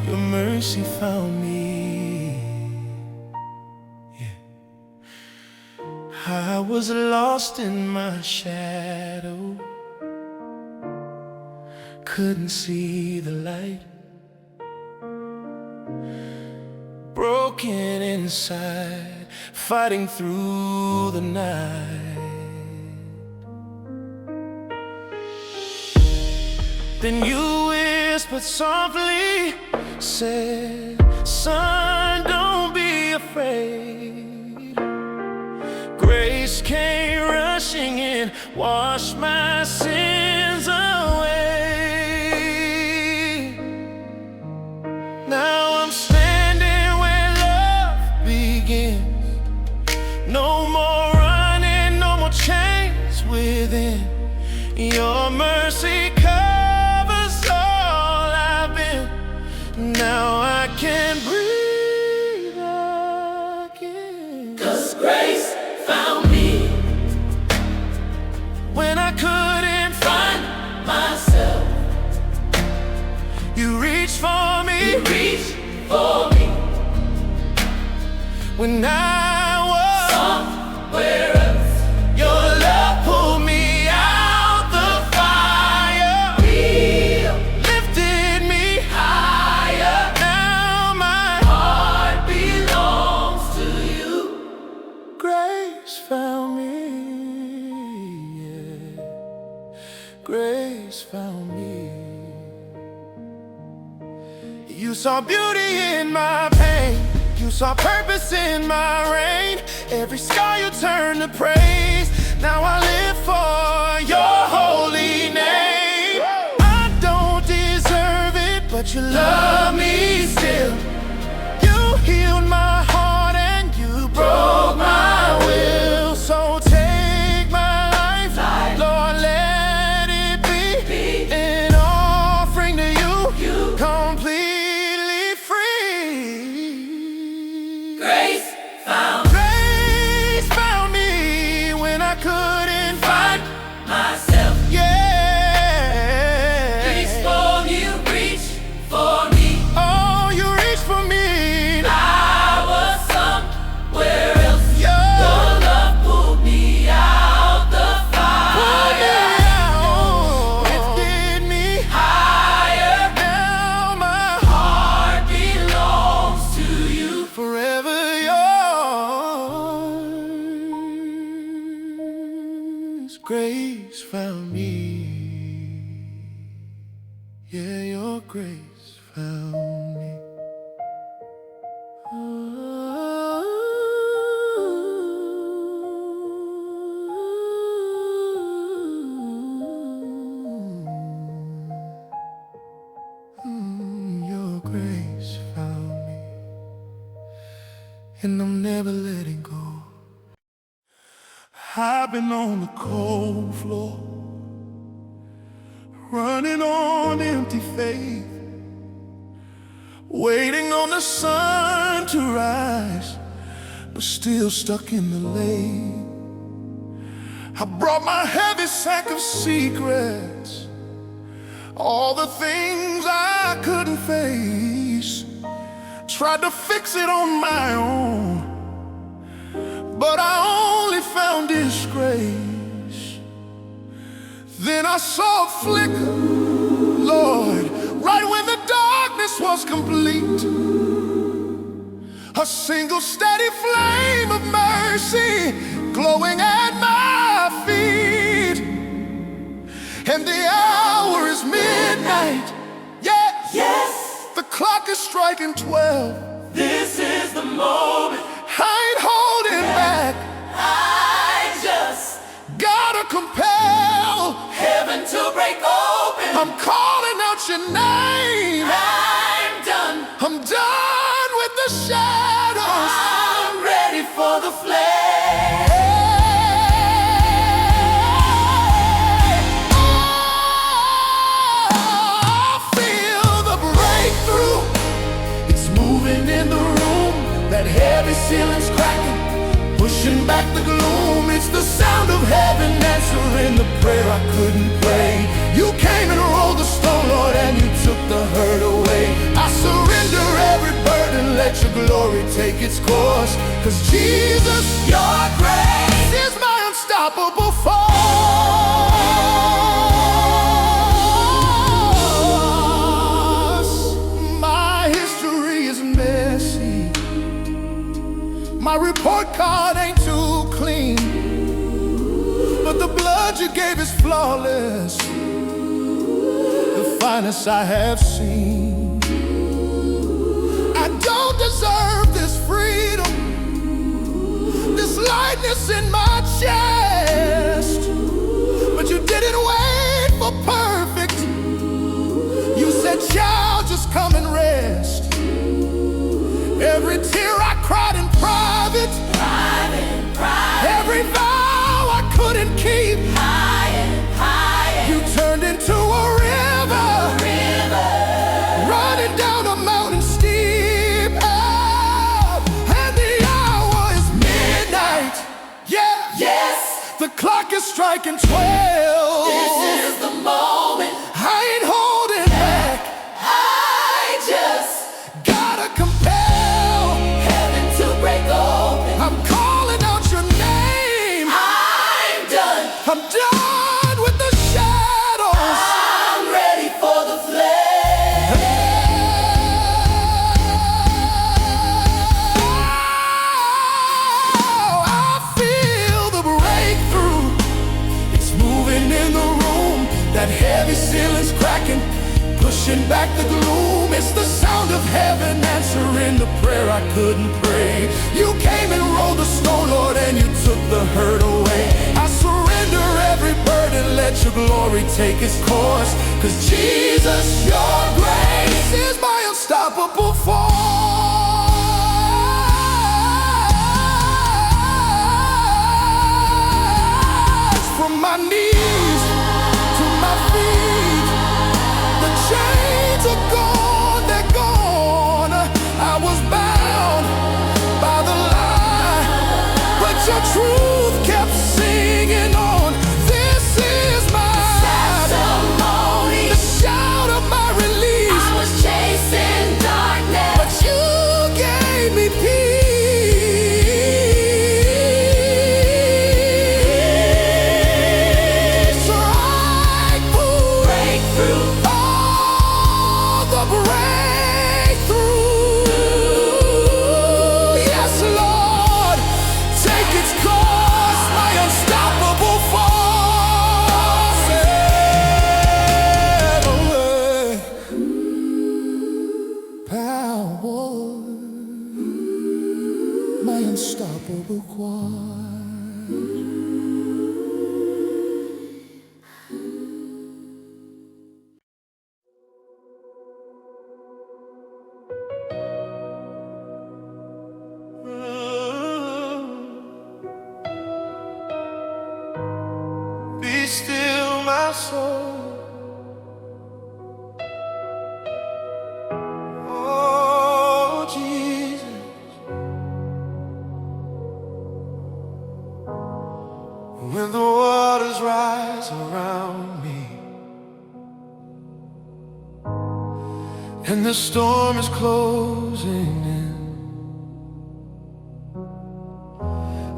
Your mercy found me. I was lost in my shadow, couldn't see the light, broken inside, fighting through the night. Then you whispered softly, said, "Son, don't be afraid." Grace came rushing in, washed my sins away. Now I'm standing where love begins. No more running, no more chains within. Your mercy covers all I've been. Now I can breathe again. 'Cause grace found me when I couldn't find myself. You reached for me, when I was somewhere else. Your love pulled me out the fire, lifted me higher. Now my heart belongs to you. Grace found me, yeah. Grace found me. You saw beauty in my pain, you saw purpose in my rain. Every scar you turned to praise. Now I live for your holy name. I don't deserve it, but you love me still. You healed my heart and you broke my will. So take my life, Lord, let it be an offering to you, completely free. Grace found me when I couldn't find myself. Yeah. Reach for me. Oh, you reached for me. I was somewhere else. Your love pulled me out the fire. Lifted me higher. Now my heart belongs to you. Forever yours. Grace found me. Yeah, your grace found me. Your grace found me, and I'm never letting go. I've been on the cold floor, running on empty faith, waiting on the sun to rise, but still stuck in the lane. I brought my heavy sack of secrets, all the things I couldn't face. Tried to fix it on my own, but I only found disgrace. Then I saw a flicker, Lord, right when the darkness was complete. A single steady flame of mercy glowing at my feet. And the hour is midnight. Yes, the clock is striking 12. This is the moment. I ain't holding back. I just gotta compel heaven to break open. I'm calling out your name. I'm done with the shadows. I'm ready for the flame. I feel the breakthrough. It's moving in the room. That heavy ceiling's cracking, pushing back the gloom. It's the sound of heaven answering the prayer I couldn't pray. You came and rolled the stone, Lord, and you took the hurt away. I surrender every burden, let your glory take its course. 'Cause Jesus, your grace is unstoppable force. My history is messy, my report card ain't too clean, but the blood you gave is flawless, the finest I have seen. I don't deserve this freedom, this lightness in my chest, but you didn't wait for perfect. You said, child, just come and rest. Every tear I cried in private, every vow I couldn't keep, you turned into a river, running down a mountain steep. And the hour is midnight. Yeah, yes, the clock is striking 12. This is the moment. I ain't holding back. I just Gotta compel heaven to break open. I'm calling out your name. I'm done. I'm done with the shadows. I'm ready for the flame. Oh, I feel the breakthrough. It's moving in the room. That heavy ceiling's cracking, pushing back the gloom. It's the sound of heaven answering the prayer I couldn't pray. You came and rolled the stone, Lord, and you took the hurt away. I surrender every burden, let your glory take its course. 'Cause Jesus, your grace is my unstoppable force. From my knees to my feet, the chains are gone, they're gone. I was bound by the lie, but your truth kept singing on. This is my Testimony. the shout of my release. I was chasing darkness, But you gave me peace. breakthrough. Oh, the breakthrough. Yes, Lord, take its course, my unstoppable force. Power, my unstoppable force. Be still, my soul. Oh, Jesus. When the waters rise around me and the storm is closing in,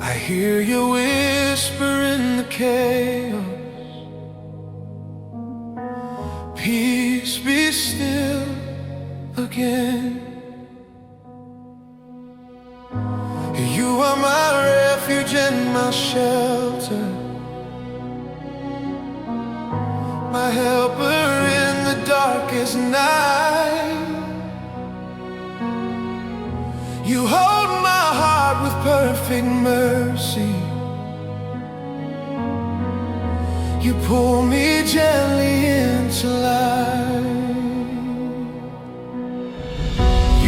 I hear you whisper in the chaos, peace, be still again. You are my refuge and my shelter, my helper in the darkest night. You hold my heart with perfect mercy. You pull me gently into life.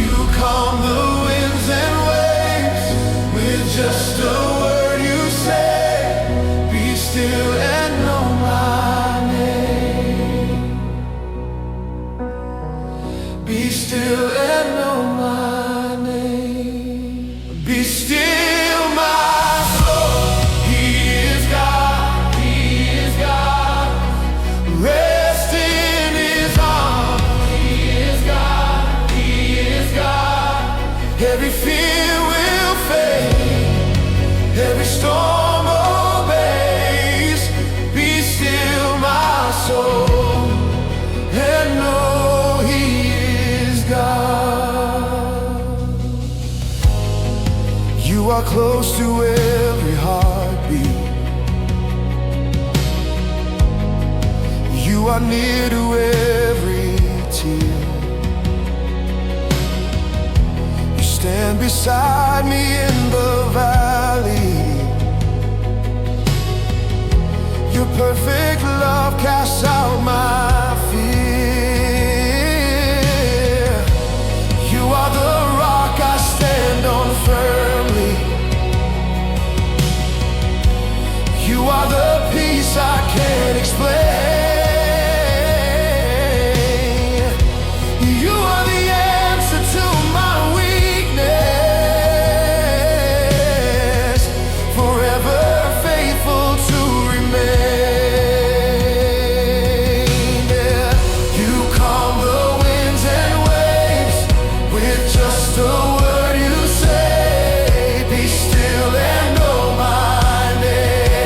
You calm the winds and waves with just a word you say. Be still and know my name. Be still and know my name. Be still, my soul. He is God. He is God. Rest in His arms. He is God. He is God. Every fear will fade. Every storm obey. You are close to every heartbeat. You are near to every tear. You stand beside me in the valley. Your perfect love casts out my fear. You are the rock I stand on firmly. You are the peace I can't explain. You are the answer to my weakness, forever faithful to remain. Yeah. You calm the winds and waves with just a word you say. Be still and know my name.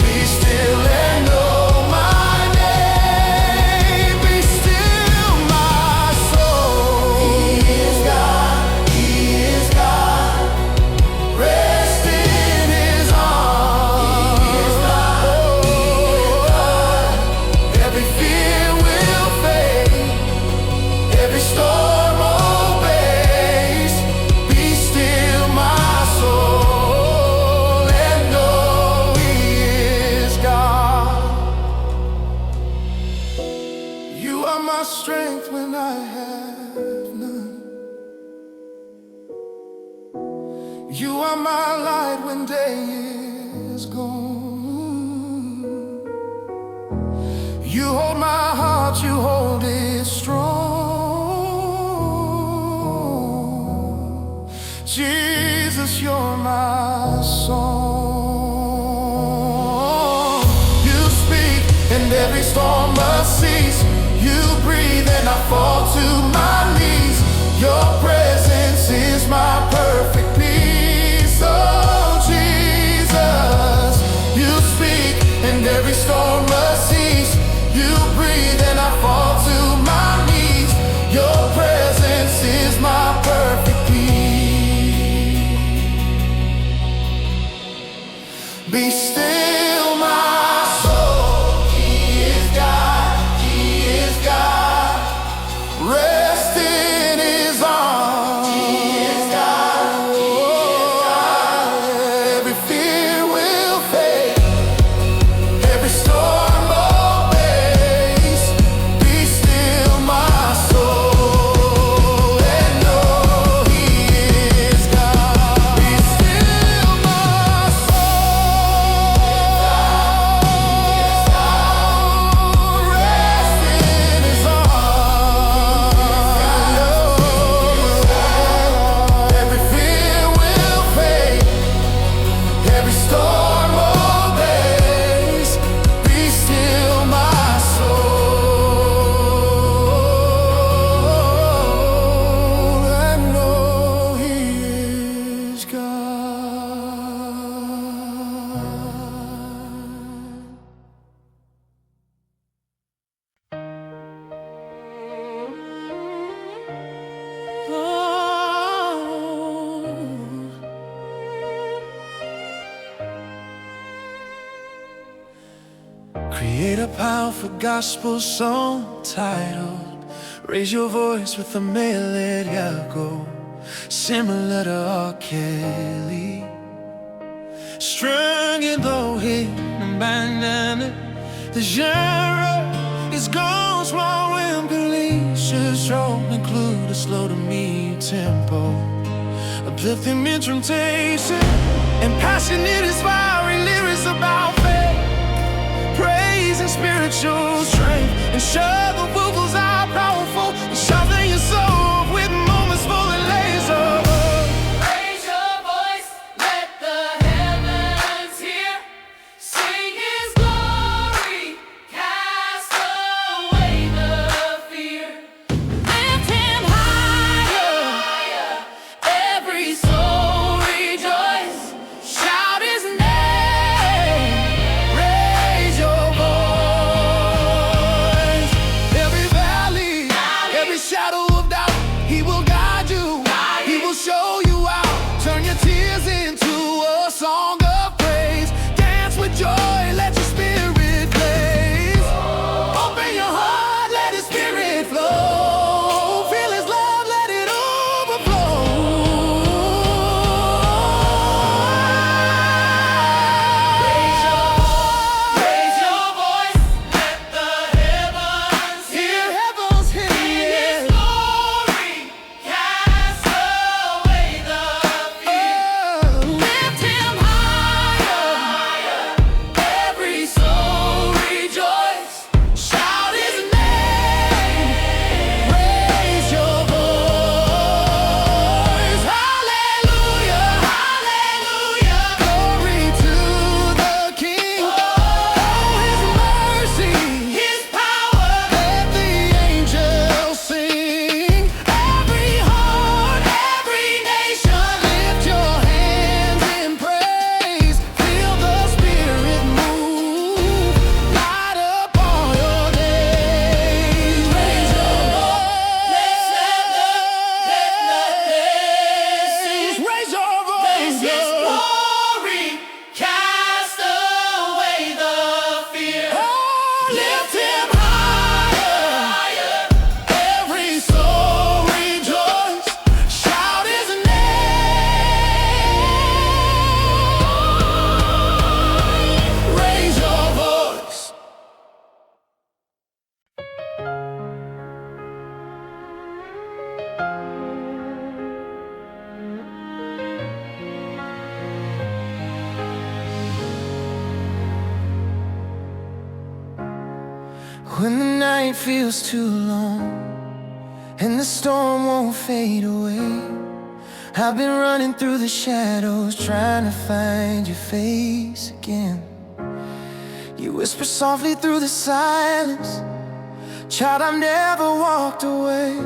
Be still and know my name. Be still my soul. He is God, He is God. Rest in His arms. He is God, He is God. Every fear will fade, every storm obeys. Be still my soul and know He is God. You are my strength when I have none. You are my light when day is gone. You hold my heart, you hold it strong. Jesus, you're my song. You speak and every storm must cease. You breathe and I fall to my knees. Your presence is my perfect peace. Oh Jesus, you speak and every storm must cease. You breathe and I fall to my knees. Your presence is my perfect peace. Be still my soul. He is God, He is God. Rest in His arms. He is God, He is God. Every fear will fade, every storm obeys. Be still my soul and know He is God. Be still my soul. Rest in His arms. Every fear will fade, every storm obeys. Be still my soul and know He is God. Create a powerful gospel song titled Raise Your Voice with a melody go similar to R. Kelly. Strung in the hidden bandana. The genre is gone small when police strong include a slow to medium tempo. Uplifting instrumentation and passionate inspiring lyrics about faith, praise and spiritual strength. And sure the vocals are powerful and sharpen your soul with moments full of laser. Raise your voice, let the heavens hear. Sing His glory, cast away the fear. Lift Him higher, every soul rejoice. Shout His name, raise your voice. Every valley When the night feels too long and the storm won't fade away, I've been running through the shadows trying to find your face again. You whisper softly through the silence, child, I've never walked away.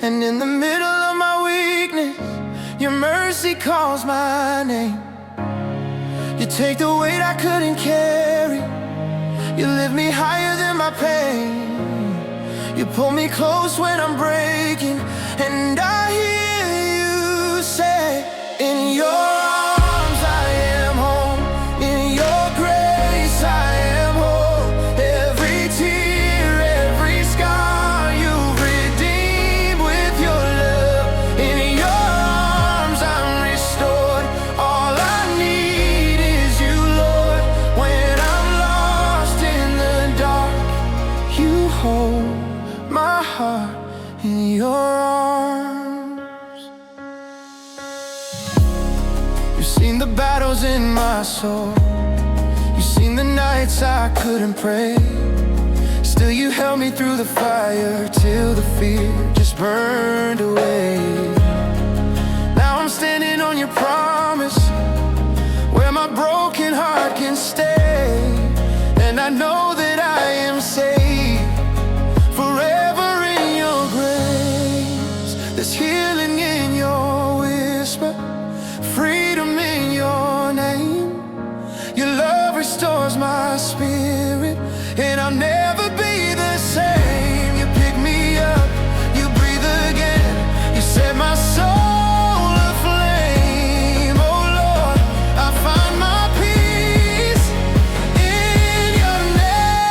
And in the middle of my weakness, your mercy calls my name. You take the weight I couldn't carry, you lift me higher than my pain. You pull me close when I'm breaking, and I hear you say, in your arms I am home, in your grace I am whole. Every tear, every scar you've redeemed with your love. In your arms I'm restored, all I need is you, Lord. When I'm lost in the dark, you hold my heart in your arms. You've seen the battles in my soul, you've seen the nights I couldn't pray. Still you held me through the fire till the fear just burned away. Now I'm standing on your promise, where my broken heart can stay. And I know that I am safe forever in your grace. There's healing in your whisper, freedom in your name. Your love restores my spirit, and I'll never be the same. You pick me up, you breathe again, you set my soul aflame. Oh Lord, I find my peace in your name.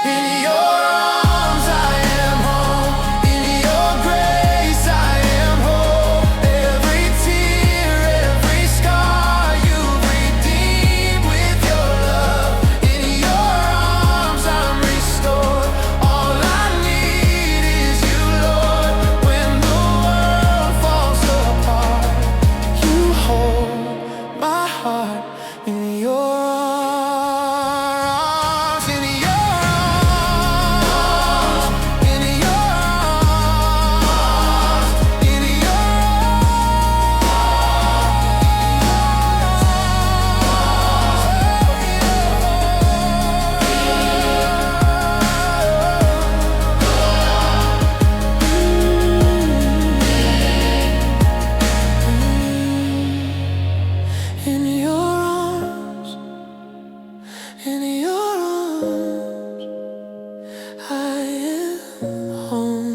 In your arms I am home, in your grace I am whole. Every tear, every scar you've redeemed with your love. In your arms I'm restored, all I need is you, Lord. When the world falls apart, you hold my heart in your arms. In your arms, in your arms, in your in your arms, in your arms, I am home.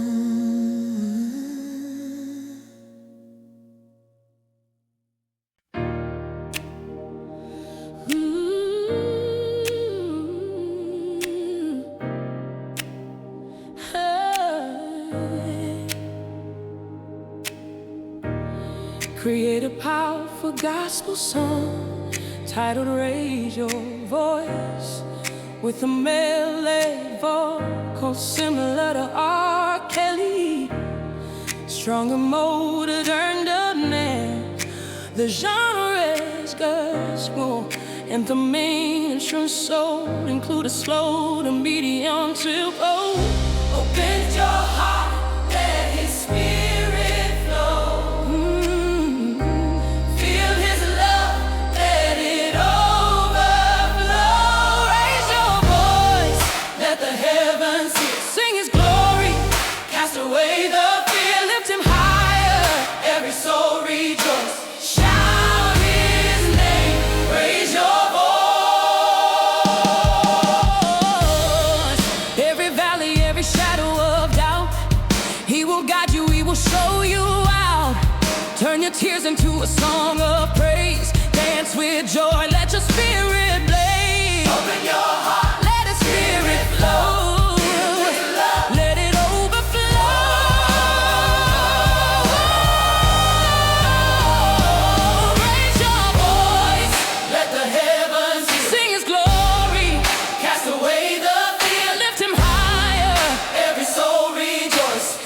Create a powerful gospel song titled Raise Your Voice, with a male vocal similar to R. Kelly. Stronger motive earned a man. The genre is gospel, and the main instrument soul include a slow to medium tempo. Open your heart, let His Spirit flow. Feel His love, let it overflow. Raise your voice, let the heavens hear. Sing His glory, cast away the fear. Lift Him higher, every soul rejoice. Shout His name, raise your voice. Every valley, every shadow of doubt, He will guide you, He will show you out. Turn your tears into a song of praise. Dance with joy, let your spirit blaze. Open your heart, let His Spirit flow. Let it overflow. Raise your voice, let the heavens hear. Sing His glory, cast away the fear. Lift Him higher, every soul rejoice.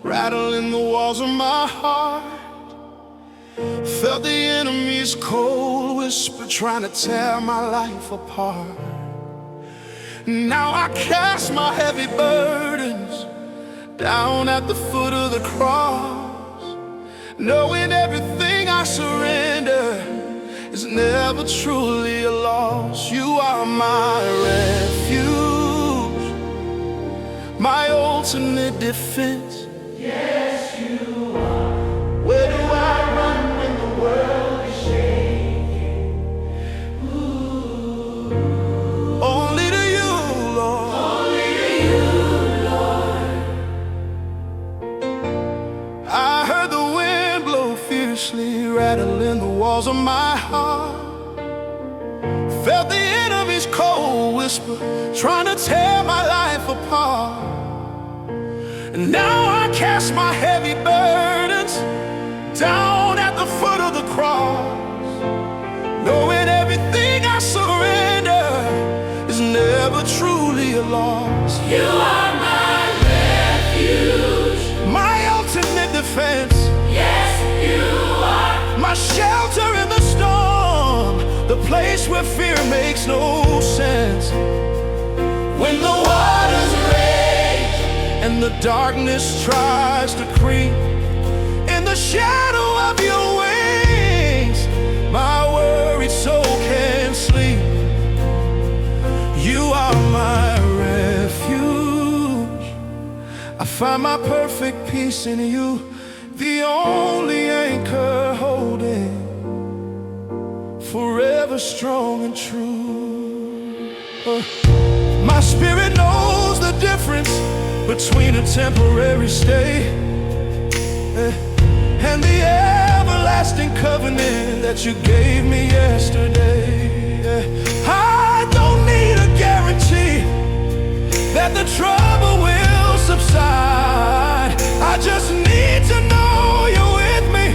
rattling the walls of my heart. Felt the enemy's cold whisper trying to tear my life apart. Now I cast my heavy burdens down at the foot of the cross, knowing everything I surrender is never truly a loss. You are my refuge, my ultimate defense. Yes, you are. Where do I run when the world is shaking? Ooh. Only to you, Lord. Only to you, Lord. I heard the wind blow fiercely, rattling the walls of my heart. Felt the enemy's cold whisper trying to tear my life apart. And now I cast my heavy burdens down at the foot of the cross, knowing everything I surrender is never truly a loss. You are my refuge, my ultimate defense. yes, you are. My shelter in the storm, the place where fear makes no sense. When the waters rage and the darkness tries to creep, in the shadow of your wings, my worried soul can sleep. You are my refuge. I find my perfect peace in you, the only anchor holding, forever strong and true. My spirit knows the difference between a temporary stay and the everlasting covenant that you gave me yesterday. I don't need a guarantee that the trouble will subside. I just need to know you're with me,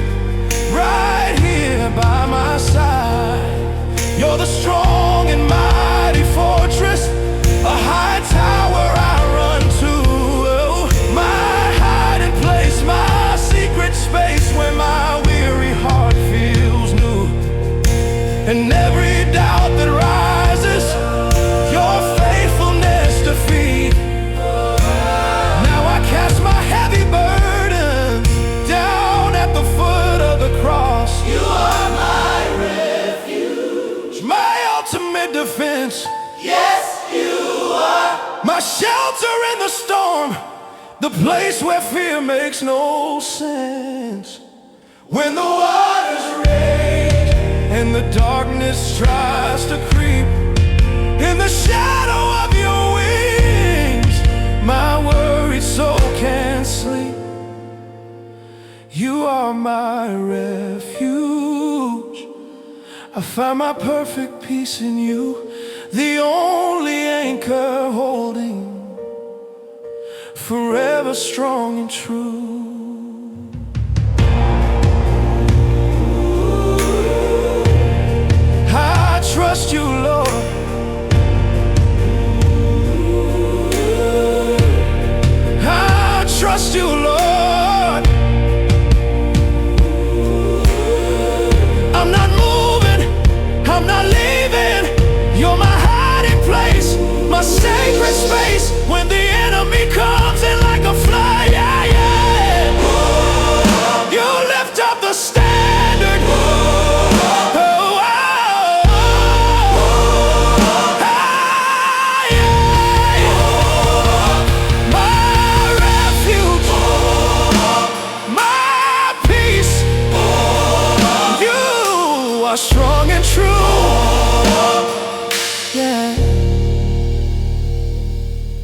right here by my side. You're the strong and mighty fortress, a high tower I run to, my hiding place, my secret space where my weary heart feels new. And every doubt that rises, your faithfulness defeat. Now I cast my heavy burden down at the foot of the cross. You are my refuge, my ultimate defense. yes, you are. My shelter in the storm, the place where fear makes no sense. When the waters rage and the darkness tries to creep, in the shadow of your wings, my worried soul can't sleep. You are my refuge. I find my perfect peace in you, the only anchor holding, forever strong and true. I trust you, Lord. I trust you, Lord. I'm not moving, I'm not leaving. You're my hiding place, my sacred space. When the enemy comes in like a flood, yeah, yeah. You lift up the standard. Oh, oh, ah, yeah. My refuge, my peace. You are strong and true. Yeah.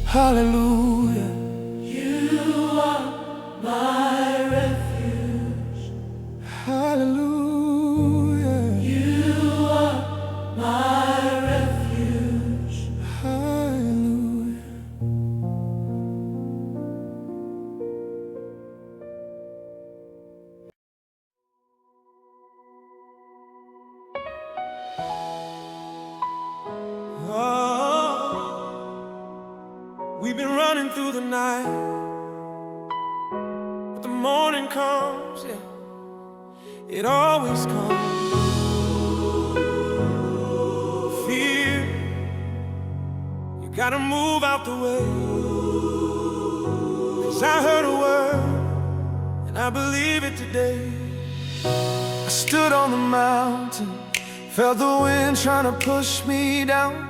Hallelujah. You are my refuge, Hallelujah. you are my refuge. Hallelujah. Oh, we've been running through the night, comes, yeah, it always comes. Fear, you gotta move out the way. 'Cause I heard a word, and I believe it today. I stood on the mountain, felt the wind trying to push me down.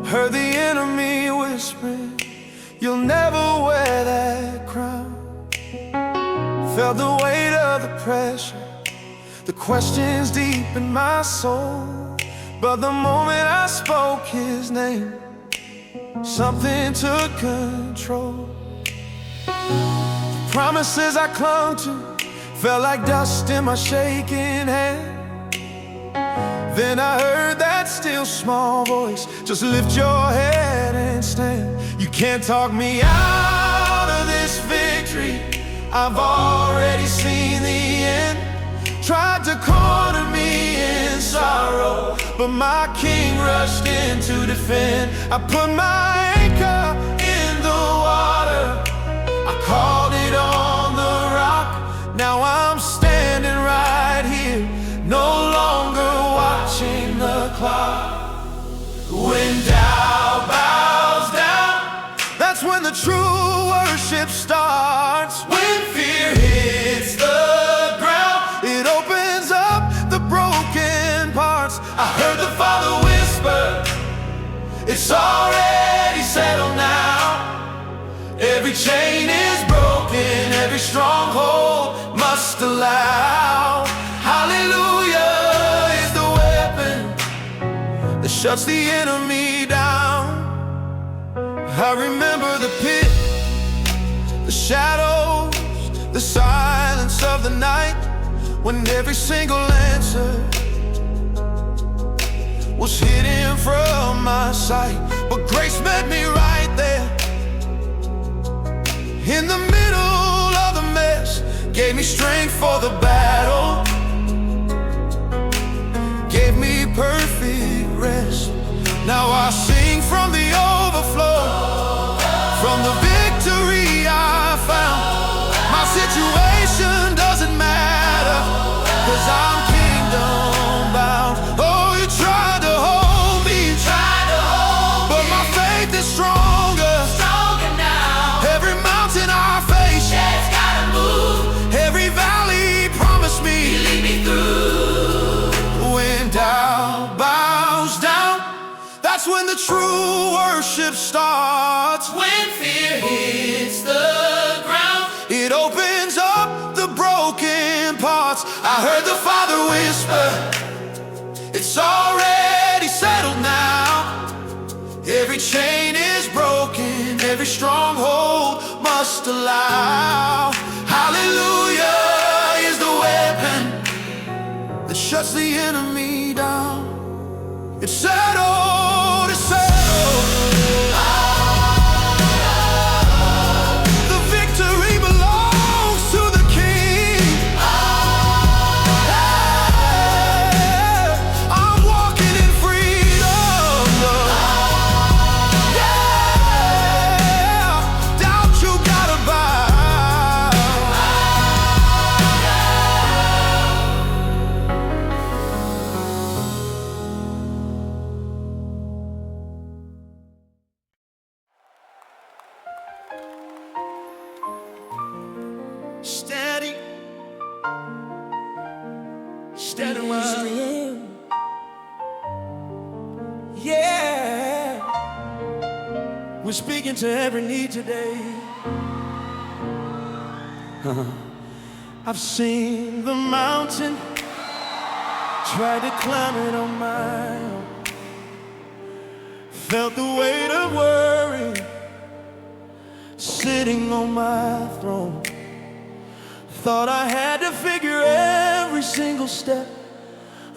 Heard the enemy whispering, you'll never wear that crown. Felt the weight of the pressure, the questions deep in my soul. But the moment I spoke his name, something took control. The promises I clung to felt like dust in my shaking hand. Then I heard that still small voice, just lift your head and stand. You can't talk me out of this victory, I've already seen the end. Tried to corner me in sorrow, but my king rushed in to defend. I put my anchor in the water, I called it on the rock. Now I'm standing right here, no longer watching the clock. When doubt bows down, that's when the true worship starts. When fear hits the ground, it opens up the broken parts. I heard the Father whisper, it's already settled now. Every chain is broken, every stronghold must allow. Hallelujah is the weapon that shuts the enemy down. I remember the pit, the shadows, the silence of the night, when every single answer was hidden from my sight. But grace met me right there, in the middle of the mess, gave me strength for the battle, gave me perfect rest. Now I sing from the overflow, from the victory I found. My situation doesn't matter, 'cause I'm kingdom bound. Oh, you tried to hold me, but my faith is stronger now. Every mountain I face, yeah, it's gotta move. Every valley promised me, you lead me through. When doubt bows down, that's when the true worship starts. When fear hits the ground, it opens up the broken parts. I heard the Father whisper, it's already settled now. Every chain is broken, every stronghold must allow. Hallelujah is the weapon that shuts the enemy down. It's settled, it's settled. The victory belongs to the King. I'm walking in freedom. Yeah, doubt you gotta bow. Steady, steady, yeah. We're speaking to every need today. I've seen the mountain, tried to climb it on my own. Felt the weight of worry sitting on my throne. Thought I had to figure every single step,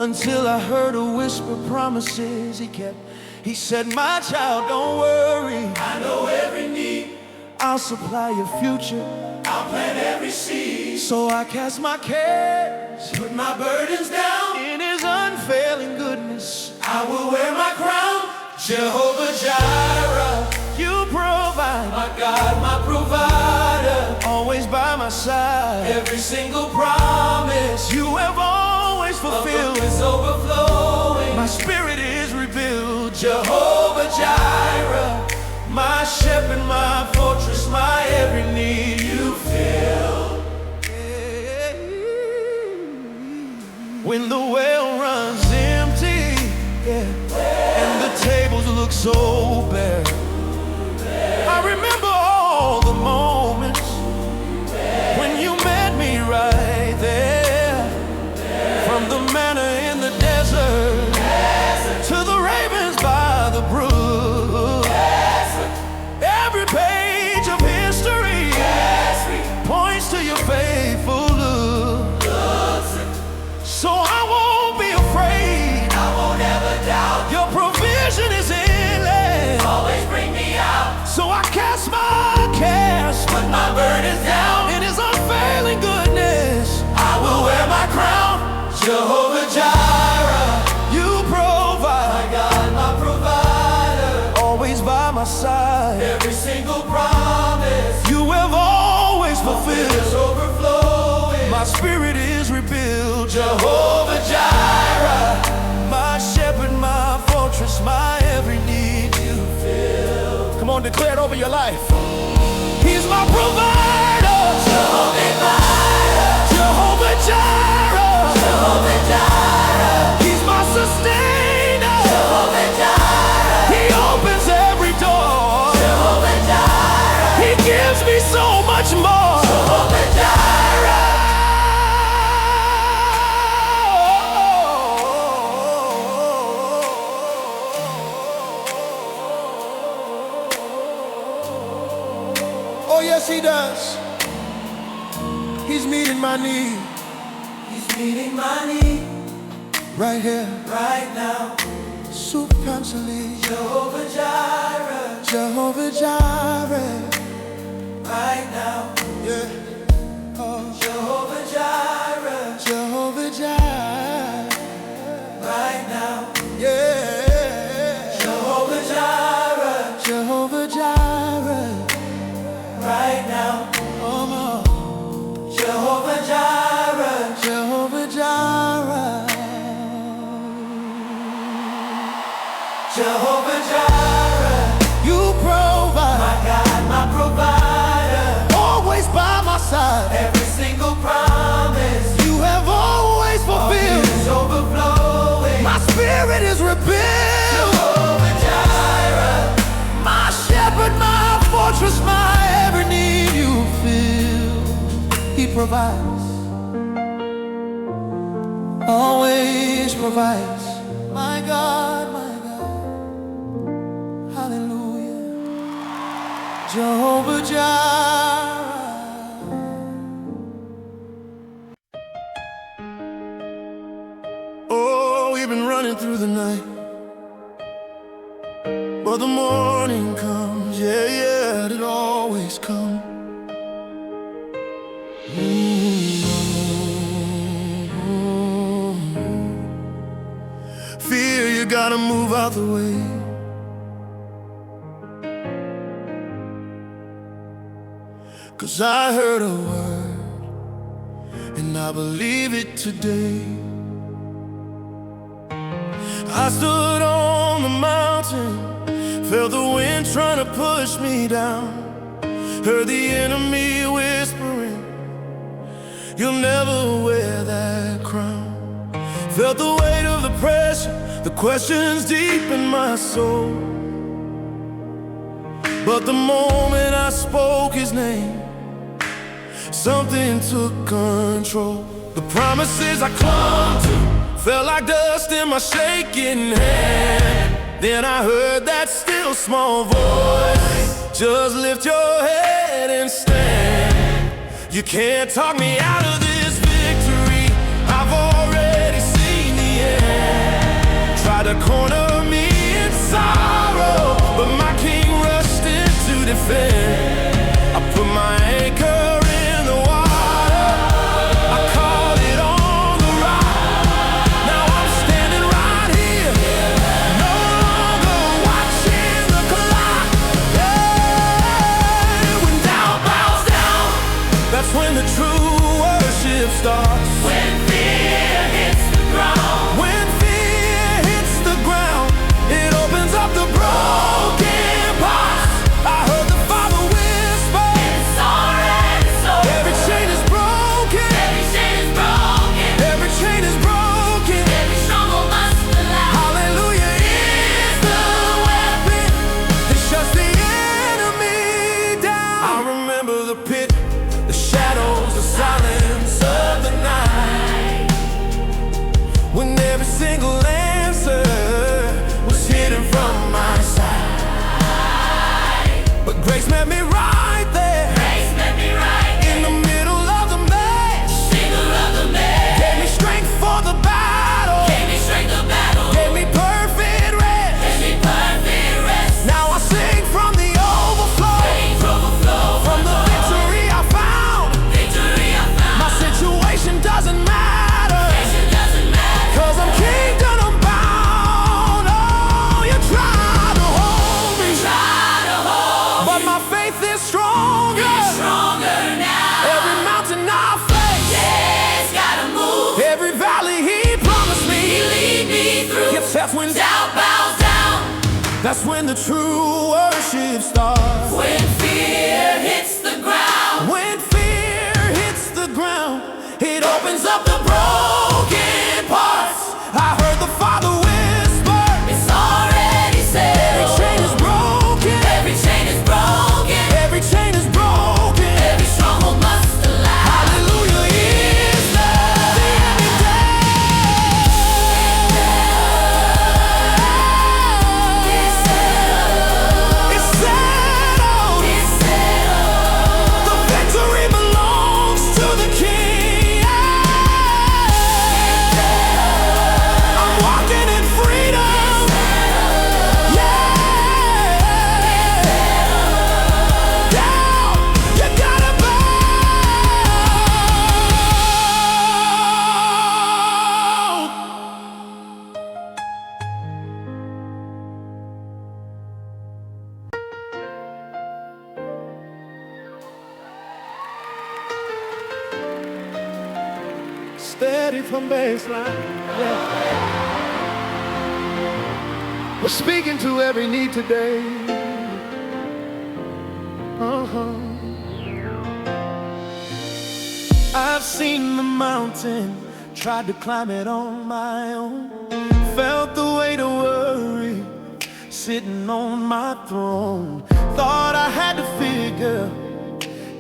until I heard a whisper, promises he kept. He said, my child, don't worry, I know every need. I'll supply your future, I'll plant every seed. So I cast my cares, put my burdens down. In his unfailing goodness, I will wear my crown. Jehovah Jireh, you provide. My God, my provider, always by my side. Every single promise You have always fulfilled. is overflowing. My spirit is revealed. Jehovah Jireh, my shepherd, my fortress, my every need you fill. When the well runs empty, and the tables look so bare, I remember all the moments when you met me right there. From the manna in the desert to the ravens by the brook. Every page of history points to your faithful look. So I won't be afraid. I won't ever doubt. Your provision is endless. Always bring me out. So I cast my cares, Put my burdens down. in His unfailing goodness. I will wear my crown. Jehovah Jireh, You my provide, God, my provider. always by my side. Every single promise You have always is fulfilled. overflowing. My spirit is rebuilt. Jehovah Jireh, My shepherd, my fortress, my every need you fill. Come on, declare it over your life. He's my provider. Jehovah Jireh. He's my sustainer. He opens every door. He gives me so much more. Oh yes, He does. He's meeting my need He's meeting my need right here. right now. Supernaturally, Jehovah Jireh, Jehovah Jireh. right now. Yeah. Oh, Jehovah Jireh, Jehovah Jireh. right now. Yeah. Jehovah Jireh, Jehovah Jireh. right now. Come on. Jehovah Jireh, Jehovah Jireh. Jehovah Jireh, You provide, my God, my provider. always by my side. Every single promise You have always fulfilled. is overflowing. My spirit is rebuilt. Jehovah Jireh, My shepherd, my fortress, my every need you fill. He provides, always provides. My God, my God. Hallelujah. Jehovah Jireh. Oh, we've been running through the night, but the morning comes, yeah, it always comes. Fear, you gotta move out the way. Cause I heard a word, and I believe it today. I stood on the mountain, felt the wind trying to push me down. Heard the enemy whispering, you'll never wear that crown. Felt the weight of the pressure, the questions deep in my soul. But the moment I spoke His name, something took control. The promises I clung to felt like dust in my shaking hand. Then I heard that still small voice, just lift your head and stand. You can't talk me out of this victory, I've already seen the end. Try to corner me in sorrow, but my King rushed in to defend. I put my anchor in the water, I called it on the rock. Now I'm standing right here, no longer watching the clock. Yeah, when doubt bows down, that's That's when the true worship starts. When fear hits the ground. When fear hits the ground, it opens up the broken parts. I heard the Father whisper, It's already so. every chain is broken. Every chain is broken. Every chain is broken. Every stronghold must allow. Hallelujah is the weapon that shuts the enemy down. I remember the pit, the shadows, the silence of the night, when every single answer was hidden from my sight. But grace met me right there, Grace met me right in the middle of the mess. middle of the mess. Gave me strength for the battle. Gave me strength to battle. Gave me perfect rest. Gave me perfect rest. Now I sing from the overflow, Praise overflow. from the victory I found. Victory I found. My situation doesn't matter, It doesn't matter. 'cause I'm kingdom bound. Oh, you try to hold me, Try to hold but my faith is stronger. stronger now. Every mountain I face, It's gotta move. every valley He promised He me. lead me through. Yes, that's when Doubt bows down. that's when the true worship starts. When fear hits the ground. When fear hits the ground, it opens up the broken parts. I heard the Father whisper, It's already every settled. chain is broken. Every chain is broken. Every chain is broken. Every stronghold must allow. Hallelujah is the every day. It's settled. It's settled. It's settled. The victory belongs to the King. I'm walking in freedom. Yeah. Down, you gotta bow. Steady from baseline. Yeah. We're speaking to every need today. I've seen the mountain, tried to climb it on my own. Felt the weight of worry sitting on my throne. Thought I had to figure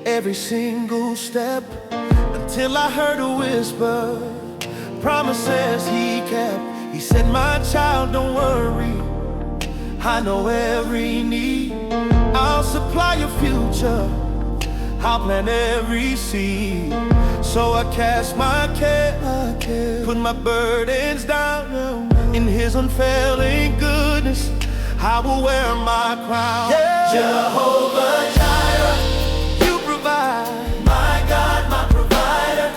every single step, until I heard a whisper, promises He kept. He said, my child, don't worry, I know every need. I'll supply your future, I'll plant every seed. So I cast my care, put my burdens down. In His unfailing goodness, I will wear my crown. Jehovah Jireh, You provide. My God, my provider,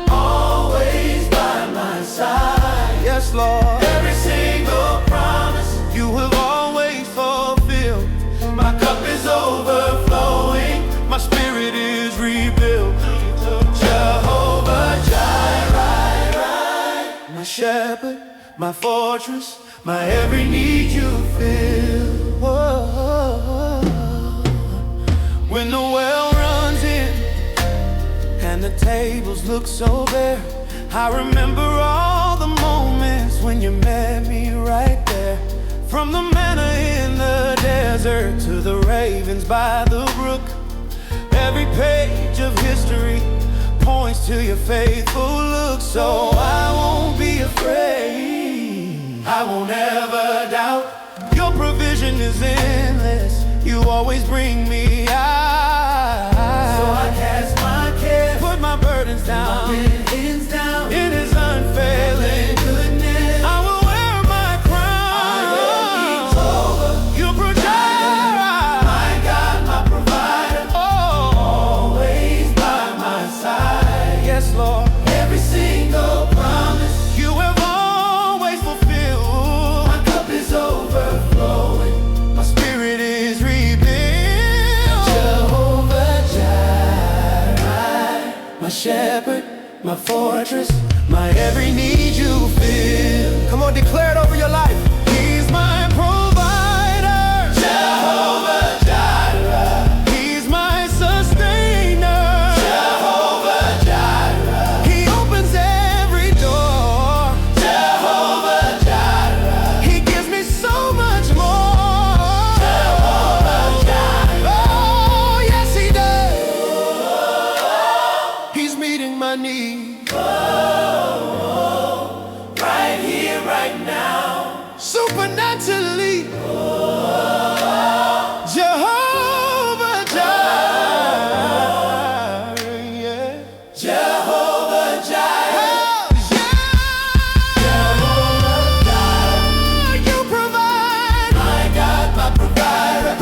always by my side. Yes, Lord. Every single promise You have always fulfilled. My cup is overflowing, my spirit is rebuilt. Jehovah Jireh, my shepherd, my fortress, my every need You fill. Whoa. When the well runs in and the tables look so bare, I remember all the moments when You met me right there. From the manna in the desert to the ravens by the brook, every page of history points to Your faithful look. So I won't be afraid, I won't ever doubt. Your provision is endless, You always bring me out. So I cast my care, put my burdens down, in His unfailing goodness. I will wear my crown. You provide. My God, my provider, always by my side. Yes, Lord. Every single promise You have always fulfilled. My cup is overflowing, my spirit is rebuilt. Jehovah Jireh, shepherd, my fortress, my every need you fill. Come on, declare it over your life. He's my provider, Jehovah Jireh. He's my sustainer, Jehovah Jireh. He opens every door, Jehovah Jireh. He gives me so much more, Jehovah Jireh. Oh, yes, he does. He's meeting my need. Right here, right now, supernaturally. Jehovah Jireh, yeah. Jehovah Jireh, Jehovah Jireh. You provide, my God, my provider,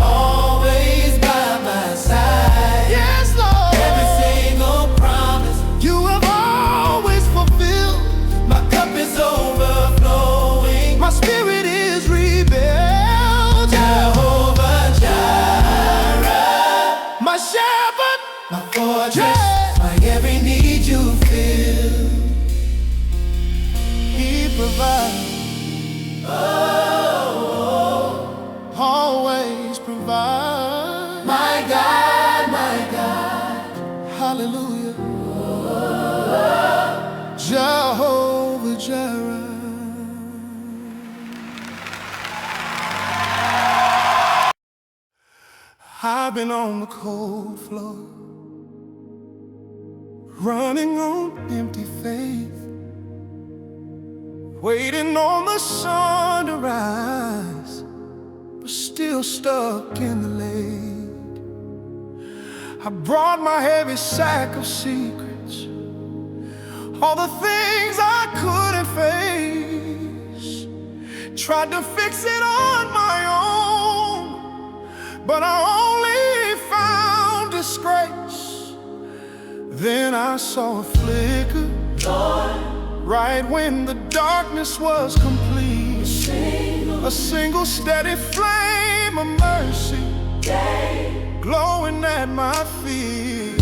always by my side. Yes, Lord. Every single promise you have always fulfilled. My cup is overflowing. My spirit is rebuilt. Jehovah Jireh, my shepherd, my fortress, my every need you fill. He provides, always provides. My God, hallelujah. Jehovah Jireh. I've been on the cold floor, running on empty faith, waiting on the sun to rise, but still stuck in the late. I brought my heavy sack of secrets, all the things I couldn't face. Tried to fix it on my own, but I only found disgrace. Then I saw a flicker, right when the darkness was complete. A single steady flame of mercy, glowing at my feet.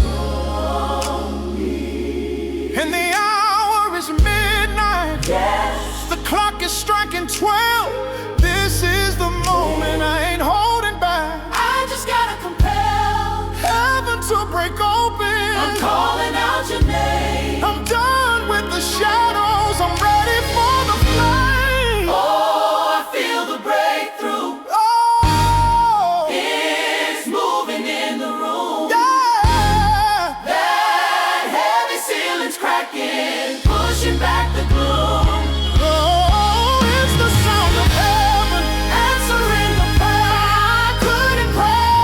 And the hour is midnight. Yes. The clock is striking 12. This is the moment. I ain't holding back. I just gotta compel heaven to break open. I'm calling out your name. I'm done with the shadows. I'm ready for the flame. Oh, I feel the breakthrough. Oh, it's moving in the room. Yeah. That heavy ceiling's cracking, pushing back the gloom. Oh, it's the sound of heaven answering the prayer I couldn't pray.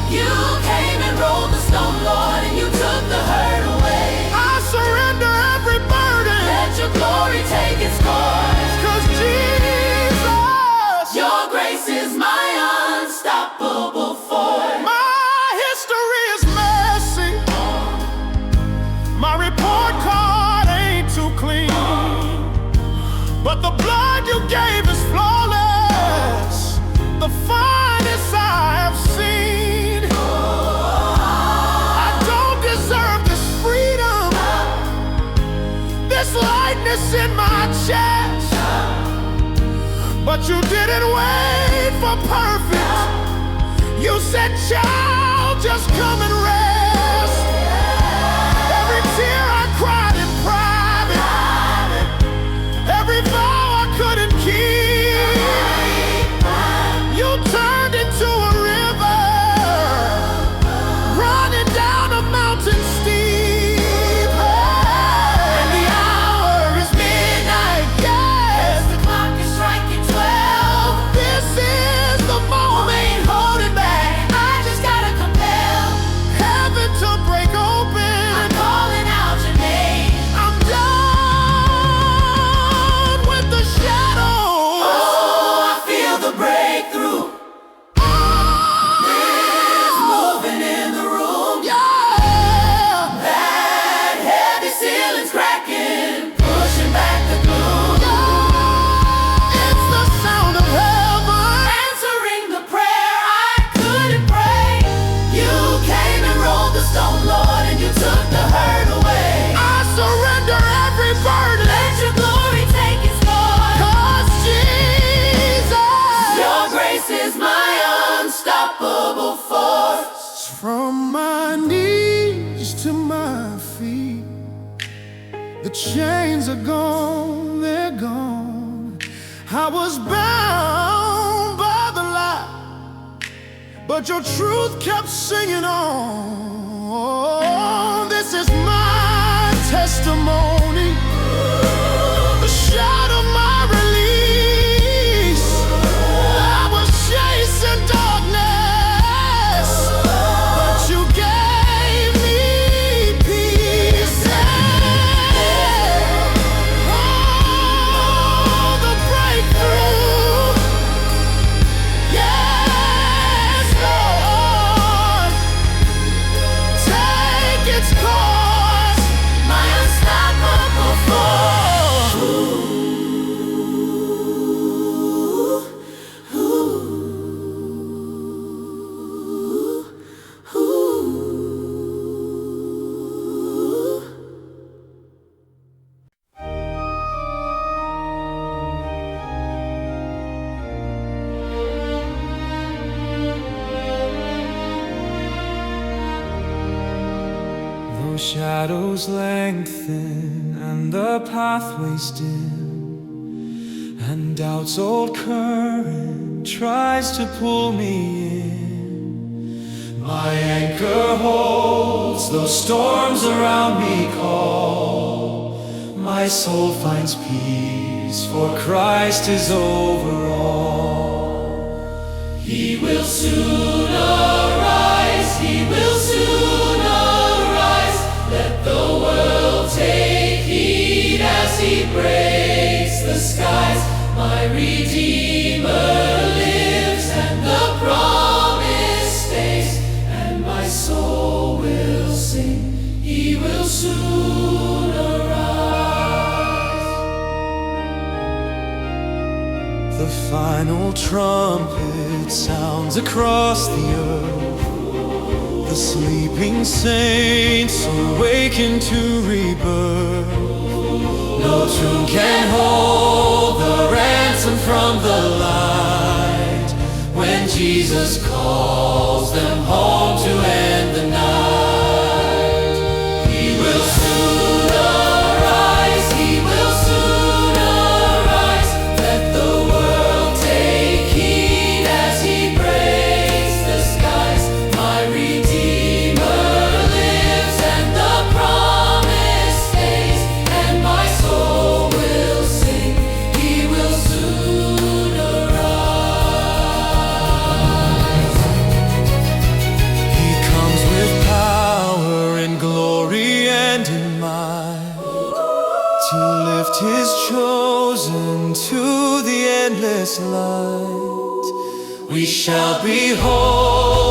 You came and rolled the stone, Lord, and you took the hurt away. I surrender every burden. Let your glory take its course. 'Cause Jesus, your grace is my unstoppable force. My history is messy. My report card ain't too clean, but the blood you gave is flawless, the finest I have seen. I don't deserve this freedom, this lightness in my chest, but you didn't wait for perfect. You said, child, just come and rest. Every tear I cried in private, every vow I couldn't keep, you turned into a river, running down a mountain steep. And the hour is midnight, yes. The clock is striking 12. This is the moment. Holding back, I just gotta compel From my knees to my feet, the chains are gone, they're gone. I was bound by the lie, but your truth kept singing on. This is my testimony, the shout of my release. I was chasing darkness, but you gave me peace. Oh, the breakthrough. Yes, Lord. Take its course, my unstoppable force. Though shadows lengthen and the pathways dim, and doubt's old current tries to pull me in, my anchor holds, though storms around me call. My soul finds peace, for Christ is over all. He will soon arise, He will soon arise. Let the world take heed as He breaks the skies. My Redeemer lives, and the promise stays, and my soul will sing. He will soon arise. The final trumpet sounds across the earth. The sleeping saints awaken to rebirth. No tomb can hold the ransom from the light, when Jesus calls them home to end the night. He will soon arise, He will soon arise. Let the world take heed as He breaks the skies. My Redeemer lives, and the promise stays, and my soul will sing. He will soon arise. He comes with power and glory and in might, to lift His chosen to the endless light. We shall behold